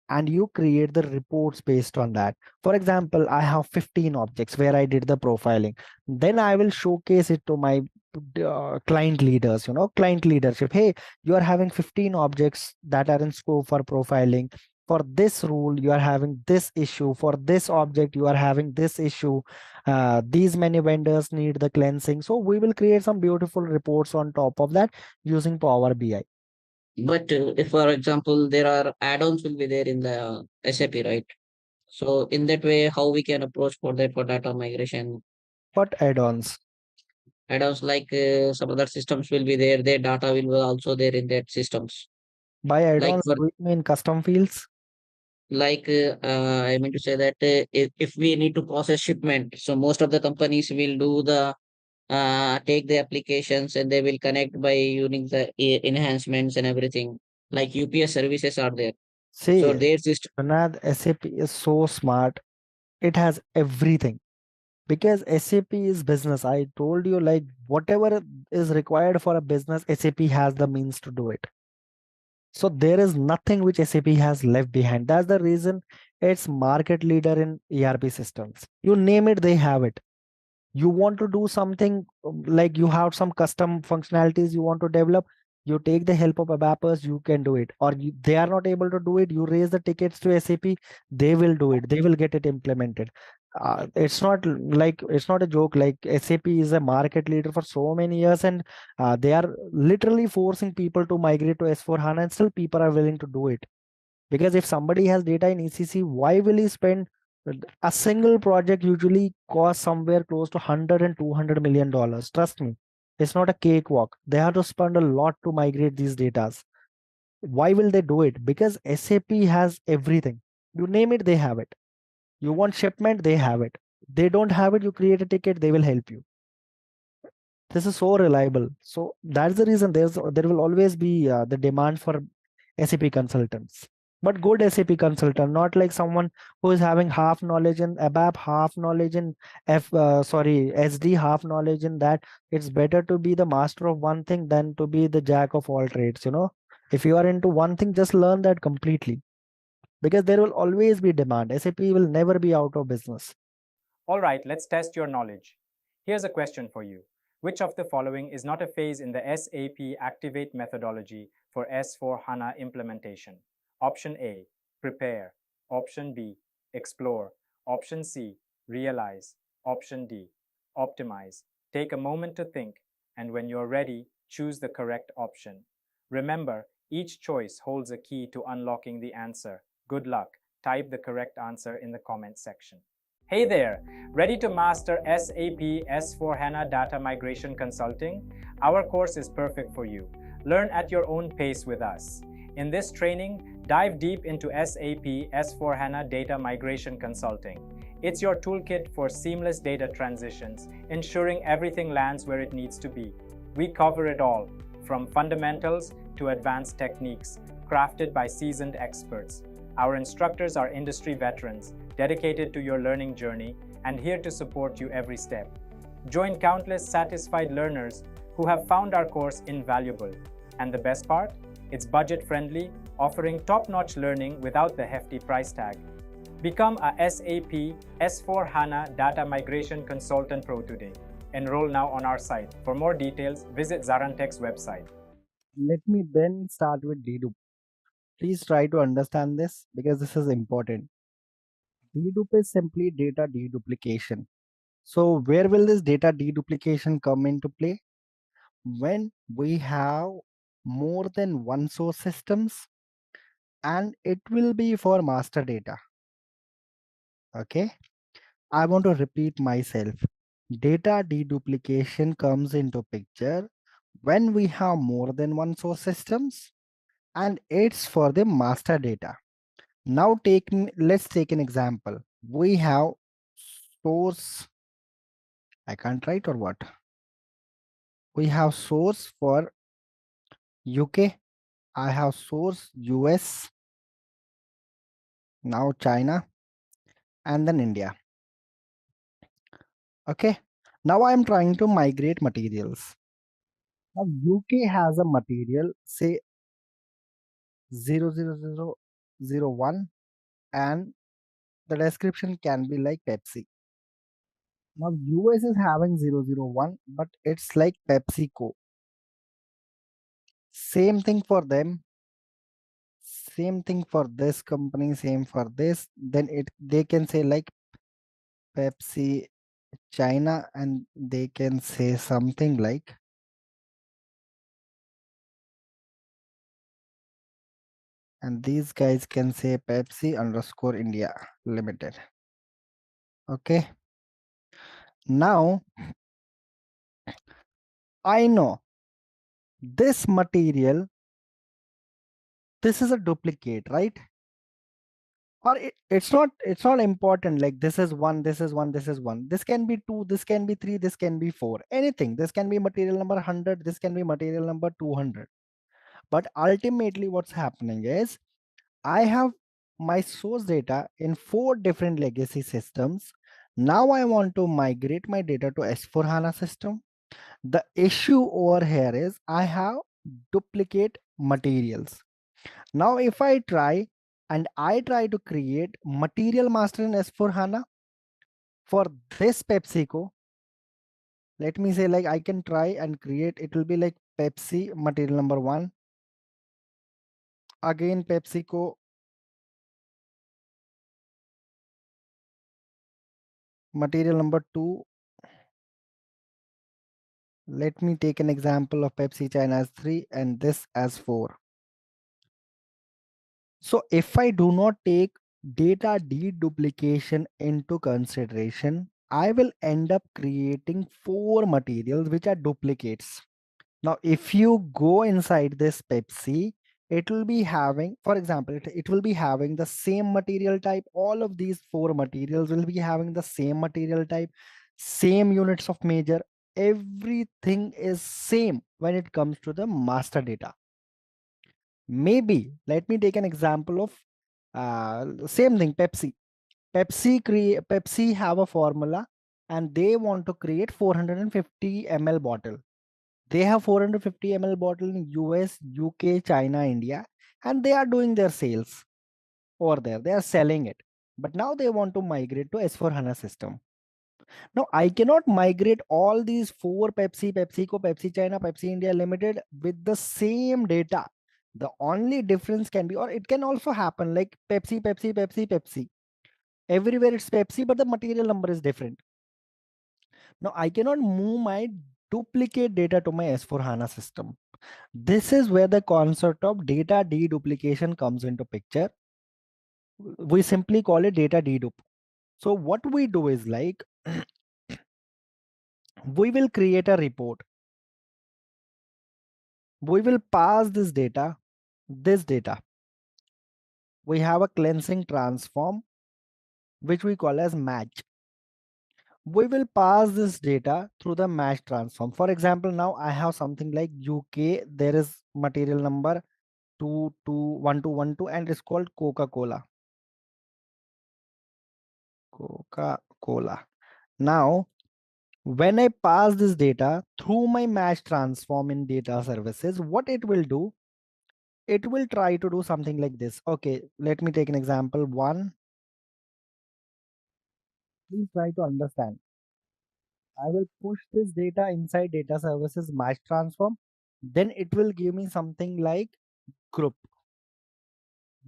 B: and you create the reports based on that. For example, I have 15 objects where I did the profiling. Then I will showcase it to my client leaders, client leadership. Hey, you are having 15 objects that are in scope for profiling. For this rule, you are having this issue. For this object, you are having this issue. These many vendors need the cleansing. So we will create some beautiful reports on top of that using Power BI.
C: But if, for example, there are add-ons will be there in the SAP, right? So in that way, how we can approach for that for data migration?
B: What add-ons?
C: Add-ons like some other systems will be there. Their data will be also there in that systems.
B: By
C: Like
B: add-ons,
C: for
B: do you mean custom fields?
C: like I mean to say that if we need to process shipment, so most of the companies will do the take the applications and they will connect by using the enhancements and everything. Like UPS services are there. So
B: See,
C: their system.
B: Anad, SAP is so smart. It has everything because SAP is business. I told you, like, whatever is required for a business, SAP has the means to do it. So there is nothing which SAP has left behind. That's the reason it's market leader in ERP systems. You name it, they have it. You want to do something like you have some custom functionalities you want to develop, you take the help of ABAPers, you can do it. Or they are not able to do it, you raise the tickets to SAP, they will do it, they will get it implemented. It's not a joke. Like SAP is a market leader for so many years, and they are literally forcing people to migrate to S4 HANA, and still people are willing to do it. Because if somebody has data in ECC, why will he spend? A single project usually costs somewhere close to 100 and 200 million dollars. Trust me, it's not a cakewalk. They have to spend a lot to migrate these datas. Why will they do it? Because SAP has everything. You name it, they have it. You want shipment, they have it. They don't have it, you create a ticket, they will help you. This is so reliable. So that's the reason there will always be the demand for SAP consultants. But good SAP consultant, not like someone who is having half knowledge in ABAP, half knowledge in SD, half knowledge in that. It's better to be the master of one thing than to be the jack of all trades. If you are into one thing, just learn that completely. Because there will always be demand. SAP will never be out of business.
A: All right, let's test your knowledge. Here's a question for you. Which of the following is not a phase in the SAP Activate methodology for S/4HANA implementation? Option A, prepare. Option B, explore. Option C, realize. Option D, optimize. Take a moment to think, and when you're ready, choose the correct option. Remember, each choice holds a key to unlocking the answer. Good luck. Type the correct answer in the comment section. Hey there! Ready to master SAP S/4HANA Data Migration Consulting? Our course is perfect for you. Learn at your own pace with us. In this training, dive deep into SAP S/4HANA Data Migration Consulting. It's your toolkit for seamless data transitions, ensuring everything lands where it needs to be. We cover it all, from fundamentals to advanced techniques, crafted by seasoned experts. Our instructors are industry veterans, dedicated to your learning journey and here to support you every step. Join countless satisfied learners who have found our course invaluable. And the best part? It's budget-friendly, offering top-notch learning without the hefty price tag. Become a SAP S/4HANA Data Migration Consultant Pro today. Enroll now on our site. For more details, visit ZaranTech's website.
B: Let me then start with dedupe. Please try to understand this because this is important. Dedupe is simply data deduplication. So where will this data deduplication come into play? When we have more than one source systems, and it will be for master data. Okay, I want to repeat myself. Data deduplication comes into picture when we have more than one source systems and it's for the master data. Now let's take an example. We have source, I can't write or what? We have source for UK, I have source US, now China, and then India. Okay. Now I am trying to migrate materials. Now UK has a material, say 00001, and the description can be like Pepsi. Now US is having 001, but it's like PepsiCo. Same thing for them. Same thing for this company, same for this. Then they can say like Pepsi China, and they can say something like and these guys can say Pepsi underscore India Limited. Okay. Now I know this material, this is a duplicate, right? Or it's not important, like this is one, this is one, this is one, this can be two, this can be three, this can be four, anything. This can be material number 100, this can be material number 200. But ultimately what's happening is I have my source data in 4 different legacy systems. Now I want to migrate my data to S4 HANA system. The issue over here is I have duplicate materials. Now if I try to create material master in S4 HANA for this PepsiCo, let me say like I can try and create, it will be like Pepsi material number 1, again PepsiCo material number 2. Let me take an example of Pepsi China as 3 and this as 4. So if I do not take data deduplication into consideration, I will end up creating 4 materials which are duplicates. Now, if you go inside this Pepsi, it will be having, for example, it will be having the same material type. All of these 4 materials will be having the same material type, same units of measure. Everything is same when it comes to the master data. Maybe let me take an example of same thing, Pepsi. Pepsi have a formula and they want to create 450 ml bottle. They have 450 ml bottle in US, UK, China, India, and they are doing their sales over there. They are selling it. But now they want to migrate to S4 HANA system. Now I cannot migrate all these 4 Pepsi, PepsiCo, Pepsi China, Pepsi India Limited with the same data. The only difference can be, or it can also happen like Pepsi, Pepsi, Pepsi, Pepsi. Everywhere it's Pepsi, but the material number is different. Now I cannot move my duplicate data to my S4 HANA system. This is where the concept of data deduplication comes into picture. We simply call it data dedup. So what we do is like, we will create a report. We will pass this data. We have a cleansing transform, which we call as match. We will pass this data through the match transform. For example, now I have something like UK. There is material number 221212 and it's called Coca-Cola. Coca-Cola. Now, when I pass this data through my match transform in data services, what it will do, it will try to do something like this. Okay, let me take an example. 1. Please try to understand. I will push this data inside data services match transform. Then it will give me something like group.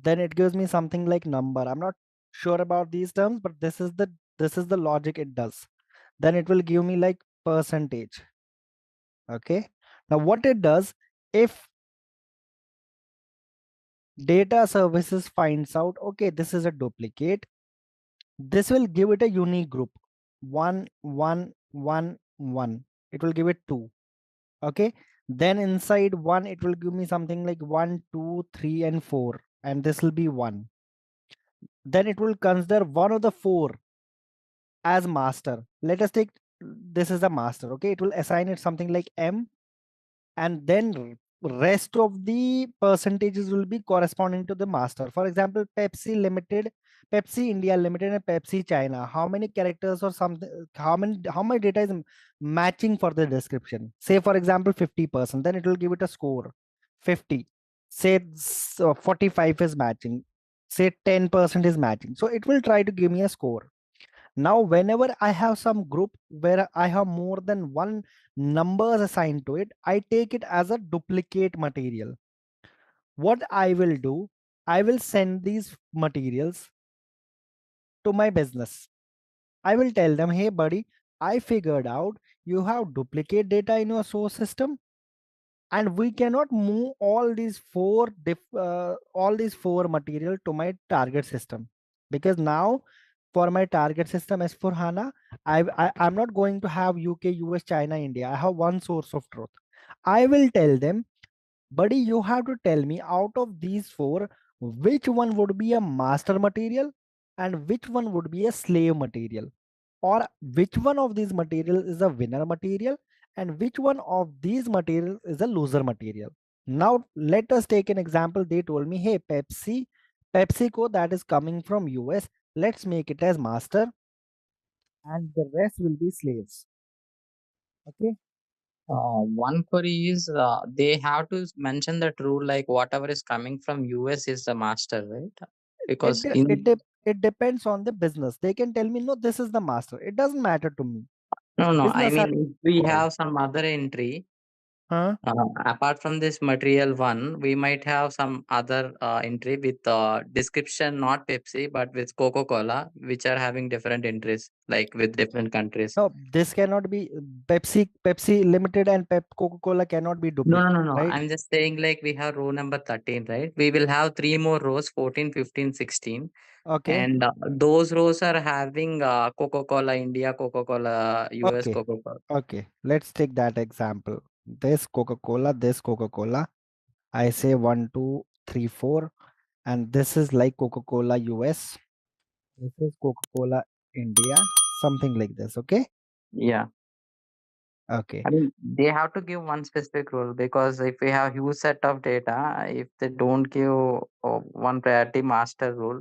B: Then it gives me something like number. I'm not sure about these terms, but this is the logic it does. Then it will give me like percentage. Okay. Now what it does, if data services finds out, okay, this is a duplicate, this will give it a unique group. 1 1 1 1. It will give it 2. Okay. Then inside 1, it will give me something like 1 2 3 and 4, and this will be 1. Then it will consider one of the 4 as master. Let us take this is a master. Okay, it will assign it something like M, and then rest of the percentages will be corresponding to the master. For example, Pepsi Limited, Pepsi India Limited, and Pepsi China. How many characters or something? How much data is matching for the description? Say for example 50%, then it will give it a score 50. Say 45 is matching. Say 10% is matching. So it will try to give me a score. Now, whenever I have some group where I have more than one numbers assigned to it, I take it as a duplicate material. What I will do, I will send these materials to my business. I will tell them, hey buddy, I figured out you have duplicate data in your source system, and we cannot move all these four material to my target system, because now for my target system as for HANA, I'm not going to have UK, US, China, India. I have one source of truth. I will tell them, buddy, you have to tell me out of these four, which one would be a master material and which one would be a slave material, or which one of these materials is a winner material and which one of these materials is a loser material. Now let us take an example. They told me, hey, PepsiCo, that is coming from US, let's make it as master and the rest will be slaves. Okay.
C: One query is they have to mention that rule, like whatever is coming from US is the master, right? Because
B: It depends on the business. They can tell me, no, this is the master. It doesn't matter to me.
C: no, I
B: Business has
C: mean, if we
B: call.
C: have some other entry,
B: Huh?
C: apart from this material one, we might have some other entry with description, not Pepsi, but with Coca-Cola, which are having different entries, like with different countries.
B: No, this cannot be Pepsi Limited and Coca-Cola cannot be duplicate,
C: No.
B: right?
C: I'm just saying, like, we have row number 13, right? We will have 3 more rows, 14, 15, 16.
B: Okay.
C: And those rows are having Coca-Cola India, Coca-Cola US,
B: Okay.
C: Coca-Cola.
B: Okay. Let's take that example. This Coca-Cola. I say 1, 2, 3, 4. And this is like Coca-Cola US. This is Coca-Cola India. Something like this. Okay.
C: Yeah.
B: Okay.
C: I mean, they have to give one specific rule, because if we have huge set of data, if they don't give one priority master rule,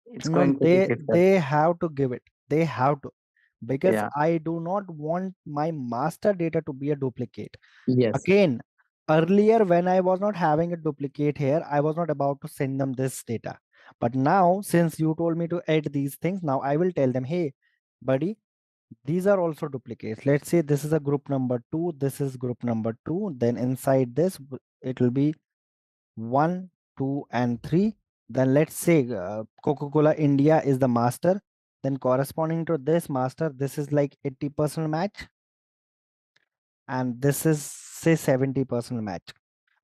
C: it's
B: No,
C: going to be difficult.
B: they have to give it. They have to, because
C: Yeah.
B: I do not want my master data to be a duplicate.
C: Yes.
B: Again, earlier when I was not having a duplicate here, I was not about to send them this data. But now, since you told me to add these things, now I will tell them, hey, buddy, these are also duplicates. Let's say this is a group number 2, this is group number 2. Then inside this, it will be 1, 2, and 3. Then let's say Coca-Cola India is the master. Then corresponding to this master, this is like 80% match. And this is say 70% match.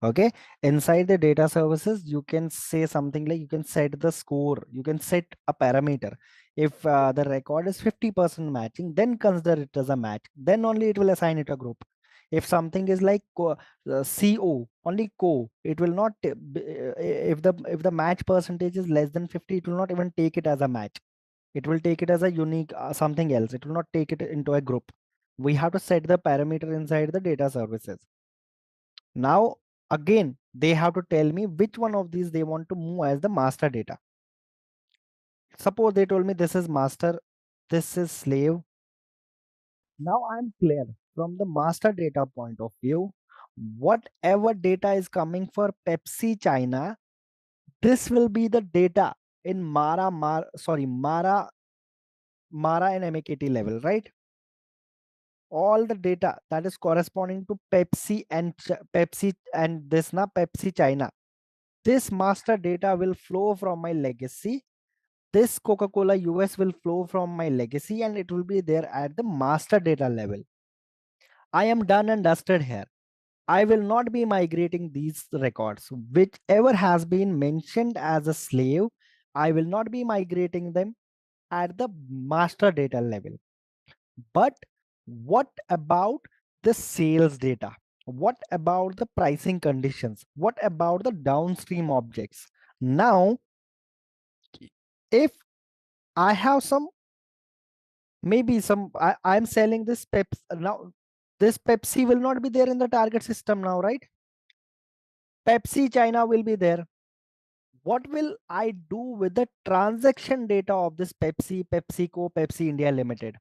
B: Okay. Inside the data services, you can say something like, you can set the score. You can set a parameter. If the record is 50% matching, then consider it as a match. Then only it will assign it a group. If something is like CO, only co, it will not, if the match percentage is less than 50, it will not even take it as a match. It will take it as a unique something else. It will not take it into a group. We have to set the parameter inside the data services. Now, again, they have to tell me which one of these they want to move as the master data. Suppose they told me this is master, this is slave. Now I'm clear from the master data point of view. Whatever data is coming for Pepsi China, this will be the data in Mara and MAKT level, right? All the data that is corresponding to Pepsi and Pepsi China. This master data will flow from my legacy. This Coca-Cola US will flow from my legacy, and it will be there at the master data level. I am done and dusted here. I will not be migrating these records. Whichever has been mentioned as a slave, I will not be migrating them at the master data level. But what about the sales data? What about the pricing conditions? What about the downstream objects? Now, if I have some, maybe some, I'm selling this Pepsi now. This Pepsi will not be there in the target system now, right? Pepsi China will be there. What will I do with the transaction data of this Pepsi, PepsiCo, Pepsi India Limited?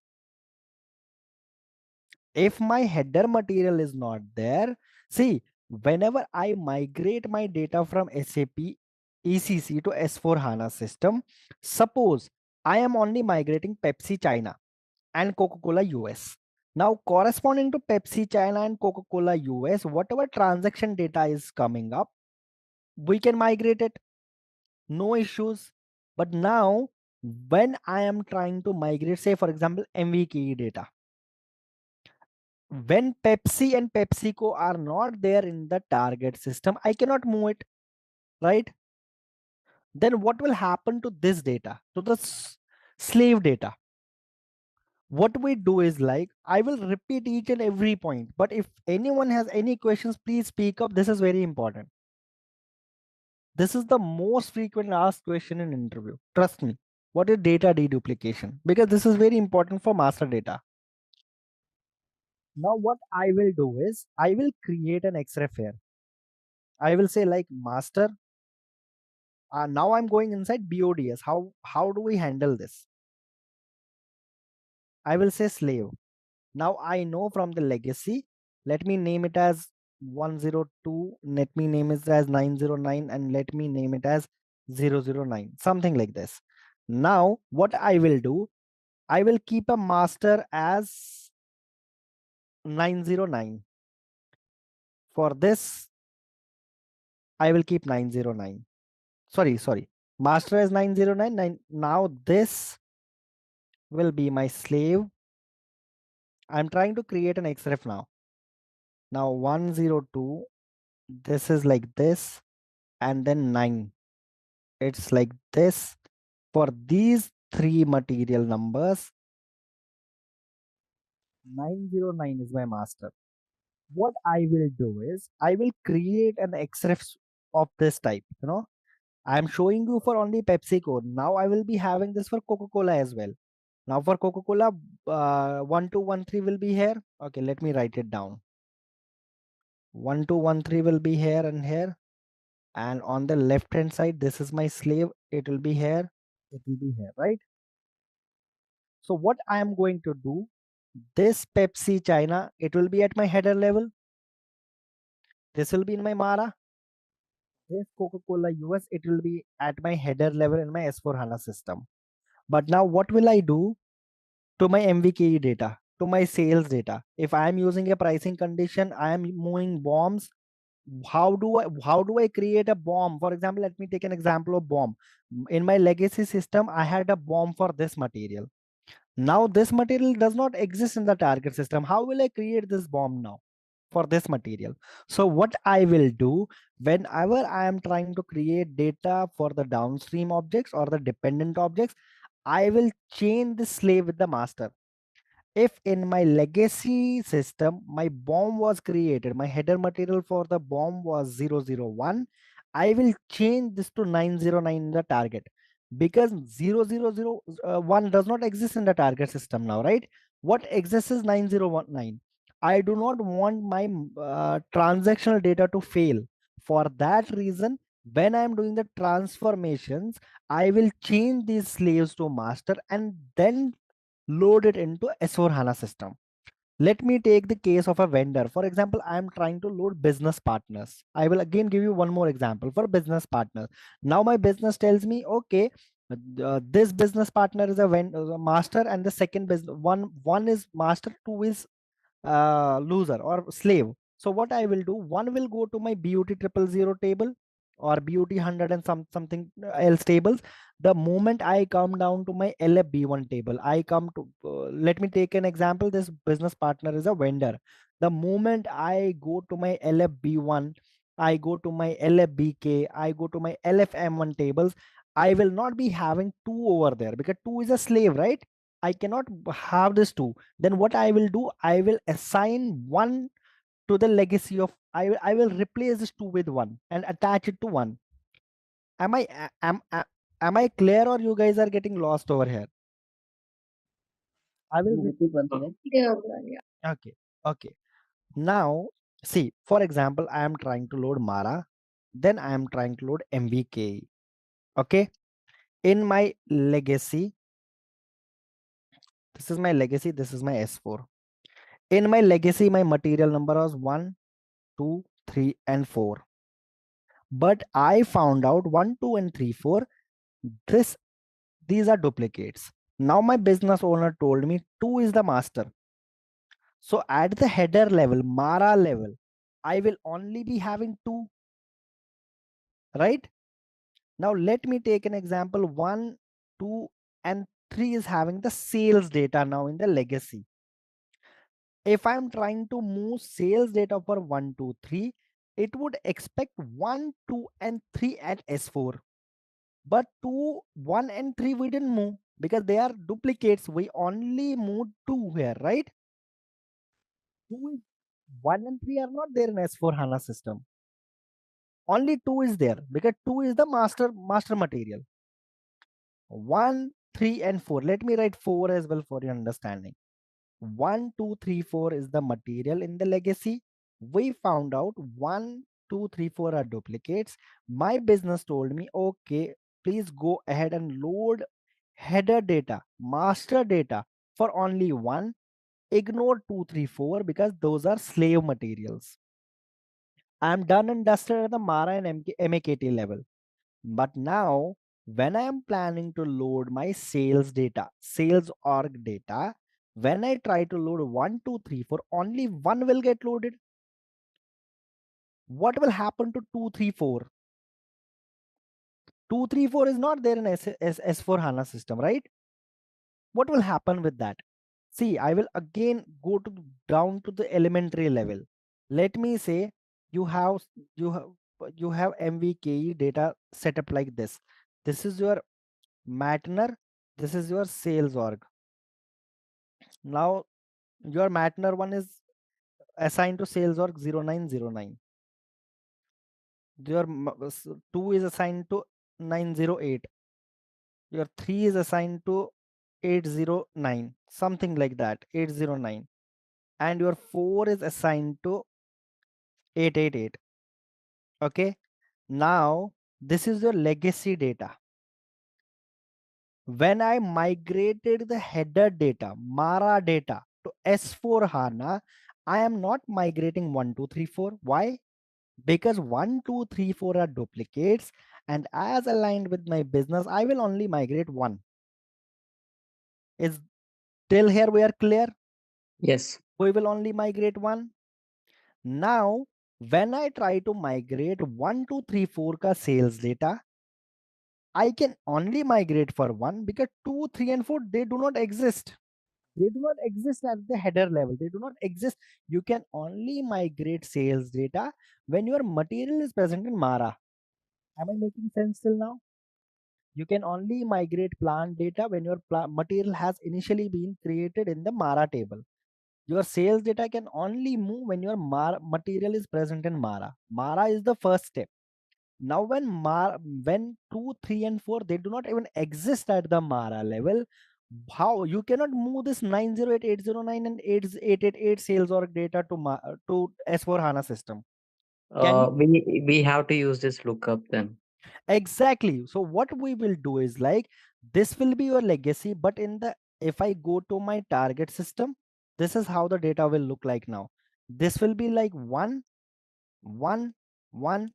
B: If my header material is not there, see, whenever I migrate my data from SAP ECC to S4 HANA system, suppose I am only migrating Pepsi China and Coca-Cola US. Now, corresponding to Pepsi China and Coca-Cola US, whatever transaction data is coming up, we can migrate it, no issues. But now, when I am trying to migrate, say for example, MVKE data, when Pepsi and PepsiCo are not there in the target system, I cannot move it, right? Then what will happen to this data, to the slave data? What we do is, like, I will repeat each and every point, but if anyone has any questions, please speak up. This is very important. This is the most frequent asked question in interview. Trust me. What is data deduplication? Because this is very important for master data. Now what I will do is, I will create an Xref here. I will say like master. Now I'm going inside BODS. How do we handle this? I will say slave. Now I know from the legacy, let me name it as 102, let me name it as 909, and let me name it as 009, something like this. Now what I will do, I will keep a master as 909. For this, I will keep 909. Sorry. Master as 909. Now this will be my slave. I'm trying to create an Xref now. Now 102, this is like this, and then 9. It's like this. For these three material numbers, 909 is my master. What I will do is, I will create an Xref of this type. I'm showing you for only PepsiCo. Now I will be having this for Coca-Cola as well. Now for Coca-Cola, 1213 will be here. Okay, let me write it down. 1213 will be here and here. And on the left hand side, this is my slave. It will be here. It will be here, right? So what I am going to do, this Pepsi China, it will be at my header level. This will be in my Mara. This Coca-Cola US, it will be at my header level in my S4 HANA system. But now what will I do to my MVKE data, to my sales data? If I am using a pricing condition, I am moving bombs. How do I create a bomb? For example, let me take an example of bomb. In my legacy system, I had a bomb for this material. Now this material does not exist in the target system. How will I create this bomb now for this material? So what I will do, whenever I am trying to create data for the downstream objects or the dependent objects, I will chain the slave with the master. If in my legacy system, my bomb was created, my header material for the bomb was 001, I will change this to 909 in the target, because 0001 does not exist in the target system now, right? What exists is 9019. I do not want my transactional data to fail. For that reason, when I am doing the transformations, I will change these slaves to master and then load it into S4 HANA system. Let me take the case of a vendor. For example, I am trying to load business partners. I will again give you one more example for business partners. Now my business tells me, okay, this business partner is a master, and the second business one is master, two is loser or slave. So what I will do, one will go to my BOT 000 table or BOT 100 and something else tables. The moment I come down to my LFB1 table, I come to, let me take an example. This business partner is a vendor. The moment I go to my LFB1, I go to my LFBK, I go to my LFM1 tables, I will not be having two over there because two is a slave, right? I cannot have this two. Then what I will do, I will assign one to the legacy of, I will replace this two with one and attach it to one. Am I am I clear, or you guys are getting lost over here? I will
C: Repeat once again.
G: Yeah.
B: Okay. Now see, for example, I am trying to load Mara. then I am trying to load MVK. Okay, in my legacy, this is my legacy, this is my S4. In my legacy, my material number was 1, 2, 3, and 4. But I found out 1, 2, and 3, 4. These are duplicates. Now my business owner told me 2 is the master. So at the header level, Mara level, I will only be having 2, right? Now let me take an example. 1, 2, and 3 is having the sales data now in the legacy. If I'm trying to move sales data for 1, 2, 3, it would expect 1, 2, and 3 at S4. But 2, 1, and 3 we didn't move because they are duplicates. We only moved 2 here, right? 2, 1 and 3 are not there in S4 HANA system. Only 2 is there because 2 is the master material. 1, 3, and 4. Let me write 4 as well for your understanding. 1, 2, 3, 4 is the material in the legacy. We found out 1, 2, 3, 4 are duplicates. My business told me, okay, please go ahead and load header data, master data for only 1. Ignore 2, 3, 4 because those are slave materials. I'm done and dusted at the Mara and MAKT level. But now, when I am planning to load my sales data, sales org data, when I try to load 1, 2, 3, 4, only 1 will get loaded. What will happen to 2, 3, 4? 2, 3, 4 is not there in S4 HANA system, right? What will happen with that? See, I will again go down to the elementary level. Let me say you have MVKE data set up like this. This is your Matner, this is your sales org. Now your Matner one is assigned to sales org 0909. Your 2 is assigned to 908. Your 3 is assigned to 809, something like that, 809. And your 4 is assigned to 888. Okay, now this is your legacy data. When I migrated the header data, Mara data to S4 HANA, I am not migrating 1, 2, 3, 4. Why? Because 1, 2, 3, 4 are duplicates, and as aligned with my business, I will only migrate 1. Is till here we are clear?
E: Yes.
B: We will only migrate 1. Now, when I try to migrate 1, 2, 3, 4 ka sales data, I can only migrate for 1 because 2, 3, and 4, they do not exist. They do not exist at the header level. They do not exist. You can only migrate sales data when your material is present in Mara. Am I making sense till now? You can only migrate plant data when your material has initially been created in the Mara table. Your sales data can only move when your material is present in Mara. Mara is the first step. Now when 2, 3, and 4, they do not even exist at the Mara level, how you cannot move this 908, 809, and 8888 sales org data to S4 HANA system. Can you?
E: We have to use this lookup then.
B: Exactly. So what we will do is like this will be your legacy, but if I go to my target system, this is how the data will look like now. This will be like 1, 1, 1,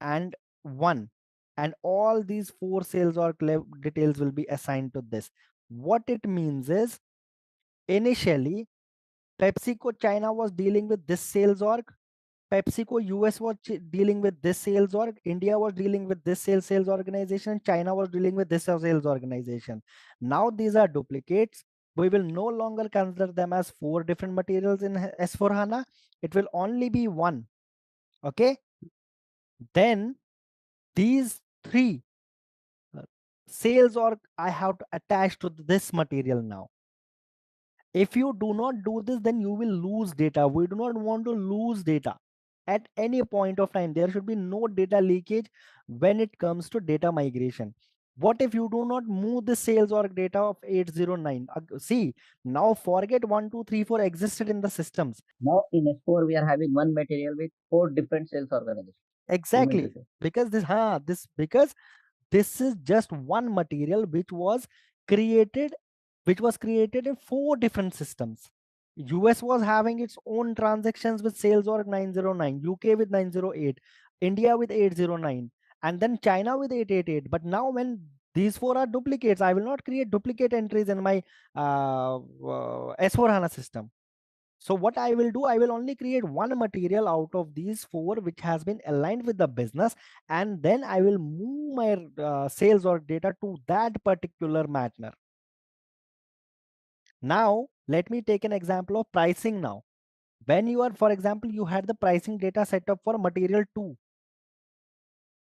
B: and 1, and all these 4 sales org details will be assigned to this. What it means is initially PepsiCo China was dealing with this sales org, PepsiCo US was dealing with this sales org, India was dealing with this sales organization, China was dealing with this sales organization. Now these are duplicates. We will no longer consider them as 4 different materials in S4 HANA. It will only be 1. Okay. Then these 3 sales org I have to attach to this material now. If you do not do this, then you will lose data. We do not want to lose data at any point of time. There should be no data leakage when it comes to data migration. What if you do not move the sales org data of 809? See, now forget 1, 2, 3, 4 existed in the systems.
C: Now in S4 we are having one material with 4 different sales organizations.
B: Exactly, because because this is just one material which was created in 4 different systems. US was having its own transactions with sales org 909, UK with 908, India with 809, and then China with 888. But now when these 4 are duplicates, I will not create duplicate entries in my S4 HANA system. So what I will do, I will only create one material out of these 4 which has been aligned with the business, and then I will move my sales or data to that particular matter. Now let me take an example of pricing. Now when you are, for example, you had the pricing data set up for material 2.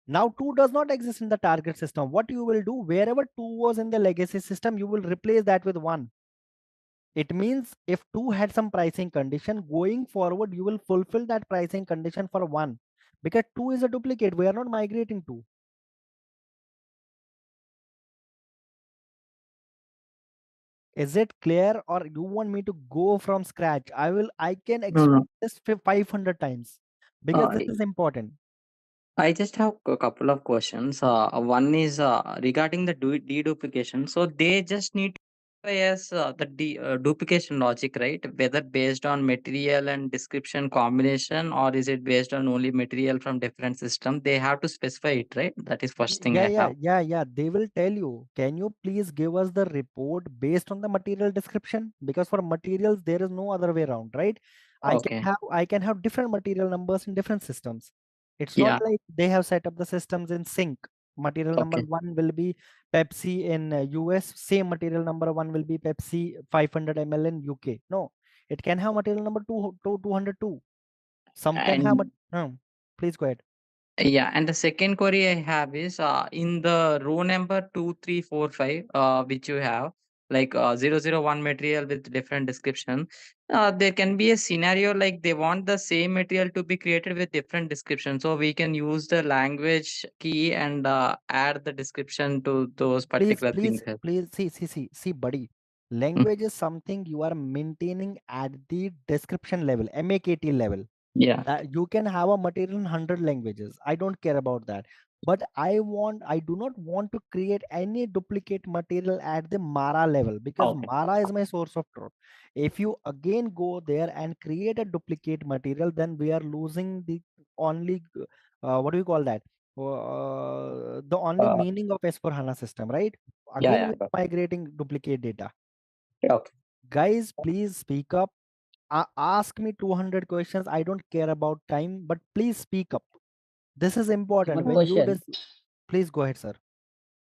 B: Now 2 does not exist in the target system. What you will do, wherever 2 was in the legacy system, you will replace that with 1. It means if 2 had some pricing condition, going forward, you will fulfill that pricing condition for 1, because 2 is a duplicate. We are not migrating 2. Is it clear, or you want me to go from scratch? I can explain this 500 times because this is important.
L: I just have a couple of questions. One is regarding the deduplication. So they just need to as the duplication logic, right? Whether based on material and description combination, or is it based on only material from different system? They have to specify it, right? That is first thing I have.
B: Yeah. They will tell you, can you please give us the report based on the material description? Because for materials, there is no other way around, right?
L: Okay.
B: I can have different material numbers in different systems. It's not
L: Yeah.
B: like they have set up the systems in sync. Material number
L: Okay.
B: 1 will be Pepsi in US. Same material number 1 will be Pepsi 500 ml in UK. No, it can have material number 202. Some can have.
L: And
B: Please go ahead.
L: yeah, and the second query I have is in the row number 2345, which you have like 001 material with different description. There can be a scenario like they want the same material to be created with different description. So we can use the language key and add the description to those particular things.
B: Please see, buddy. Language is something you are maintaining at the description level, MAKT level.
L: Yeah.
B: You can have a material in 100 languages. I don't care about that. But I do not want to create any duplicate material at the Mara level, because
L: Okay.
B: Mara is my source of truth. If you again go there and create a duplicate material, then we are losing the only, what do you call that? The only meaning of S4 HANA system, right? Again, we're migrating duplicate data.
L: Okay.
B: Guys, please speak up. Ask me 200 questions. I don't care about time, but please speak up. This is important.
C: One
B: When you
C: question.
B: please go ahead, sir.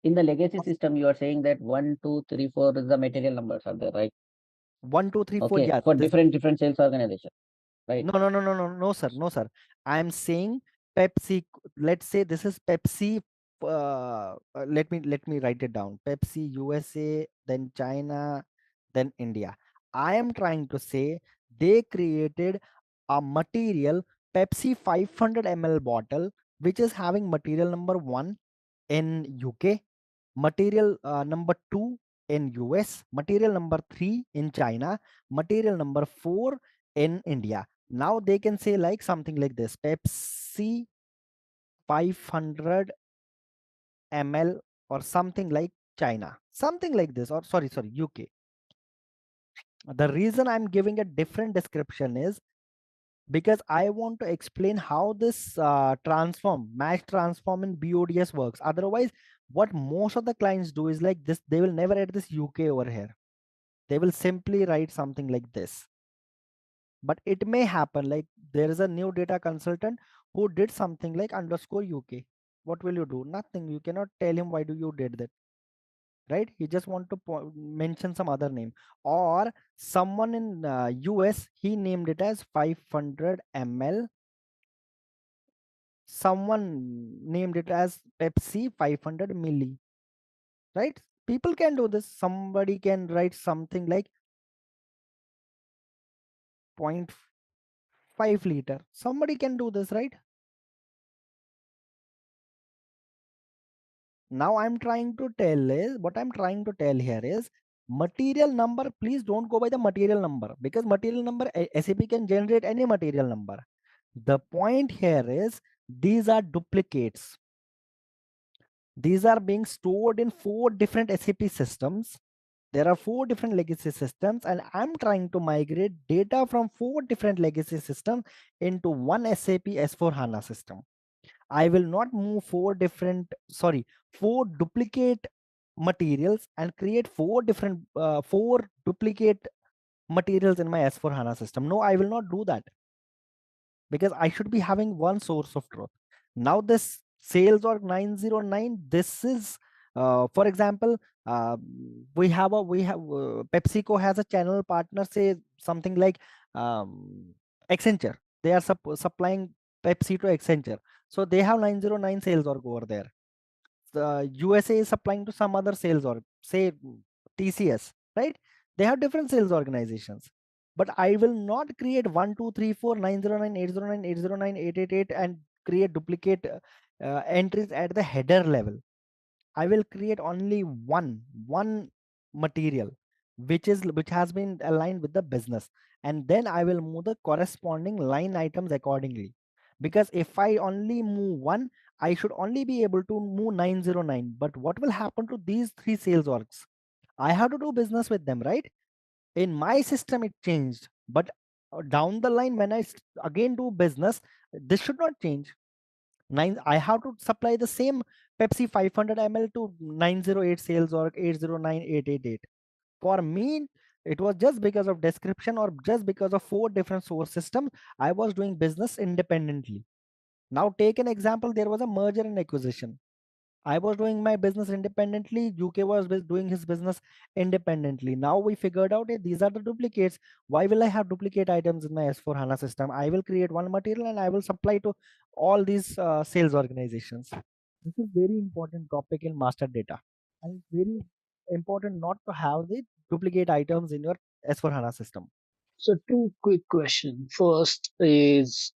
C: In the legacy system, you are saying that 1, 2, 3, 4 is the material numbers are there, right?
B: 1, 2, 3, 4.
C: Okay,
B: Yeah.
C: for different sales organization, right?
B: No, sir. I am saying Pepsi. Let's say this is Pepsi. Let me write it down. Pepsi USA, then China, then India. I am trying to say they created a material Pepsi 500 ml bottle, which is having material number 1 in UK, material number 2 in US, material number 3 in China, material number 4 in India. Now they can say like something like this: Pepsi 500 ml or something like China, something like this, or sorry, UK. The reason I'm giving a different description is because I want to explain how this match transform in BODS works. Otherwise, what most of the clients do is like this: they will never add this UK over here. They will simply write something like this. But it may happen like there is a new data consultant who did something like _UK. What will you do? Nothing. You cannot tell him why do you did that, right? He just want to mention some other name. Or someone in US, he named it as 500 ml. Someone named it as Pepsi 500 milli, right? People can do this. Somebody can write something like 0.5 liter. Somebody can do this, right? Now I'm trying to tell is, what I'm trying to tell here is material number. Please don't go by the material number, because material number SAP can generate any material number. The point here is These are duplicates. These are being stored in 4 different SAP systems. There are 4 different legacy systems, and I'm trying to migrate data from 4 different legacy systems into one SAP S4 HANA system. I will not move 4 duplicate materials and create 4 duplicate materials in my S4 HANA system. No, I will not do that, because I should be having one source of truth. Now this sales org 909, this is for example, we have PepsiCo has a channel partner, say something like Accenture. They are supplying Pepsi to Accenture, so they have 909 sales org over there. The USA is supplying to some other sales org, say TCS, right? They have different sales organizations. But I will not create 1, 2, 3, 4, 909, 809, 809, 888 and create duplicate entries at the header level. I will create only one material which has been aligned with the business, and then I will move the corresponding line items accordingly. Because if I only move one, I should only be able to move 909. But what will happen to these 3 sales orgs? I have to do business with them, right? In my system it changed, but down the line when I again do business, this should not change. I have to supply the same Pepsi 500 ml to 908 sales or 809 888. For me, it was just because of description or just because of 4 different source systems. I was doing business independently. Now take an example, there was a merger and acquisition. I was doing my business independently. UK was doing his business independently. Now we figured out, hey, these are the duplicates. Why will I have duplicate items in my S4 HANA system? I will create one material and I will supply to all these sales organizations. This is very important topic in master data. And it's very important not to have the duplicate items in your S4 HANA system.
H: So, two quick questions. First is,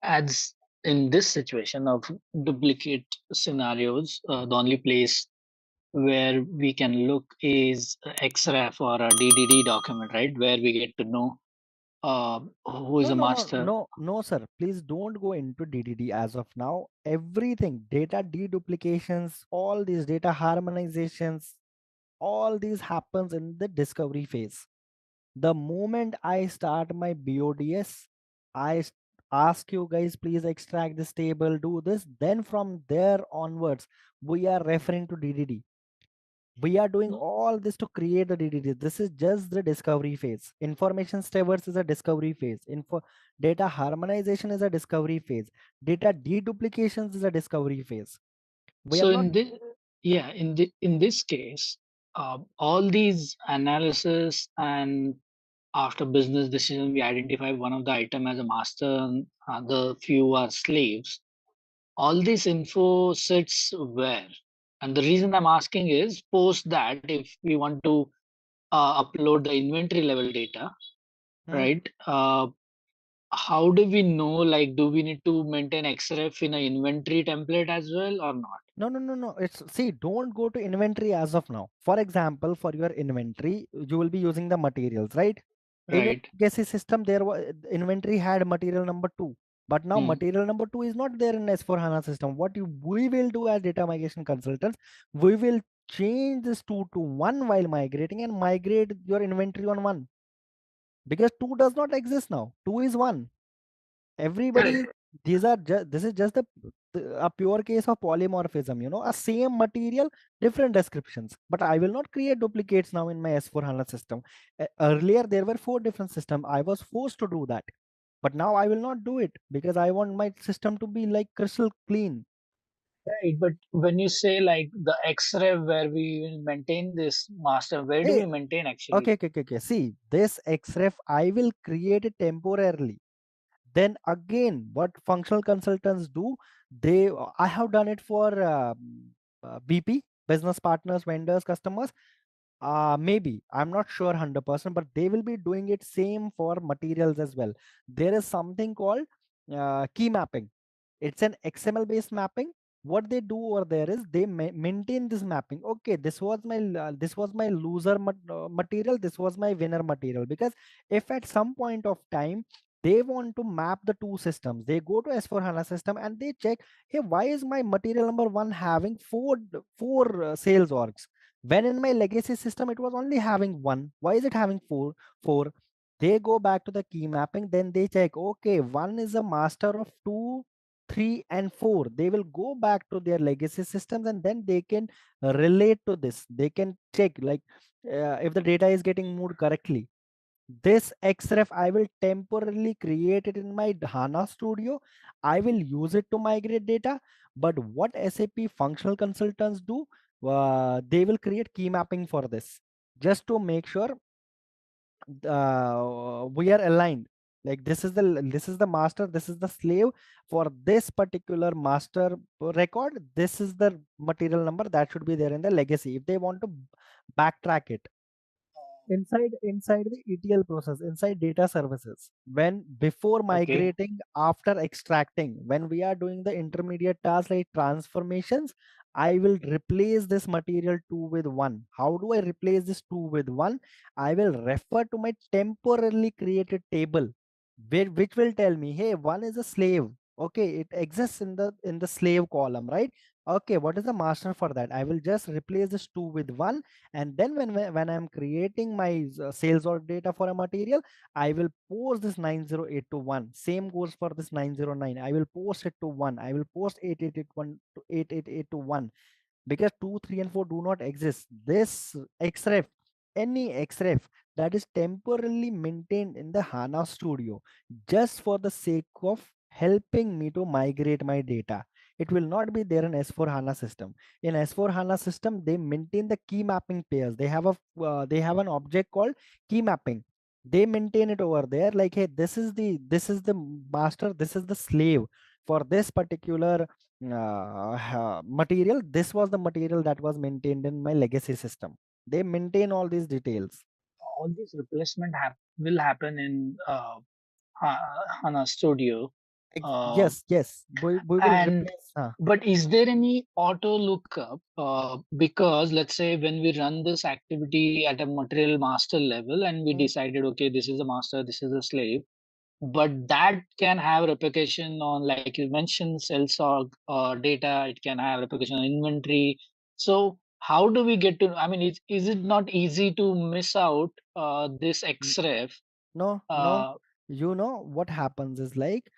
H: as in this situation of duplicate scenarios, the only place where we can look is XREF or a DDD document, right? Where we get to know who is a master.
B: No, sir. Please don't go into DDD as of now. Everything, data deduplications, all these data harmonizations, all these happens in the discovery phase. The moment I start my BODS, I ask you guys, please extract this table, do this. Then from there onwards, we are referring to DDD. We are doing all this to create the DDD. This is just the discovery phase. Information stewardship is a discovery phase. Data harmonization is a discovery phase. Data deduplications is a discovery phase.
H: So in this case, all these analysis, and after business decision, we identify one of the item as a master and other few are slaves. All this info sits where? And the reason I'm asking is, post that, if we want to upload the inventory level data, right? How do we know? Like, do we need to maintain XREF in an inventory template as well or not?
B: No. Don't go to inventory as of now. For example, for your inventory, you will be using the materials, right? In a legacy system, there was inventory had material number 2. But now material number 2 is not there in S4 HANA system. We will do as data migration consultants, we will change this 2 to 1 while migrating and migrate your inventory on 1. Because 2 does not exist now. 2 is 1. Everybody, this is just a pure case of polymorphism, a same material, different descriptions. But I will not create duplicates now in my S4 HANA system. Earlier, there were 4 different systems. I was forced to do that. But now I will not do it because I want my system to be like crystal clean.
H: Right, but when you say like the XREF where we will maintain this master, where do we maintain actually?
B: Okay. See, this XREF, I will create it temporarily. Then again, what functional consultants do, I have done it for BP, business partners, vendors, customers. Maybe, I'm not sure 100%, but they will be doing it same for materials as well. There is something called key mapping. It's an XML based mapping. What they do over there is they maintain this mapping. Okay, this was my loser material, this was my winner material. Because if at some point of time they want to map the two systems. They go to S4 HANA system and they check, hey, why is my material number one having four sales orgs, when in my legacy system it was only having one? Why is it having four? They go back to the key mapping, then they check, okay, one is a master of 2, 3 and 4. They will go back to their legacy systems and then they can relate to this. They can check like if the data is getting moved correctly. This xref I will temporarily create it in my HANA Studio. I will use it to migrate data. But what SAP functional consultants do, they will create key mapping for this, just to make sure we are aligned. Like this is the master, this is the slave. For this particular master record, this is the material number that should be there in the legacy if they want to backtrack it. Inside the ETL process, inside data services, when before migrating, after extracting, when we are doing the intermediate tasks like transformations, I will replace this material 2 with 1. How do I replace this 2 with 1? I will refer to my temporarily created table, which will tell me, hey, 1 is a slave. Okay, it exists in the slave column, right? Okay, what is the master for that? I will just replace this 2 with 1, and then when I'm creating my sales order data for a material, I will post this 908 to 1. Same goes for this 909. I will post it to 1. I will post 8881 to 888 to 1, because 2, 3 and 4 do not exist. This xref, any xref that is temporarily maintained in the HANA Studio, just for the sake of helping me to migrate my data, it will not be there in S4 HANA system. In S4 HANA system, they maintain the key mapping pairs. They have an object called key mapping. They maintain it over there, like, hey, this is the master, this is the slave for this particular material. This was the material that was maintained in my legacy system. They maintain all these details.
H: All this replacement will happen in HANA Studio.
B: Yes, we will
H: And
B: replace.
H: but is there any auto lookup? Because let's say when we run this activity at a material master level and we decided, okay, this is a master, this is a slave, but that can have replication on, like you mentioned, sales org data. It can have replication on inventory. So how do we get to? I mean, is it not easy to miss out this xref?
B: No. You know what happens is, like,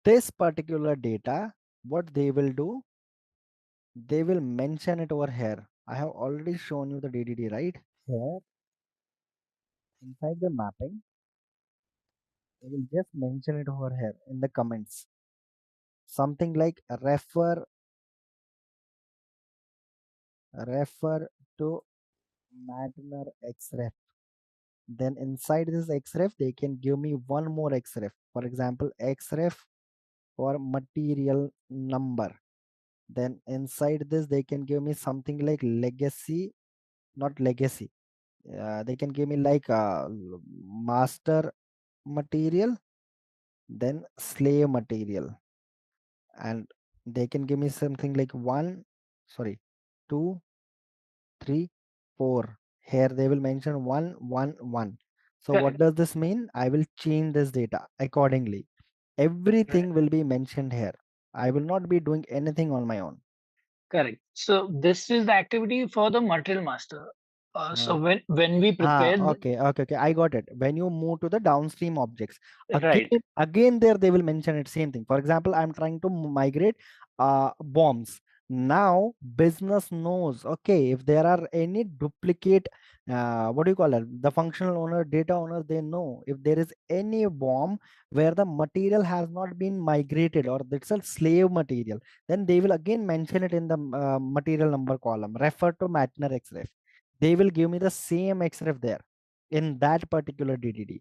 B: this particular data, what they will do, they will mention it over here. I have already shown you the DDD, right? Here, inside the mapping, they will just mention it over here in the comments. Something like refer to Matner xref. Then inside this xref, they can give me one more xref. For example, xref for material number. Then inside this, they can give me something like legacy, not legacy. They can give me like master material, then slave material, and they can give me something like 1, sorry, 2, 3, 4. Here they will mention 1, 1, 1. So what does this mean? I will change this data accordingly. Everything will be mentioned here. I will not be doing anything on my own.
H: Correct. So this is the activity for the material master. So when we prepare,
B: okay, I got it. When you move to the downstream objects,
H: right?
B: Again there they will mention it, same thing. For example, I'm trying to migrate bombs. Now business knows, okay, if there are any duplicate, what do you call it, the functional owner, data owner, they know if there is any bomb where the material has not been migrated or it's a slave material, then they will again mention it in the material number column, refer to Matner xref. They will give me the same xref there in that particular DDD.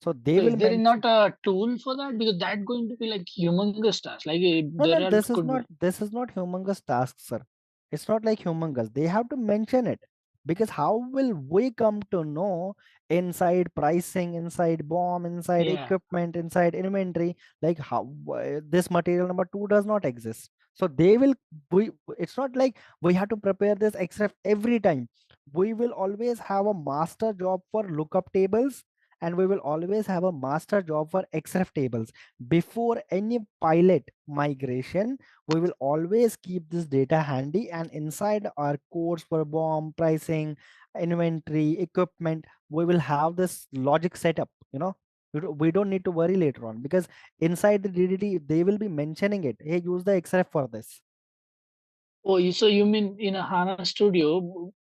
B: So they will
H: Is there
B: mention.
H: not a tool for that? Because that's going to be like humongous task. Like
B: No, this is not humongous task, sir. It's not like humongous. They have to mention it, because how will we come to know inside pricing, inside BOM, inside equipment, inside inventory, like how this material number 2 does not exist. So they will, it's not like we have to prepare this xref every time. We will always have a master job for lookup tables, and we will always have a master job for XRF tables. Before any pilot migration, we will always keep this data handy, and inside our codes for BOM, pricing, inventory, equipment, we will have this logic setup. We don't need to worry later on, because inside the DDT they will be mentioning it. Hey, use the XRF for this.
H: Oh, so you mean in a HANA Studio,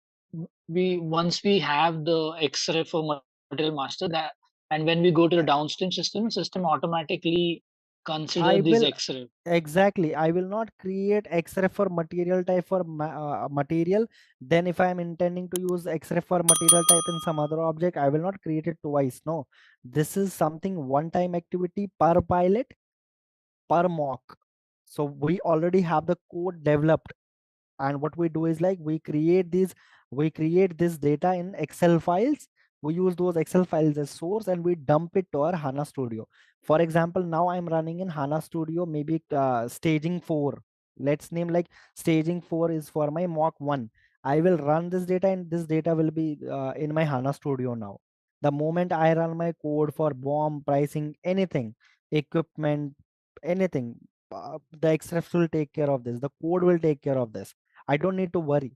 H: once we have the X-ray for material master, that, and when we go to the downstream system automatically consider this X-ray.
B: Exactly. I will not create XRF for material type for material. Then if I am intending to use XRF for material type in some other object, I will not create it twice. No, this is something one-time activity per pilot, per mock. So we already have the code developed, and what we do is like we create this data in Excel files. We use those Excel files as source, and we dump it to our HANA Studio. For example, now I'm running in HANA Studio, maybe staging 4. Let's name like staging 4 is for my mock 1. I will run this data, and this data will be in my HANA Studio now. The moment I run my code for BOM, pricing, anything, equipment, anything, the XREF will take care of this. The code will take care of this. I don't need to worry.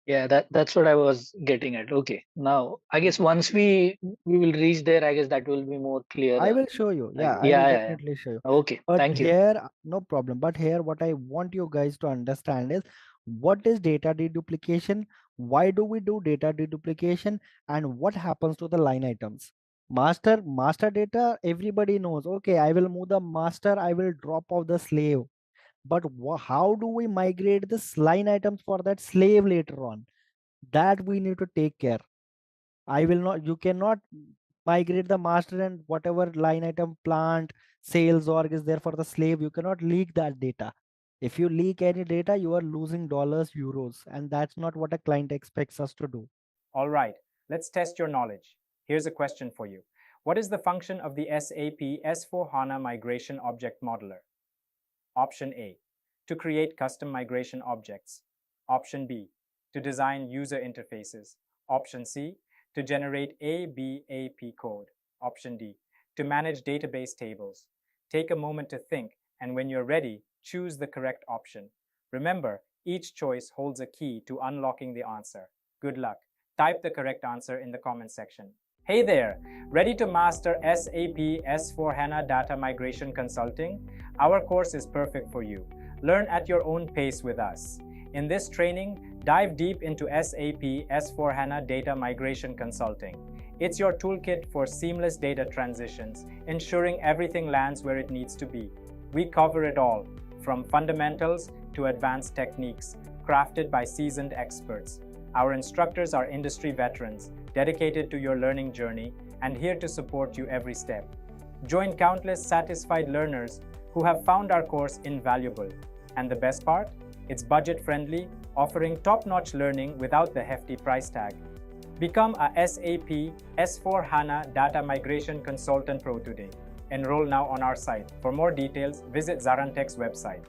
H: Yeah, that's what I was getting at. Okay, now I guess once we will reach there, I guess that will be more clear.
B: I will show you. Yeah, I will definitely show you.
H: Okay,
B: but
H: thank you.
B: Here, no problem. But here, what I want you guys to understand is what is data deduplication, why do we do data deduplication, and what happens to the line items. Master data, everybody knows. Okay, I will move the master, I will drop off the slave. But how do we migrate this line items for that slave later on? That we need to take care. You cannot migrate the master, and whatever line item, plant, sales org is there for the slave, you cannot leak that data. If you leak any data, you are losing dollars, euros, and that's not what a client expects us to do.
A: All right, let's test your knowledge. Here's a question for you. What is the function of the SAP S/4HANA Migration Object Modeler? Option A, to create custom migration objects. Option B, to design user interfaces. Option C, to generate ABAP code. Option D, to manage database tables. Take a moment to think, and when you're ready, choose the correct option. Remember, each choice holds a key to unlocking the answer. Good luck. Type the correct answer in the comment section. Hey there! Ready to master SAP S/4HANA Data Migration Consulting? Our course is perfect for you. Learn at your own pace with us. In this training, dive deep into SAP S/4HANA Data Migration Consulting. It's your toolkit for seamless data transitions, ensuring everything lands where it needs to be. We cover it all, from fundamentals to advanced techniques, crafted by seasoned experts. Our instructors are industry veterans, dedicated to your learning journey and here to support you every step. Join countless satisfied learners who have found our course invaluable. And the best part? It's budget-friendly, offering top-notch learning without the hefty price tag. Become a SAP S/4HANA Data Migration Consultant Pro today. Enroll now on our site. For more details, visit ZaranTech's website.